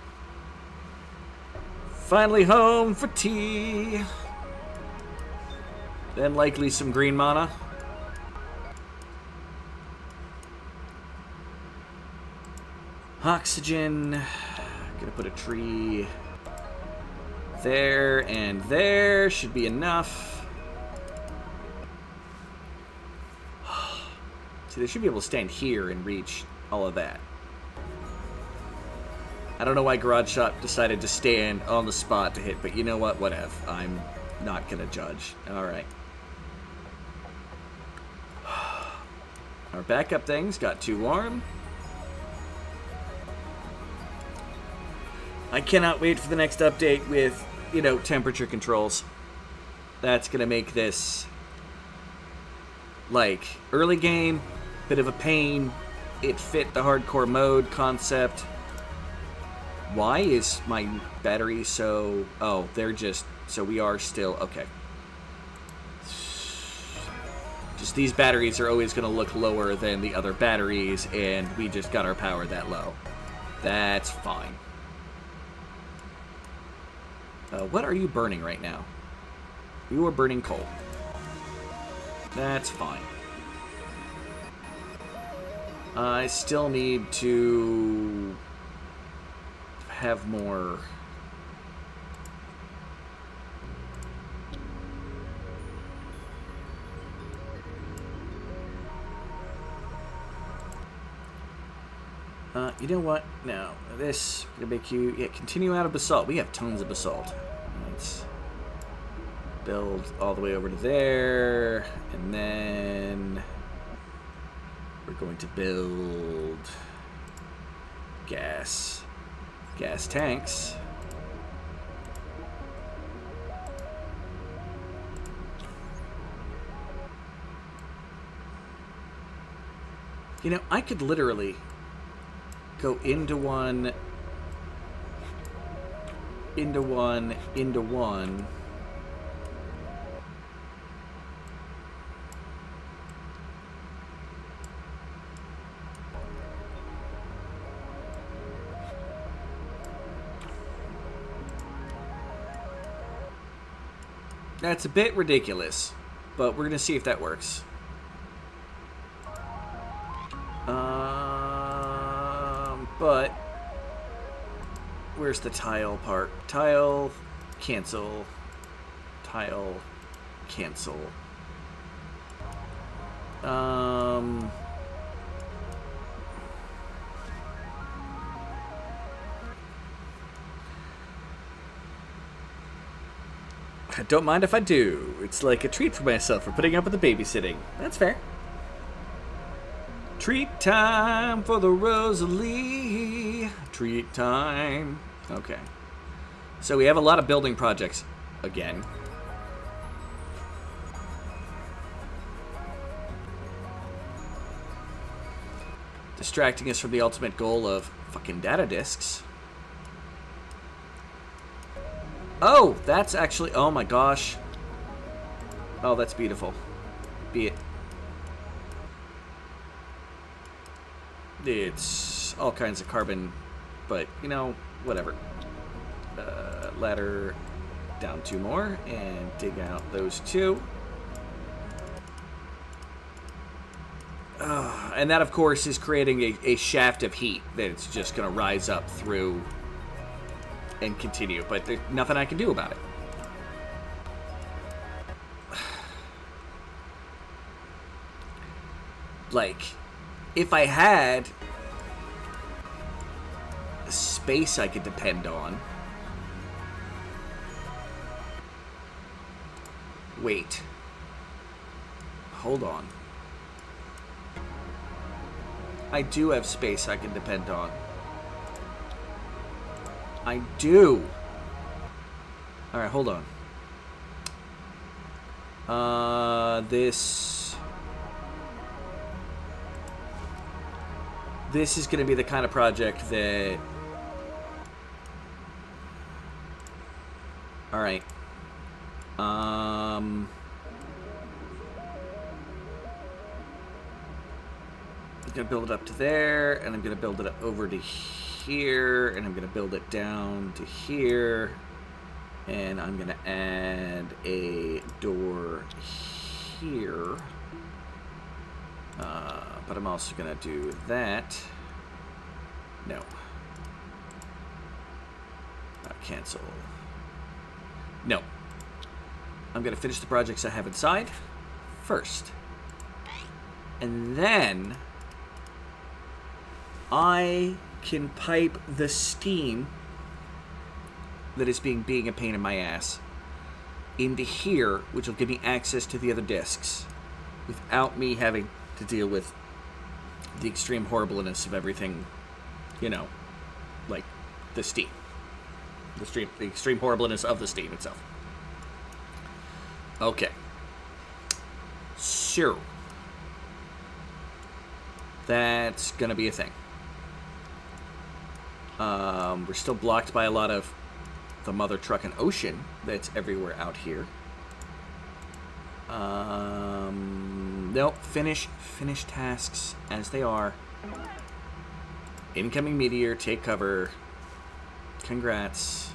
Finally home for tea. Then likely some green mana. Oxygen. Gonna put a tree there and there. Should be enough. See, they should be able to stand here and reach all of that. I don't know why Garage Shop decided to stand on the spot to hit, but you know what? Whatever. I'm not gonna judge. Alright. Our backup things got too warm. I cannot wait for the next update with, you know, temperature controls. That's gonna make this, like, early game, bit of a pain. It fit the hardcore mode concept. Why is my battery so... Oh, they're just... So we are still... Okay. Just these batteries are always going to look lower than the other batteries, and we just got our power that low. That's fine. What are you burning right now? You are burning coal. That's fine. I still need to have more. You know what? No, this gonna make you continue out of basalt. We have tons of basalt. Let's build all the way over to there, and then we're going to build gas tanks. You know, I could literally go into one, into one, into one. That's a bit ridiculous, but we're gonna see if that works. But where's the tile part? Tile, cancel. Tile, cancel. I don't mind if I do. It's like a treat for myself for putting up with the babysitting. That's fair. Treat time for the Rosalie. Treat time. Okay. So we have a lot of building projects again. Distracting us from the ultimate goal of fucking data disks. Oh, that's actually... Oh my gosh. Oh, that's beautiful. Be it. It's all kinds of carbon, but, you know, whatever. Ladder down 2 more and dig out those 2. And that, of course, is creating a shaft of heat that it's just going to rise up through and continue, but there's nothing I can do about it. Like, if I had space I could depend on. Wait. Hold on. I do have space I can depend on. I do. Alright, hold on. This is going to be the kind of project that... Alright. I'm going to build it up to there, and I'm going to build it up over to here, and I'm going to build it down to here, and I'm going to add a door here. But I'm also going to do that. No. Cancel. No. I'm going to finish the projects I have inside first. And then I can pipe the steam that is being a pain in my ass into here, which will give me access to the other discs without me having to deal with the extreme horribleness of everything, you know, like the steam. The extreme horribleness of the steam itself. Okay. So, that's going to be a thing. We're still blocked by a lot of the mother truckin' ocean that's everywhere out here. Nope. Finish tasks as they are. Incoming meteor, take cover. Congrats.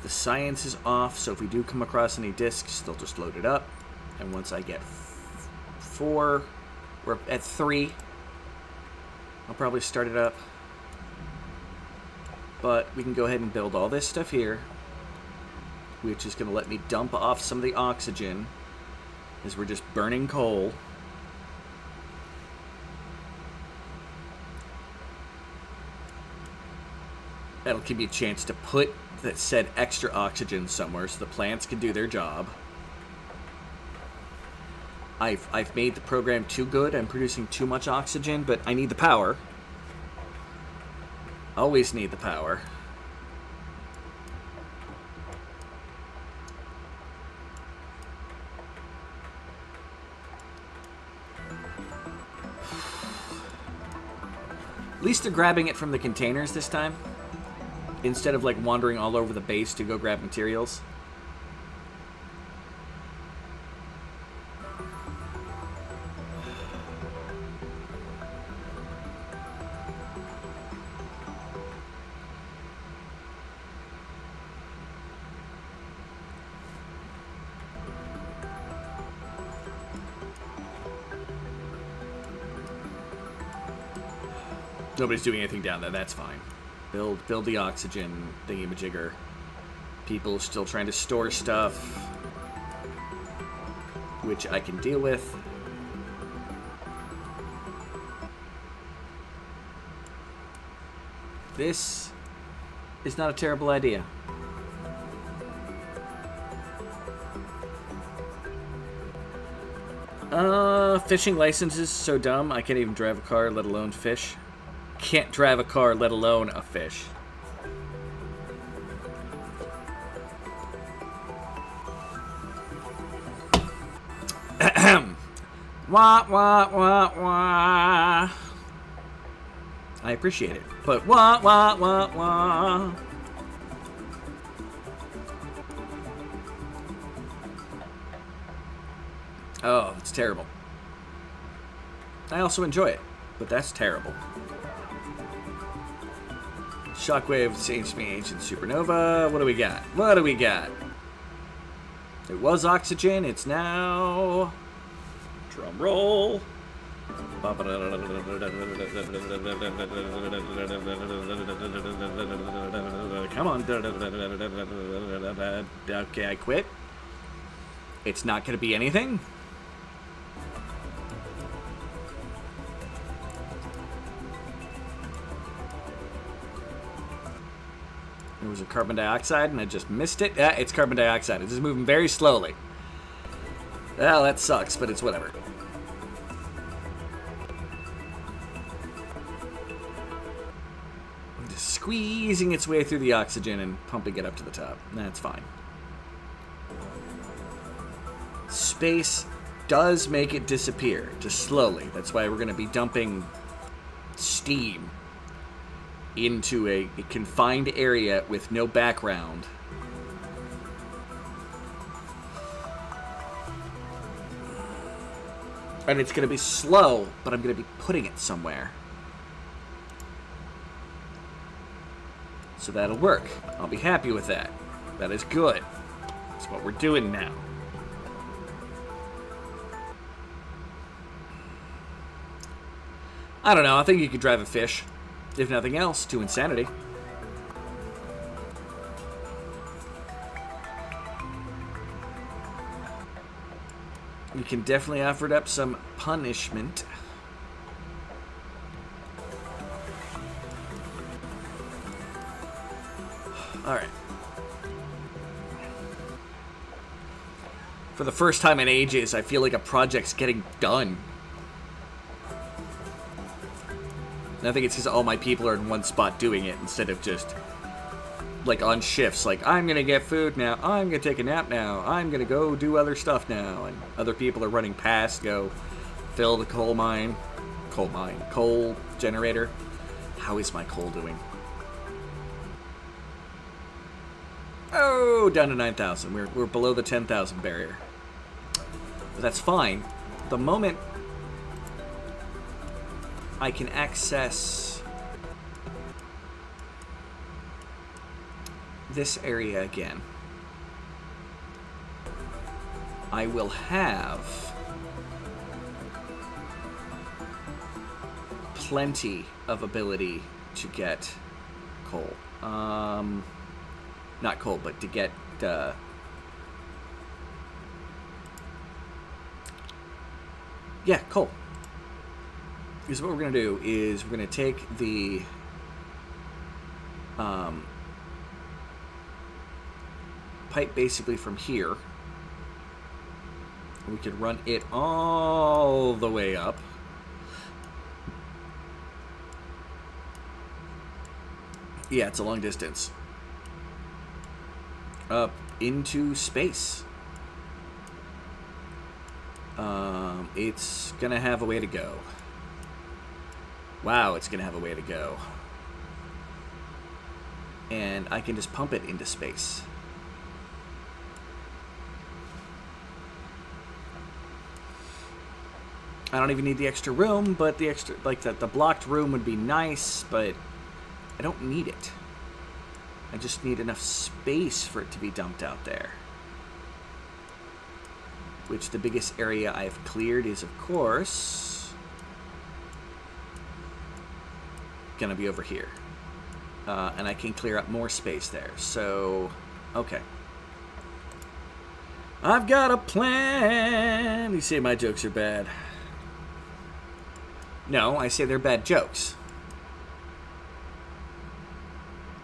The science is off, so if we do come across any discs, they'll just load it up. And once I get 4, we're at 3, I'll probably start it up. But we can go ahead and build all this stuff here, which is going to let me dump off some of the oxygen as we're just burning coal. That'll give me a chance to put that said extra oxygen somewhere so the plants can do their job. I've made the program too good. I'm producing too much oxygen, but I need the power. Always need the power. At least they're grabbing it from the containers this time, instead of like wandering all over the base to go grab materials. Nobody's doing anything down there. That's fine. Build the oxygen thingy-majigger. People still trying to store stuff, which I can deal with. This is not a terrible idea. Fishing license is so dumb. I can't even drive a car, let alone fish. Can't drive a car, let alone a fish. Wah, wah, wah, wah. I appreciate it, but wah, wah, wah, wah. Oh, that's terrible. I also enjoy it, but that's terrible. Shockwave, Saints Me, Ancient Supernova. What do we got? What do we got? It was oxygen. It's now... Drum roll. Come on. Okay, I quit. It's not going to be anything. It was a carbon dioxide, and I just missed it. Yeah, it's carbon dioxide. It's just moving very slowly. Well, that sucks, but it's whatever. squeezing its way through the oxygen and pumping it up to the top. That's fine. Space does make it disappear, just slowly. That's why we're going to be dumping steam into a confined area with no background. And it's going to be slow, but I'm going to be putting it somewhere. So that'll work. I'll be happy with that. That is good. That's what we're doing now. I don't know. I think you could drive a fish. If nothing else, to insanity. We can definitely offer up some punishment. Alright. For the first time in ages, I feel like a project's getting done. And I think it's because all my people are in one spot doing it instead of just, like, on shifts. Like, I'm going to get food now. I'm going to take a nap now. I'm going to go do other stuff now. And other people are running past, go fill the coal generator. How is my coal doing? Oh, down to 9,000. We're below the 10,000 barrier. But that's fine. The moment I can access this area again, I will have plenty of ability to get coal. Not coal, but to get yeah, coal. Because what we're going to do is we're going to take the pipe basically from here. We could run it all the way up. Yeah, it's a long distance. Up into space. It's going to have a way to go. Wow, it's going to have a way to go. And I can just pump it into space. I don't even need the extra room, but the extra, like the blocked room would be nice, but I don't need it. I just need enough space for it to be dumped out there. Which the biggest area I've cleared is, of course, gonna be over here. And I can clear up more space there. So, okay. I've got a plan. You say my jokes are bad. No, I say they're bad jokes.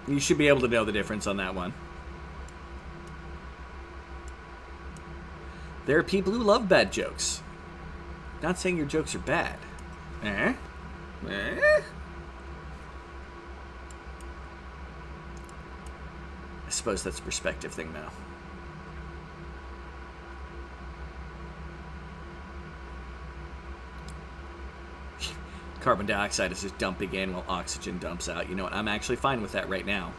You should be able to know the difference on that one. There are people who love bad jokes. Not saying your jokes are bad. Eh? Eh? I suppose that's a perspective thing now. Carbon dioxide is just dumping in while oxygen dumps out. You know what? I'm actually fine with that right now.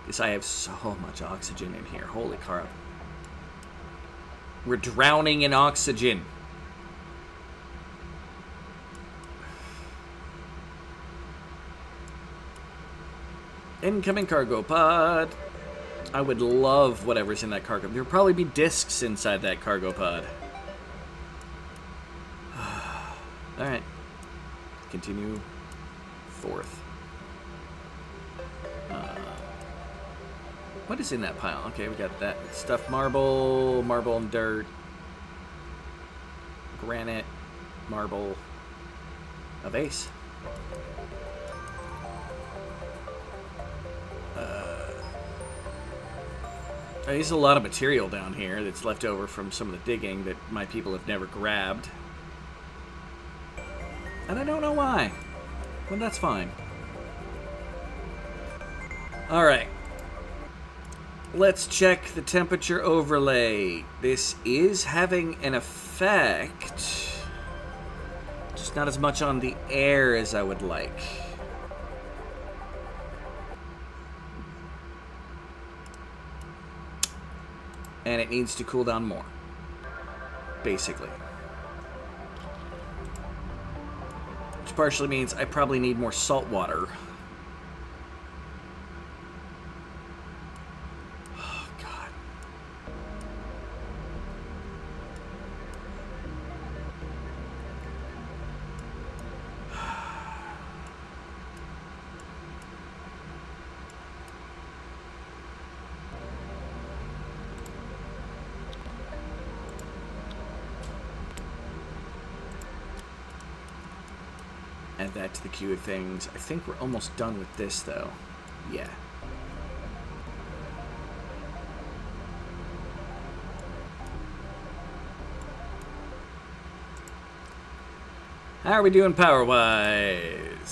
Because I have so much oxygen in here. Holy crap. We're drowning in oxygen. Incoming cargo pod. I would love whatever's in that cargo. There'll probably be discs inside that cargo pod. Alright. Continue forth. What is in that pile? Okay, we got that stuff. Marble and dirt. Granite, marble, a vase. There's a lot of material down here that's left over from some of the digging that my people have never grabbed. And I don't know why. But that's fine. Alright. Let's check the temperature overlay. This is having an effect. Just not as much on the air as I would like. And it needs to cool down more. Basically. Which partially means I probably need more salt water. Oh, God. Add that to the queue of things. I think we're almost done with this, though. Yeah. How are we doing power-wise?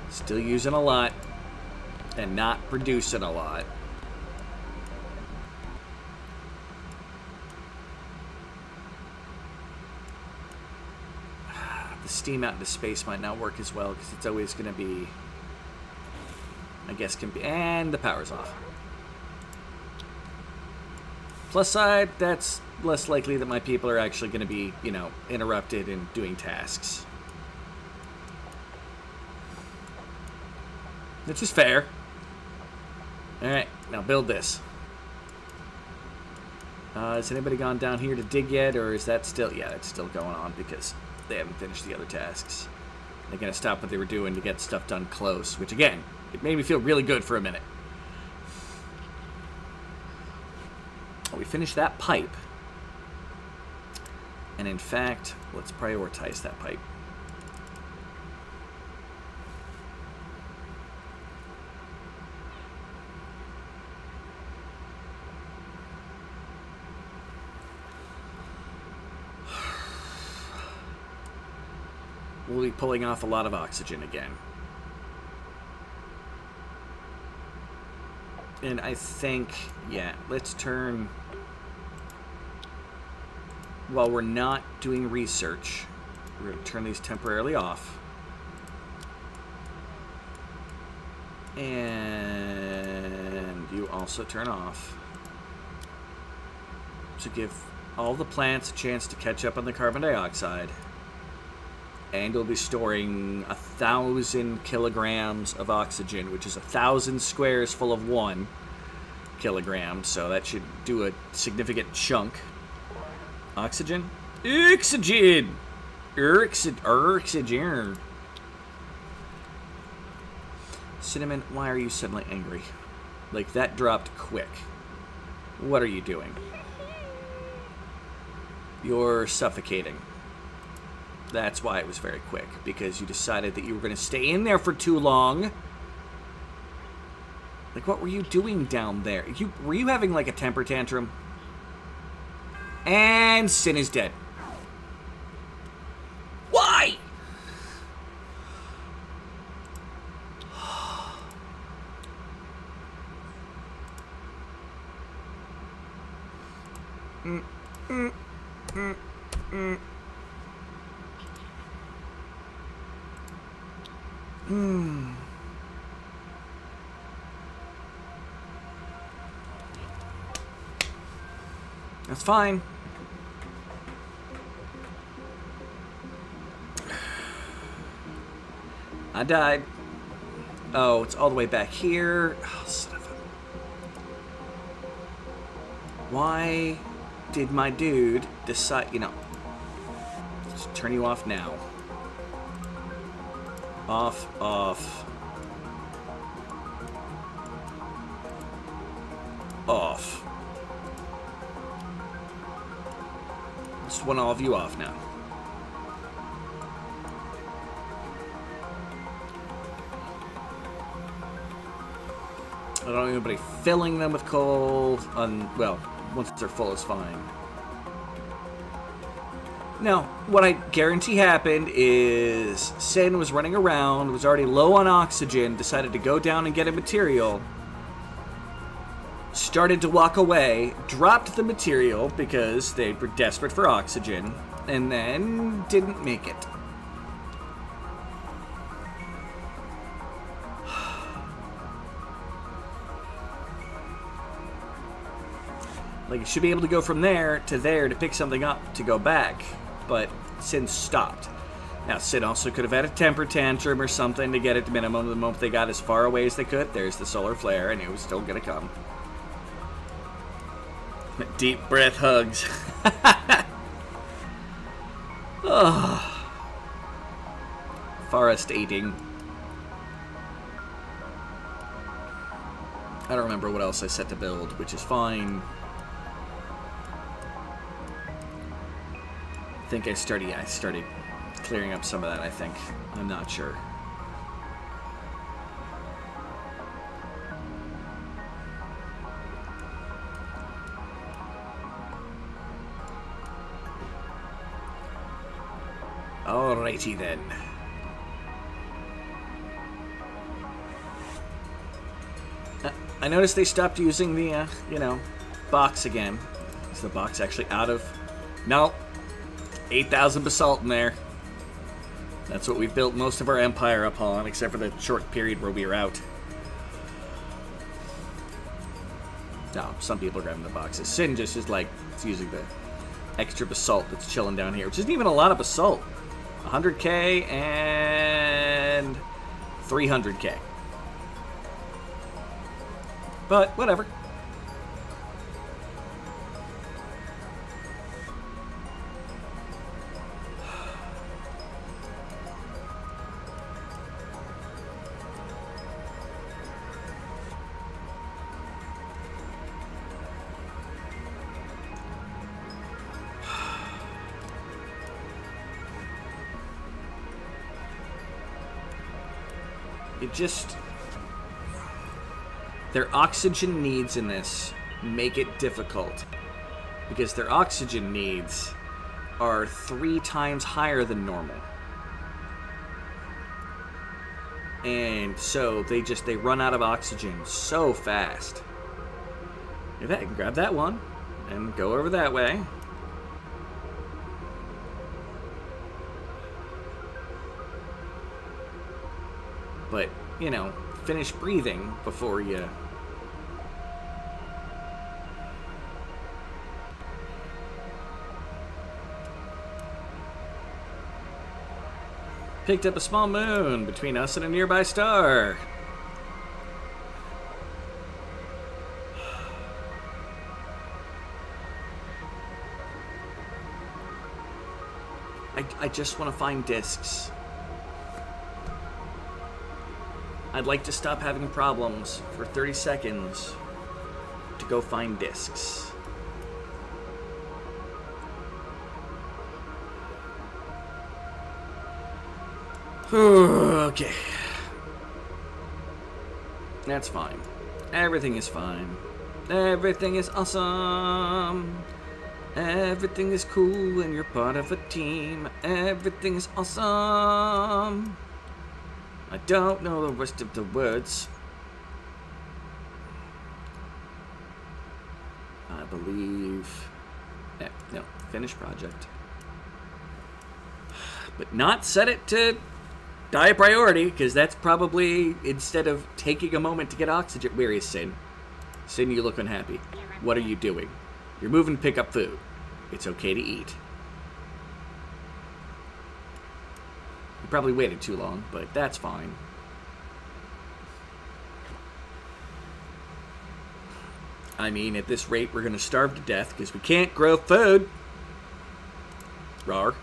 Still using a lot and not producing a lot. Steam out into space might not work as well because it's always going to be, I guess, can be, and the power's off. Plus side, that's less likely that my people are actually going to be, you know, interrupted in doing tasks. Which is fair. Alright, now build this. Has anybody gone down here to dig yet, or is that still, yeah, it's still going on because they haven't finished the other tasks. They're going to stop what they were doing to get stuff done close, which again, it made me feel really good for a minute. We finished that pipe. And in fact, let's prioritize that pipe. We'll be pulling off a lot of oxygen again. And I think, yeah, let's turn, while we're not doing research, we're going to turn these temporarily off. And you also turn off to give all the plants a chance to catch up on the carbon dioxide. And we'll be storing 1,000 kilograms of oxygen, which is 1,000 squares full of 1 kilogram. So that should do a significant chunk. Oxygen? Oxygen! Oxygen. Cinnamon, why are you suddenly angry? Like, that dropped quick. What are you doing? You're suffocating. That's why it was very quick, because you decided that you were going to stay in there for too long. Like, what were you doing down there? Were you having, like, a temper tantrum? And Sin is dead. Why? That's fine. I died. Oh, it's all the way back here. Oh, son of a... Why did my dude decide, you know... Let's turn you off now. Off, off. Off. Just want all of you off now. I don't want anybody filling them with coal. Well, once they're full is fine. Now, what I guarantee happened is Sin was running around, was already low on oxygen, decided to go down and get a material, started to walk away, dropped the material because they were desperate for oxygen, and then didn't make it. Like, you should be able to go from there to pick something up to go back, but Sin stopped. Now, Sin also could have had a temper tantrum or something to get it to minimum the moment they got as far away as they could. There's the solar flare, and it was still going to come. Deep breath hugs. Oh. Forest eating. I don't remember what else I set to build, which is fine. I think I started clearing up some of that, I think. I'm not sure. Alrighty then. I noticed they stopped using the, box again. Is the box actually out of... No. 8,000 basalt in there. That's what we've built most of our empire upon, except for the short period where we were out. No, some people are grabbing the boxes. Sin just is like, it's using the extra basalt that's chilling down here, which isn't even a lot of basalt. 100k and 300k. But, whatever. It just... Their oxygen needs in this make it difficult. Because their oxygen needs are 3 times higher than normal. And so they run out of oxygen so fast. Maybe I can grab that one and go over that way. But, finish breathing before you... Picked up a small moon between us and a nearby star. I just want to find discs. I'd like to stop having problems for 30 seconds to go find discs. Okay. That's fine. Everything is fine. Everything is awesome. Everything is cool when you're part of a team. Everything is awesome. I don't know the rest of the words. I believe... No, finish project. But not set it to die priority, because that's probably, instead of taking a moment to get oxygen... Where is Sin? Sin, you look unhappy. What are you doing? You're moving to pick up food. It's okay to eat. You probably waited too long, but that's fine. I mean, at this rate, we're going to starve to death because we can't grow food. Rawr.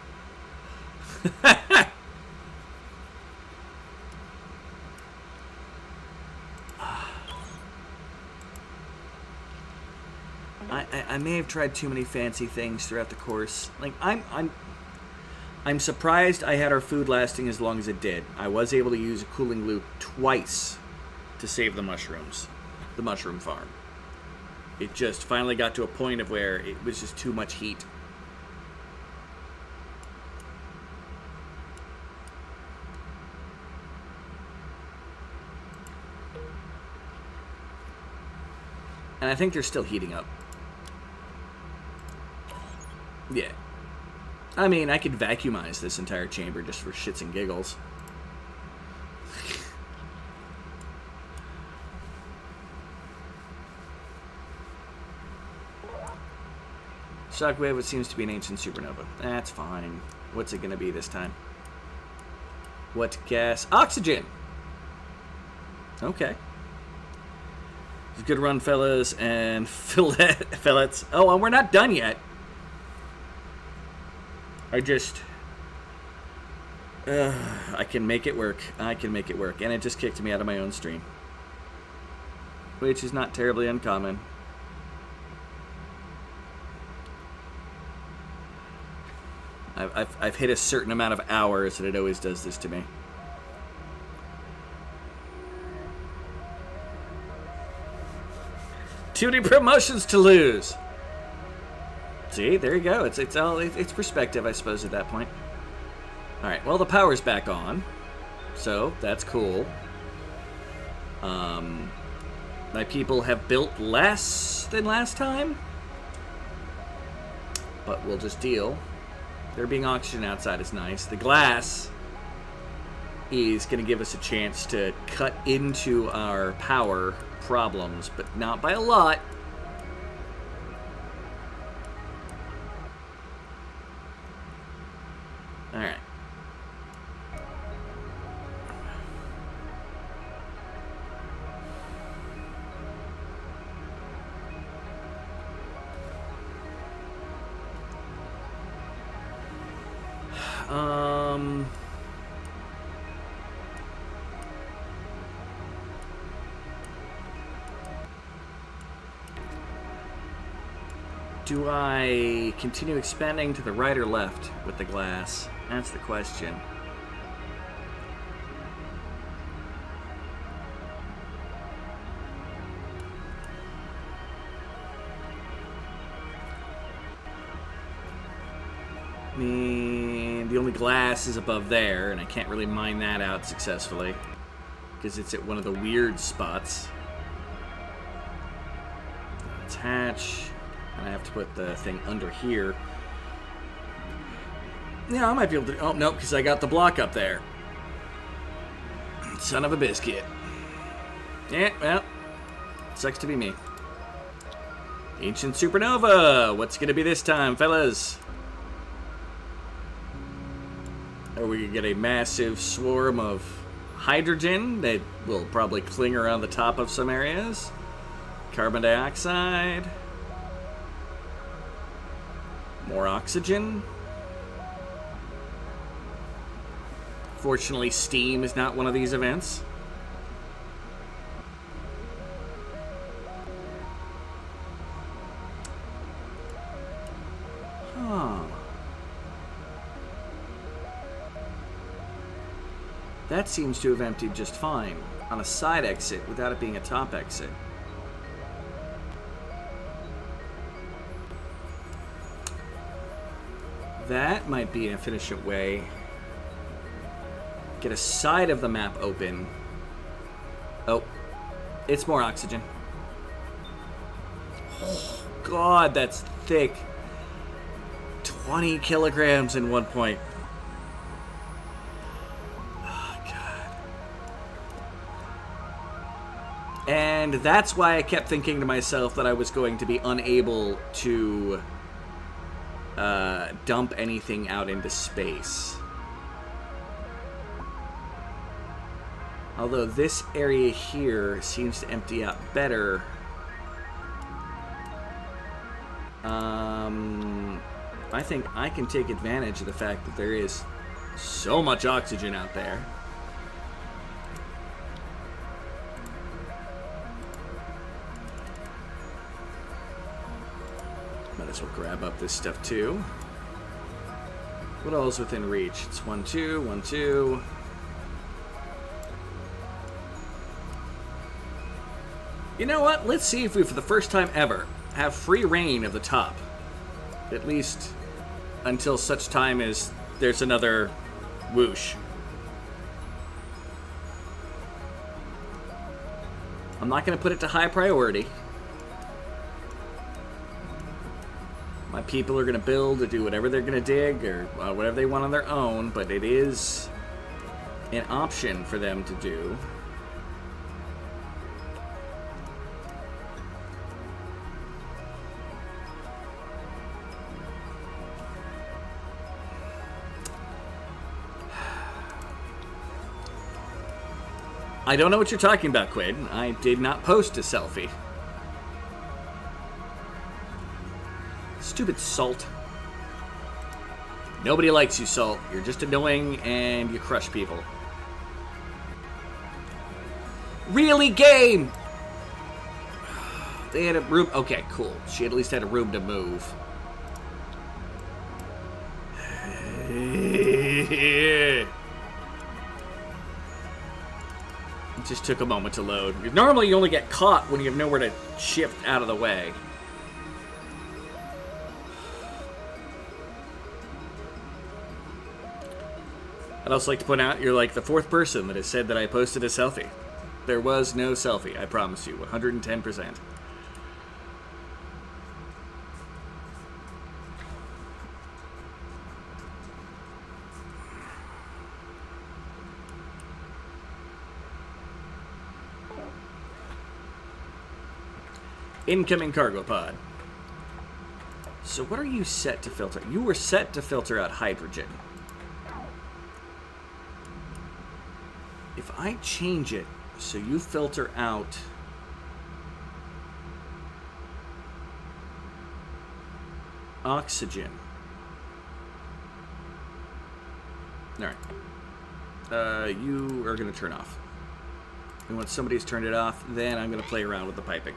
I may have tried too many fancy things throughout the course. Like, I'm surprised I had our food lasting as long as it did. I was able to use a cooling loop twice to save the mushrooms, the mushroom farm. It just finally got to a point of where it was just too much heat. And I think they're still heating up. Yeah. I mean, I could vacuumize this entire chamber just for shits and giggles. Shockwave, what seems to be an ancient supernova. That's fine. What's it going to be this time? What gas? Oxygen! Okay. It's a good run, fellas, and fillets. Oh, and we're not done yet. I can make it work. I can make it work. And it just kicked me out of my own stream. Which is not terribly uncommon. I've hit a certain amount of hours and it always does this to me. Too many promotions to lose. See, there you go. It's perspective, I suppose, at that point. All right. Well, the power's back on, so that's cool. My people have built less than last time, but we'll just deal. There being oxygen outside is nice. The glass is going to give us a chance to cut into our power problems, but not by a lot. All right. Do I continue expanding to the right or left with the glass? That's the question. I mean, the only glass is above there, and I can't really mine that out successfully because it's at one of the weird spots. Attach. And I have to put the thing under here. Yeah, I might be able to... Oh, no, because I got the block up there. Son of a biscuit. Yeah, well, sucks to be me. Ancient supernova. What's going to be this time, fellas? Are we going to get a massive swarm of hydrogen that will probably cling around the top of some areas? Carbon dioxide... More oxygen. Fortunately, steam is not one of these events. Huh. That seems to have emptied just fine on a side exit without it being a top exit. That might be an efficient way. Get a side of the map open. Oh, it's more oxygen. Oh, God, that's thick. 20 kilograms in 1 point. Oh, God. And that's why I kept thinking to myself that I was going to be unable to dump anything out into space. Although this area here seems to empty out better. I think I can take advantage of the fact that there is so much oxygen out there. Might as well grab up this stuff too. What all is within reach? It's 1, 2, 1, 2. You know what? Let's see if we, for the first time ever, have free reign of the top. At least until such time as there's another whoosh. I'm not going to put it to high priority. My people are going to build or do whatever they're going to dig or whatever they want on their own, but it is an option for them to do. I don't know what you're talking about, Quinn. I did not post a selfie. Stupid Salt. Nobody likes you, Salt. You're just annoying and you crush people. Really, game? They had a room. Okay, cool. She at least had a room to move. It just took a moment to load. Normally you only get caught when you have nowhere to shift out of the way. I'd also like to point out you're like the fourth person that has said that I posted a selfie. There was no selfie, I promise you, 110%. Incoming cargo pod. So what are you set to filter? You were set to filter out hydrogen. If I change it so you filter out oxygen. Alright. You are going to turn off. And once somebody's turned it off, then I'm going to play around with the piping.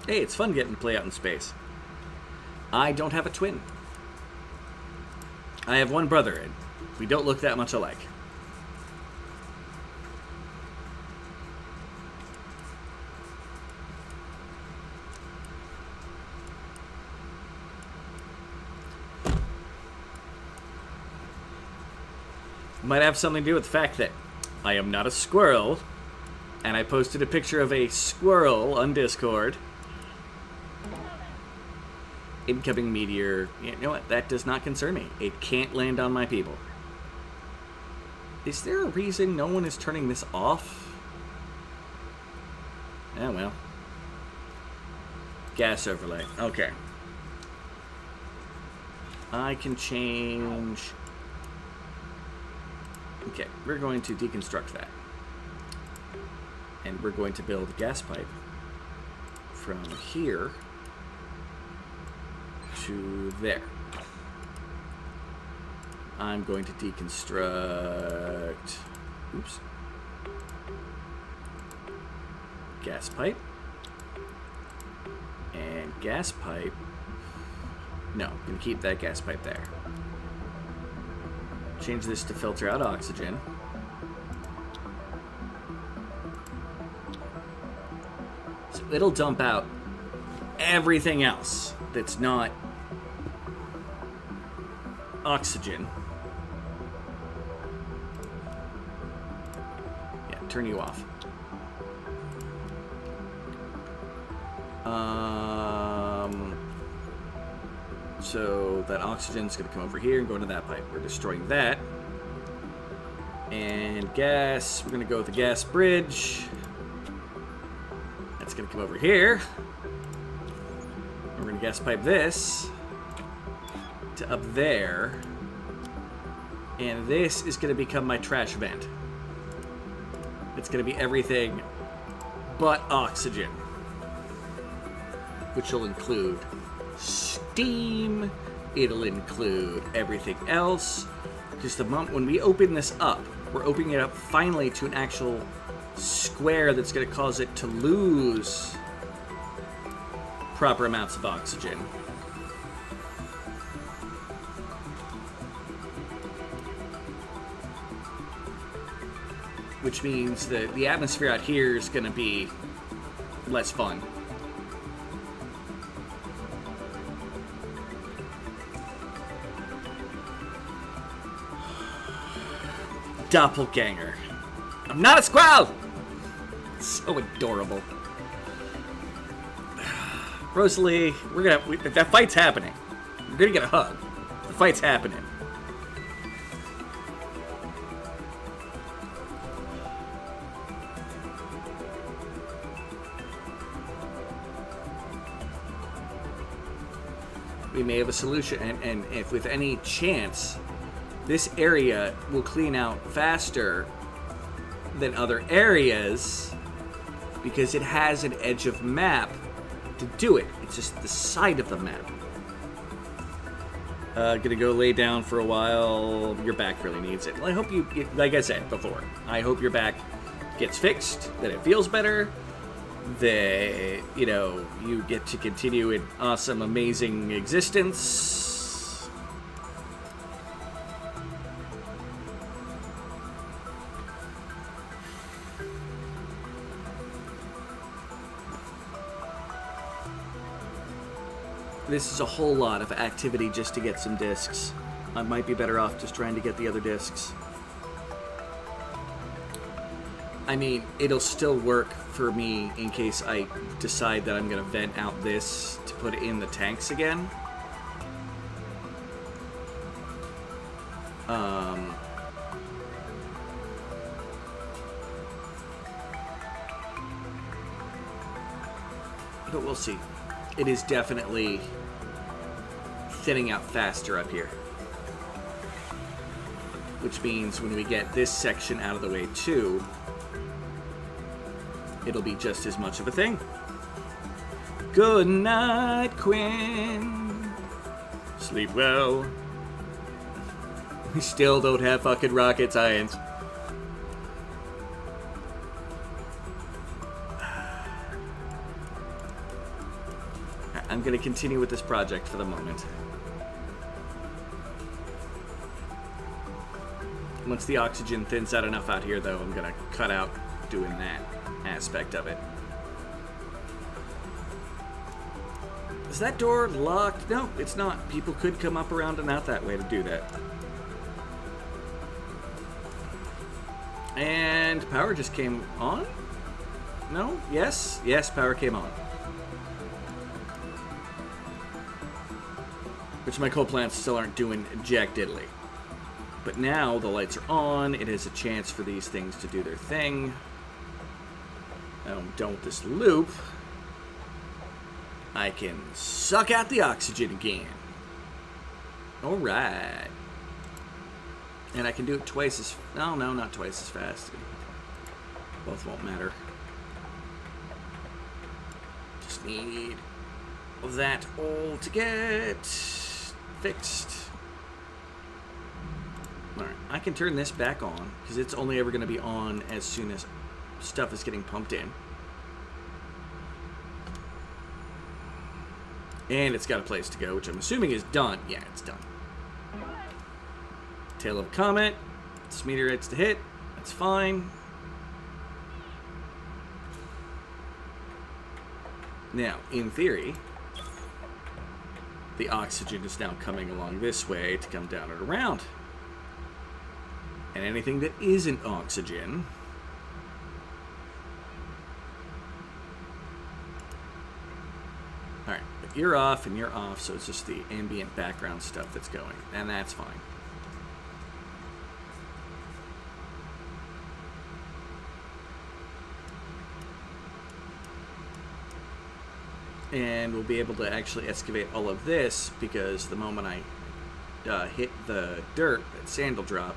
Hey, it's fun getting to play out in space. I don't have a twin. I have one brother, and we don't look that much alike. Might have something to do with the fact that I am not a squirrel, and I posted a picture of a squirrel on Discord. Incoming meteor. You know what? That does not concern me. It can't land on my people. Is there a reason no one is turning this off? Oh, well. Gas overlay. Okay. I can change... Okay, we're going to deconstruct that. And we're going to build a gas pipe from here to there. I'm going to deconstruct... Oops. Gas pipe. And gas pipe... No, I'm going to keep that gas pipe there. Change this to filter out oxygen. So it'll dump out everything else that's not oxygen. Yeah, turn you off. So that oxygen's going to come over here and go into that pipe. We're destroying that. And gas, we're going to go with the gas bridge. That's going to come over here. We're going to gas pipe this to up there. And this is going to become my trash vent. It's going to be everything but oxygen, which will include steam. It'll include everything else. Just the moment when we open this up, we're opening it up finally to an actual square that's going to cause it to lose proper amounts of oxygen. Which means that the atmosphere out here is going to be less fun. doppelganger. I'm not a squirrel! So adorable. Rosalie, that fight's happening. We're gonna get a hug. The fight's happening. We may have a solution, and if with any chance, this area will clean out faster than other areas because it has an edge of map to do it. It's just the side of the map. Gonna go lay down for a while. Your back really needs it. Well, I hope like I said before, I hope your back gets fixed, that it feels better, that, you know, you get to continue an awesome, amazing existence. This is a whole lot of activity just to get some discs. I might be better off just trying to get the other discs. I mean, it'll still work for me in case I decide that I'm going to vent out this to put it in the tanks again. But we'll see. It is definitely thinning out faster up here. Which means when we get this section out of the way too, it'll be just as much of a thing. Good night, Quinn. Sleep well. We still don't have fucking rocket science. I'm going to continue with this project for the moment. Once the oxygen thins out enough out here, though, I'm going to cut out doing that aspect of it. Is that door locked? No, it's not. People could come up around and out that way to do that. And power just came on? No? Yes? Yes, power came on. Which my coal plants still aren't doing jack diddly. But now the lights are on. It is a chance for these things to do their thing. Now I'm done with this loop. I can suck out the oxygen again. Alright. And I can do it twice as... No, not twice as fast. Both won't matter. Just need that all to get fixed. Alright, I can turn this back on, because it's only ever going to be on as soon as stuff is getting pumped in. And it's got a place to go, which I'm assuming is done. Yeah, it's done. Tail of a comet. It's meteorites to hit. That's fine. Now, in theory, the oxygen is now coming along this way to come down and around. And anything that isn't oxygen alright, but you're off and you're off, so it's just the ambient background stuff that's going, and that's fine. And we'll be able to actually excavate all of this, because the moment I hit the dirt, that sand will drop.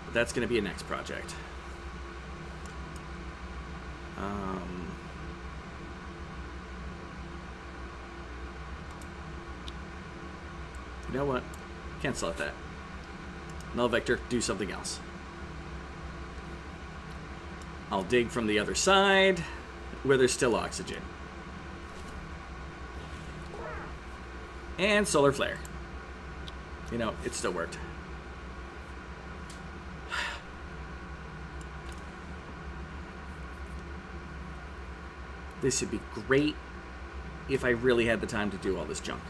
But that's going to be a next project. You know what? Cancel out that. Null vector, do something else. I'll dig from the other side, where there's still oxygen. And solar flare. You know, it still worked. This would be great if I really had the time to do all this junk.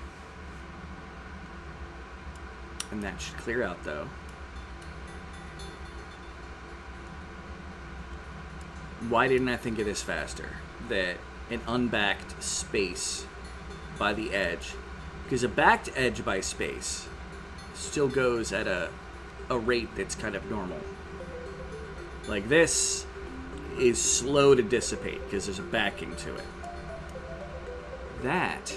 And that should clear out, though. why didn't I think of this faster? That an unbacked space by the edge, because a backed edge by space still goes at a rate that's kind of normal. Like this is slow to dissipate because there's a backing to it. That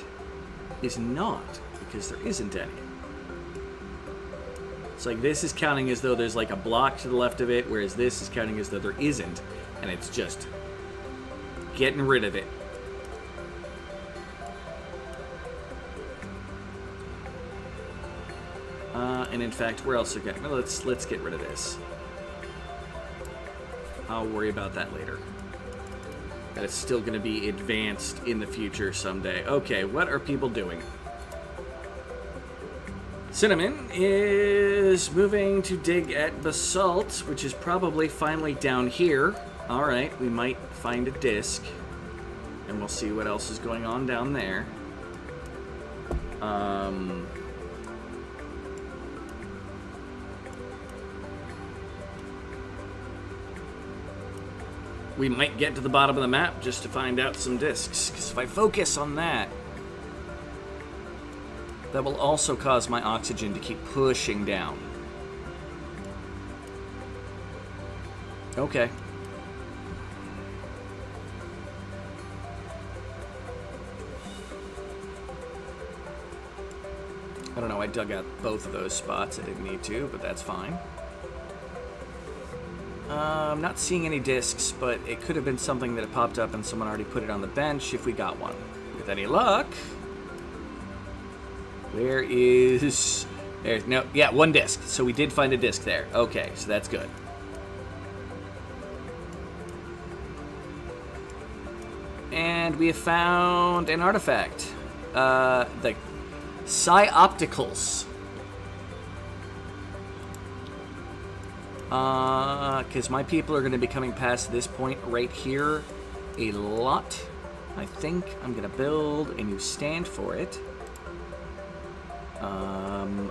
is not, because there isn't any. It's like this is counting as though there's like a block to the left of it, whereas this is counting as though there isn't, and it's just getting rid of it. And in fact, where else are we getting? Well, let's get rid of this. I'll worry about that later. That is still going to be advanced in the future someday. Okay, what are people doing? Cinnamon is moving to dig at basalt, which is probably finally down here. Alright, we might find a disc. And we'll see what else is going on down there. We might get to the bottom of the map just to find out some discs. Because if I focus on that, that will also cause my oxygen to keep pushing down. Okay. I don't know, I dug out both of those spots. I didn't need to, but that's fine. I'm not seeing any discs, but it could have been something that had popped up and someone already put it on the bench if we got one. With any luck... Where is... There's no... Yeah, one disc. So we did find a disc there. Okay, so that's good. And we have found an artifact. The Psi-Opticals. Because my people are going to be coming past this point right here a lot. I think I'm going to build a new stand for it.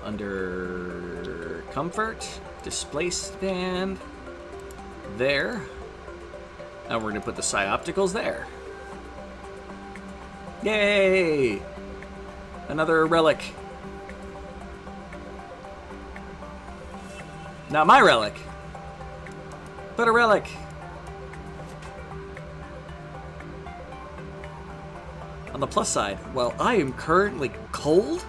Under comfort, displace stand, there. And we're going to put the Psi-Opticals there. Yay! Another relic. Not my relic, but a relic. On the plus side, while I am currently cold,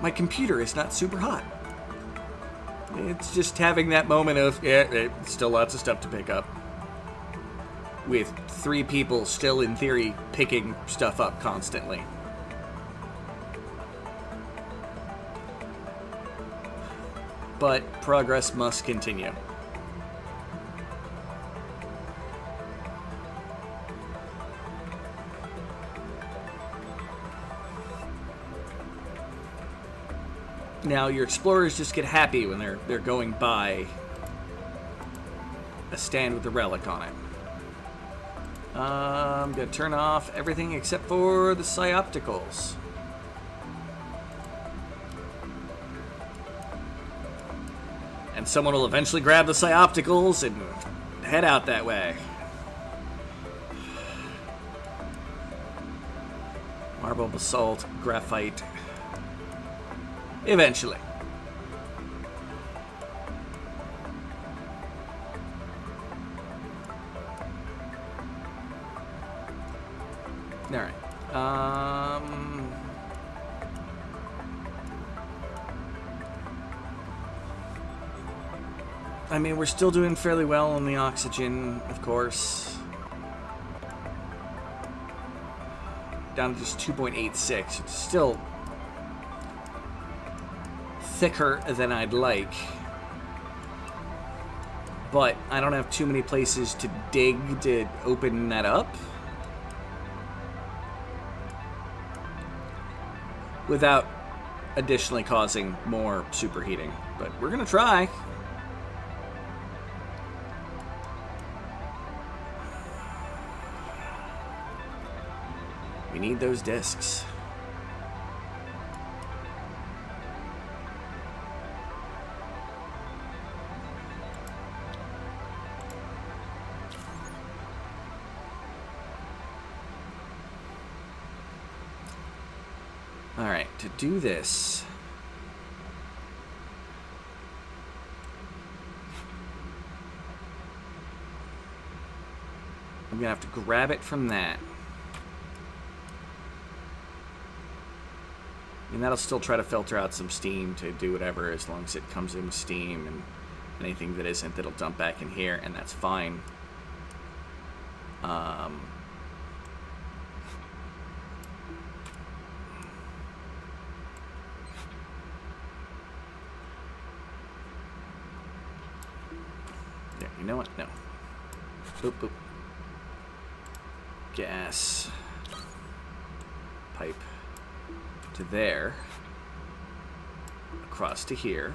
my computer is not super hot. It's just having that moment of, yeah, still lots of stuff to pick up. With 3 people still, in theory, picking stuff up constantly. But progress must continue. Now, your explorers just get happy when they're going by a stand with a relic on it. I'm going to turn off everything except for the Psi-Opticals. And someone will eventually grab the Psi-Opticals and head out that way. Marble, basalt, graphite. Eventually. Alright. I mean, we're still doing fairly well on the oxygen, of course. Down to just 2.86. It's still thicker than I'd like. But I don't have too many places to dig to open that up. Without additionally causing more superheating. But we're gonna try. We need those discs. Alright, to do this... I'm gonna have to grab it from that. And that'll still try to filter out some steam to do whatever, as long as it comes in with steam, and anything that isn't, that'll dump back in here, and that's fine. Yeah, you know what? No. Boop, boop. Gas pipe to there, across to here,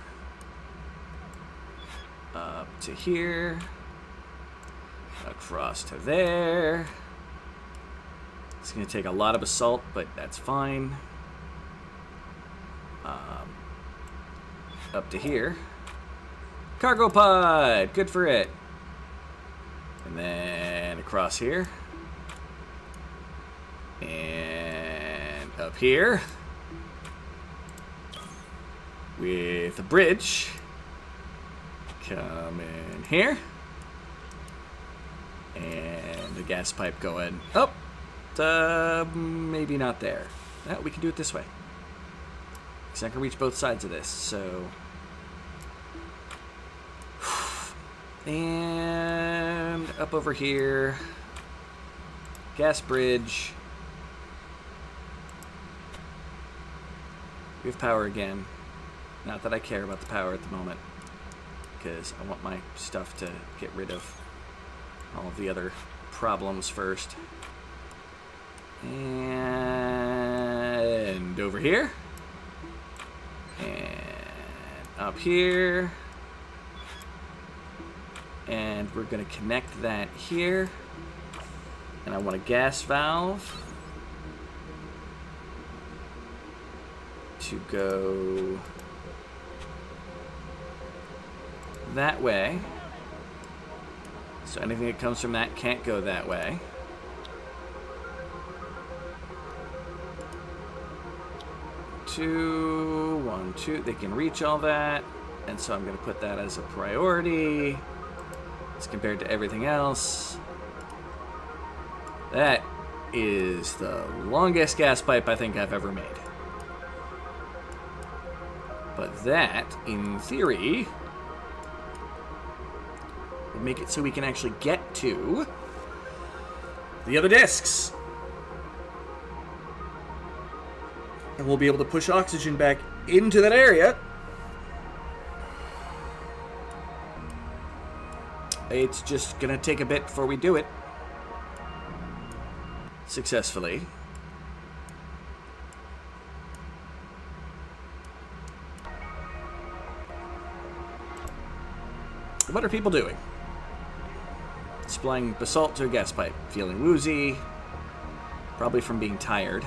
up to here, across to there. It's going to take a lot of basalt, but that's fine. Up to here. Cargo pod! Good for it. And then across here. And up here. With a bridge. Come in here. And the gas pipe going up. Maybe not there. We can do it this way. Because I can reach both sides of this, so... And up over here. Gas bridge. We have power again. Not that I care about the power at the moment, because I want my stuff to get rid of all of the other problems first. And over here. And up here. And we're going to connect that here. And I want a gas valve to go that way. So anything that comes from that can't go that way. Two, 1, 2. They can reach all that. And so I'm going to put that as a priority as compared to everything else. That is the longest gas pipe I think I've ever made. But that, in theory, would make it so we can actually get to the other discs. And we'll be able to push oxygen back into that area. It's just gonna take a bit before we do it successfully. What are people doing? Supplying basalt to a gas pipe. Feeling woozy. Probably from being tired.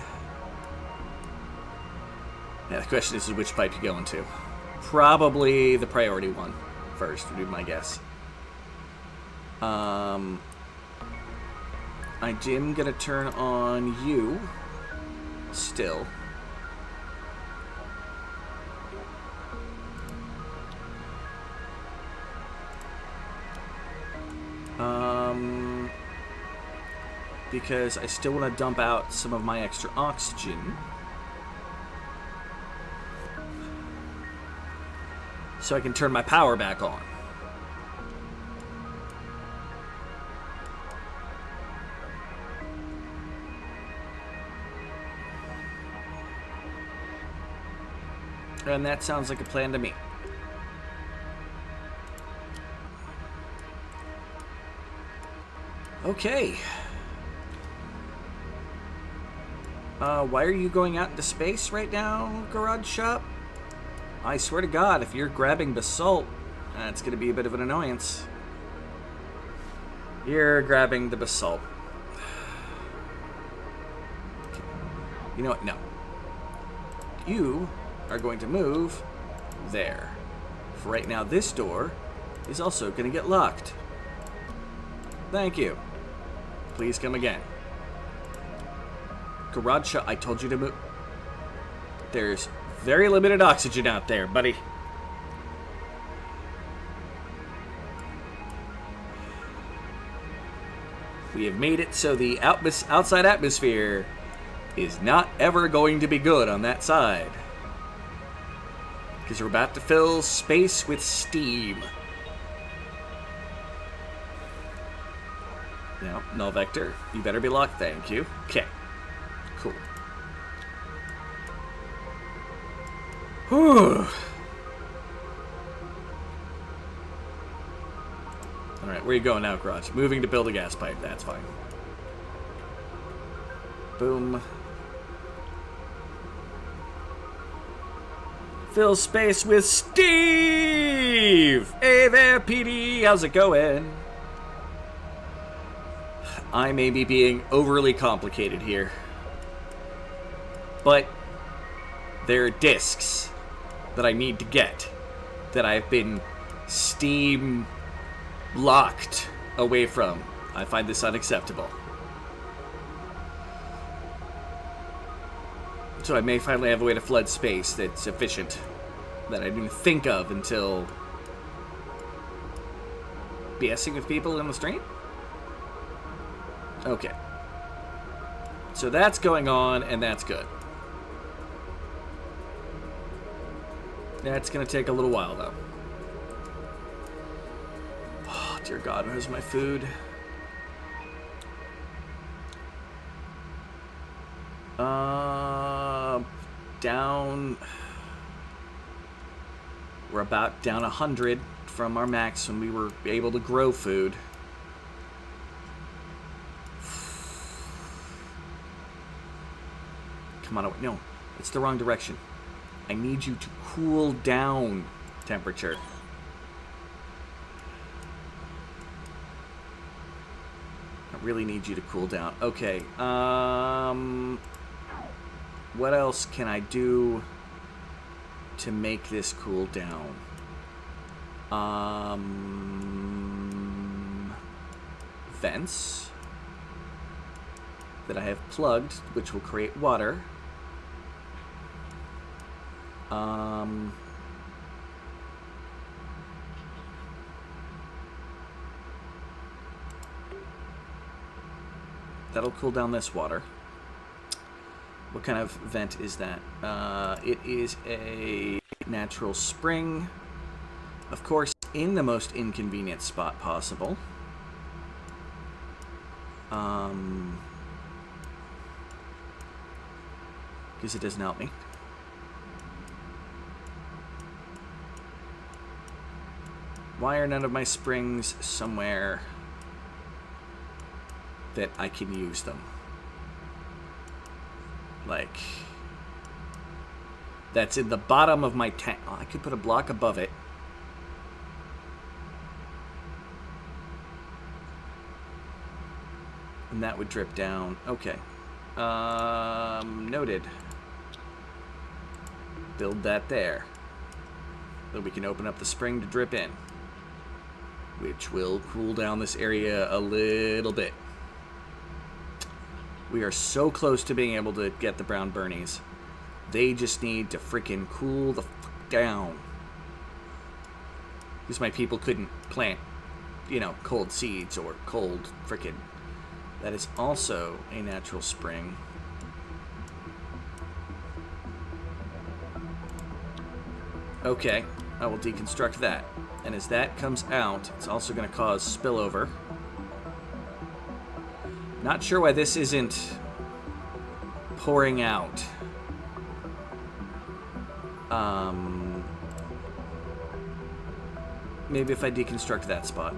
Yeah, the question is which pipe you go into. Probably the priority one first, would be my guess. I am gonna turn on you still. Because I still want to dump out some of my extra oxygen. So I can turn my power back on. And that sounds like a plan to me. Okay. Why are you going out into space right now, Garage Shop? I swear to God, if you're grabbing basalt, that's going to be a bit of an annoyance. You're grabbing the basalt. You know what? No. You are going to move there. For right now, this door is also going to get locked. Thank you. Please come again. Garage Shop, I told you to move. There's very limited oxygen out there, buddy. We have made it so the outside atmosphere is not ever going to be good on that side. Because we're about to fill space with steam. Now, null vector, you better be locked, thank you. Okay, cool. Whew. Alright, where are you going now, Garage? Moving to build a gas pipe, that's fine. Boom. Fill space with Steve! Hey there, PD, how's it going? I may be being overly complicated here. But there are discs that I need to get that I've been Steam locked away from. I find this unacceptable. So I may finally have a way to flood space that's efficient that I didn't think of until BSing with people in the stream? Okay. So that's going on, and that's good. That's going to take a little while, though. Oh, dear God, where's my food? Down... We're about down 100 from our max when we were able to grow food. Come on, no, it's the wrong direction. I need you to cool down temperature. I really need you to cool down. Okay, what else can I do to make this cool down? Vents that I have plugged, which will create water. That'll cool down this water. What kind of vent is that? It is a natural spring. Of course, in the most inconvenient spot possible. Because it doesn't help me. Why are none of my springs somewhere that I can use them? Like, that's in the bottom of my tank. Oh, I could put a block above it. And that would drip down. Okay. Noted. Build that there. Then we can open up the spring to drip in, which will cool down this area a little bit. We are so close to being able to get the brown burnies. They just need to freaking cool the fuck down. Because my people couldn't plant, you know, cold seeds or cold freaking. That is also a natural spring. Okay, I will deconstruct that. And as that comes out, it's also going to cause spillover. Not sure why this isn't pouring out. Maybe if I deconstruct that spot.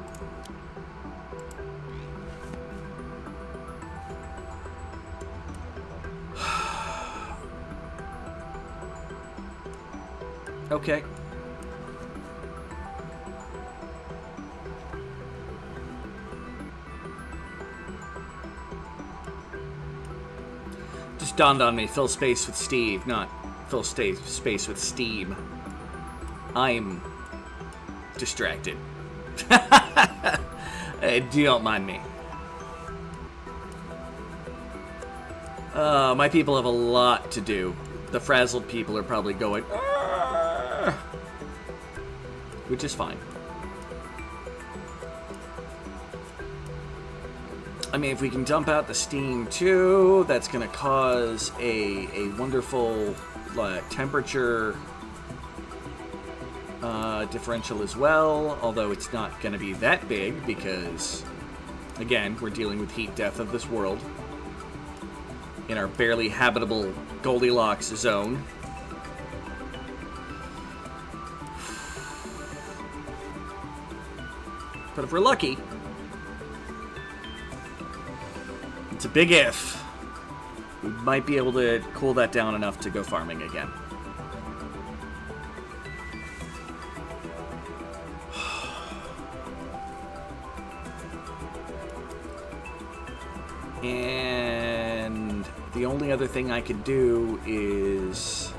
Okay. Just dawned on me, fill space with Steve, not fill space with steam. I'm distracted. Don't mind me. My people have a lot to do. the frazzled people are probably going, "Ah!" Which is fine. I mean, if we can dump out the steam too, that's going to cause a wonderful temperature differential as well, although it's not going to be that big because, again, we're dealing with heat death of this world in our barely habitable Goldilocks zone. But if we're lucky, it's a big if, we might be able to cool that down enough to go farming again. And the only other thing I could do is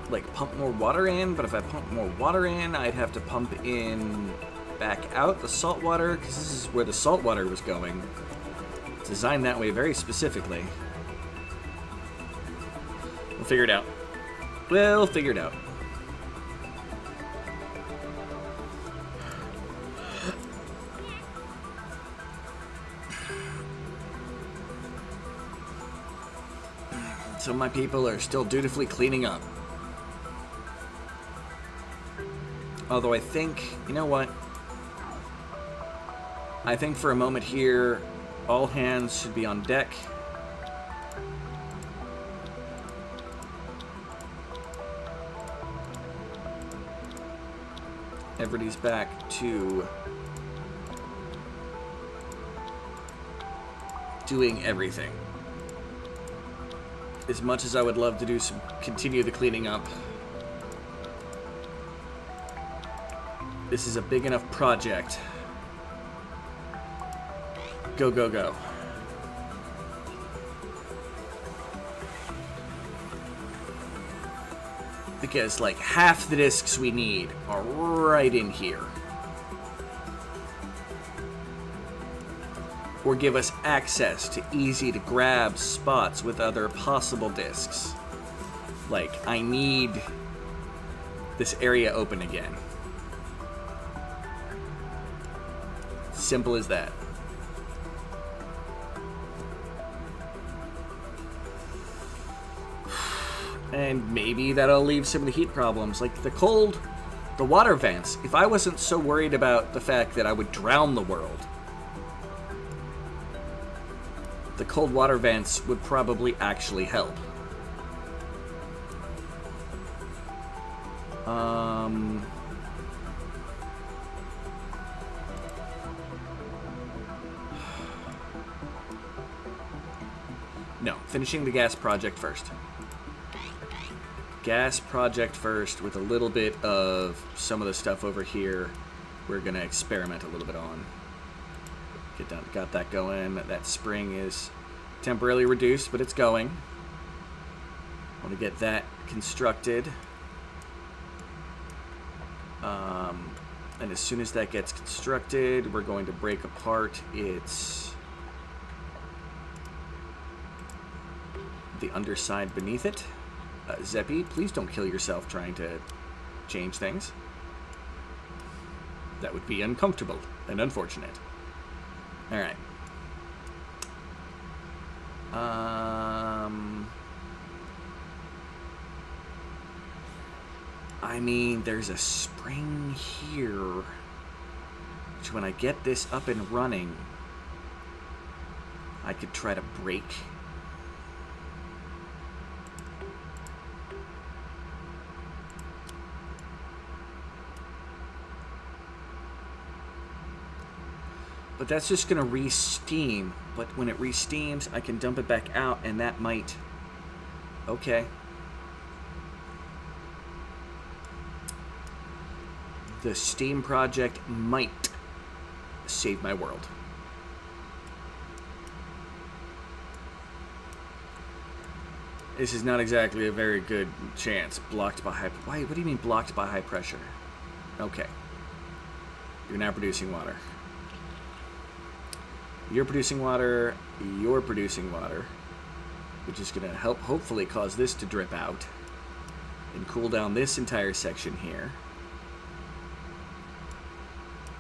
like pump more water in, but if I pump more water in, I'd have to pump in back out the salt water, because this is where the salt water was going. It's designed that way very specifically. We'll figure it out. We'll figure it out. So my people are still dutifully cleaning up. Although I think, you know what? I think for a moment here, all hands should be on deck. Everybody's back to doing everything. As much as I would love to do some, continue the cleaning up, this is a big enough project. Go, go, go. Because, like, half the discs we need are right in here. Or give us access to easy-to-grab spots with other possible discs. Like, I need this area open again. Simple as that. And maybe that'll leave some of the heat problems. Like the water vents. If I wasn't so worried about the fact that I would drown the world, the cold water vents would probably actually help. No, finishing the gas project first. Gas project first with a little bit of some of the stuff over here we're going to experiment a little bit on. Got that going. That spring is temporarily reduced, but it's going. Want to get that constructed. And as soon as that gets constructed, we're going to break apart its the underside beneath it. Zeppy, please don't kill yourself trying to change things. That would be uncomfortable and unfortunate. Alright. I mean, there's a spring here, which when I get this up and running, I could try to break. But that's just going to re-steam. But when it re-steams, I can dump it back out, and that might... Okay. The steam project might save my world. This is not exactly a very good chance. Blocked by high... Why? What do you mean blocked by high pressure? Okay. You're now producing water. You're producing water. You're producing water. Which is going to help hopefully cause this to drip out. And cool down this entire section here.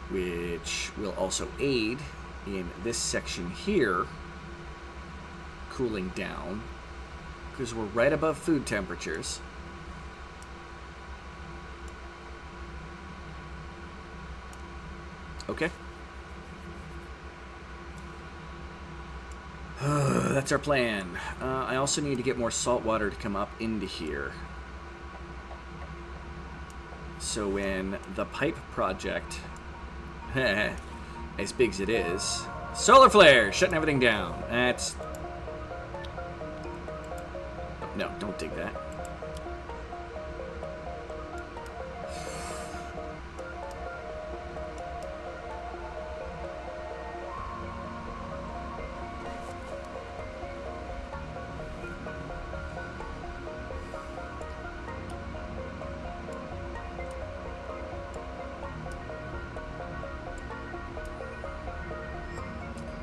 Which will also aid in this section here cooling down. Because we're right above food temperatures. Okay. That's our plan. I also need to get more salt water to come up into here. So when the pipe project, as big as it is, solar flare, shutting everything down. That's... No, don't dig that.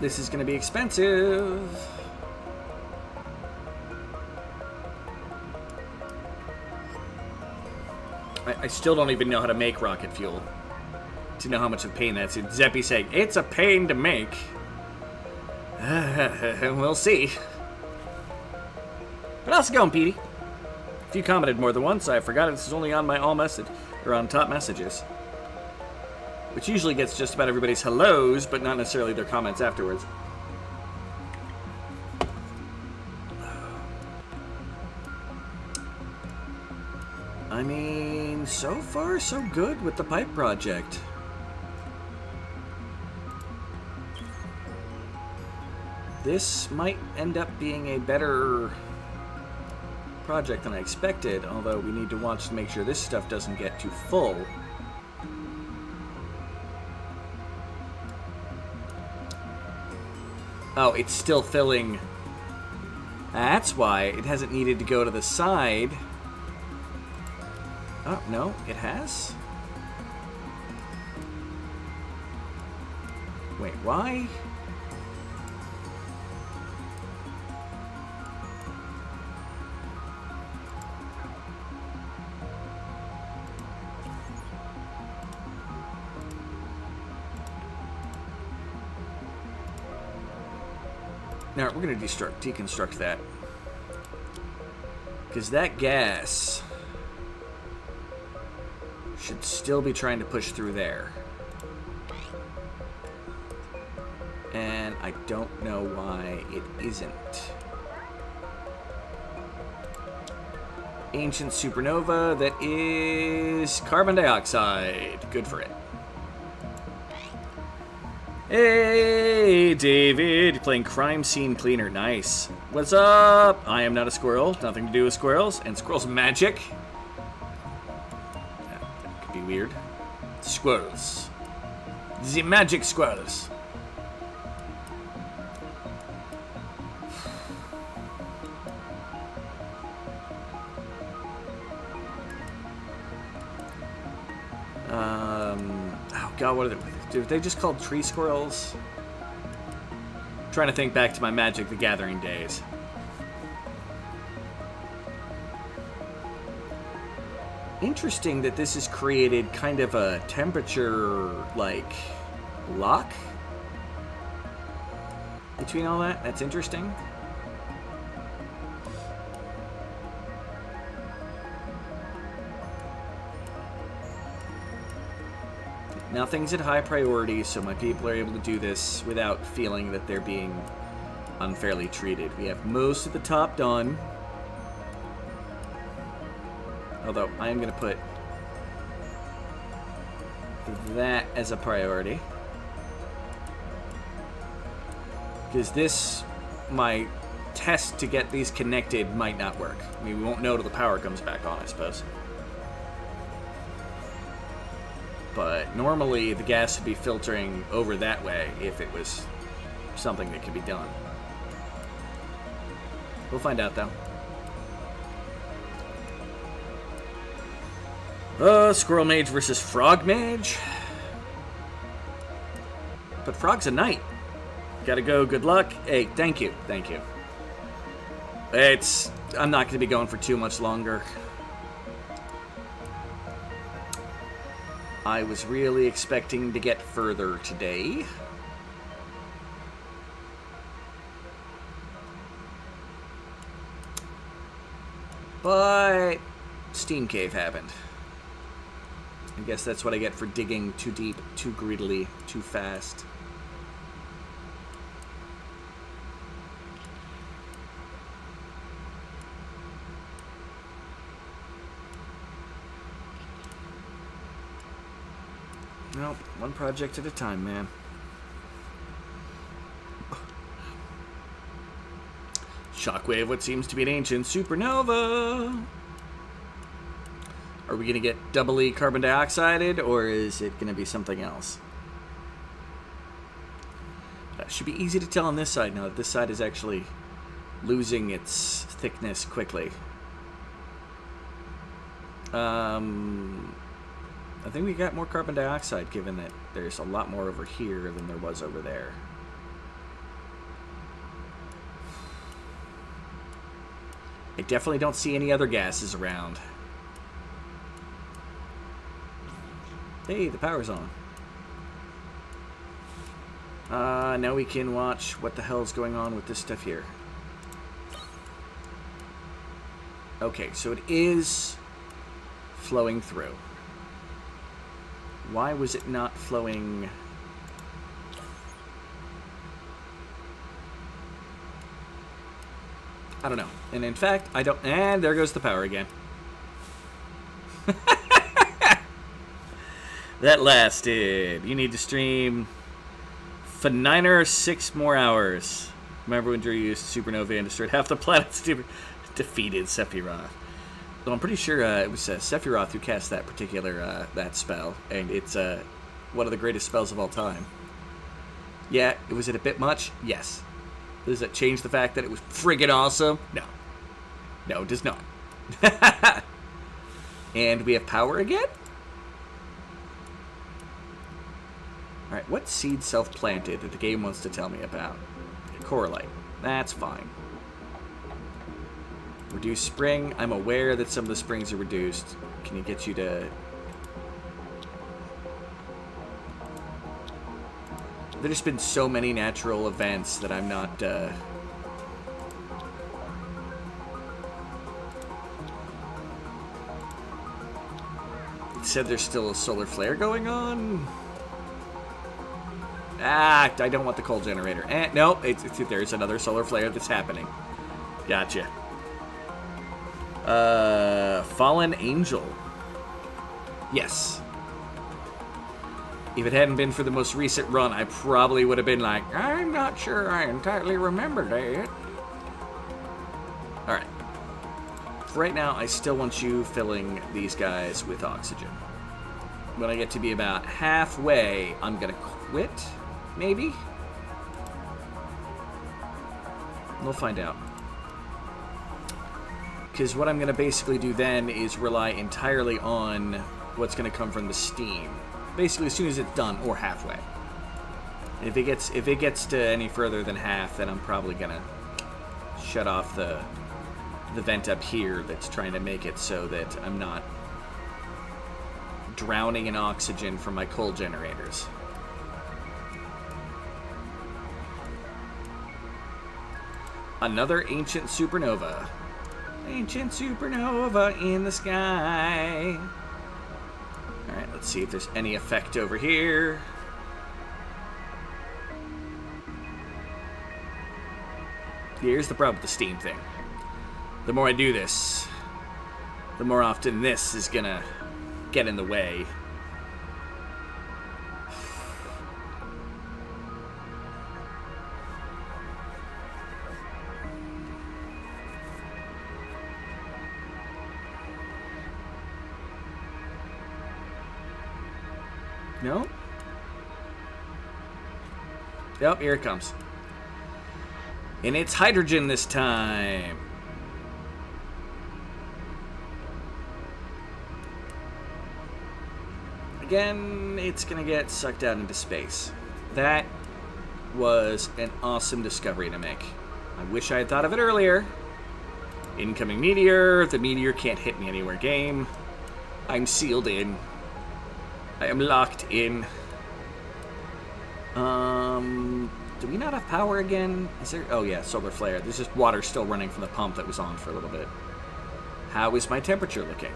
This is going to be expensive. I still don't even know how to make rocket fuel. To know how much of a pain that's. Zeppy saying, it's a pain to make. We'll see. But how's it going, Petey? If you commented more than once, I forgot this is only on my all message, or on top messages. Which usually gets just about everybody's hellos, but not necessarily their comments afterwards. I mean, so far so good with the pipe project. This might end up being a better project than I expected, although we need to watch to make sure this stuff doesn't get too full. Oh, it's still filling. That's why it hasn't needed to go to the side. Oh, no, it has? Wait, why? Now, we're going to deconstruct that. Because that gas should still be trying to push through there. And I don't know why it isn't. Ancient supernova that is carbon dioxide. Good for it. Hey, David, playing Crime Scene Cleaner. Nice. What's up? I am not a squirrel. Nothing to do with squirrels. And squirrels magic. That could be weird. Squirrels. The magic squirrels. Oh god, what are they? Dude, they just called tree squirrels? I'm trying to think back to my Magic the Gathering days. Interesting that this has created kind of a temperature, like, lock between all that. That's interesting. Nothing's at high priority, so my people are able to do this without feeling that they're being unfairly treated. We have most of the top done. Although, I am going to put that as a priority. Because this, my test to get these connected might not work. I mean, we won't know till the power comes back on, I suppose. But normally the gas would be filtering over that way if it was something that could be done. We'll find out though. Squirrel Mage versus Frog Mage. But Frog's a knight. Gotta go. Good luck. Hey, thank you. Thank you. I'm not gonna be going for too much longer. I was really expecting to get further today. But Steam Cave happened. I guess that's what I get for digging too deep, too greedily, too fast. Nope, one project at a time, man. Shockwave, what seems to be an ancient supernova. Are we going to get doubly carbon dioxided, or is it going to be something else? That should be easy to tell on this side now that this side is actually losing its thickness quickly. I think we got more carbon dioxide, given that there's a lot more over here than there was over there. I definitely don't see any other gases around. Hey, the power's on. Now we can watch what the hell's going on with this stuff here. Okay, so it is flowing through. Why was it not flowing? I don't know. And in fact, I don't... And there goes the power again. That lasted. You need to stream for 9 or 6 more hours. Remember when Drew used Supernova and destroyed half the planet's defeated Sephiroth. Well, I'm pretty sure it was Sephiroth who cast that particular that spell, and it's one of the greatest spells of all time. Yeah, was it a bit much? Yes. Does that change the fact that it was friggin' awesome? No. No, it does not. And we have power again? Alright, what seed self-planted that the game wants to tell me about? Correlite. That's fine. Reduce spring. I'm aware that some of the springs are reduced. Can you get you to... There's been so many natural events that I'm not... It said there's still a solar flare going on. Ah, I don't want the coal generator. Nope, there's another solar flare that's happening. Gotcha. Fallen Angel. Yes. If it hadn't been for the most recent run, I probably would have been like, I'm not sure I entirely remember that. Alright. For right now, I still want you filling these guys with oxygen. When I get to be about halfway, I'm gonna quit, maybe? We'll find out. Because what I'm going to basically do then is rely entirely on what's going to come from the steam. Basically, as soon as it's done, or halfway. If it gets to any further than half, then I'm probably going to shut off the vent up here that's trying to make it so that I'm not drowning in oxygen from my coal generators. Another ancient supernova. Ancient supernova in the sky. Alright, let's see if there's any effect over here. Here's the problem with the steam thing. The more I do this, the more often this is gonna get in the way. No? Yep, here it comes. And it's hydrogen this time. Again, it's gonna get sucked out into space. That was an awesome discovery to make. I wish I had thought of it earlier. Incoming meteor. The meteor can't hit me anywhere. Game. I'm sealed in. I am locked in. Do we not have power again? Is there? Oh yeah, solar flare. There's just water still running from the pump that was on for a little bit. How is my temperature looking?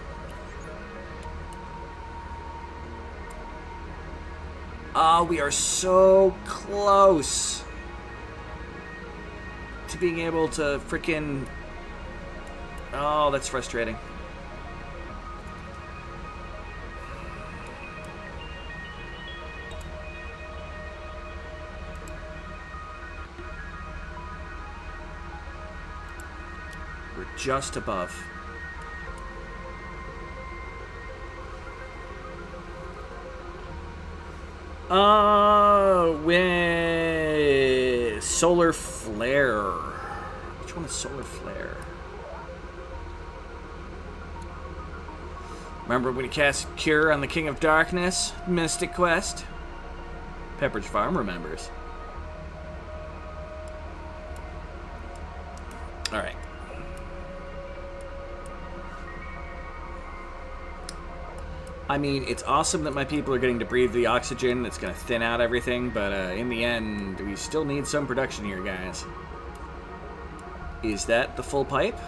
Oh, we are so close to being able to frickin'... Oh, that's frustrating. We're just above. With solar flare. Which one is solar flare? Remember when you cast Cure on the King of Darkness? Mystic Quest? Pepperidge Farm remembers. Alright. I mean, it's awesome that my people are getting to breathe the oxygen. That's going to thin out everything, but in the end, we still need some production here, guys. Is that the full pipe?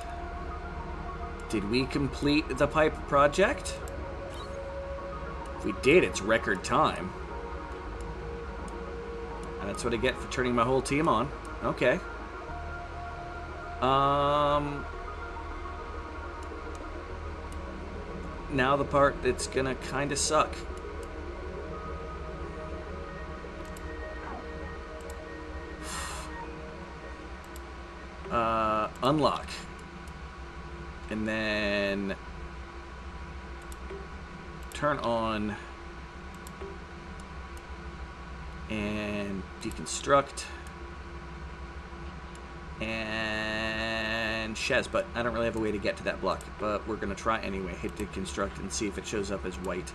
Did we complete the pipe project? If we did, it's record time. And that's what I get for turning my whole team on. Okay. Now the part that's gonna kind of suck. Unlock. And then turn on and deconstruct and Shez, but I don't really have a way to get to that block, but we're gonna try anyway. Hit deconstruct and see if it shows up as white,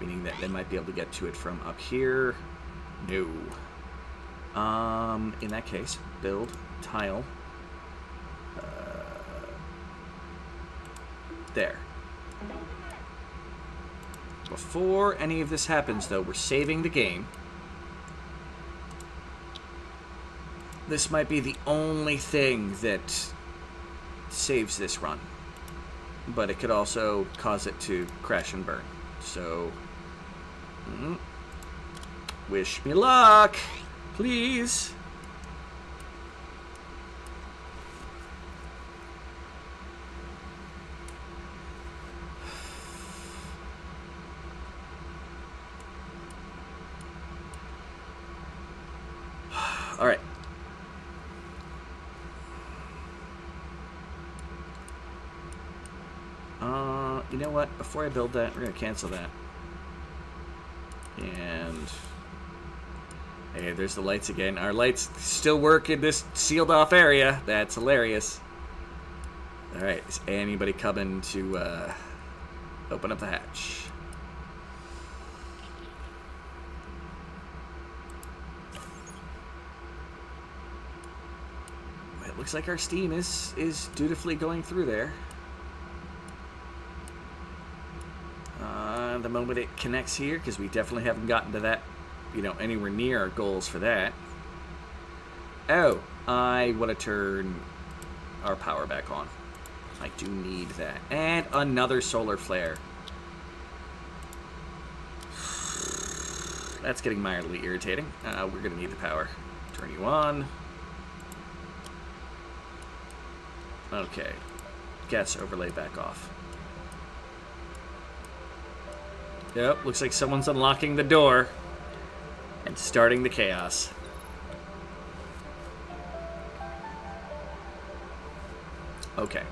meaning that they might be able to get to it from up here. No. In that case, build tile. There. Before any of this happens, though, we're saving the game. This might be the only thing that saves this run. But it could also cause it to crash and burn. So, wish me luck, please. All right. You know what? Before I build that, we're going to cancel that. And... Hey, there's the lights again. Our lights still work in this sealed off area. That's hilarious. Alright, is anybody coming to open up the hatch? It looks like our steam is dutifully going through there. The moment it connects here, because we definitely haven't gotten to that, you know, anywhere near our goals for that. Oh, I want to turn our power back on. I do need that. And another solar flare. That's getting mildly irritating. We're going to need the power. Turn you on. Okay. Gas overlay back off. Yep, looks like someone's unlocking the door and starting the chaos. Okay.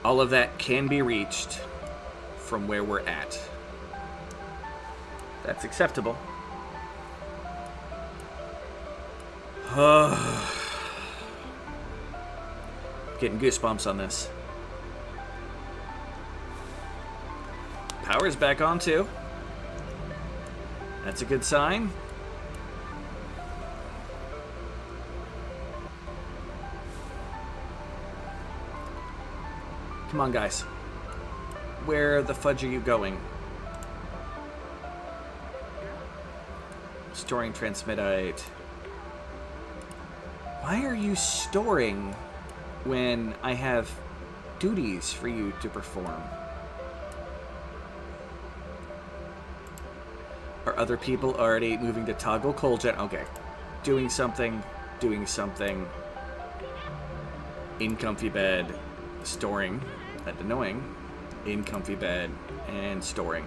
All of that can be reached from where we're at. That's acceptable. Getting goosebumps on this. Power's back on too. That's a good sign. Come on, guys. Where the fudge are you going? Storing transmitite. Why are you storing when I have duties for you to perform? Are other people already moving to toggle coal gen? Okay. Doing something. Doing something. In comfy bed. Storing. That's annoying. In comfy bed. And storing.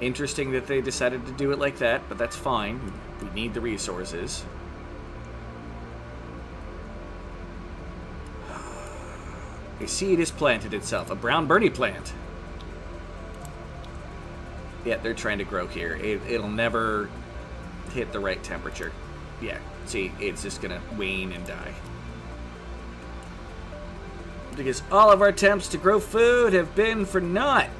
Interesting that they decided to do it like that, but that's fine. We need the resources. A seed is planted itself. A brown Bernie plant. Yeah, they're trying to grow here. It'll never hit the right temperature. Yeah, see, it's just gonna wane and die. Because all of our attempts to grow food have been for naught.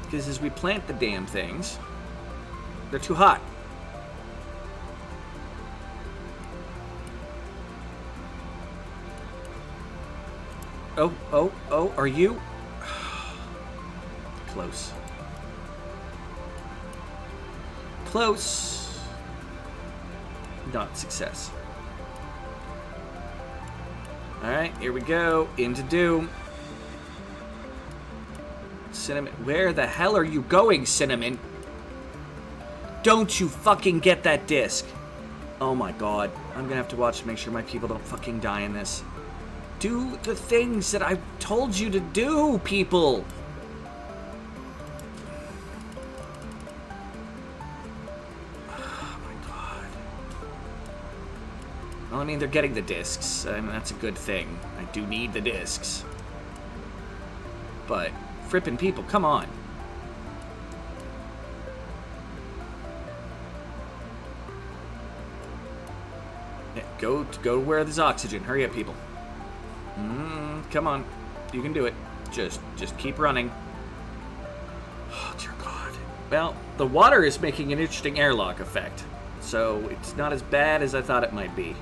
Because as we plant the damn things, they're too hot. Oh, are you? Close. Close. Not success. Alright, here we go. Into Doom. Cinnamon. Where the hell are you going, Cinnamon? Don't you fucking get that disc. Oh my god. I'm gonna have to watch to make sure my people don't fucking die in this. Do the things that I told you to do, people! Oh my god. Well, I mean, they're getting the discs. I mean, that's a good thing. I do need the discs. But, frippin' people, come on. Yeah, go where there's oxygen. Hurry up, people. Come on. You can do it. Just keep running. Oh, dear God. Well, the water is making an interesting airlock effect. So it's not as bad as I thought it might be.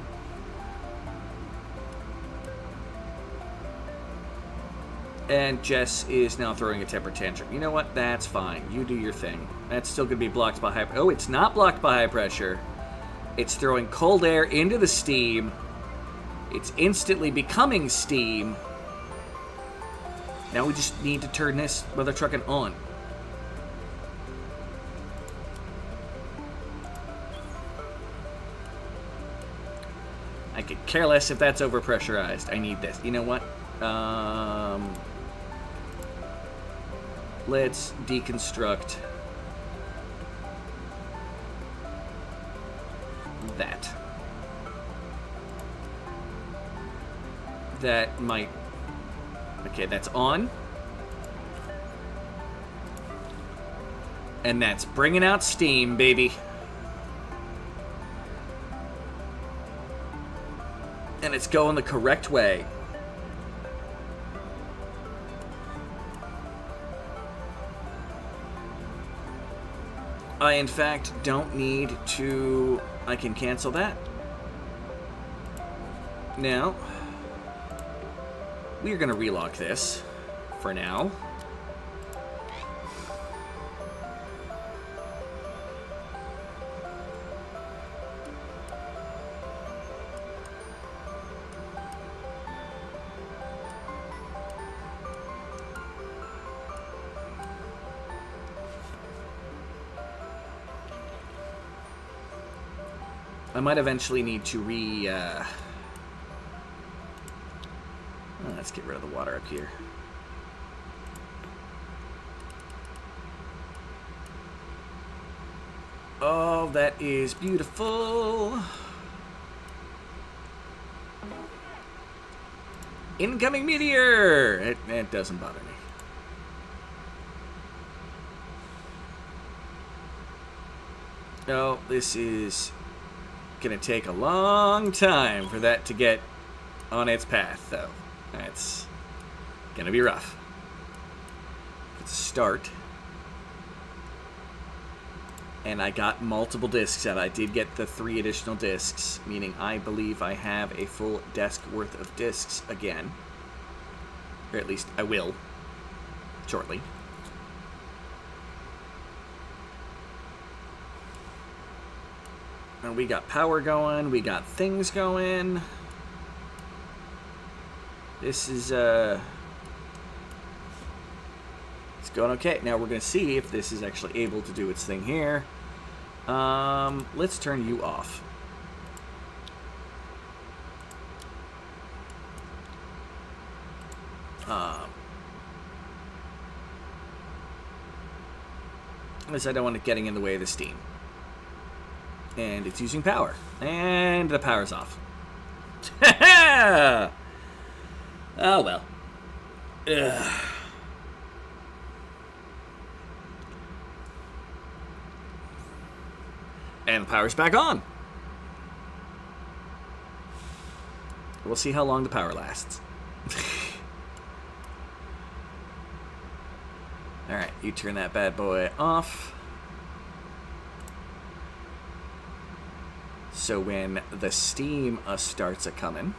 And Jess is now throwing a temper tantrum. You know what? That's fine. You do your thing. That's still going to be blocked by high... Oh, it's not blocked by high pressure. It's throwing cold air into the steam. It's instantly becoming steam. Now we just need to turn this mother truckin' on. I could care less if that's overpressurized. I need this. You know what? Let's deconstruct that. That might... Okay, that's on. And that's bringing out steam, baby. And it's going the correct way. I, in fact, don't need to... I can cancel that. Now... we are going to relock this for now. I might eventually need to let's get rid of the water up here. Oh, that is beautiful. Incoming meteor! It doesn't bother me. Oh, this is gonna take a long time for that to get on its path, though. That's gonna be rough. It's a start. And I got multiple discs out. I did get the 3 additional discs, meaning I believe I have a full desk worth of discs again. Or at least I will shortly. And we got power going, we got things going. This is it's going okay. Now we're gonna see if this is actually able to do its thing here. Let's turn you off. Unless I don't want it getting in the way of the steam. And it's using power. And the power's off. Oh well. Ugh. And the power's back on. We'll see how long the power lasts. Alright, you turn that bad boy off. So when the steam starts a-coming,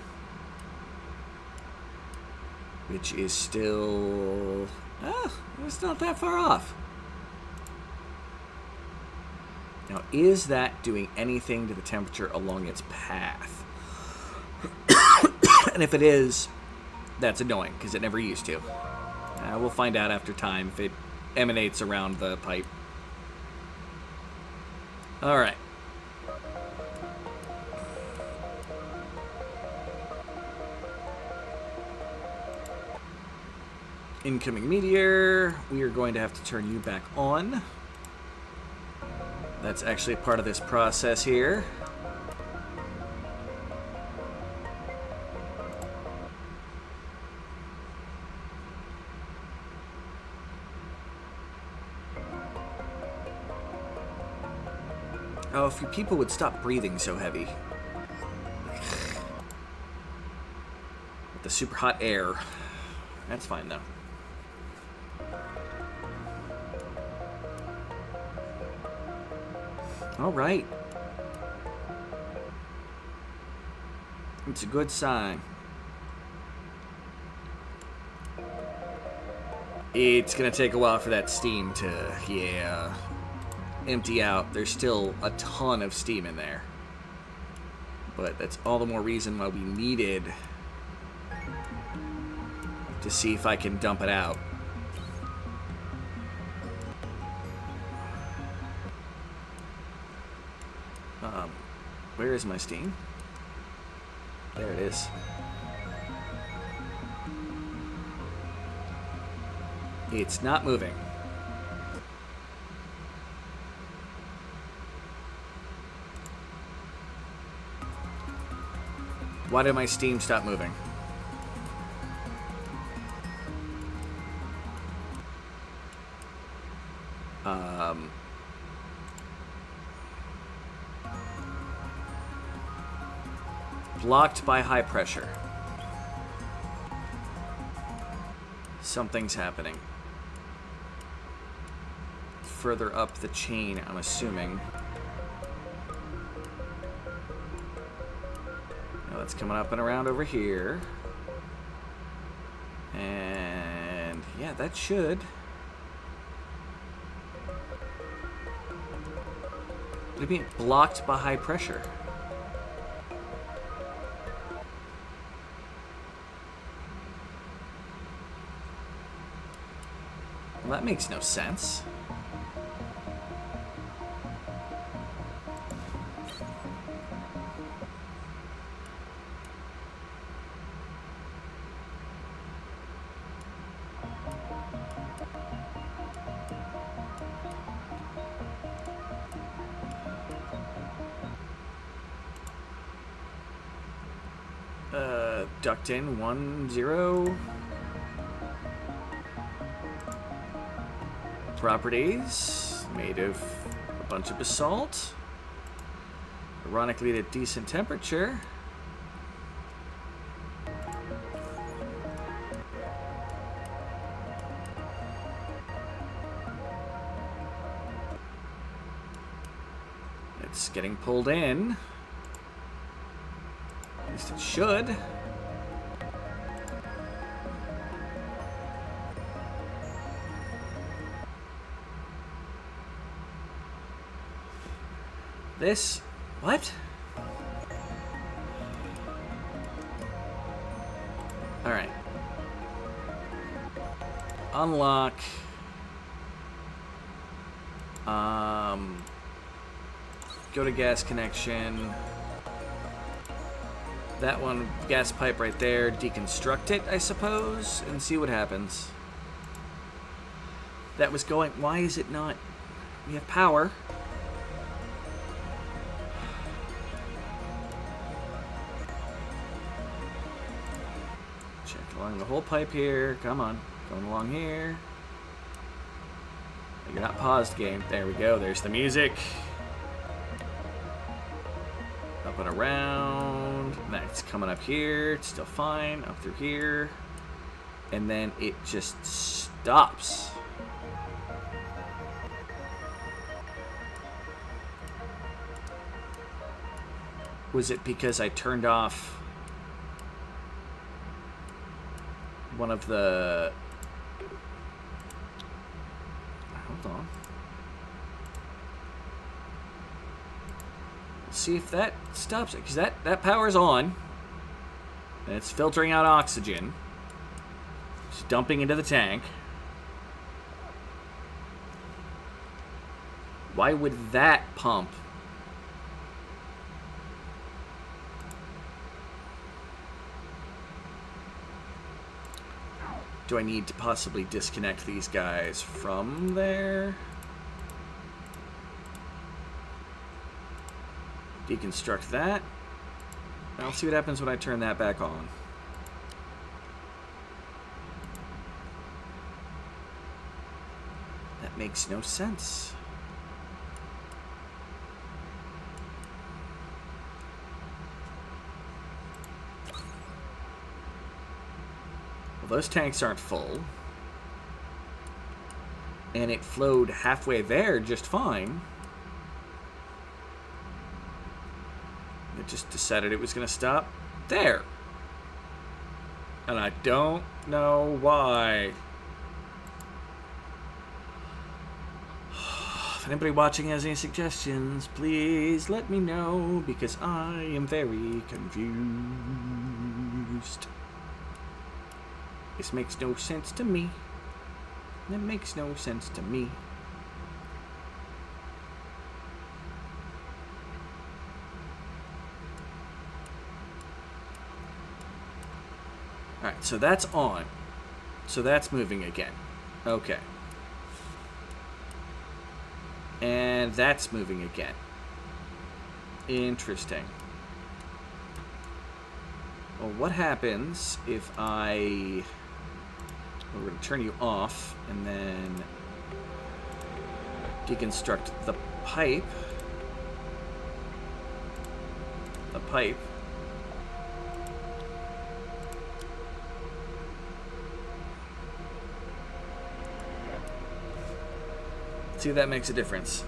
which is still... it's not that far off. Now, is that doing anything to the temperature along its path? And if it is, that's annoying, because it never used to. We'll find out after time if it emanates around the pipe. Alright. Incoming meteor. We are going to have to turn you back on. That's actually part of this process here. Oh, if you people would stop breathing so heavy. With the super hot air. That's fine, though. All right. It's a good sign. It's gonna take a while for that steam to, empty out. There's still a ton of steam in there. But that's all the more reason why we needed to see if I can dump it out. Where is my steam? There it is. It's not moving. Why did my steam stop moving? Blocked by high pressure. Something's happening. Further up the chain, I'm assuming. Now that's coming up and around over here. And yeah, that should. What do you mean blocked by high pressure? Well, that makes no sense. Duct in 1-0. Properties made of a bunch of basalt. Ironically, at a decent temperature. It's getting pulled in. At least it should. This... what? Alright. Unlock. Go to gas connection. That one, gas pipe right there. Deconstruct it, I suppose, and see what happens. That was going... why is it not... we have power. Check along the whole pipe here. Come on. Going along here. You're not paused, game. There we go. There's the music. Up and around. That's coming up here. It's still fine. Up through here. And then it just stops. Was it because I turned off one of the... hold on. Let's see if that stops it, because that power's on. And it's filtering out oxygen. It's dumping into the tank. Why would that pump? Do I need to possibly disconnect these guys from there? Deconstruct that. I'll see what happens when I turn that back on. That makes no sense. Well, those tanks aren't full. And it flowed halfway there just fine. It just decided it was going to stop there. And I don't know why. If anybody watching has any suggestions, please let me know, because I am very confused. This makes no sense to me. It makes no sense to me. Alright, so that's on. So that's moving again. Okay. And that's moving again. Interesting. Well, what happens if I... we're going to turn you off and then deconstruct the pipe. The pipe. See if that makes a difference.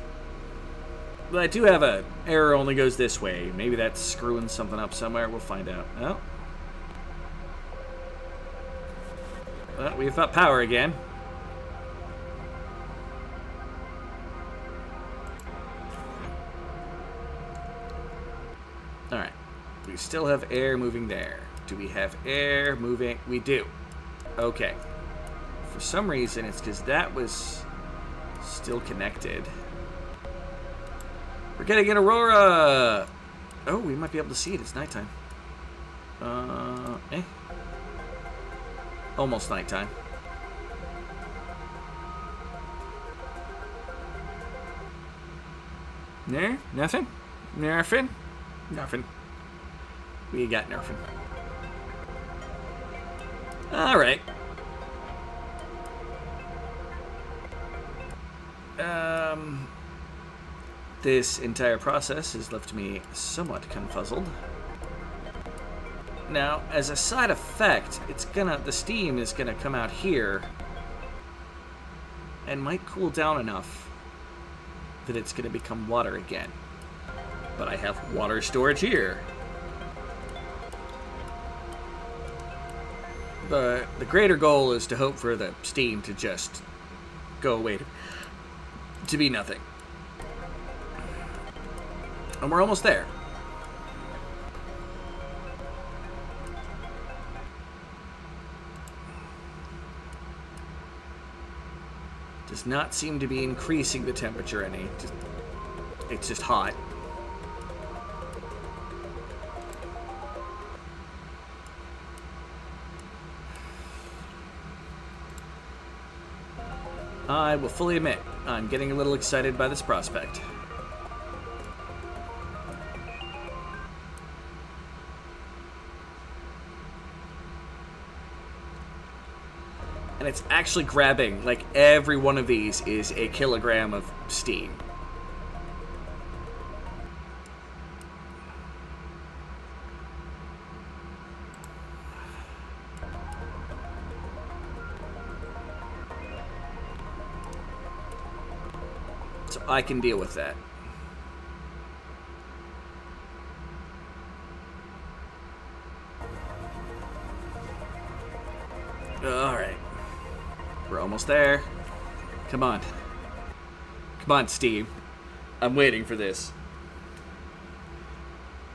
But I do have a error only goes this way. Maybe that's screwing something up somewhere. We'll find out. Oh. Well, we've got power again. Alright. We still have air moving there. Do we have air moving? We do. Okay. For some reason, it's because that was still connected. We're getting an aurora! Oh, we might be able to see it. It's nighttime. Almost nighttime. There? Nothing? Nothing? Nothing. We got nothing. Alright. This entire process has left me somewhat confuzzled. Now, as a side effect, the steam is gonna come out here and might cool down enough that it's gonna become water again. But I have water storage here. The greater goal is to hope for the steam to just go away, to be nothing. And we're almost there. Does not seem to be increasing the temperature any. It's just hot. I will fully admit, I'm getting a little excited by this prospect. And it's actually grabbing, like, every one of these is a kilogram of steam. So I can deal with that. Alright. We're almost there. Come on. Come on, Steve. I'm waiting for this.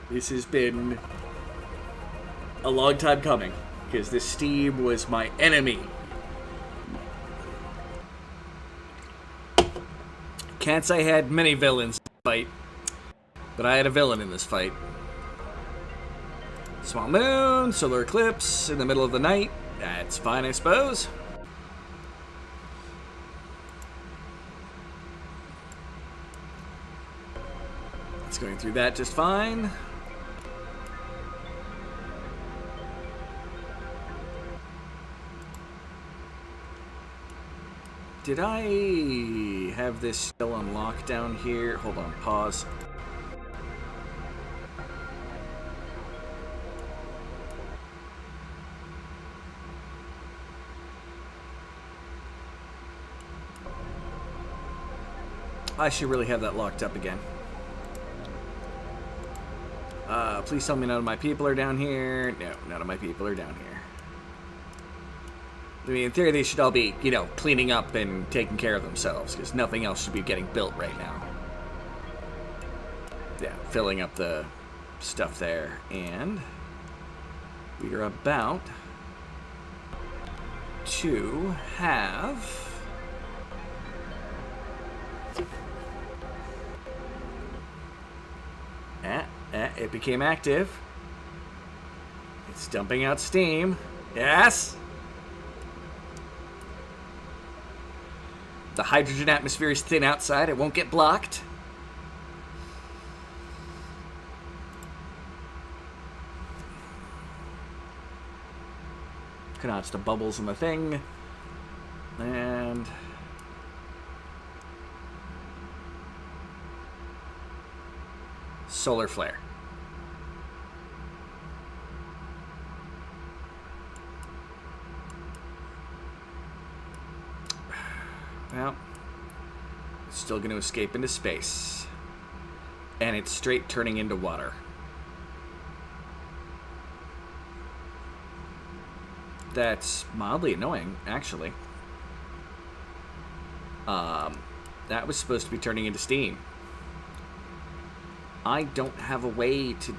This has been a long time coming, because this Steve was my enemy. Can't say I had many villains in the fight, but I had a villain in this fight. Small moon, solar eclipse in the middle of the night. That's fine, I suppose. It's going through that just fine. Did I have this still unlocked down here? Hold on, pause. I should really have that locked up again. Please tell me none of my people are down here. No, none of my people are down here. I mean, in theory, they should all be, you know, cleaning up and taking care of themselves, because nothing else should be getting built right now. Yeah, filling up the stuff there. And we are about to have... it became active. It's dumping out steam. Yes! The hydrogen atmosphere is thin outside. It won't get blocked. Can notch the bubbles in the thing. And... solar flare. Well, it's still going to escape into space. And it's straight turning into water. That's mildly annoying, actually. That was supposed to be turning into steam. I don't have a way to...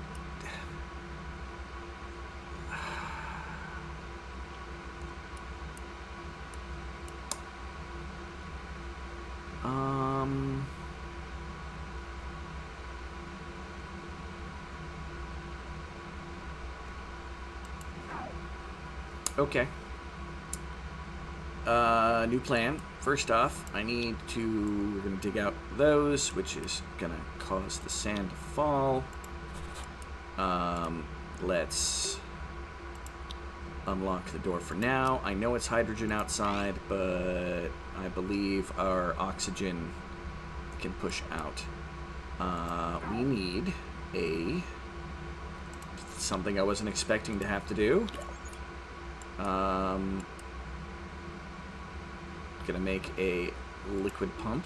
Okay. New plan. First off, I need to... we're going to dig out those, which is going to cause the sand to fall. Let's unlock the door for now. I know it's hydrogen outside, but I believe our oxygen can push out. We need something I wasn't expecting to have to do. Gonna make a liquid pump.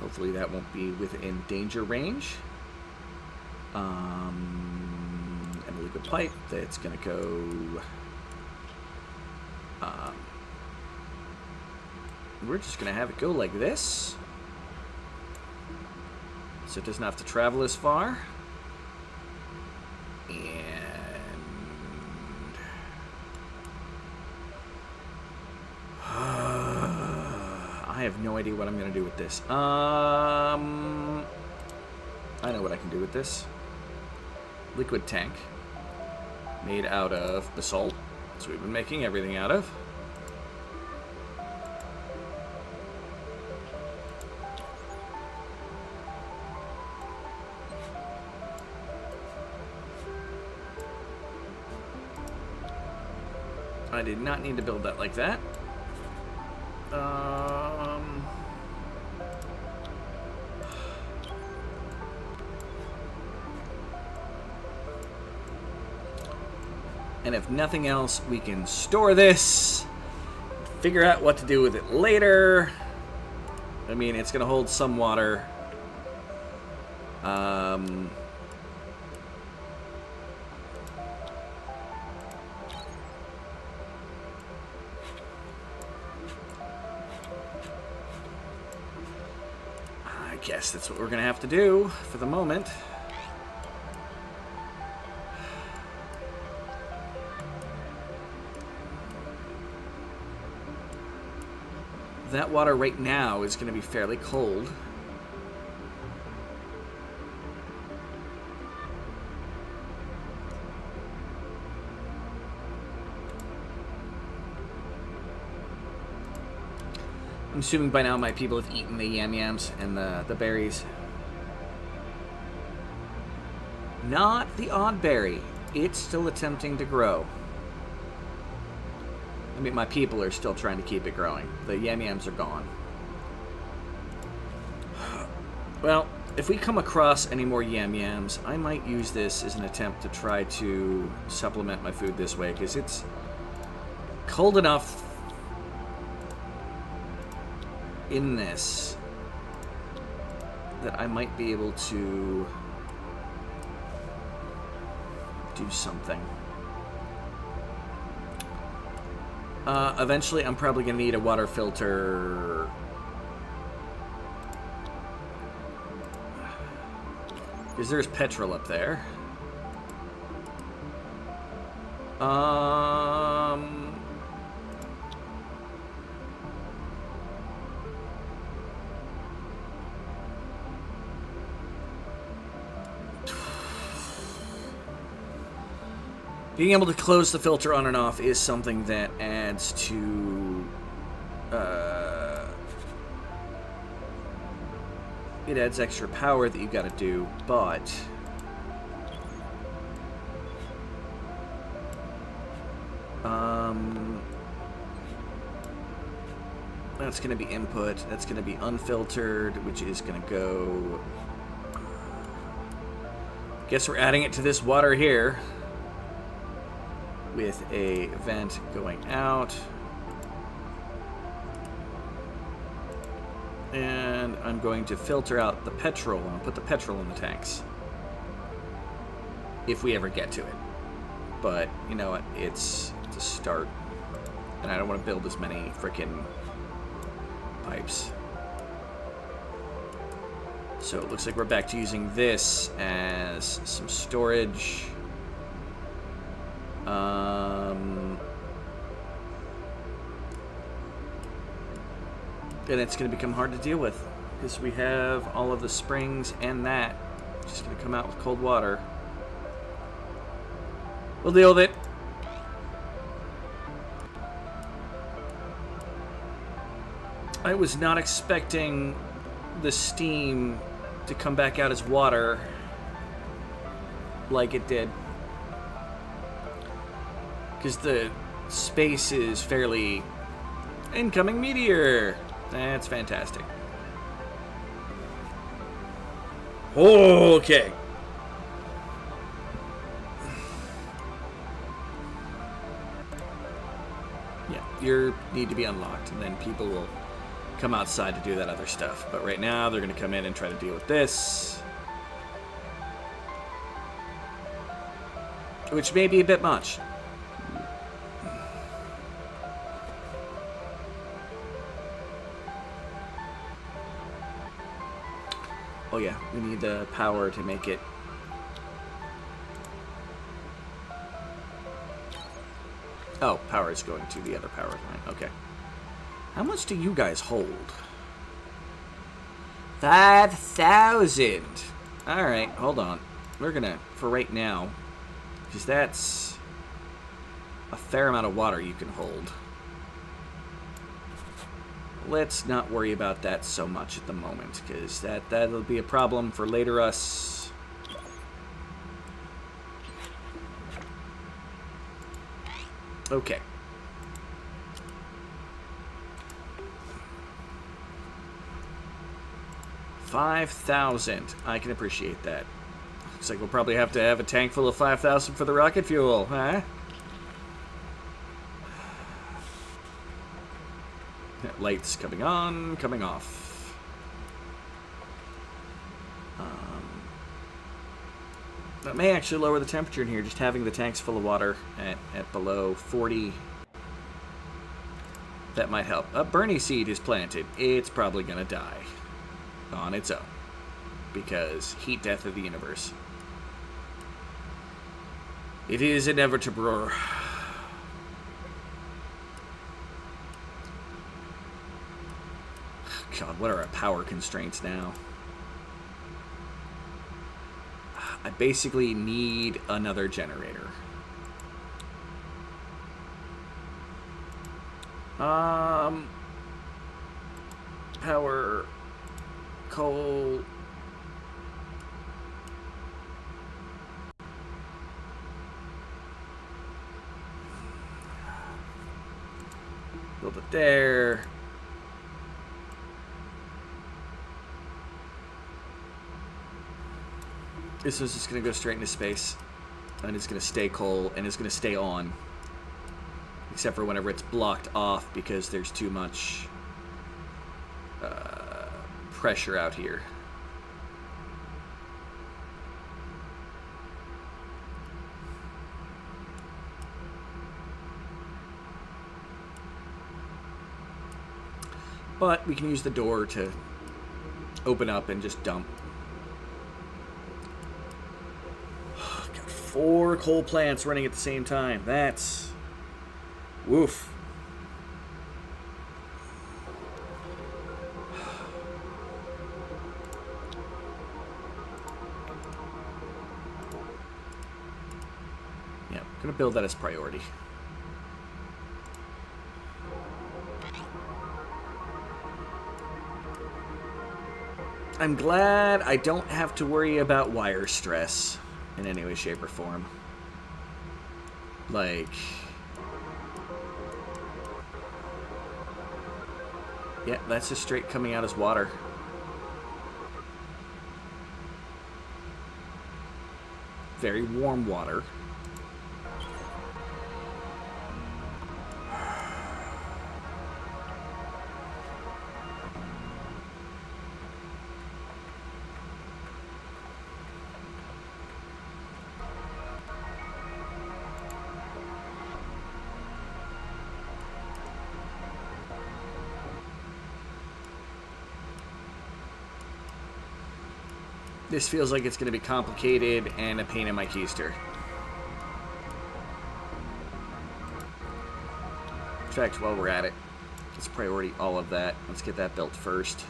Hopefully that won't be within danger range. And a liquid pipe that's going to go... we're just going to have it go like this. So it doesn't have to travel as far. And... I have no idea what I'm going to do with this. I know what I can do with this. Liquid tank. Made out of basalt. That's what we've been making everything out of. I did not need to build that like that. And if nothing else, we can store this, figure out what to do with it later. I mean, it's going to hold some water. I guess that's what we're going to have to do for the moment. That water right now is going to be fairly cold. I'm assuming by now my people have eaten the yams and the berries. Not the odd berry. It's still attempting to grow. I mean, my people are still trying to keep it growing. The yams are gone. Well, if we come across any more yams, I might use this as an attempt to try to supplement my food this way, because it's cold enough in this that I might be able to do something. Eventually, I'm probably going to need a water filter. Because there's petrol up there. Being able to close the filter on and off is something that adds to... it adds extra power that you gotta do, but... that's gonna be input, that's gonna be unfiltered, which is gonna go... Guess we're adding it to this water here. With a vent going out. And I'm going to filter out the petrol and put the petrol in the tanks. If we ever get to it. But, you know what, it's a start. And I don't want to build as many frickin' pipes. So it looks like we're back to using this as some storage. And it's going to become hard to deal with because we have all of the springs and that just going to come out with cold water. We'll deal with it. I was not expecting the steam to come back out as water like it did. Because the space is fairly... Incoming meteor! That's fantastic. Okay. Yeah, you need to be unlocked, and then people will come outside to do that other stuff. But right now, they're going to come in and try to deal with this. Which may be a bit much. Oh yeah, we need the power to make it. Oh, power is going to the other power line. Okay. How much do you guys hold? 5,000. All right, hold on. We're gonna, for right now, because that's a fair amount of water you can hold. Let's not worry about that so much at the moment, because that'll be a problem for later us. Okay. $5,000. I can appreciate that. Looks like we'll probably have to have a tank full of 5,000 for the rocket fuel, huh? Lights coming on, coming off. That may actually lower the temperature in here, just having the tanks full of water at below 40. That might help. A Bernie seed is planted. It's probably going to die on its own, because heat death of the universe. It is inevitable. God, what are our power constraints now? I basically need another generator. Power, coal. Build it there. This is just going to go straight into space, and it's going to stay coal, and it's going to stay on, except for whenever it's blocked off because there's too much pressure out here. But we can use the door to open up and just dump. 4 coal plants running at the same time. That's... woof. Yeah, I'm gonna build that as priority. I'm glad I don't have to worry about wire stress in any way, shape, or form. Like... yeah, that's just straight coming out as water. Very warm water. This feels like it's going to be complicated and a pain in my keister. In fact, while we're at it, let's priority all of that. Let's get that built first.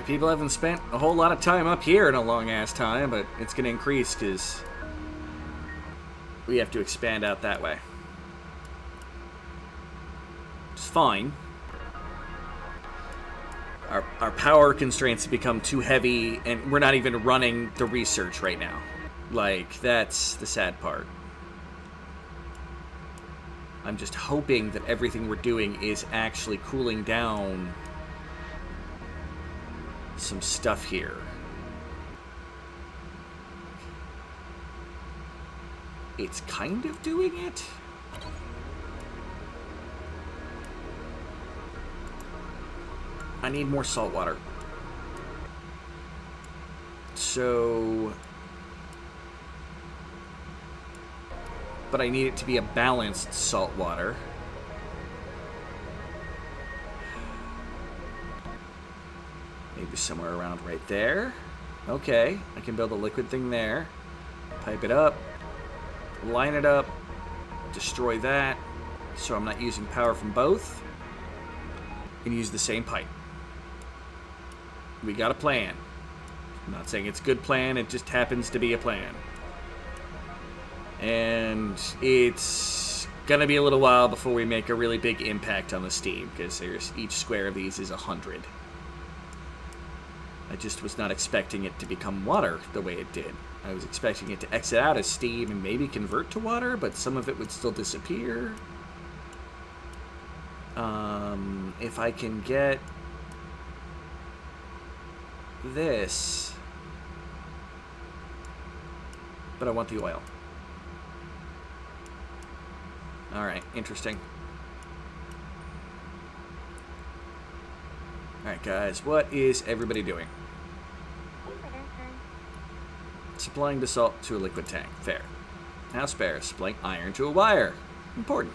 People haven't spent a whole lot of time up here in a long-ass time, but it's going to increase because we have to expand out that way. It's fine. Our power constraints have become too heavy, and we're not even running the research right now. Like, that's the sad part. I'm just hoping that everything we're doing is actually cooling down some stuff here. It's kind of doing it. I need more salt water. So... but I need it to be a balanced salt water. Maybe somewhere around right there. Okay, I can build a liquid thing there. Pipe it up. Line it up. Destroy that. So I'm not using power from both. And use the same pipe. We got a plan. I'm not saying it's a good plan, it just happens to be a plan. And it's gonna be a little while before we make a really big impact on the steam, because each square of these is 100. I just was not expecting it to become water the way it did. I was expecting it to exit out as steam and maybe convert to water, but some of it would still disappear. If I can get this, but I want the oil. Alright, interesting. Alright guys, what is everybody doing? Supplying the salt to a liquid tank. Fair. House bear, supplying iron to a wire. Important.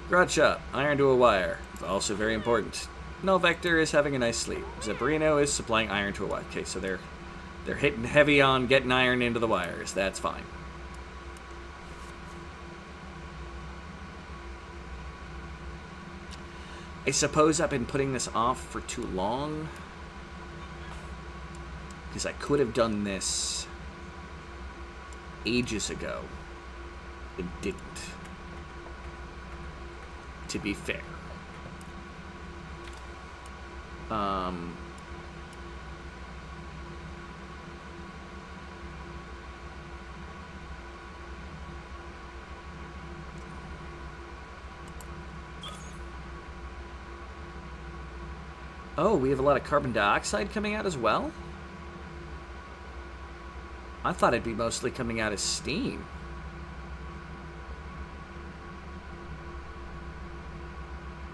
Garage shop, iron to a wire. Also very important. Null Vector is having a nice sleep. Zebrino is supplying iron to a wire. Okay, so they're hitting heavy on getting iron into the wires. That's fine. I suppose I've been putting this off for too long, because I could have done this ages ago and didn't, to be fair. Oh, we have a lot of carbon dioxide coming out as well? I thought it'd be mostly coming out as steam.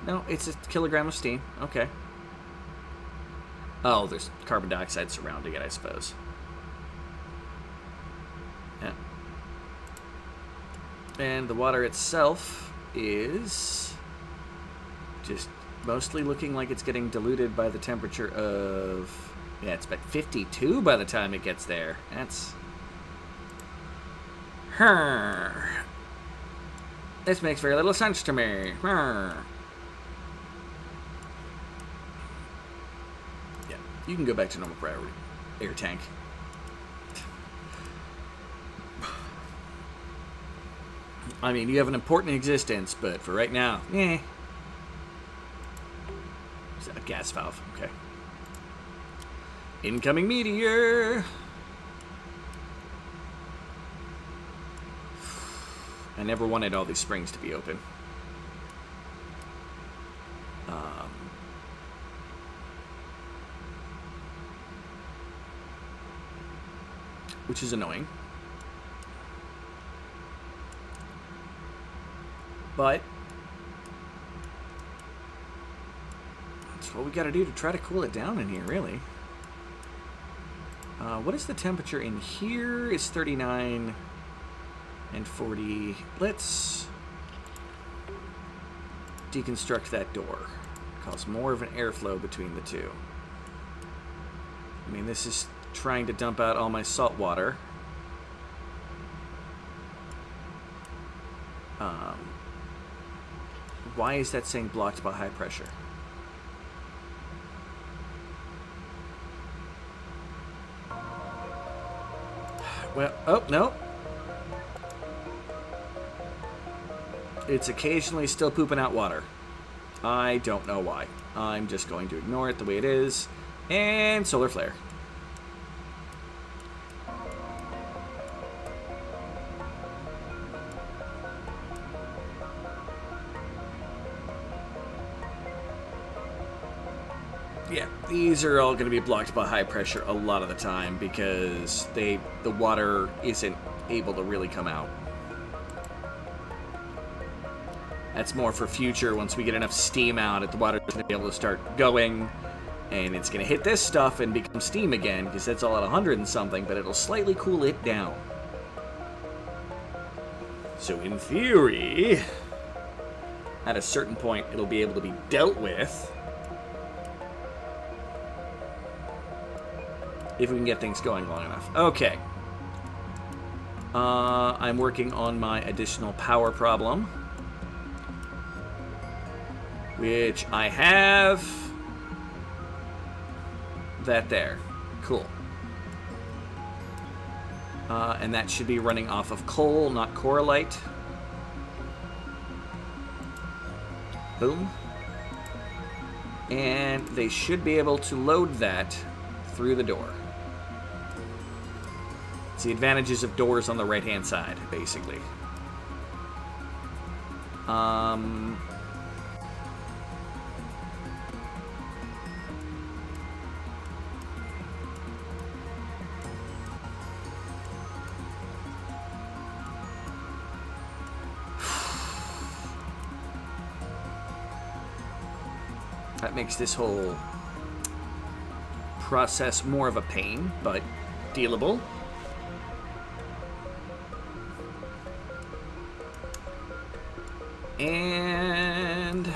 No, it's a kilogram of steam. Okay. Oh, there's carbon dioxide surrounding it, I suppose. Yeah. And the water itself is just mostly looking like it's getting diluted by the temperature of... yeah, it's about 52 by the time it gets there. That's... This makes very little sense to me. Yeah, you can go back to normal priority. Air tank. I mean, you have an important existence, but for right now, eh. Is that a gas valve? Okay. Incoming meteor! I never wanted all these springs to be open. Which is annoying. But that's what we gotta do to try to cool it down in here, really. What is the temperature in here? It's 39 and 40. Let's deconstruct that door. Cause more of an airflow between the two. I mean, this is trying to dump out all my salt water. Why is that saying blocked by high pressure? Well, oh, no. It's occasionally still pooping out water. I don't know why. I'm just going to ignore it the way it is. And solar flare. Yeah, these are all going to be blocked by high pressure a lot of the time because the water isn't able to really come out. That's more for future. Once we get enough steam out, the water's going to be able to start going, and it's going to hit this stuff and become steam again because that's all at 100 and something, but it'll slightly cool it down. So in theory, at a certain point, it'll be able to be dealt with if we can get things going long enough. Okay. I'm working on my additional power problem, which I have that there. Cool. And that should be running off of coal, not coralite. Boom. And they should be able to load that through the door. It's the advantages of doors on the right-hand side, basically. That makes this whole process more of a pain, but dealable. And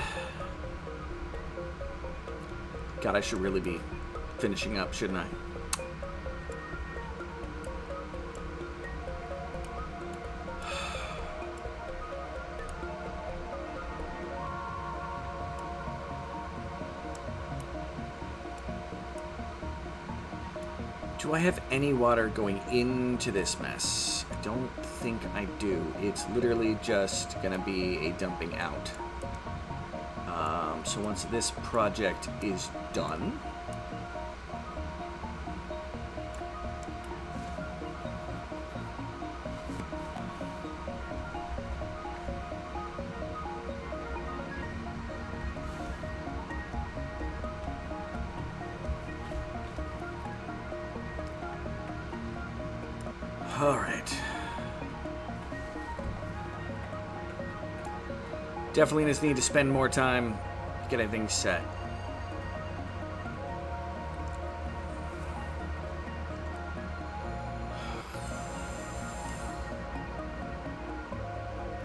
God, I should really be finishing up, shouldn't I? Do I have any water going into this mess? I don't think I do. It's literally just gonna be a dumping out. So once this project is done, all right. Definitely just need to spend more time getting things set.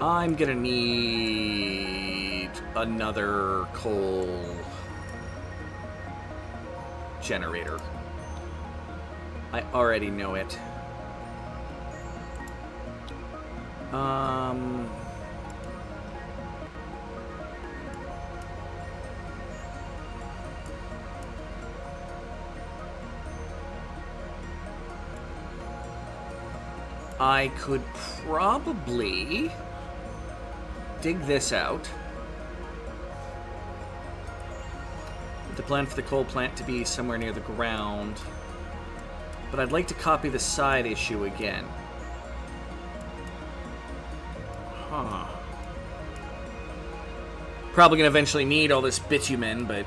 I'm gonna need another coal generator. I already know it. I could probably dig this out. The plan for the coal plant to be somewhere near the ground. But I'd like to copy the side issue again. Huh. Probably gonna eventually need all this bitumen, but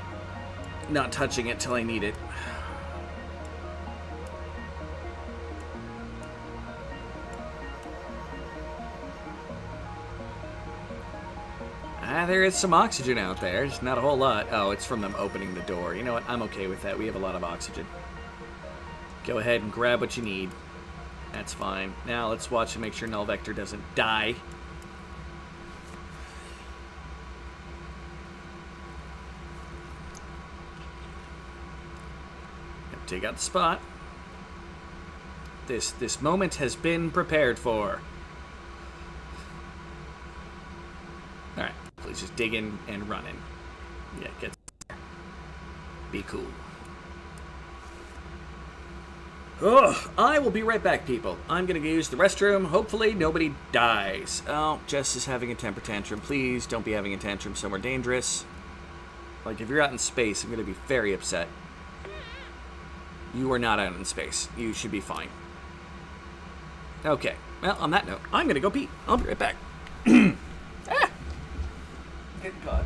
not touching it till I need it. There is some oxygen out there, just not a whole lot. Oh, it's from them opening the door. You know what? I'm okay with that. We have a lot of oxygen. Go ahead and grab what you need. That's fine. Now let's watch and make sure Null Vector doesn't die. Take out the spot. This moment has been prepared for. Alright, please just dig in and run in. Yeah, get there. Be cool. Ugh, I will be right back, people. I'm gonna go use the restroom. Hopefully nobody dies. Oh, Jess is having a temper tantrum. Please don't be having a tantrum somewhere dangerous. Like, if you're out in space, I'm gonna be very upset. You are not out in space. You should be fine. Okay. Well, on that note, I'm gonna go pee. I'll be right back. Ah! Getting caught.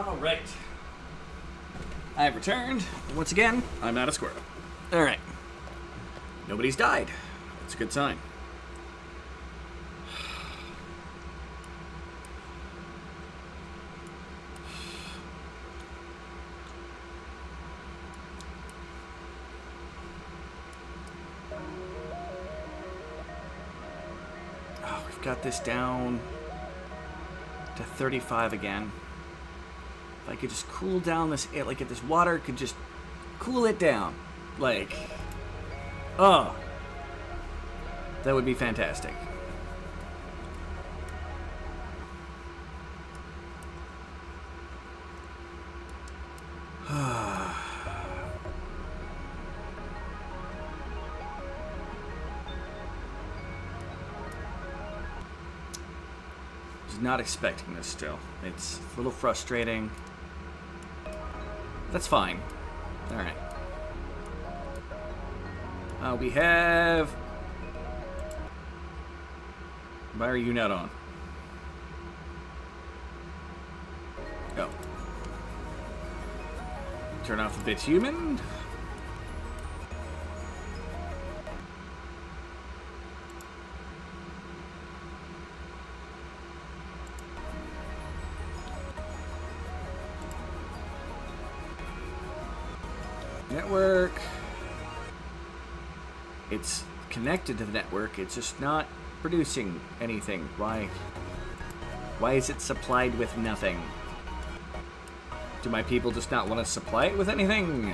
Alright. I have returned. Once again, I'm not a squirrel. Alright. Nobody's died. That's a good sign. Oh, we've got this down to 35 again. If I could just cool down this, like if this water could just cool it down, like, oh, that would be fantastic. Was not expecting this still. It's a little frustrating. That's fine. Alright. We have... Why are you not on? Oh. Turn off the bitumen. Network. It's connected to the network. It's just not producing anything. Why? Why is it supplied with nothing? Do my people just not want to supply it with anything?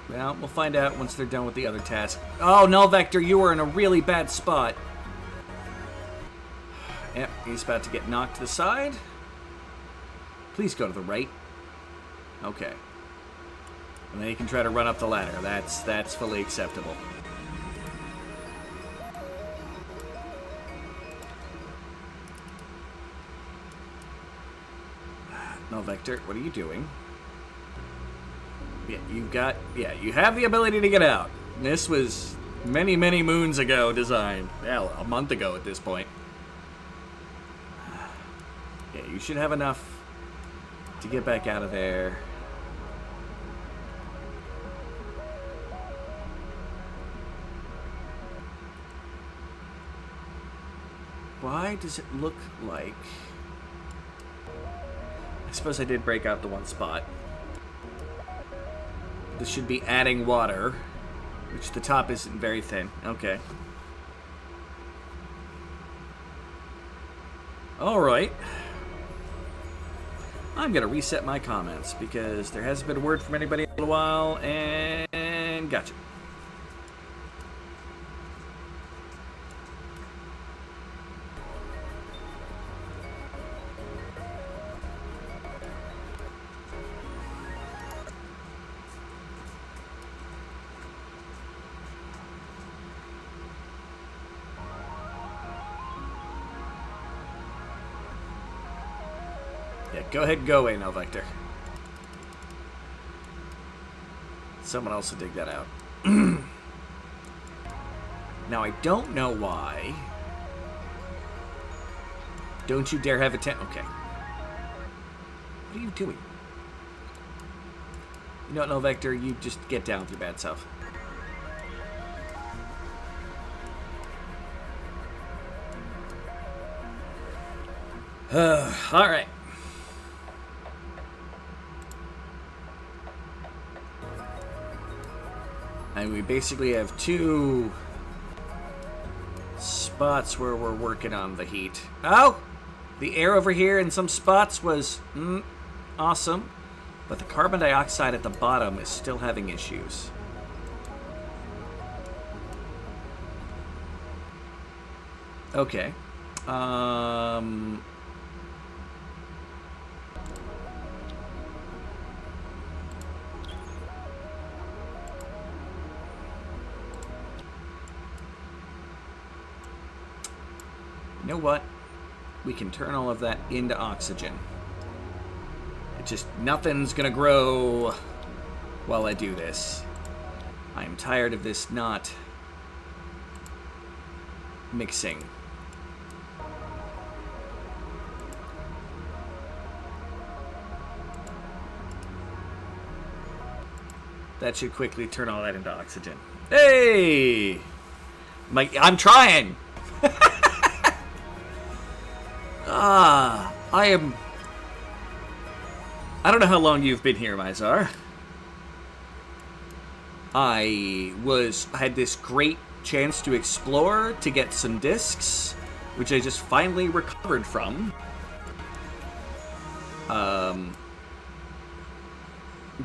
Well, we'll find out once they're done with the other task. Oh, Null Vector, you were in a really bad spot. Yep, he's about to get knocked to the side. Please go to the right. Okay. And then you can try to run up the ladder. That's fully acceptable. No, Vector, what are you doing? Yeah, you have the ability to get out. This was many, many moons ago designed. Well, a month ago at this point. Yeah, you should have enough to get back out of there. Why does it look like... I suppose I did break out the one spot. This should be adding water, which the top isn't very thin. Okay. Alright. I'm going to reset my comments because there hasn't been a word from anybody in a little while, and gotcha. Yeah, go ahead and go away now, Vector. Someone else will dig that out. Now, I don't know why. Don't you dare have a tent. Okay. What are you doing? You don't know, Vector. You just get down with your bad self. All right. And we basically have two spots where we're working on the heat. Oh! The air over here in some spots was awesome. But the carbon dioxide at the bottom is still having issues. Okay. You know what? We can turn all of that into oxygen. It just, nothing's gonna grow while I do this. I'm tired of this not mixing. That should quickly turn all that into oxygen. Hey! I'm trying! I don't know how long you've been here, Mizar. I had this great chance to explore, to get some discs, which I just finally recovered from.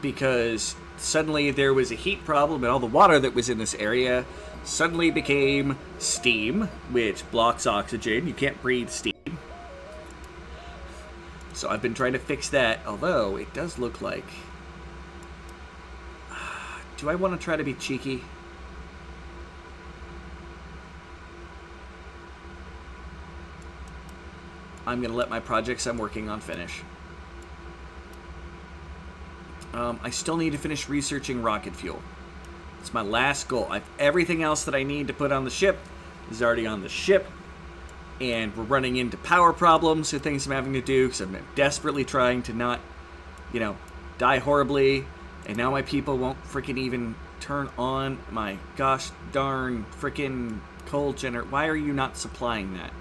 Because suddenly there was a heat problem and all the water that was in this area suddenly became steam, which blocks oxygen. You can't breathe steam. So I've been trying to fix that, although it does look like... Do I want to try to be cheeky? I'm going to let my projects I'm working on finish. I still need to finish researching rocket fuel. It's my last goal. Everything else that I need to put on the ship is already on the ship. And we're running into power problems and things I'm having to do because I'm desperately trying to not, die horribly. And now my people won't freaking even turn on my gosh darn freaking coal generator. Why are you not supplying that?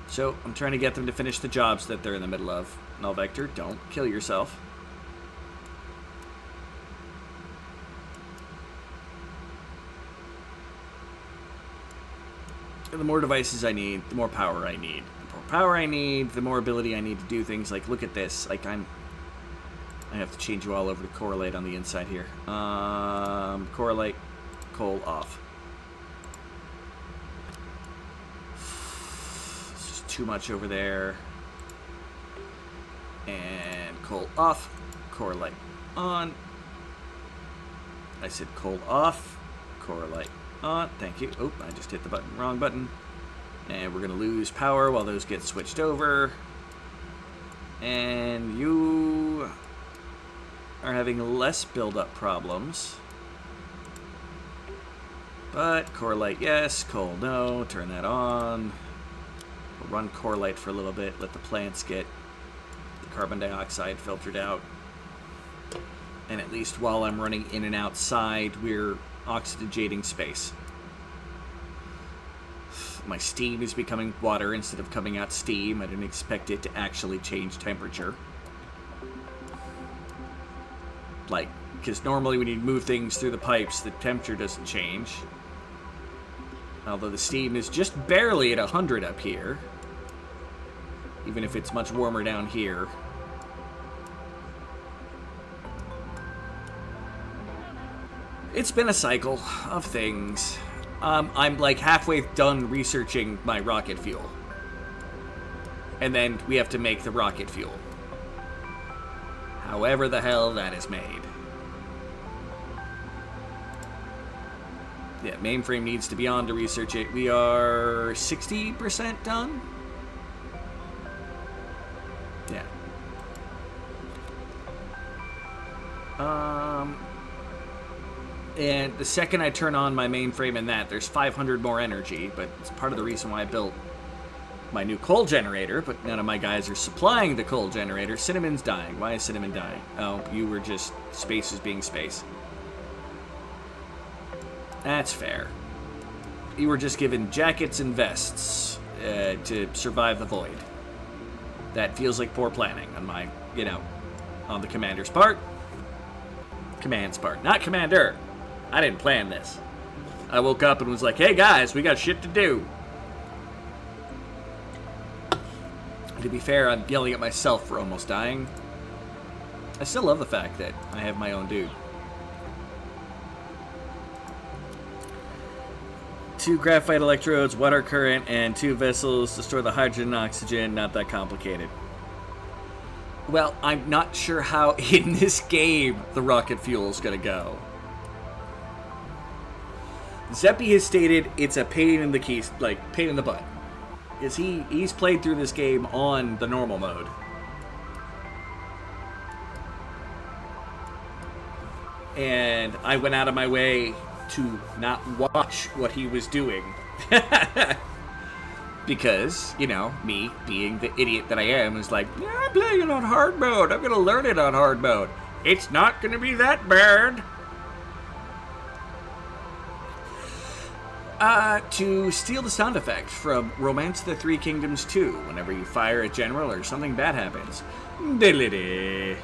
So, I'm trying to get them to finish the jobs that they're in the middle of. Null Vector, don't kill yourself. And the more devices I need, the more power I need. The more power I need, the more ability I need to do things like, look at this. Like, I have to change you all over to correlate on the inside here. Correlate, coal off. Too much over there. And coal off. Core light on. I said coal off. Core light on. Thank you. Oh, I just hit the button. Wrong button. And we're going to lose power while those get switched over. And you are having less build-up problems. But core light, yes. Coal, no. Turn that on. We'll run core light for a little bit, let the plants get the carbon dioxide filtered out. And at least while I'm running in and outside, we're oxygenating space. My steam is becoming water instead of coming out steam. I didn't expect it to actually change temperature. Because normally when you move things through the pipes, the temperature doesn't change. Although the steam is just barely at 100 up here. Even if it's much warmer down here. It's been a cycle of things. I'm like halfway done researching my rocket fuel. And then we have to make the rocket fuel. However the hell that is made. Yeah, mainframe needs to be on to research it. We are 60% done? Yeah. And the second I turn on my mainframe and there's 500 more energy, but it's part of the reason why I built my new coal generator, but none of my guys are supplying the coal generator. Cinnamon's dying. Why is Cinnamon dying? Oh, you were just... Space is being space. That's fair. You were just given jackets and vests to survive the void. That feels like poor planning on my, on the commander's part. Command's part. Not commander. I didn't plan this. I woke up and was like, hey guys, we got shit to do. To be fair, I'm yelling at myself for almost dying. I still love the fact that I have my own dude. 2 graphite electrodes, water current, and 2 vessels to store the hydrogen and oxygen. Not that complicated. Well, I'm not sure how in this game the rocket fuel is going to go. Zeppi has stated it's a pain in the keys, pain in the butt. Because he's played through this game on the normal mode. And I went out of my way to not watch what he was doing. Because, you know, me being the idiot that I am is like, yeah, I'm playing it on hard mode. I'm going to learn it on hard mode. It's not going to be that bad. To steal the sound effect from Romance of the Three Kingdoms 2, whenever you fire a general or something bad happens. Diddly-dee.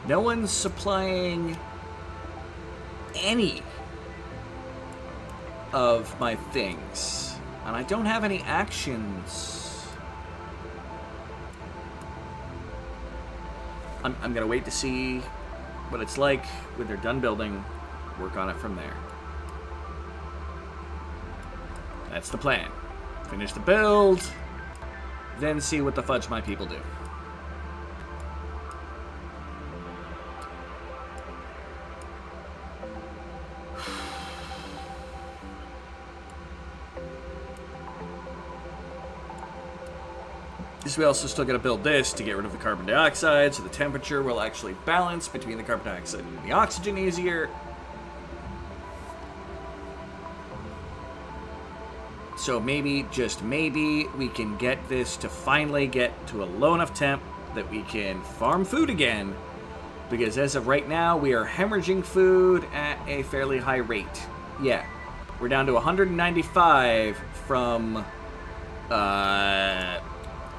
No one's supplying any of my things. And I don't have any actions. I'm going to wait to see what it's like when they're done building. Work on it from there. That's the plan. Finish the build, then see what the fudge my people do. We also still got to build this to get rid of the carbon dioxide, so the temperature will actually balance between the carbon dioxide and the oxygen easier. So maybe, just maybe, we can get this to finally get to a low enough temp that we can farm food again. Because as of right now, we are hemorrhaging food at a fairly high rate. Yeah, we're down to 195 from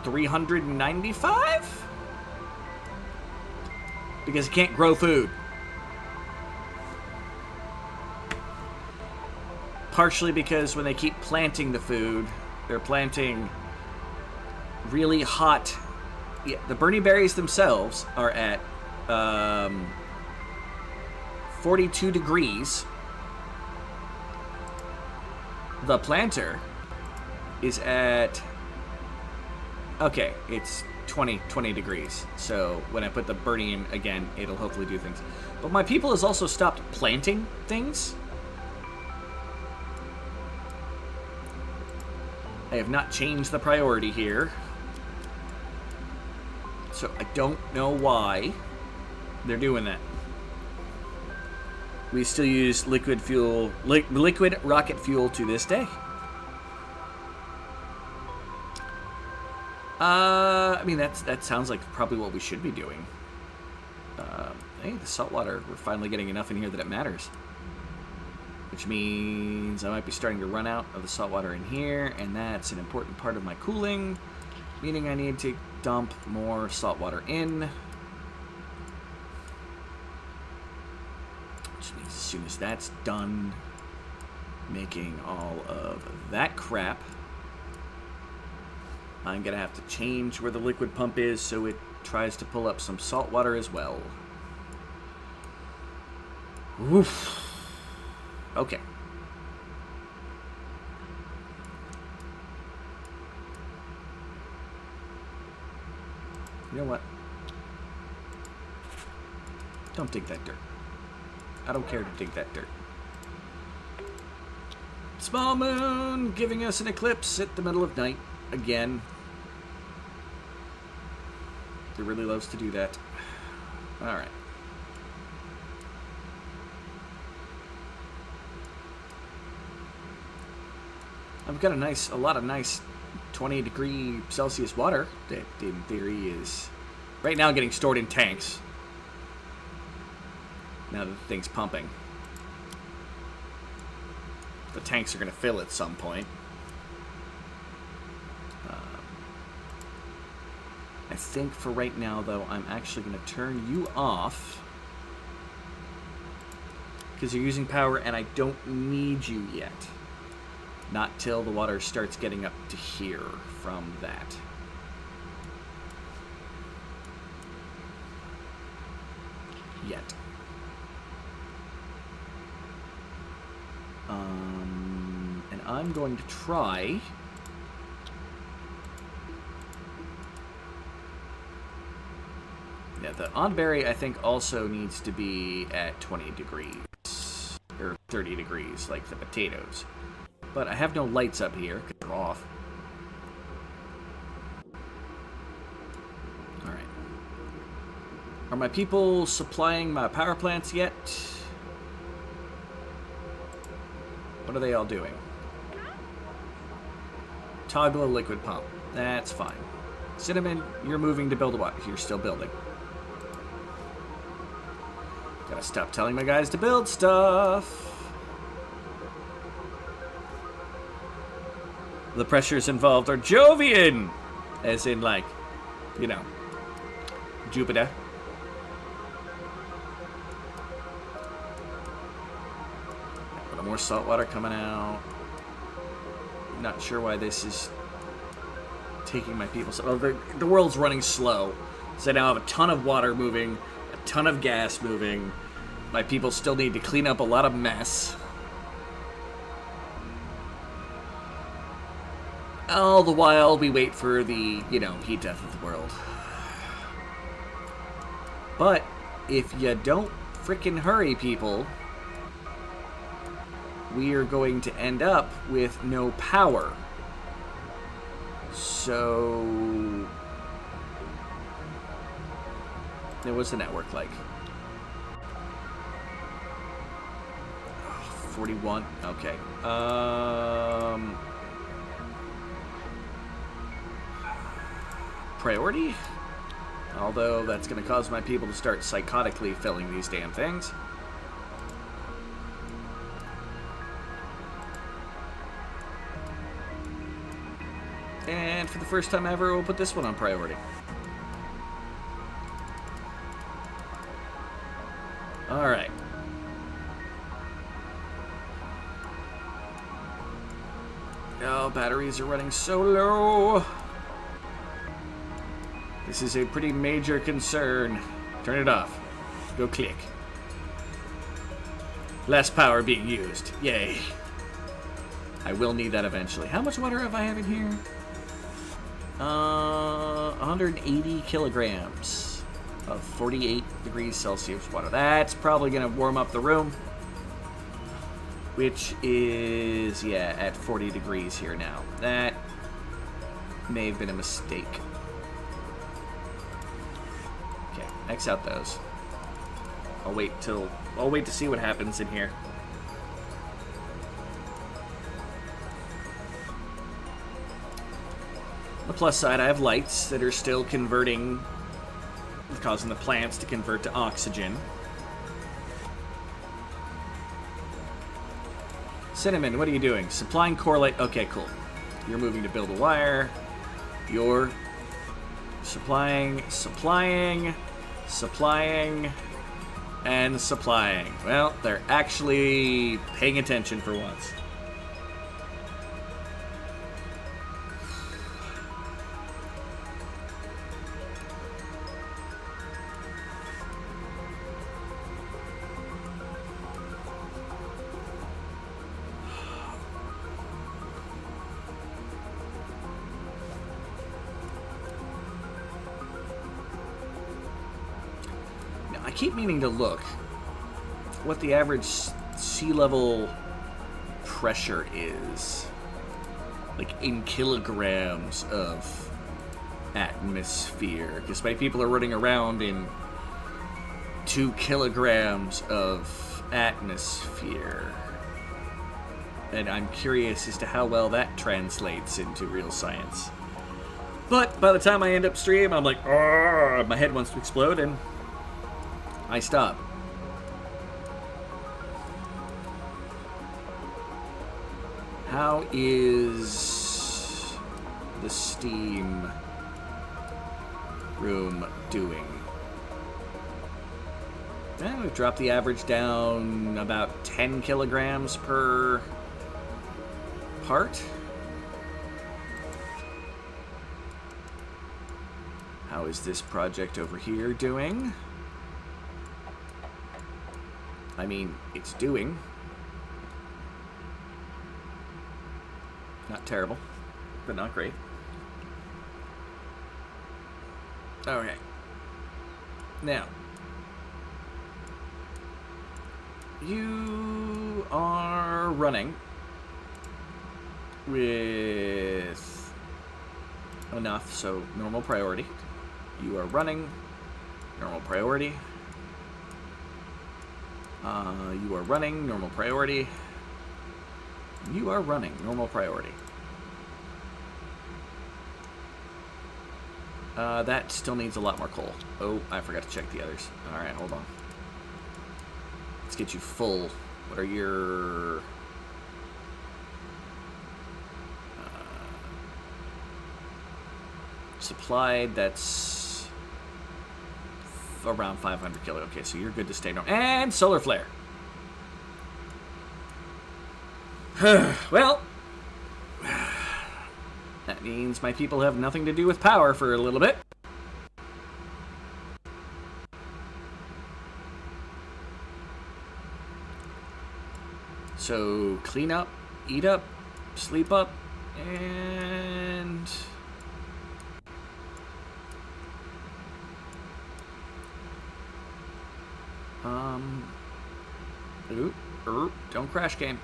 395? Because it can't grow food. Partially because when they keep planting the food, they're planting really hot... Yeah, the Bernie berries themselves are at 42 degrees. The planter is at... Okay, it's 20 degrees. So when I put the Bernie in again, it'll hopefully do things. But my people has also stopped planting things. I have not changed the priority here. So I don't know why they're doing that. We still use liquid fuel, liquid rocket fuel to this day. I mean, that sounds like probably what we should be doing. Hey, the salt water, we're finally getting enough in here that it matters. Which means I might be starting to run out of the salt water in here, and that's an important part of my cooling, meaning I need to dump more salt water in. Which means as soon as that's done making all of that crap, I'm going to have to change where the liquid pump is so it tries to pull up some salt water as well. Oof. Okay. You know what? Don't dig that dirt. I don't care to dig that dirt. Small moon giving us an eclipse at the middle of night again. It really loves to do that. All right. I've got a lot of nice 20-degree Celsius water that, in theory, is right now getting stored in tanks. Now that the thing's pumping. The tanks are going to fill at some point. I think for right now, though, I'm actually going to turn you off. Because you're using power and I don't need you yet. Not till the water starts getting up to here from that. Yet. And I'm going to try... Yeah, the onberry, I think, also needs to be at 20 degrees. Or 30 degrees, like the potatoes. But I have no lights up here, because they're off. Alright. Are my people supplying my power plants yet? What are they all doing? Toggle a liquid pump. That's fine. Cinnamon, you're moving to build a what? You're still building. Gotta stop telling my guys to build stuff. The pressures involved are Jovian! As in, like, you know, Jupiter. A little more salt water coming out. Not sure why this is taking my people. So, the world's running slow. So I now have a ton of water moving, a ton of gas moving. My people still need to clean up a lot of mess. All the while we wait for the, you know, heat death of the world. But if you don't frickin' hurry, people, we are going to end up with no power. So, what's the network like? 41. Okay. Priority? Although that's going to cause my people to start psychotically filling these damn things. And for the first time ever, we'll put this one on priority. Alright. Oh, batteries are running so low. This is a pretty major concern. Turn it off. Go click. Less power being used. Yay. I will need that eventually. How much water have I have in here? 180 kilograms of 48 degrees Celsius water. That's probably going to warm up the room. Which is, yeah, at 40 degrees here now. That may have been a mistake. Okay, X out those. I'll wait to see what happens in here. On the plus side, I have lights that are still converting, causing the plants to convert to oxygen. Cinnamon, what are you doing? Supplying core light. Okay, cool. You're moving to build a wire. You're supplying, and supplying. Well, they're actually paying attention for once. I keep meaning to look what the average sea level pressure is, like in kilograms of atmosphere, because my people are running around in 2 kilograms of atmosphere, and I'm curious as to how well that translates into real science. But by the time I end up stream, I'm like, "Argh," my head wants to explode, and I stop. How is the steam room doing? And we've dropped the average down about 10 kilograms per part. How is this project over here doing? I mean, it's doing. Not terrible, but not great. Okay. Now, you are running with enough, so normal priority. You are running normal priority. You are running, normal priority. You are running, normal priority. That still needs a lot more coal. Oh, I forgot to check the others. Alright, hold on. Let's get you full. What are your... supplied, that's around 500 kilo. Okay, so you're good to stay normal. And solar flare. Well, that means my people have nothing to do with power for a little bit. So, clean up, eat up, sleep up, and... don't crash game.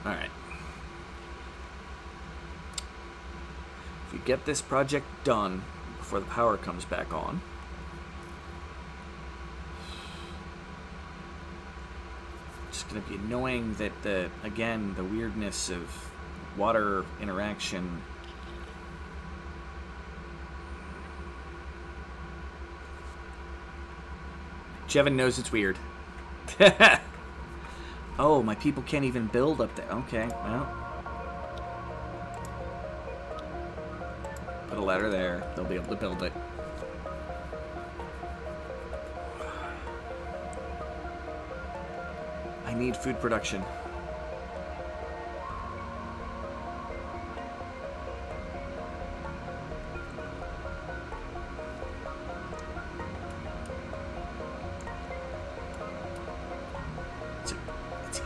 Alright. If we get this project done before the power comes back on, it's going to be annoying that the weirdness of water interaction. Jevin knows it's weird. Oh, my people can't even build up there. Okay, well. Put a ladder there. They'll be able to build it. I need food production.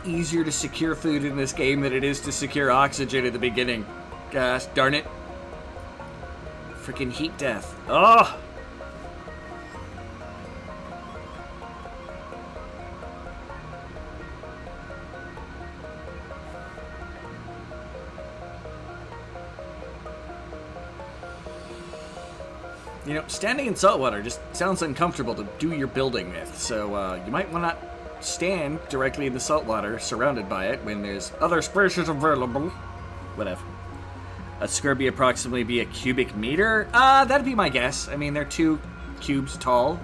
Easier to secure food in this game than it is to secure oxygen at the beginning. Gosh darn it. Freaking heat death. Oh! You know, standing in salt water just sounds uncomfortable to do your building with, so you might want to stand directly in the salt water, surrounded by it, when there's other spaces available. Whatever. A scurvy approximately be a cubic meter? That'd be my guess. I mean, they're 2 cubes tall.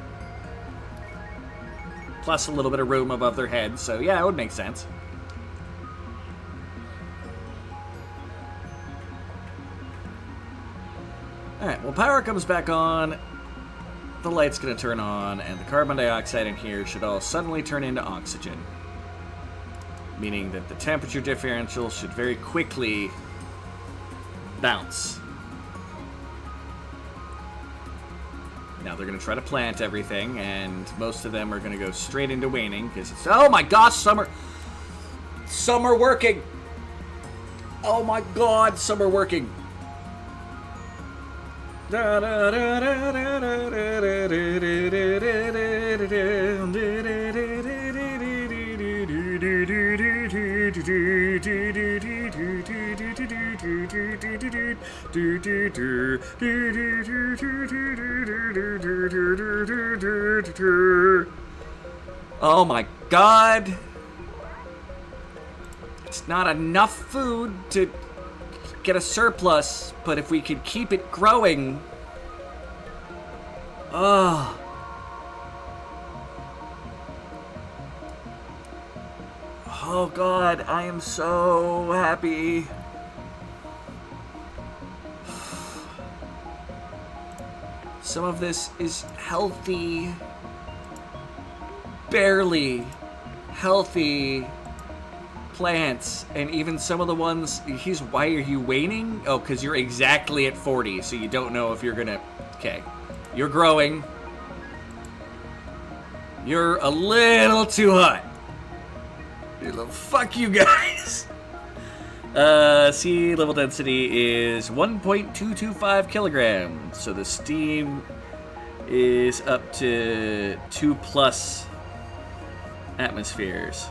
Plus a little bit of room above their heads, so yeah, it would make sense. Alright, well, power comes back on. The light's going to turn on, and the carbon dioxide in here should all suddenly turn into oxygen. Meaning that the temperature differential should very quickly bounce. Now they're going to try to plant everything, and most of them are going to go straight into waning, because it's... Oh my gosh, summer working! Oh my god, summer working! Oh my god! It's not enough food to get a surplus, but if we could keep it growing... Oh. Oh god, I am so happy. Some of this is healthy, barely healthy plants, and even some of the ones, why are you waning? Oh, because you're exactly at 40, so you don't know if you're gonna, okay. You're growing. You're a little too hot. Fuck you guys. Sea level density is 1.225 kilograms. So the steam is up to 2+ atmospheres.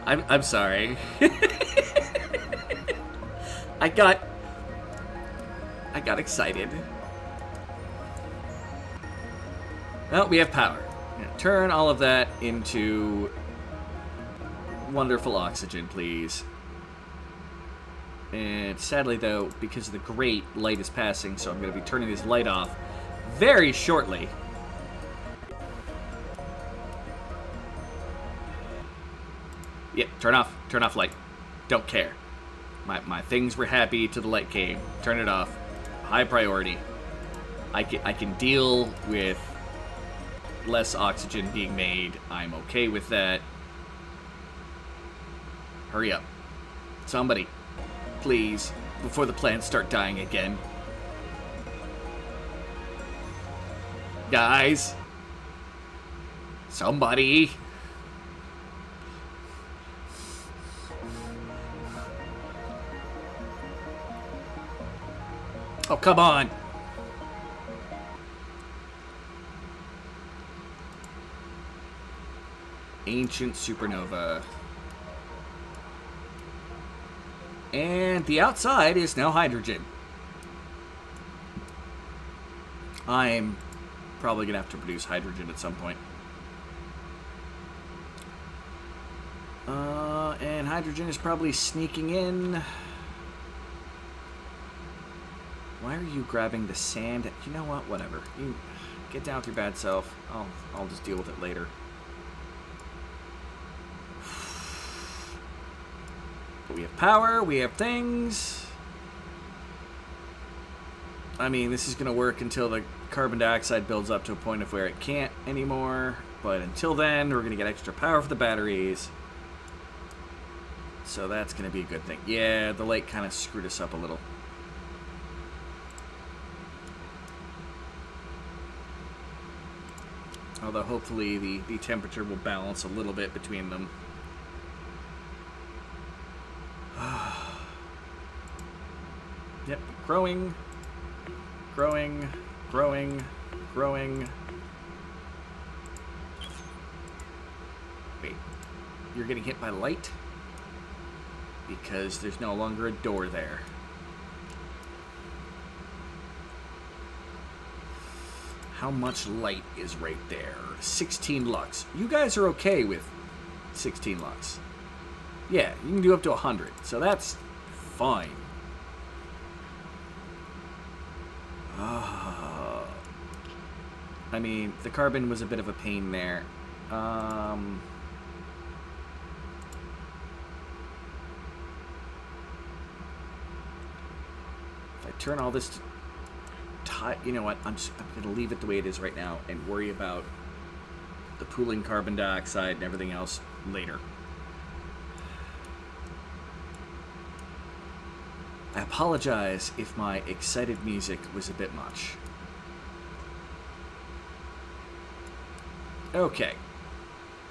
I'm sorry. I got excited. Well, we have power. Turn all of that into wonderful oxygen, please. And sadly, though, because of the grate, light is passing, so I'm going to be turning this light off very shortly. Yep, turn off light. Don't care. My things were happy till the light came. Turn it off. High priority. I can deal with less oxygen being made. I'm okay with that. Hurry up. Somebody. Please. Before the plants start dying again. Guys. Somebody. Oh, come on. Ancient supernova. And the outside is now hydrogen. I'm probably going to have to produce hydrogen at some point. And hydrogen is probably sneaking in. Why are you grabbing the sand? You know what? Whatever. You get down with your bad self. I'll just deal with it later. But we have power. We have things. I mean, this is going to work until the carbon dioxide builds up to a point of where it can't anymore. But until then, we're going to get extra power for the batteries. So that's going to be a good thing. Yeah, the lake kind of screwed us up a little. Although hopefully the temperature will balance a little bit between them. Yep, growing, growing, growing, growing. Wait, you're getting hit by light? Because there's no longer a door there. How much light is right there? 16 lux. You guys are okay with 16 lux. Yeah, you can do up to 100, so that's fine. I mean, the carbon was a bit of a pain there. If I turn all this to you know what? I'm going to leave it the way it is right now and worry about the pooling carbon dioxide and everything else later. I apologize if my excited music was a bit much. Okay.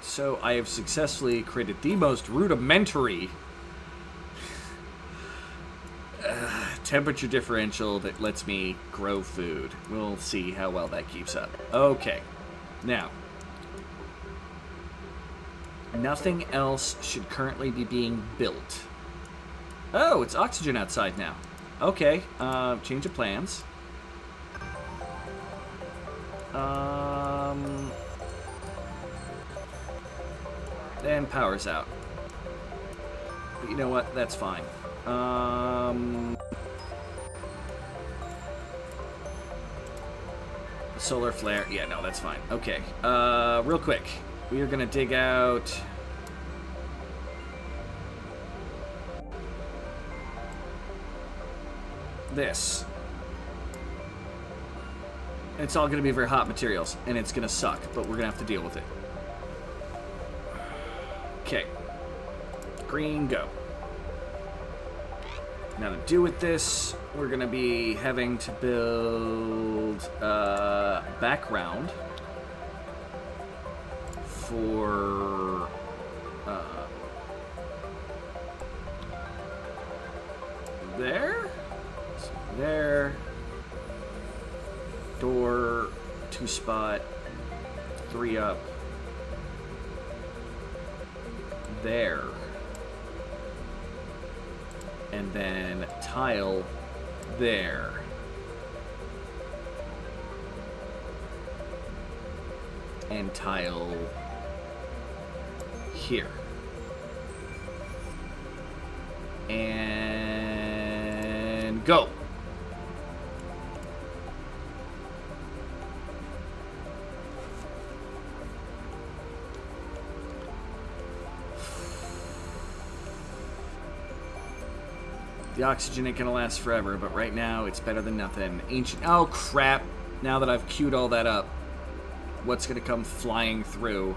So I have successfully created the most rudimentary temperature differential that lets me grow food. We'll see how well that keeps up. Okay. Now, nothing else should currently be being built. Oh, it's oxygen outside now. Okay, change of plans. And power's out. But you know what? That's fine. Solar flare. Yeah, no, that's fine. Okay. Real quick. We are gonna dig out this. It's all gonna be very hot materials, and it's gonna suck, but we're gonna have to deal with it. Okay. Green, go. Now to do with this, we're going to be having to build a background for there. So there. Door, 2 spot, 3 up. There. And then tile there. And tile here. And go. The oxygen ain't gonna last forever, but right now it's better than nothing. Ancient. Oh crap! Now that I've queued all that up, what's gonna come flying through?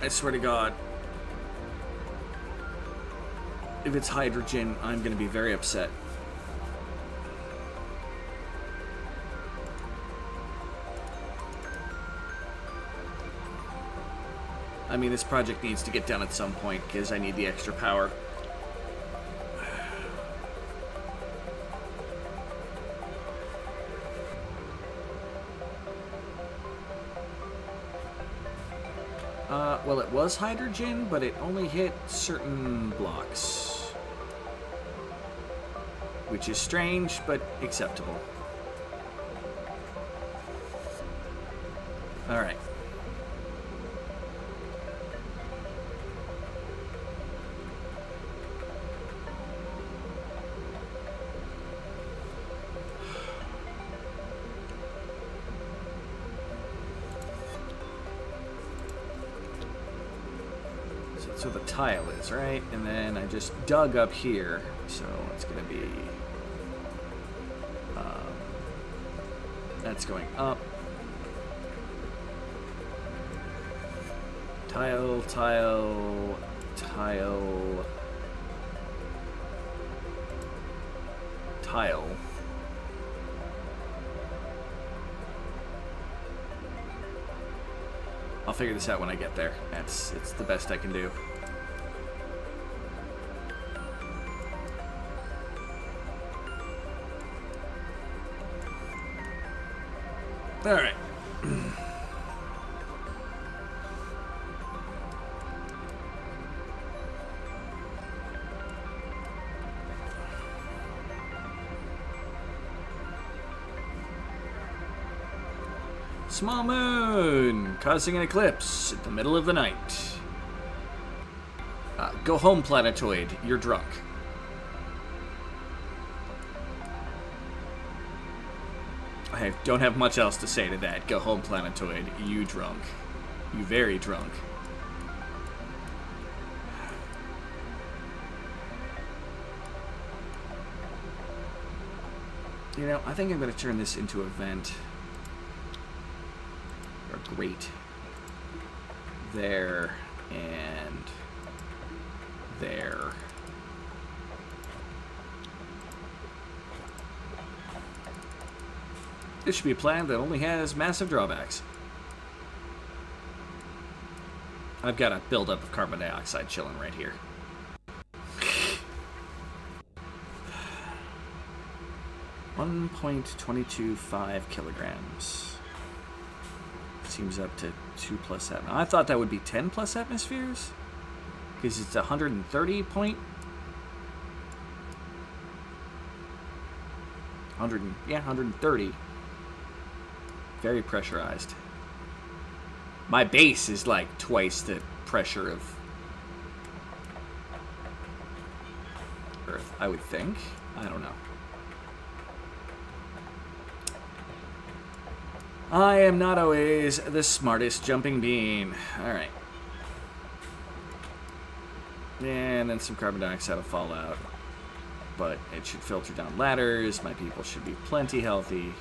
I swear to God. If it's hydrogen, I'm gonna be very upset. I mean, this project needs to get done at some point because I need the extra power. Well, it was hydrogen, but it only hit certain blocks. Which is strange, but acceptable. Alright. So the tile is, right? And then I just dug up here, so it's going to be... that's going up. Tile, tile, tile, tile. I'll figure this out when I get there. It's the best I can do. All right. Small moon causing an eclipse at the middle of the night. Go home, planetoid. You're drunk. I don't have much else to say to that. Go home, planetoid. You drunk. You very drunk. You know, I think I'm going to turn this into a vent. Or grate. There. And there. This should be a plan that only has massive drawbacks. I've got a buildup of carbon dioxide chilling right here. 1.225 kilograms. Seems up to 2 plus atmospheres. I thought that would be 10 plus atmospheres. Because it's 130 point... 130. Very pressurized. My base is like twice the pressure of Earth, I would think. I don't know. I am not always the smartest jumping bean. Alright. And then some carbon dioxide will fall out. But it should filter down ladders. My people should be plenty healthy.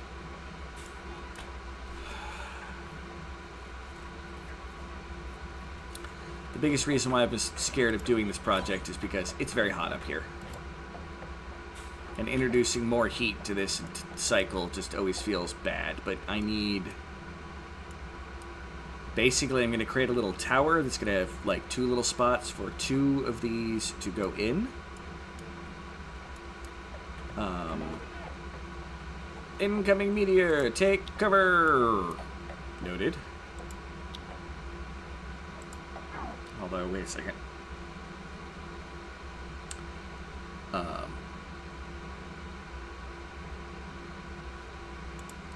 The biggest reason why I was scared of doing this project is because it's very hot up here. And introducing more heat to this cycle just always feels bad. But I need... Basically, I'm going to create a little tower that's going to have like 2 little spots for 2 of these to go in. Incoming meteor, take cover! Noted. Although, wait a second.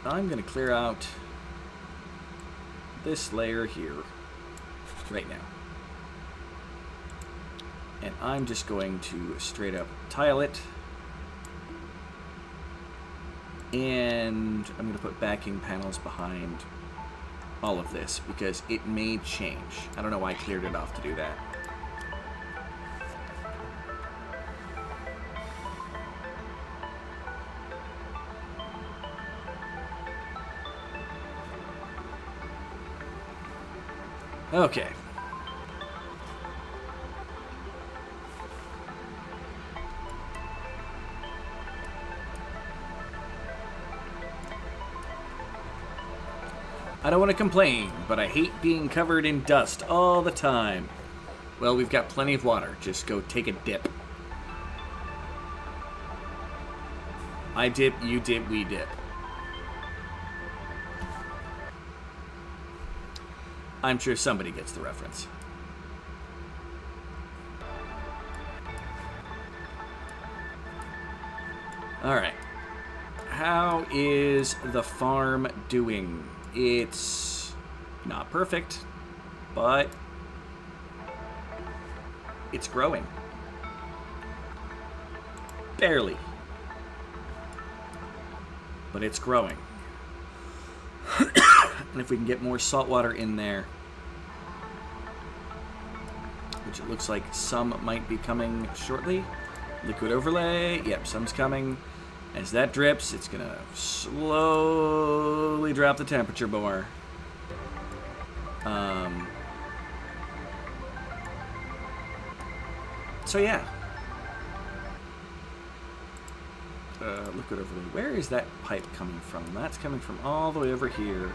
I'm going to clear out this layer here right now. And I'm just going to straight up tile it. And I'm going to put backing panels behind all of this because it may change. I don't know why I cleared it off to do that. Okay. I don't want to complain, but I hate being covered in dust all the time. Well, we've got plenty of water. Just go take a dip. I dip, you dip, we dip. I'm sure somebody gets the reference. Alright. How is the farm doing? It's not perfect, but it's growing. Barely. But it's growing. And if we can get more salt water in there, which it looks like some might be coming shortly. Liquid overlay, yep, some's coming. As that drips, it's gonna slowly drop the temperature more. So yeah. Liquid overlay. Where is that pipe coming from? That's coming from all the way over here.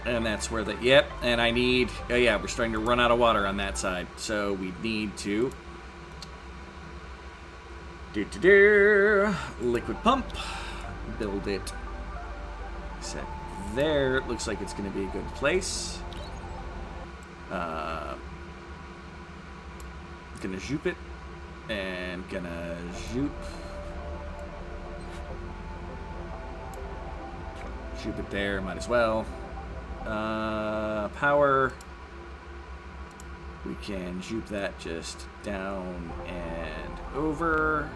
And that's where the... Yep, and I need... Oh yeah, we're starting to run out of water on that side. So we need to... Liquid pump. Build it. Set there. Looks like it's going to be a good place. Gonna zoop it. And gonna zoop. Zoop it there. Might as well. Power. We can zoop that just down and over.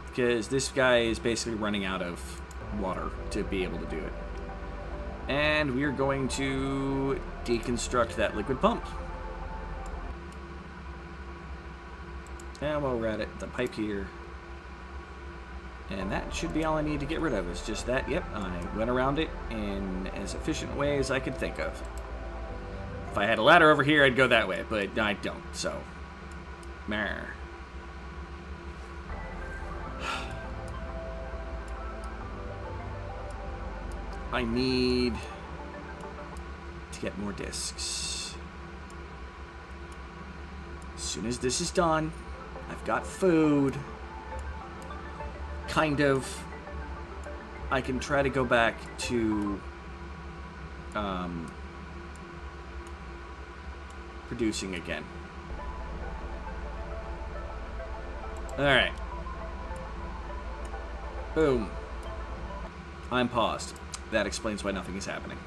Because this guy is basically running out of water to be able to do it. And we are going to deconstruct that liquid pump. And while we're at it, the pipe here. And that should be all I need to get rid of. Is just that. Yep, I went around it in as efficient a way as I could think of. If I had a ladder over here, I'd go that way, but I don't, so. Meh. I need to get more discs. As soon as this is done, I've got food. Kind of. I can try to go back to producing again. Alright. Boom. I'm paused. That explains why nothing is happening.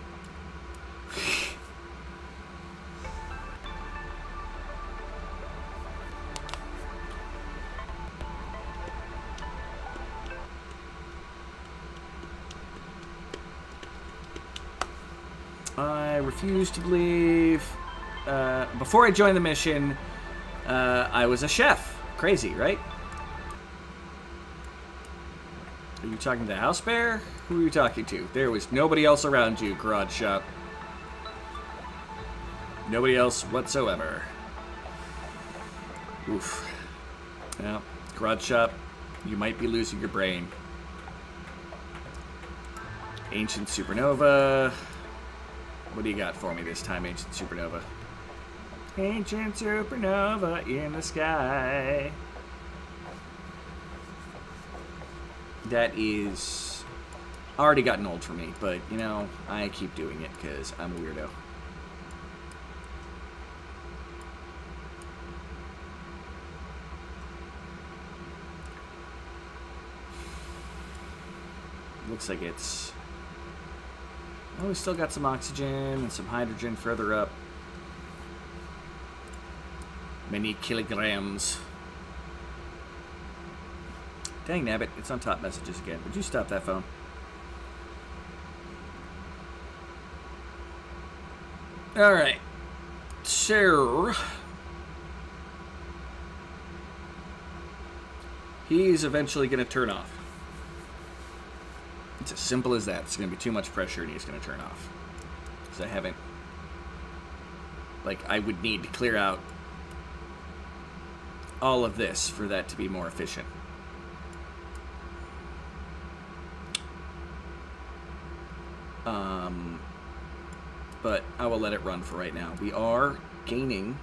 I refuse to believe. Before I joined the mission, I was a chef. Crazy, right? Are you talking to House Bear? Who are you talking to? There was nobody else around you, Garage Shop. Nobody else whatsoever. Oof. Yeah, Garage Shop, you might be losing your brain. Ancient Supernova. What do you got for me this time, Ancient Supernova? Ancient Supernova in the sky. That is already gotten old for me, but, you know, I keep doing it because I'm a weirdo. Looks like it's... Oh, we still got some oxygen and some hydrogen further up. Many kilograms. Dang nabbit, it's on top messages again. Would you stop that phone? Alright. So... he's eventually going to turn off. It's as simple as that. It's going to be too much pressure and he's going to turn off. Because I haven't... Like, I would need to clear out all of this for that to be more efficient. But I will let it run for right now. We are gaining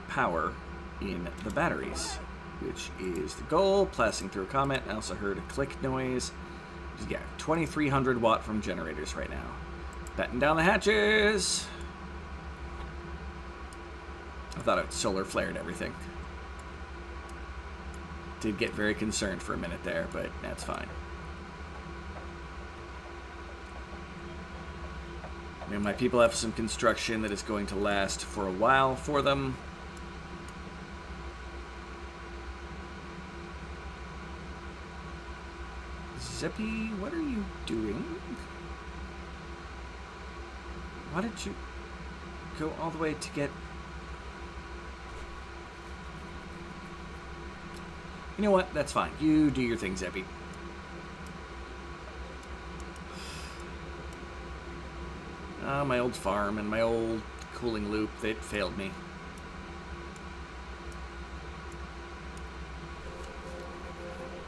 power in the batteries, which is the goal. Passing through a comment. I also heard a click noise. Yeah, 2300 watt from generators right now. Batten down the hatches. I thought it solar flared everything. Did get very concerned for a minute there, but that's fine. I mean, my people have some construction that is going to last for a while for them. Zippy, what are you doing? Why did you go all the way to get... You know what? That's fine. You do your thing, Zippy. My old farm and my old cooling loop, they failed me.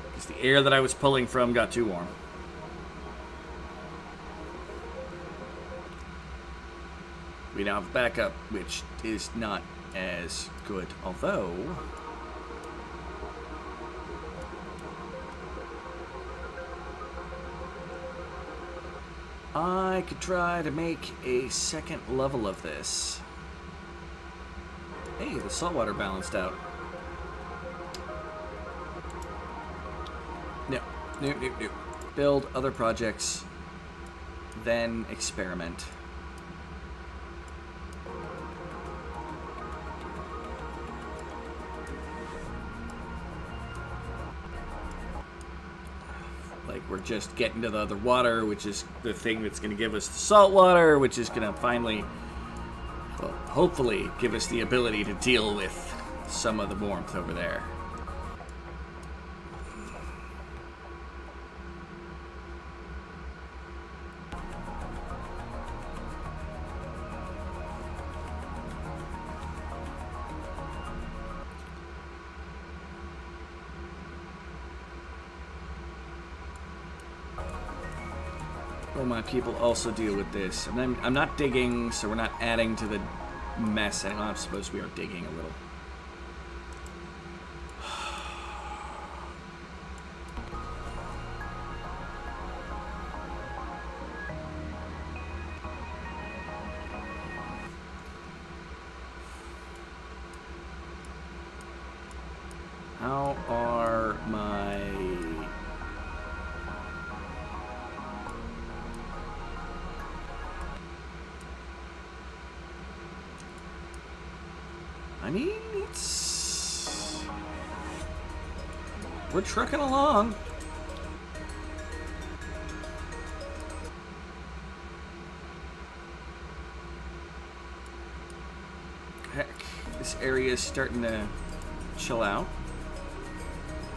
Because the air that I was pulling from got too warm. We now have backup, which is not as good, although... I could try to make a second level of this. Hey, the saltwater balanced out. No. Build other projects, then experiment. We're just getting to the other water, which is the thing that's going to give us the salt water, which is going to finally, well, hopefully, give us the ability to deal with some of the warmth over there. Well, my people also deal with this. And I'm not digging, so we're not adding to the mess. I suppose we are digging a little. How are my... I mean, it's... We're trucking along. Heck, this area is starting to chill out.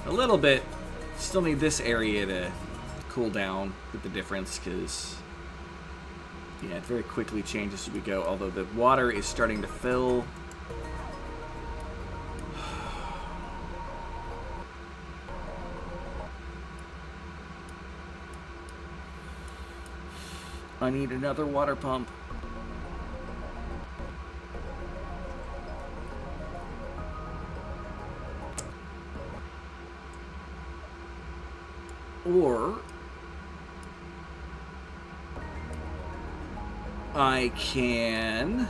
A little bit. Still need this area to cool down with the difference, because... yeah, it very quickly changes as we go, although the water is starting to fill. I need another water pump. Or I can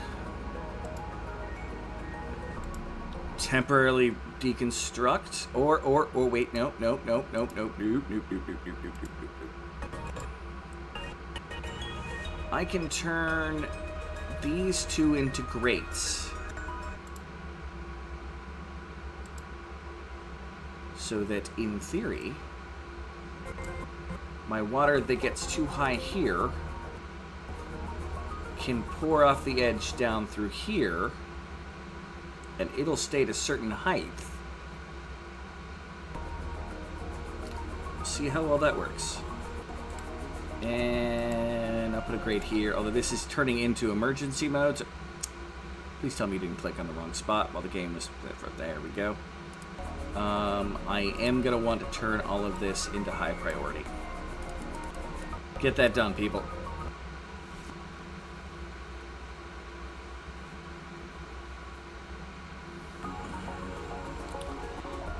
temporarily deconstruct, or wait, nope. I can turn these two into grates. So that, in theory, my water that gets too high here can pour off the edge down through here, and it'll stay at a certain height. See how well that works. And I'll put a grate here, although this is turning into emergency mode. So please tell me you didn't click on the wrong spot while the game was... There we go. I am going to want to turn all of this into high priority. Get that done, people.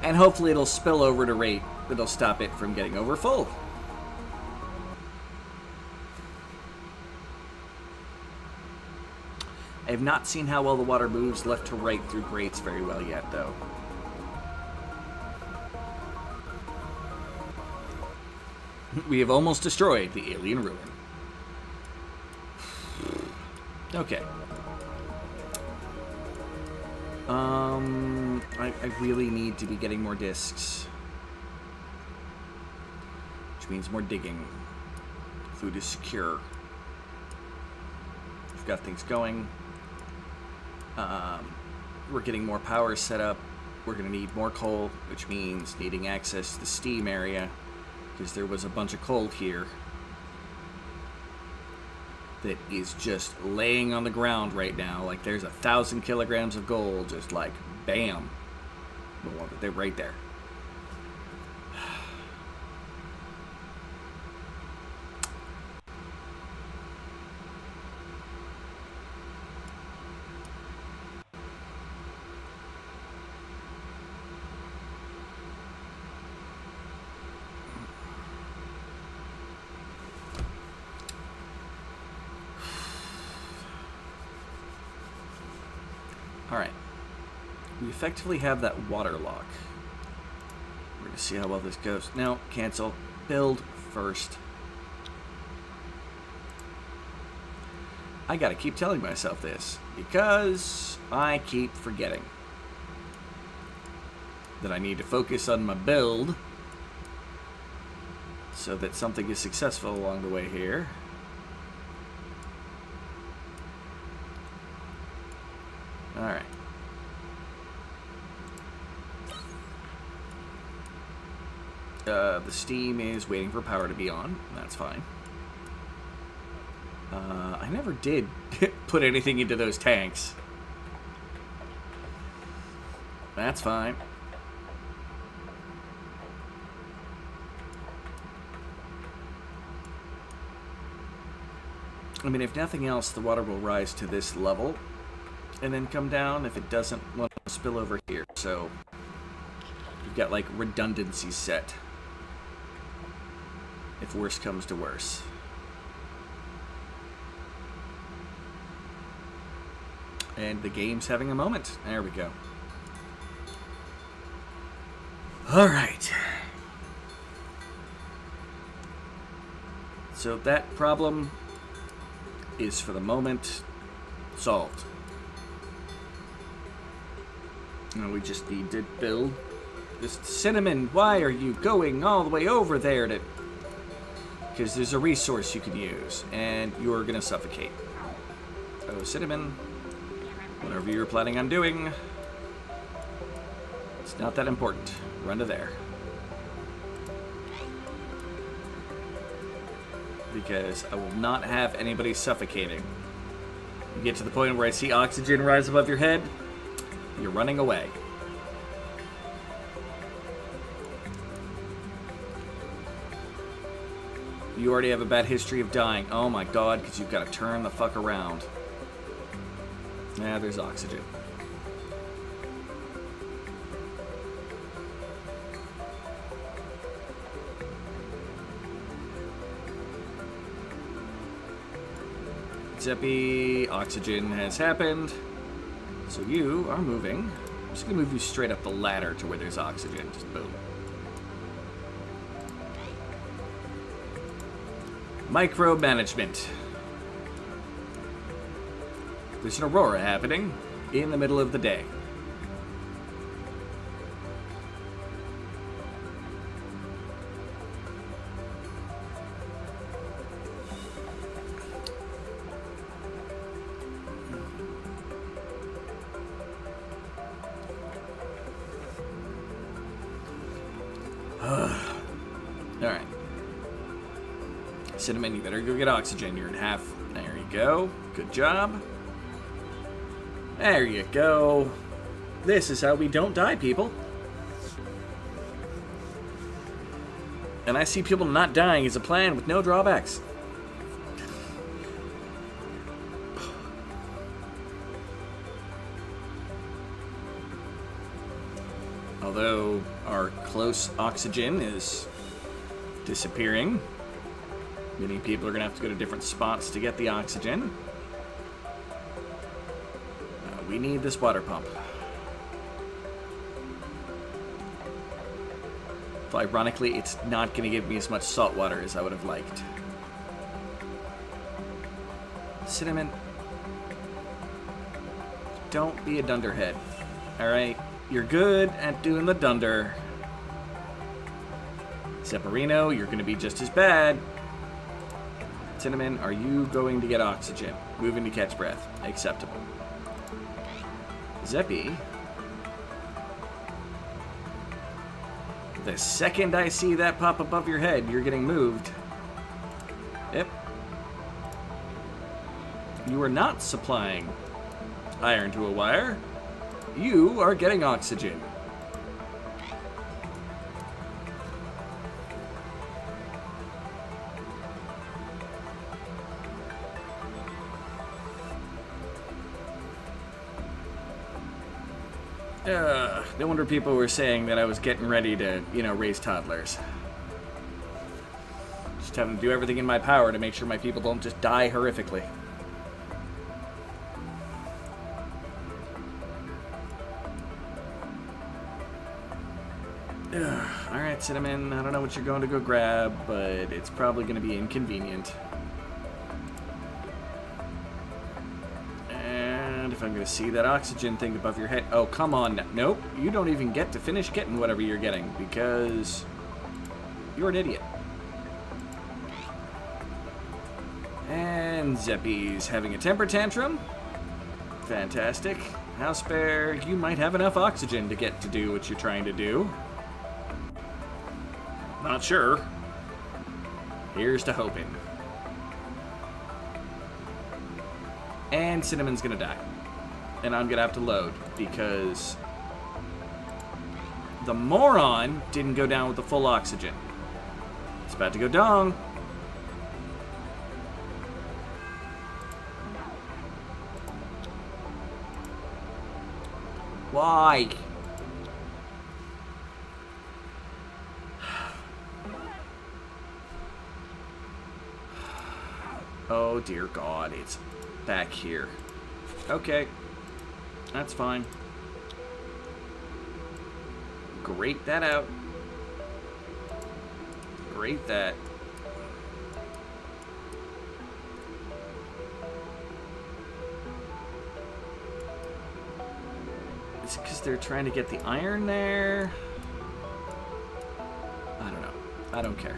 And hopefully it'll spill over to rate that'll stop it from getting over full. I have not seen how well the water moves left to right through grates very well yet, though. We have almost destroyed the alien ruin. Okay. I really need to be getting more discs. Which means more digging. Food is secure. We've got things going. We're getting more power set up. We're going to need more coal, which means needing access to the steam area. Because there was a bunch of coal here that is just laying on the ground right now. Like there's 1,000 kilograms of gold, just like bam. Well, they're right there. Alright. We effectively have that water lock. We're going to see how well this goes. No, cancel. Build first. I got to keep telling myself this because I keep forgetting that I need to focus on my build so that something is successful along the way here. Alright. The steam is waiting for power to be on. That's fine. I never did put anything into those tanks. That's fine. I mean, if nothing else, the water will rise to this level and then come down if it doesn't want to spill over here. So you've got like redundancy set if worse comes to worse. And the game's having a moment. There we go. All right. So that problem is for the moment solved. Now we just need to build this. Cinnamon, why are you going all the way over there to... Because there's a resource you can use, and you're going to suffocate. Oh, Cinnamon, whatever you're planning on doing, it's not that important. Run to there. Because I will not have anybody suffocating. You get to the point where I see oxygen rise above your head, you're running away. You already have a bad history of dying. Oh my god, because you've got to turn the fuck around. Yeah, there's oxygen. Zeppy, oxygen has happened. So you are moving. I'm just going to move you straight up the ladder to where there's oxygen. Just boom. Micromanagement. There's an aurora happening in the middle of the day. Alright. Cinnamon, you better go get oxygen. You're in half. There you go. Good job. There you go. This is how we don't die, people. And I see people not dying as a plan with no drawbacks. Although our close oxygen is disappearing, many people are going to have to go to different spots to get the oxygen. We need this water pump. So ironically, it's not going to give me as much salt water as I would have liked. Cinnamon, don't be a dunderhead. Alright, you're good at doing the dunder. Zepparino, you're going to be just as bad. Cinnamon, are you going to get oxygen? Moving to catch breath. Acceptable. Zeppy, the second I see that pop above your head, you're getting moved. Yep. You are not supplying iron to a wire. You are getting oxygen. No wonder people were saying that I was getting ready to, raise toddlers. Just having to do everything in my power to make sure my people don't just die horrifically. Alright, Cinnamon, I don't know what you're going to go grab, but it's probably going to be inconvenient. If I'm going to see that oxygen thing above your head. Oh, come on. Nope. You don't even get to finish getting whatever you're getting because you're an idiot. And Zeppy's having a temper tantrum. Fantastic. House Bear, you might have enough oxygen to get to do what you're trying to do. Not sure. Here's to hoping. And Cinnamon's going to die. And I'm going to have to load because the moron didn't go down with the full oxygen. It's about to go dong. Why? Oh dear God, it's back here. Okay. That's fine. Grate that out. Grate that. Is it because they're trying to get the iron there? I don't know. I don't care.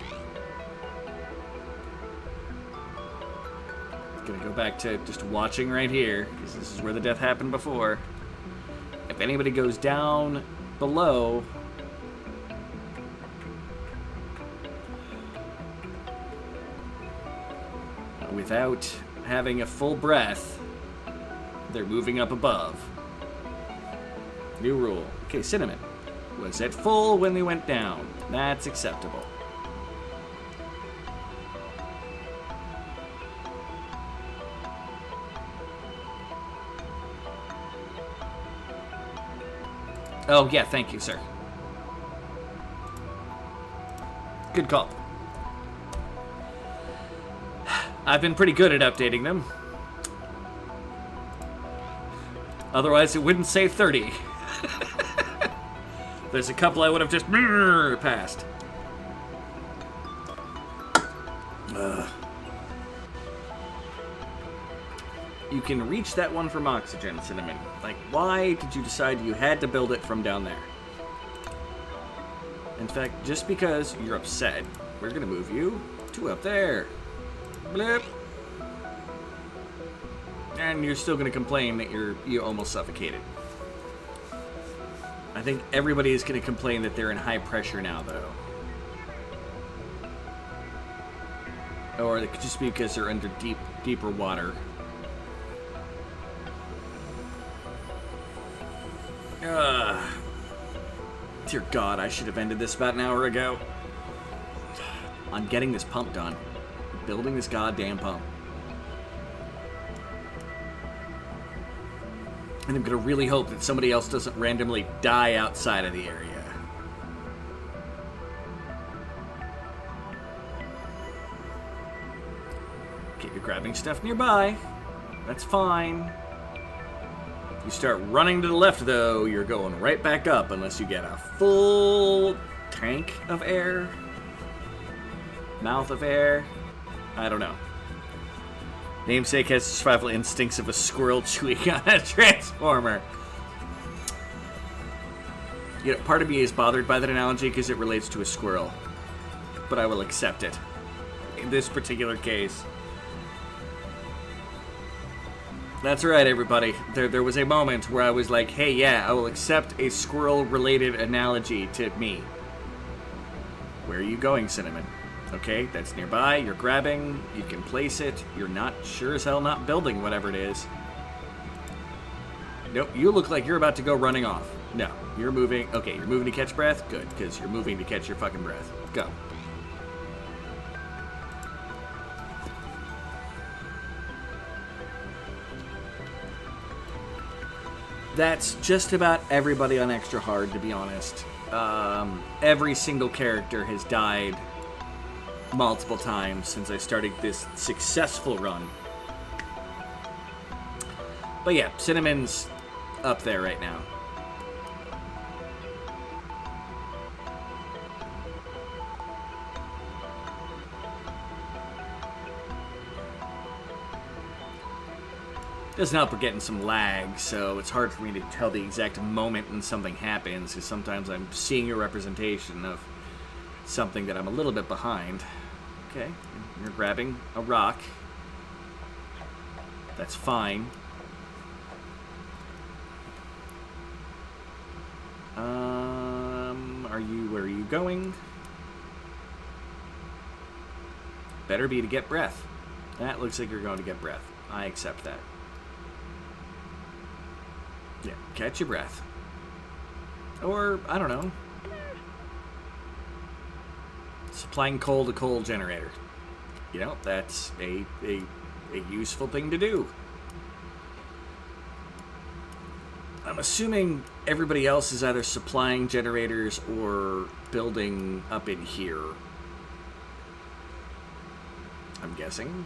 Gonna go back to just watching right here, because this is where the death happened before. If anybody goes down below, without having a full breath, they're moving up above. New rule. Okay, Cinnamon was at full when they went down. That's acceptable. Oh, yeah, thank you, sir. Good call. I've been pretty good at updating them. Otherwise, it wouldn't say 30. There's a couple I would have just passed. You can reach that one from oxygen, Cinnamon. Like, why did you decide you had to build it from down there? In fact, just because you're upset, we're gonna move you to up there. Blip. And you're still gonna complain that you almost suffocated. I think everybody is gonna complain that they're in high pressure now, though. Or it could just be because they're under deeper water. Dear God, I should have ended this about an hour ago. I'm getting this pump done. Building this goddamn pump. And I'm gonna really hope that somebody else doesn't randomly die outside of the area. Okay, you're grabbing stuff nearby. That's fine. You start running to the left, though, you're going right back up unless you get a full tank of air. Mouth of air. I don't know. Namesake has the survival instincts of a squirrel chewing on a transformer. You know, part of me is bothered by that analogy because it relates to a squirrel. But I will accept it. In this particular case. That's right, everybody. There was a moment where I was like, hey, yeah, I will accept a squirrel-related analogy to me. Where are you going, Cinnamon? Okay, that's nearby. You're grabbing. You can place it. You're not sure as hell not building whatever it is. Nope, you look like you're about to go running off. No, you're moving. Okay, you're moving to catch breath? Good, because you're moving to catch your fucking breath. Go. That's just about everybody on Extra Hard, to be honest. Every single character has died multiple times since I started this successful run. But yeah, Cinnamon's up there right now. Doesn't help we're getting some lag, so it's hard for me to tell the exact moment when something happens, because sometimes I'm seeing a representation of something that I'm a little bit behind. Okay, you're grabbing a rock. That's fine. Where are you going? Better be to get breath. That looks like you're going to get breath. I accept that. Yeah, catch your breath. Or, I don't know. Supplying coal to coal generator. You know, that's a useful thing to do. I'm assuming everybody else is either supplying generators or building up in here. I'm guessing.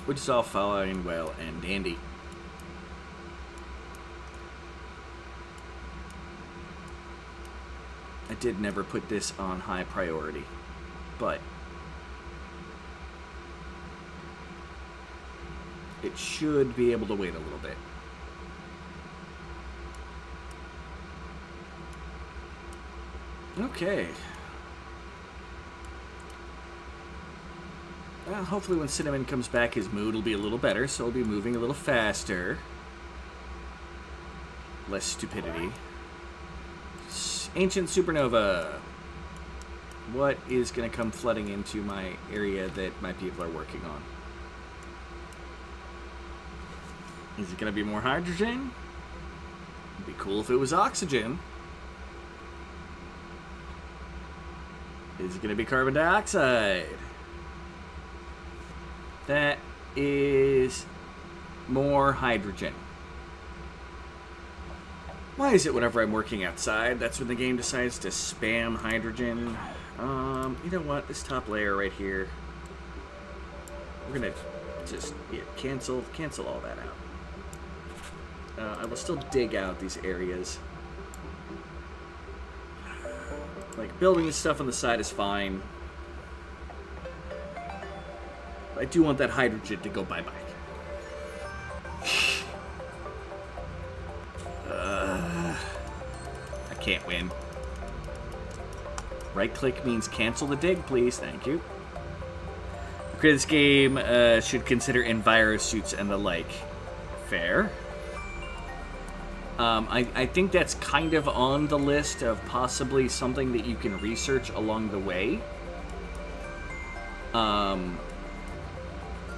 Which is all following well and dandy. I did never put this on high priority, but it should be able to wait a little bit. Okay. Well, hopefully when Cinnamon comes back, his mood will be a little better, so he'll be moving a little faster. Less stupidity. Ancient supernova. What is going to come flooding into my area that my people are working on? Is it going to be more hydrogen? It'd be cool if it was oxygen. Is it going to be carbon dioxide? That is more hydrogen. Why is it whenever I'm working outside, that's when the game decides to spam hydrogen? You know what? This top layer right here, we're gonna just cancel all that out. I will still dig out these areas. Like, building this stuff on the side is fine. But I do want that hydrogen to go bye-bye. I can't win. Right-click means cancel the dig, please. Thank you. The creator of this game should consider envirosuits and the like. Fair. I think that's kind of on the list of possibly something that you can research along the way.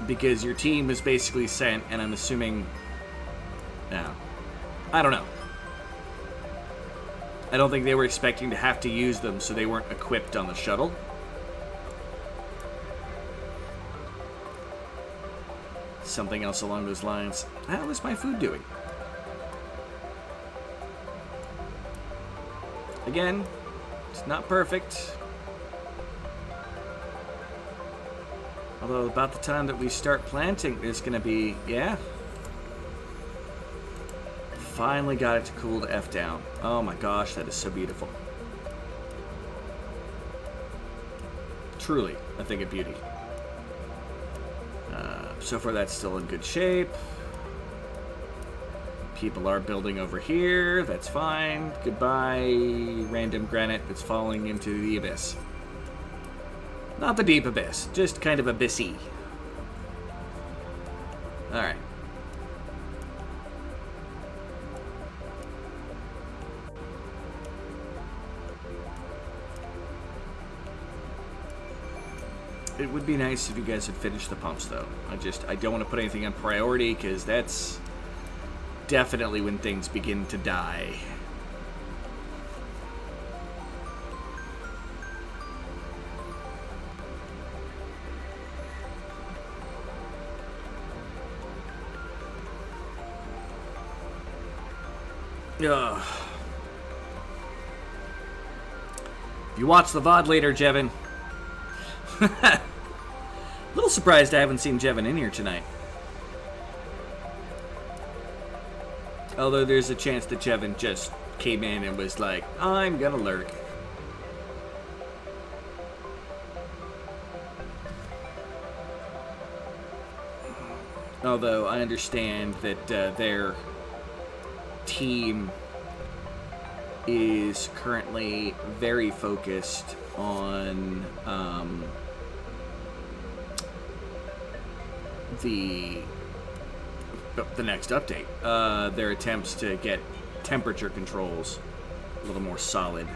Because your team is basically sent, and I'm assuming... No. I don't know. I don't think they were expecting to have to use them, so they weren't equipped on the shuttle. Something else along those lines. How is my food doing? Again, it's not perfect. Although about the time that we start planting, it's going to be, yeah. Finally got it to cool to F down. Oh my gosh, that is so beautiful. Truly a thing of beauty. So far that's still in good shape. People are building over here. That's fine. Goodbye, random granite that's falling into the abyss. Not the deep abyss, just kind of abyssy. Alright. It would be nice if you guys had finished the pumps, though. I don't want to put anything on priority, because that's definitely when things begin to die. Ugh. If you watch the VOD later, Jevin. A little surprised I haven't seen Jevin in here tonight. Although there's a chance that Jevin just came in and was like, I'm gonna lurk. Although I understand that their team is currently very focused on the next update. Their attempts to get temperature controls a little more solid.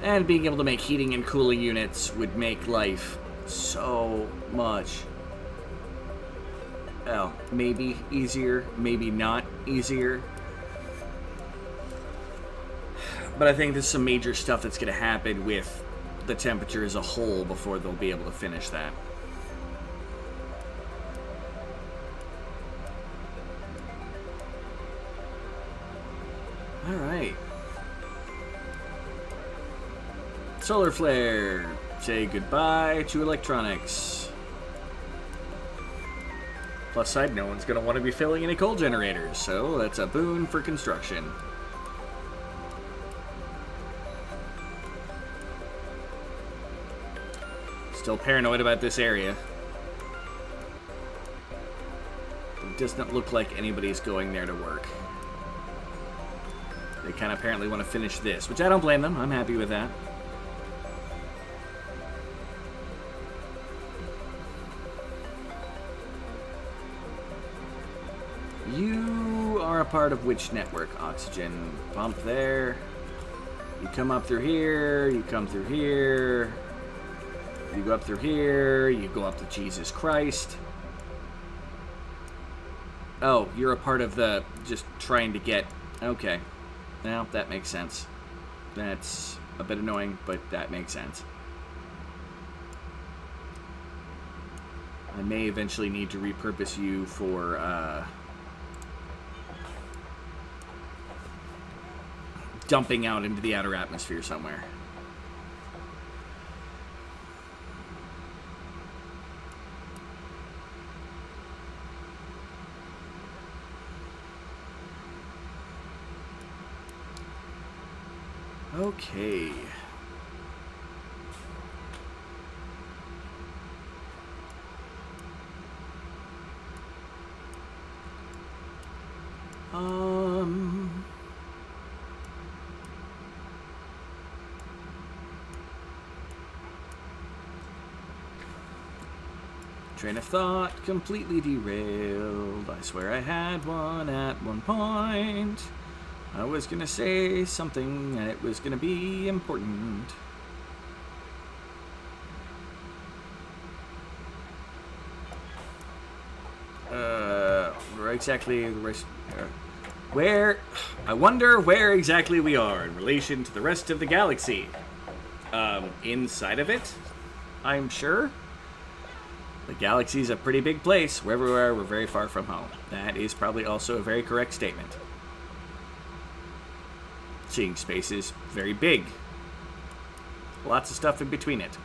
And being able to make heating and cooling units would make life so much, well, maybe easier, maybe not easier. But I think there's some major stuff that's going to happen with the temperature as a whole before they'll be able to finish that. Alright. Solar flare. Say goodbye to electronics. Plus side, no one's going to want to be filling any coal generators, so that's a boon for construction. Still paranoid about this area. It does not look like anybody's going there to work. They kind of apparently want to finish this, which I don't blame them. I'm happy with that. You are a part of which network? Oxygen pump there. You come up through here. You come through here. You go up through here. You go up to Jesus Christ. Oh, you're a part of the just trying to get... Okay. Now, that makes sense. That's a bit annoying, but that makes sense. I may eventually need to repurpose you for dumping out into the outer atmosphere somewhere. Okay. Train of thought completely derailed. I swear I had one at one point. I was gonna say something and it was gonna be important. Where exactly the rest? Where? I wonder where exactly we are in relation to the rest of the galaxy. Inside of it, I'm sure. The galaxy's a pretty big place. Wherever we are, we're very far from home. That is probably also a very correct statement. Seeing space is very big. Lots of stuff in between it.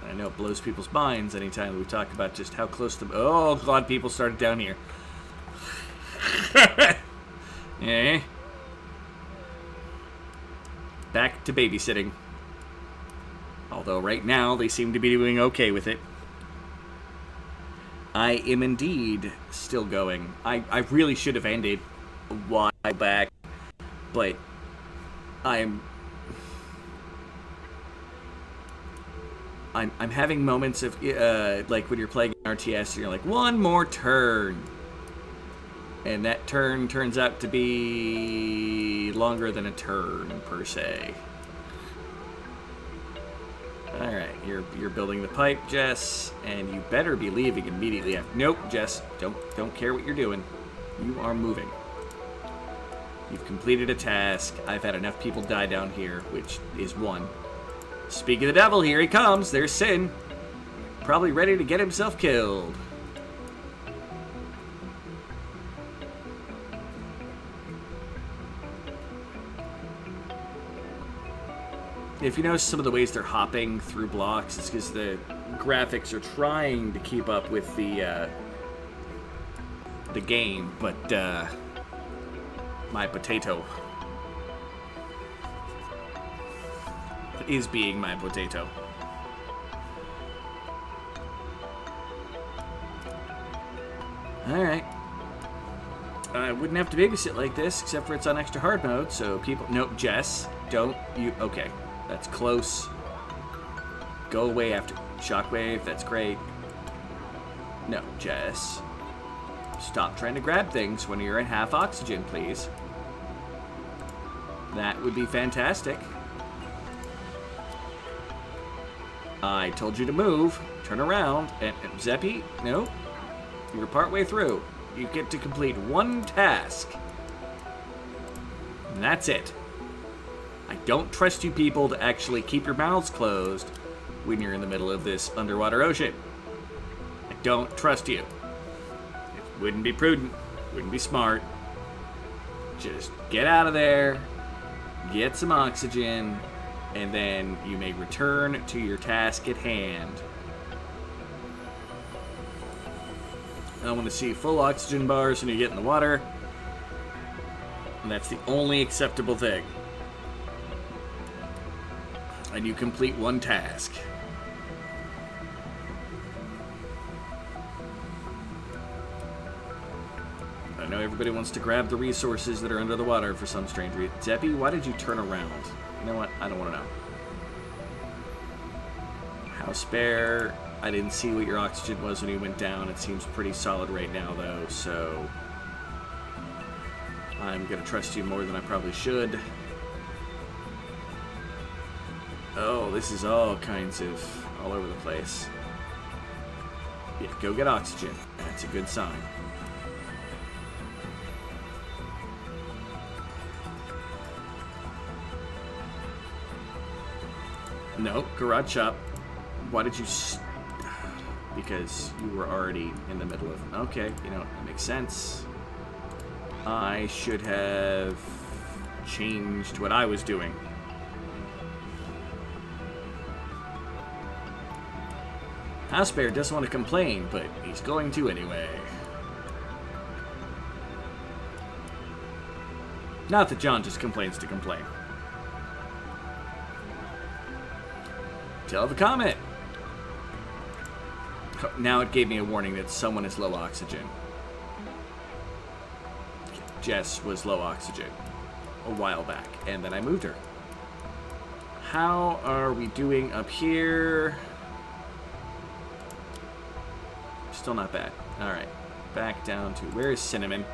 I know it blows people's minds anytime we talk about just how close the... Oh, God, people started down here. Eh? Back to babysitting. Although right now they seem to be doing okay with it. I am indeed still going. I really should have ended a while back, but I'm having moments of like when you're playing RTS and you're like, one more turn, and that turn turns out to be longer than a turn per se. Alright, you're building the pipe, Jess, and you better be leaving immediately after. Nope, Jess, don't care what you're doing. You are moving. You've completed a task. I've had enough people die down here, which is one. Speak of the devil, here he comes. There's Sin. Probably ready to get himself killed. If you notice some of the ways they're hopping through blocks, it's because the graphics are trying to keep up with the game, but my potato is being my potato. Alright. I wouldn't have to babysit like this, except for it's on extra hard mode, so people... Nope, Jess, don't you... Okay. That's close. Go away after shockwave. That's great. No, Jess. Stop trying to grab things when you're at half oxygen, please. That would be fantastic. I told you to move. Turn around. And Zeppy, no. You were partway through. You get to complete one task. And that's it. I don't trust you people to actually keep your mouths closed when you're in the middle of this underwater ocean. I don't trust you. It wouldn't be prudent. Wouldn't be smart. Just get out of there, get some oxygen, and then you may return to your task at hand. I want to see full oxygen bars when you get in the water. And that's the only acceptable thing. And you complete one task. I know everybody wants to grab the resources that are under the water for some strange reason. Zeppy, why did you turn around? You know what? I don't want to know. House Bear, I didn't see what your oxygen was when you went down. It seems pretty solid right now, though, so I'm going to trust you more than I probably should. Oh, this is all kinds of all over the place. Yeah, go get oxygen. That's a good sign. No, garage shop. Why did you... Because you were already in the middle of... Okay, you know, that makes sense. I should have changed what I was doing. House Bear doesn't want to complain, but he's going to anyway. Not that John just complains to complain. Tell the comment. Now it gave me a warning that someone is low oxygen. Jess was low oxygen a while back, and then I moved her. How are we doing up here? Still not bad. Alright, back down to... Where is Cinnamon?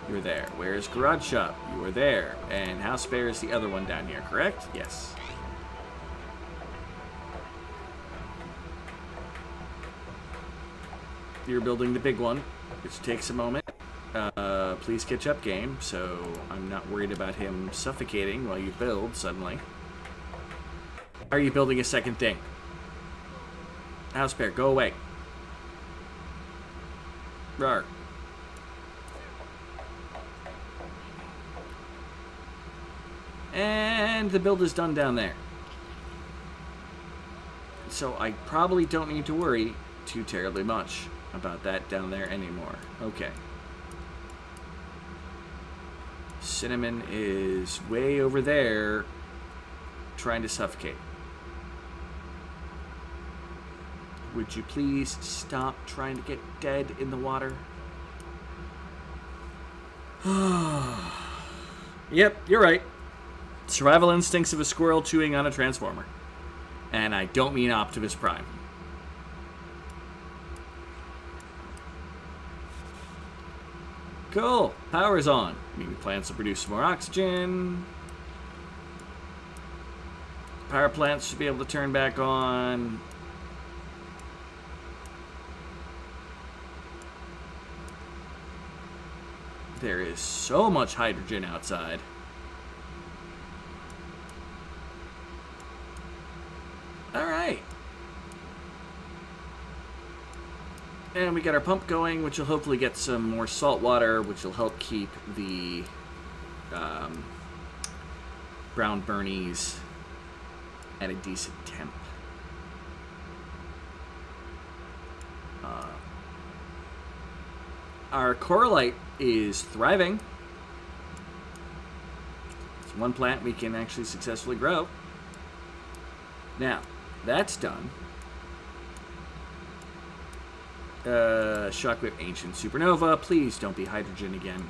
You're there. Where is Garage Shop? You are there. And House Bear is the other one down here, correct? Yes. You're building the big one, which takes a moment. Please catch up, game, so I'm not worried about him suffocating while you build suddenly. Are you building a second thing? House Bear, go away. Rawr. And the build is done down there. So I probably don't need to worry too terribly much about that down there anymore. Okay. Cinnamon is way over there trying to suffocate. Would you please stop trying to get dead in the water? Yep, you're right. Survival instincts of a squirrel chewing on a transformer. And I don't mean Optimus Prime. Cool. Power's on. Meaning plants will produce more oxygen. Power plants should be able to turn back on. There is so much hydrogen outside. Alright. And we got our pump going, which will hopefully get some more salt water, which will help keep the brown burnies at a decent temp. Our coralite is thriving. It's one plant we can actually successfully grow. Now, that's done. Shockwave Ancient Supernova. Please don't be hydrogen again.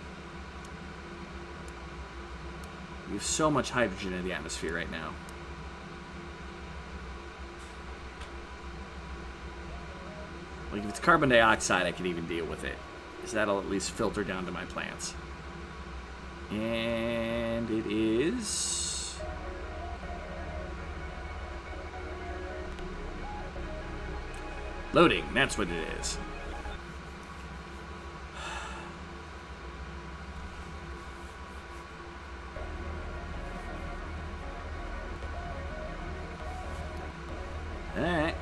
We have so much hydrogen in the atmosphere right now. Like, if it's carbon dioxide, I can even deal with it. Because that'll at least filter down to my plants. And it is... loading, that's what it is. Alright.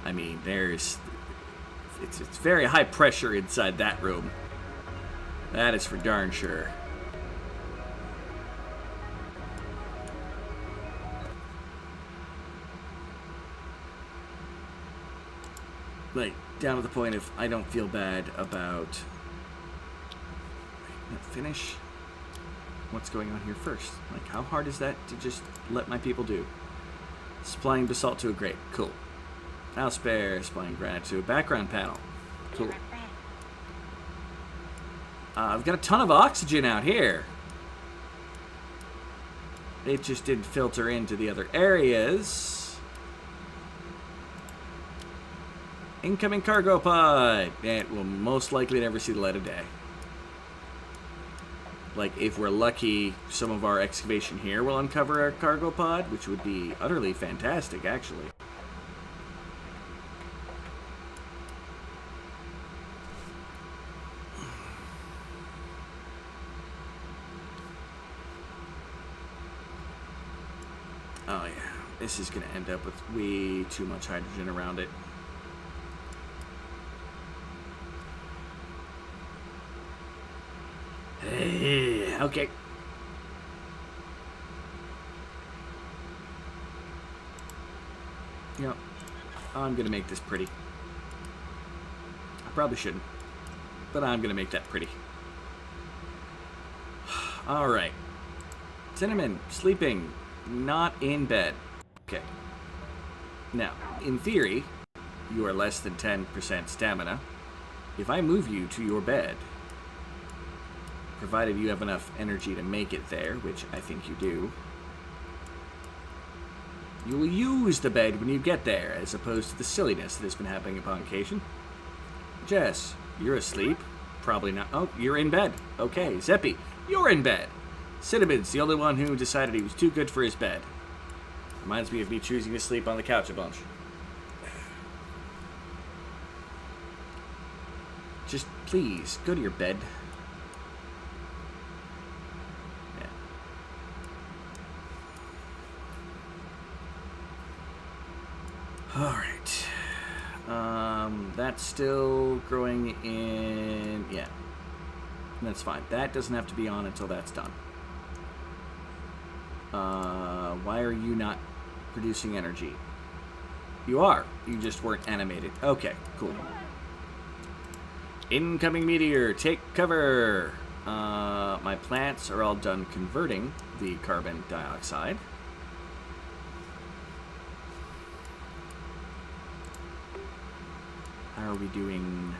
I mean, there's... It's very high pressure inside that room. That is for darn sure. Like, down to the point of I don't feel bad about... Finish? What's going on here first? Like, how hard is that to just let my people do? Supplying basalt to a grate. Cool. House Bear supplying granite to a background panel. Cool. I've got a ton of oxygen out here. It just didn't filter into the other areas. Incoming cargo pod. It will most likely never see the light of day. Like, if we're lucky, some of our excavation here will uncover our cargo pod, which would be utterly fantastic, actually. Oh yeah, this is going to end up with way too much hydrogen around it. Okay. Yep. I'm going to make this pretty. I probably shouldn't, but I'm going to make that pretty. Alright. Cinnamon, sleeping, not in bed. Okay. Now, in theory, you are less than 10% stamina. If I move you to your bed, provided you have enough energy to make it there, which I think you do, you will use the bed when you get there, as opposed to the silliness that has been happening upon occasion. Jess, you're asleep? Probably not. Oh, you're in bed. Okay, Zeppy, you're in bed. Cinnamon's the only one who decided he was too good for his bed. Reminds me of me choosing to sleep on the couch a bunch. Just please, go to your bed. Yeah. Alright. That's still growing in... Yeah. That's fine. That doesn't have to be on until that's done. Why are you not producing energy? You are. You just weren't animated. Okay, cool. Incoming meteor, take cover. My plants are all done converting the carbon dioxide. How are we doing?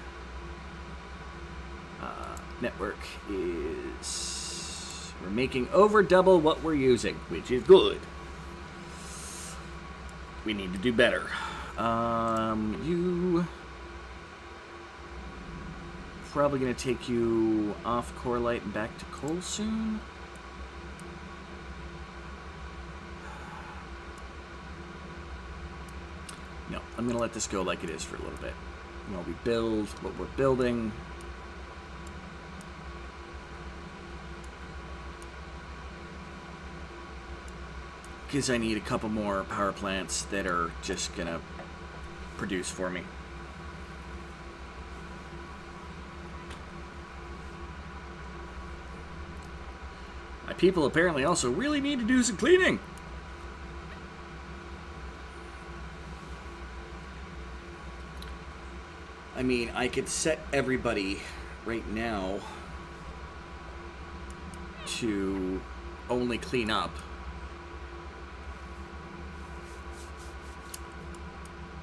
Network is... We're making over double what we're using, which is good. We need to do better. You... Probably going to take you off core light and back to coal soon. No, I'm going to let this go like it is for a little bit. While we build what we're building. Because I need a couple more power plants that are just going to produce for me. My people apparently also really need to do some cleaning. I mean, I could set everybody right now to only clean up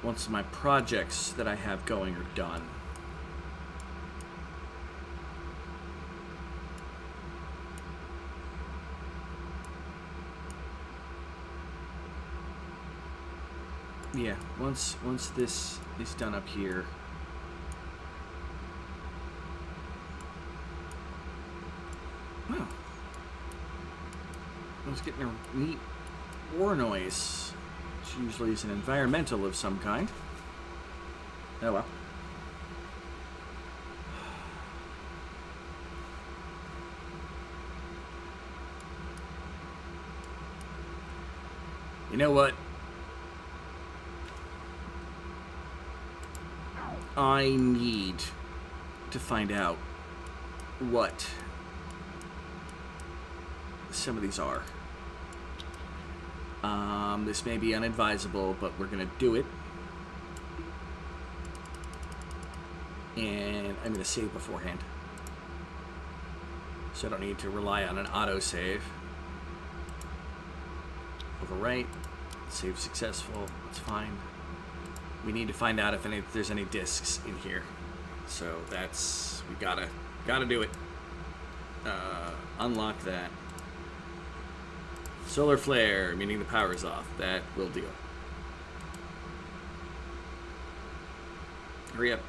once my projects that I have going are done. Yeah, once this is done up here. Wow. I was getting a neat war noise. Which usually is an environmental of some kind. Oh well. You know what? I need to find out what some of these are. This may be unadvisable, but we're going to do it. And I'm going to save beforehand. So I don't need to rely on an autosave. Overwrite. Save successful. That's fine. We need to find out if there's any discs in here. So that's... We gotta do it. Unlock that. Solar flare, meaning the power's off. That will do. Hurry up.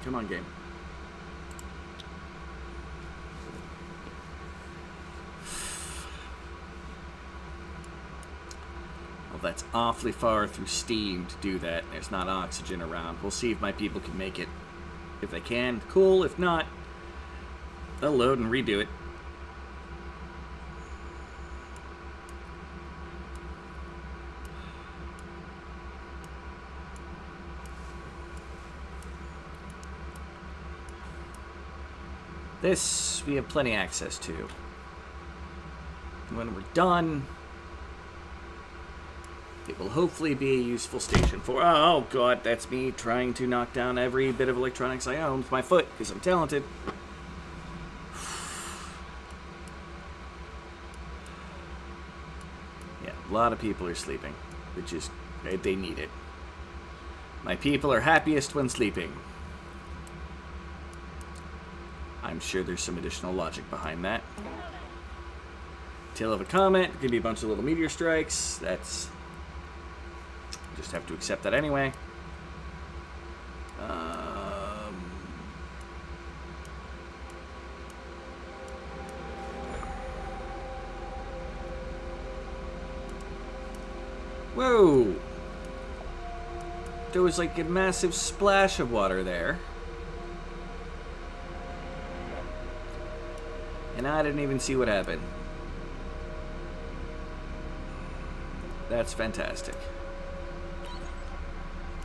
Come on, game. Well, that's awfully far through steam to do that. There's not oxygen around. We'll see if my people can make it. If they can, cool. If not, they'll load and redo it. This we have plenty access to. When we're done, it will hopefully be a useful station for... Oh, God, that's me trying to knock down every bit of electronics I own with my foot, because I'm talented. Yeah, a lot of people are sleeping, which is... They need it. My people are happiest when sleeping. I'm sure there's some additional logic behind that. Tail of a comet, could be a bunch of little meteor strikes. That's... Just have to accept that anyway. Whoa! There was like a massive splash of water there. And I didn't even see what happened. That's fantastic.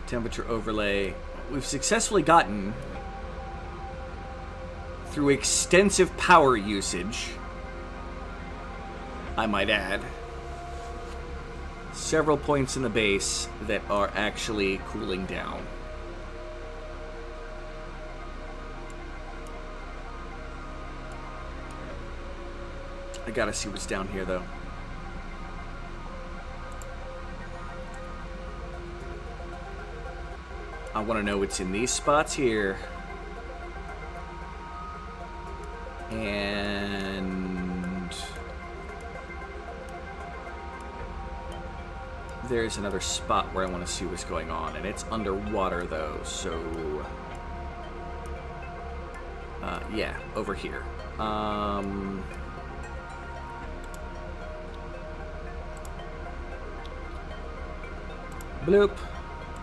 Temperature overlay. We've successfully gotten, through extensive power usage, I might add, several points in the base that are actually cooling down. I gotta see what's down here, though. I want to know what's in these spots here. And there's another spot where I want to see what's going on, and it's underwater though, so yeah, over here. Bloop,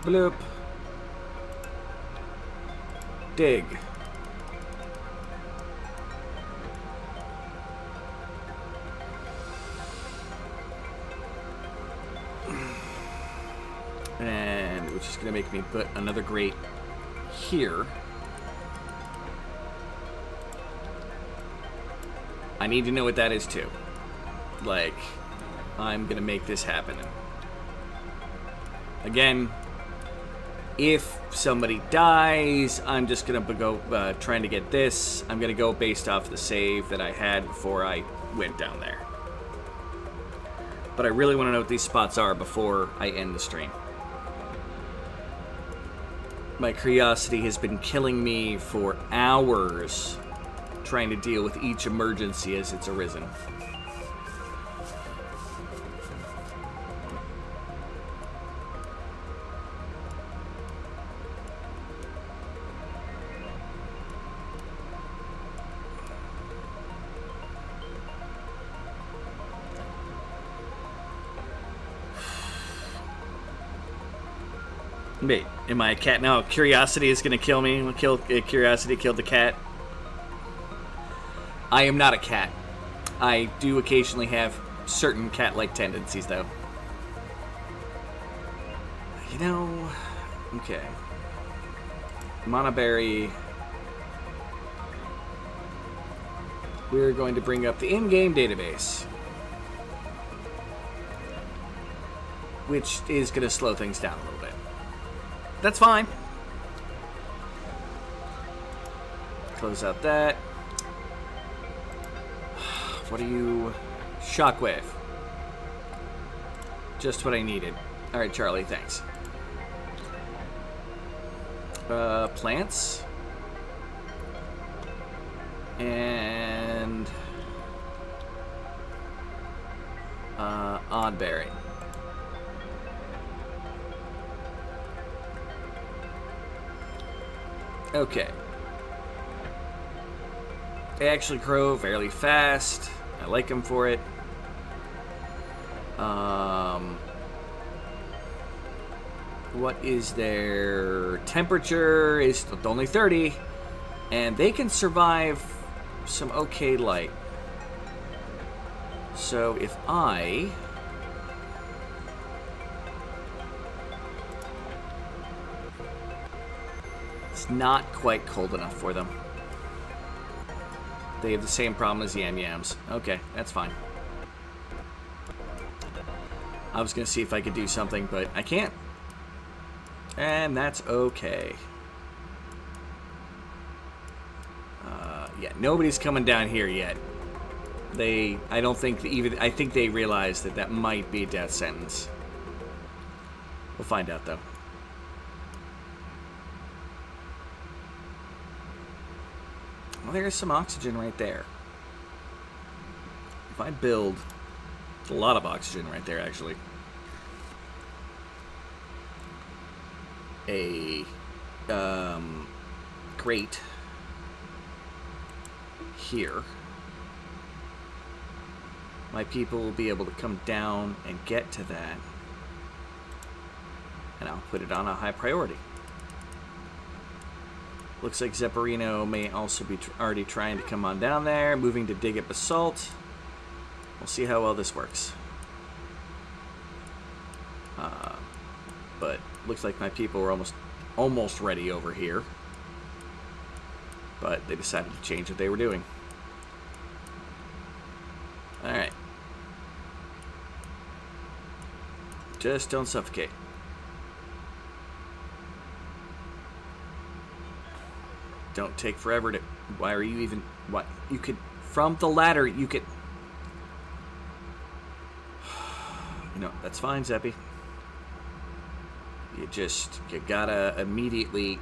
bloop. Dig. And which is going to make me put another grate here. I need to know what that is too. Like, I'm going to make this happen. Again, if somebody dies, I'm just going to go trying to get this. I'm going to go based off the save that I had before I went down there. But I really want to know what these spots are before I end the stream. My curiosity has been killing me for hours trying to deal with each emergency as it's arisen. Wait, am I a cat now? Curiosity is gonna kill me. Curiosity killed the cat. I am not a cat. I do occasionally have certain cat-like tendencies, though. You know, okay. Monaberry. We're going to bring up the in-game database, which is going to slow things down a little bit. That's fine. Close out that. What are you? Shockwave. Just what I needed. Alright, Charlie, thanks. Plants. And Oddberry. Okay. They actually grow fairly fast. I like them for it. What is their temperature? Is only 30, and they can survive some okay light. So if I it's not quite cold enough for them. They have the same problem as Yam Yams. Okay, that's fine. I was going to see if I could do something, but I can't. And that's okay. Yeah, nobody's coming down here yet. I don't think I think they realize that that might be a death sentence. We'll find out, though. Well, there's some oxygen right there. If I build... It's a lot of oxygen right there, actually. A... grate... here. My people will be able to come down and get to that. And I'll put it on a high priority. Looks like Zepparino may also be already trying to come on down there, moving to dig at basalt. We'll see how well this works. But looks like my people were almost ready over here. But they decided to change what they were doing. Alright. Just don't suffocate. Don't take forever to... Why are you even... What? You could... From the ladder, you could... You know, that's fine, Zeppy. You gotta immediately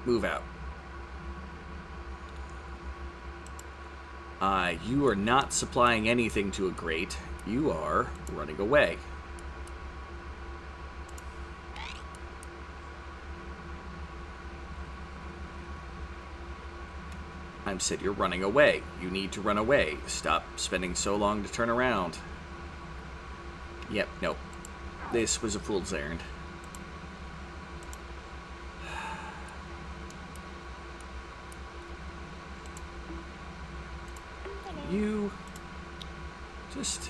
move out. You are not supplying anything to a grate. You are running away. I'm said you're running away. You need to run away. Stop spending so long to turn around. Yep, nope. This was a fool's errand. You just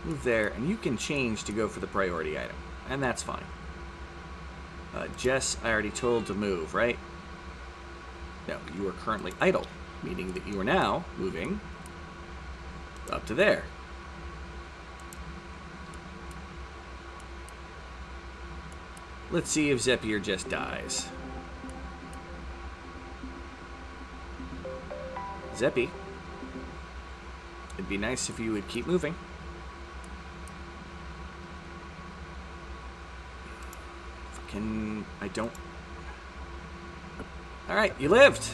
move there, and you can change to go for the priority item, and that's fine. Jess, I already told to move, right? No, you are currently idle, meaning that you are now moving up to there. Let's see if Zeppier just dies. Zeppy, it'd be nice if you would keep moving. I don't... Alright, you lived!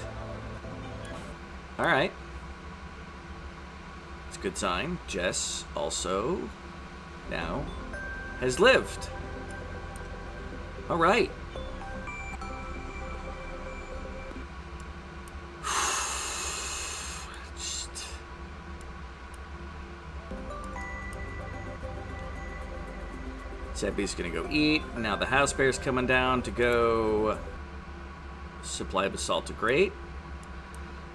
Alright. It's a good sign. Jess also now has lived. Alright. Zebby's gonna go eat. Now the house bear's coming down to go supply basalt to grate.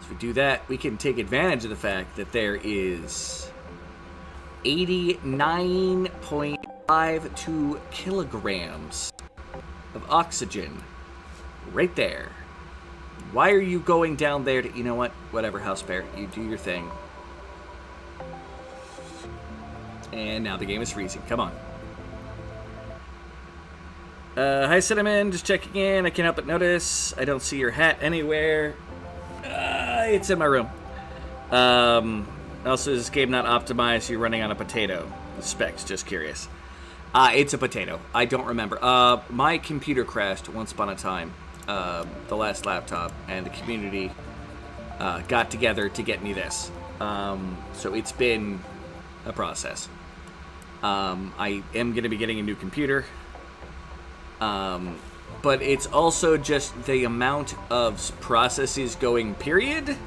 So if we do that, we can take advantage of the fact that there is 89.52 kilograms of oxygen right there. Why are you going down there to... You know what? Whatever, house bear. You do your thing. And now the game is freezing. Come on. Hi, Cinnamon. Just checking in. I can't help but notice I don't see your hat anywhere. It's in my room. Also, is this game not optimized? You're running on a potato. Specs, just curious. It's a potato. I don't remember. My computer crashed once upon a time. The last laptop. And the community got together to get me this. So it's been a process. I am going to be getting a new computer. But it's also just the amount of processes going, period.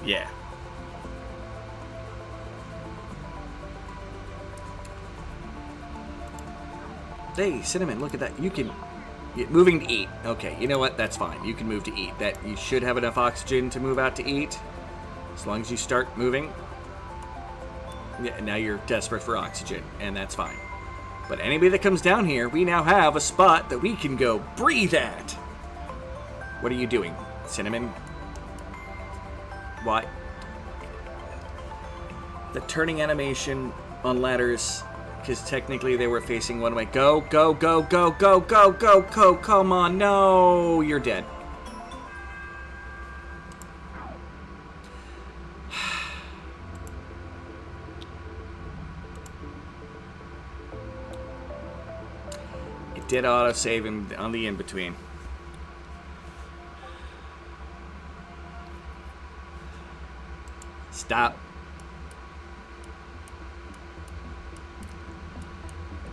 Yeah. Hey, Cinnamon, look at that. You can... moving to eat. Okay, you know what? That's fine. You can move to eat. That you should have enough oxygen to move out to eat. As long as you start moving. Yeah, now you're desperate for oxygen, and that's fine. But anybody that comes down here, we now have a spot that we can go breathe at. What are you doing, Cinnamon? Why? The turning animation on ladders, because technically they were facing one way. Go, go, go, go, go, go, go, go, come on, no, you're dead. It did auto-save him on the in-between. Stop.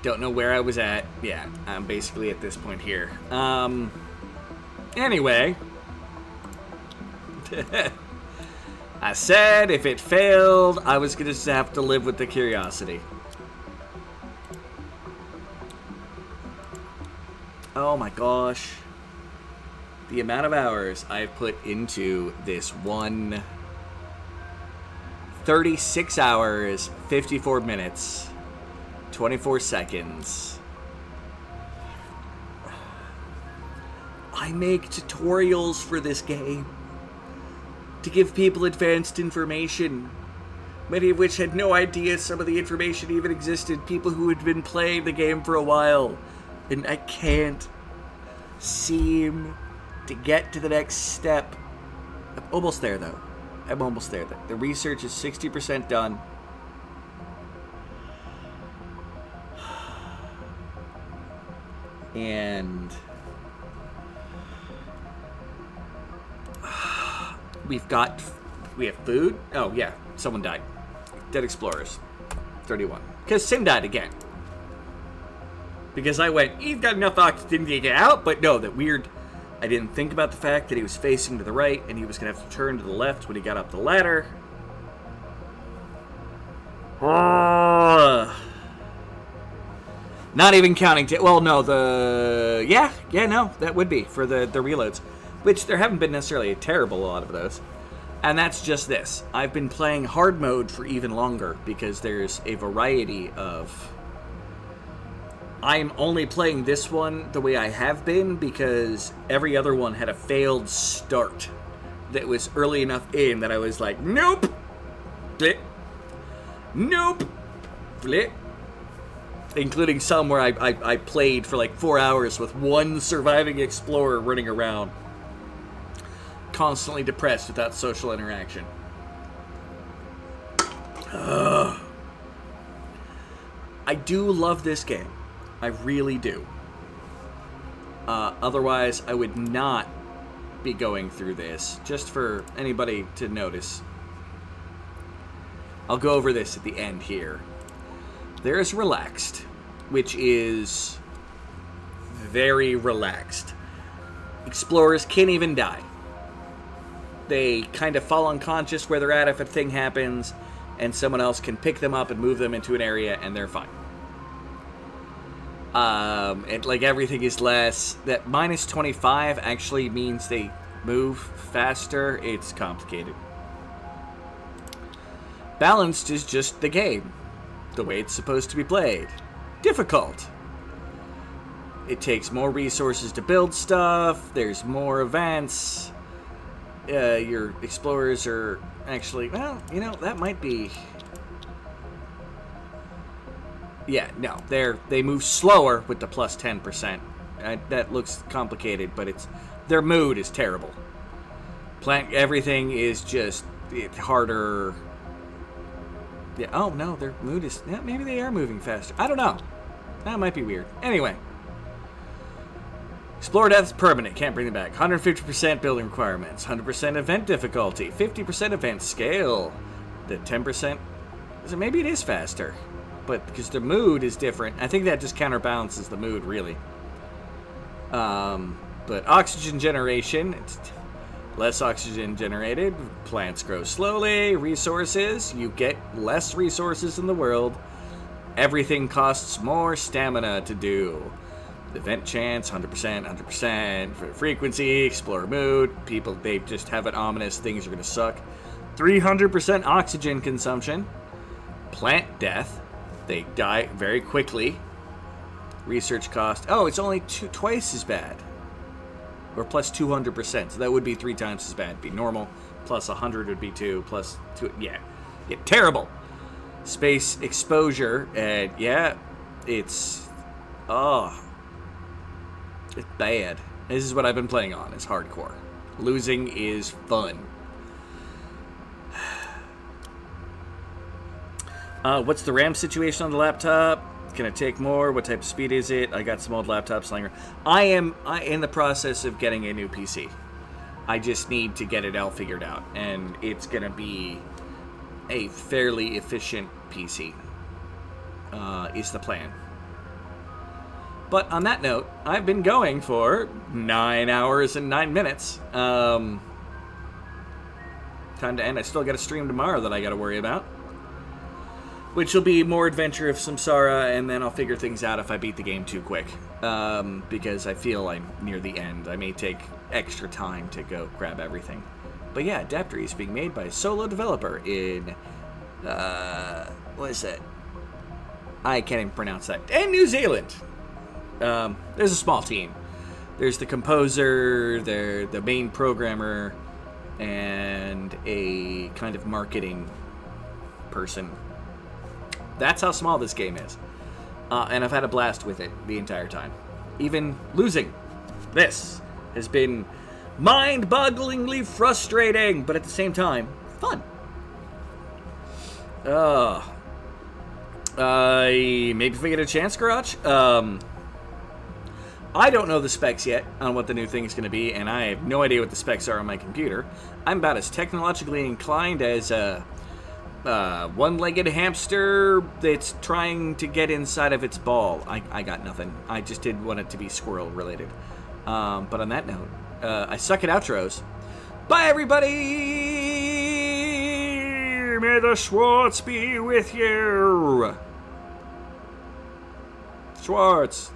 Don't know where I was at. Yeah, I'm basically at this point here. Anyway. I said if it failed, I was going to have to live with the curiosity. Oh my gosh. The amount of hours I've put into this one... 36 hours, 54 minutes, 24 seconds. I make tutorials for this game to give people advanced information, many of which had no idea some of the information even existed, people who had been playing the game for a while, and I can't seem to get to the next step. I'm almost there, though. I'm almost there. The research is 60% done. And we have food. Oh yeah, someone died. Dead explorers. 31. Because Sin died again. Because I went, he's got enough oxygen to get out, but no, that weird. I didn't think about the fact that he was facing to the right and he was going to have to turn to the left when he got up the ladder. Not even counting... well, no, the... Yeah, no, that would be for the reloads. Which there haven't been necessarily a terrible lot of those. And that's just this. I've been playing hard mode for even longer because there's a variety of... I'm only playing this one the way I have been because every other one had a failed start that was early enough in that I was like, nope, blip, nope, blip. Including some where I played for like 4 hours with one surviving explorer running around, constantly depressed without social interaction. Ugh. I do love this game. I really do. Otherwise, I would not be going through this, just for anybody to notice. I'll go over this at the end here. There's relaxed, which is very relaxed. Explorers can't even die. They kind of fall unconscious where they're at if a thing happens, and someone else can pick them up and move them into an area, and they're fine. And like everything is less. That minus 25 actually means they move faster. It's complicated. Balanced is just the game, the way it's supposed to be played. Difficult. It takes more resources to build stuff. There's more events. Your explorers are actually, well, you know, that might be... Yeah, no, they move slower with the plus 10%. That looks complicated, but their mood is terrible. Everything is just harder. Yeah. Oh no, their mood is. Yeah, maybe they are moving faster. I don't know. That might be weird. Anyway, Explorer death is permanent. Can't bring them back. 150% building requirements. 100% event difficulty. 50% event scale. The 10%. So maybe it is faster. But because the mood is different, I think that just counterbalances the mood, really. But oxygen generation, it's less oxygen generated. Plants grow slowly. Resources, you get less resources in the world. Everything costs more stamina to do. Event chance, 100%, 100%. Frequency, explorer mood. People, they just have an ominous things are going to suck. 300% oxygen consumption. Plant death. They die very quickly. Research cost. Oh, it's only twice as bad. Or plus 200%. So that would be 3 times as bad. It'd be normal plus 100 would be 2, plus 2, yeah, terrible. Space exposure, and yeah, it's bad. This is what I've been playing on, is hardcore. Losing is fun. What's the RAM situation on the laptop? Can it take more? What type of speed is it? I got some old laptops lying around. I am in the process of getting a new PC. I just need to get it all figured out, and it's gonna be a fairly efficient PC. Is the plan. But on that note, I've been going for 9 hours and 9 minutes. Time to end. I still got a stream tomorrow that I got to worry about, which will be more Adventure of Samsara, and then I'll figure things out if I beat the game too quick. Because I feel I'm near the end. I may take extra time to go grab everything. But yeah, Adaptory is being made by a solo developer in... what is that? I can't even pronounce that. In New Zealand! There's a small team. There's the composer, the main programmer, and a kind of marketing person. That's how small this game is. And I've had a blast with it the entire time. Even losing this has been mind-bogglingly frustrating, but at the same time, fun. Maybe if we get a chance, Garage. I don't know the specs yet on what the new thing is going to be, and I have no idea what the specs are on my computer. I'm about as technologically inclined as a one-legged hamster that's trying to get inside of its ball. I got nothing. I just didn't want it to be squirrel-related. But on that note, I suck at outros. Bye, everybody! May the Schwartz be with you! Schwartz!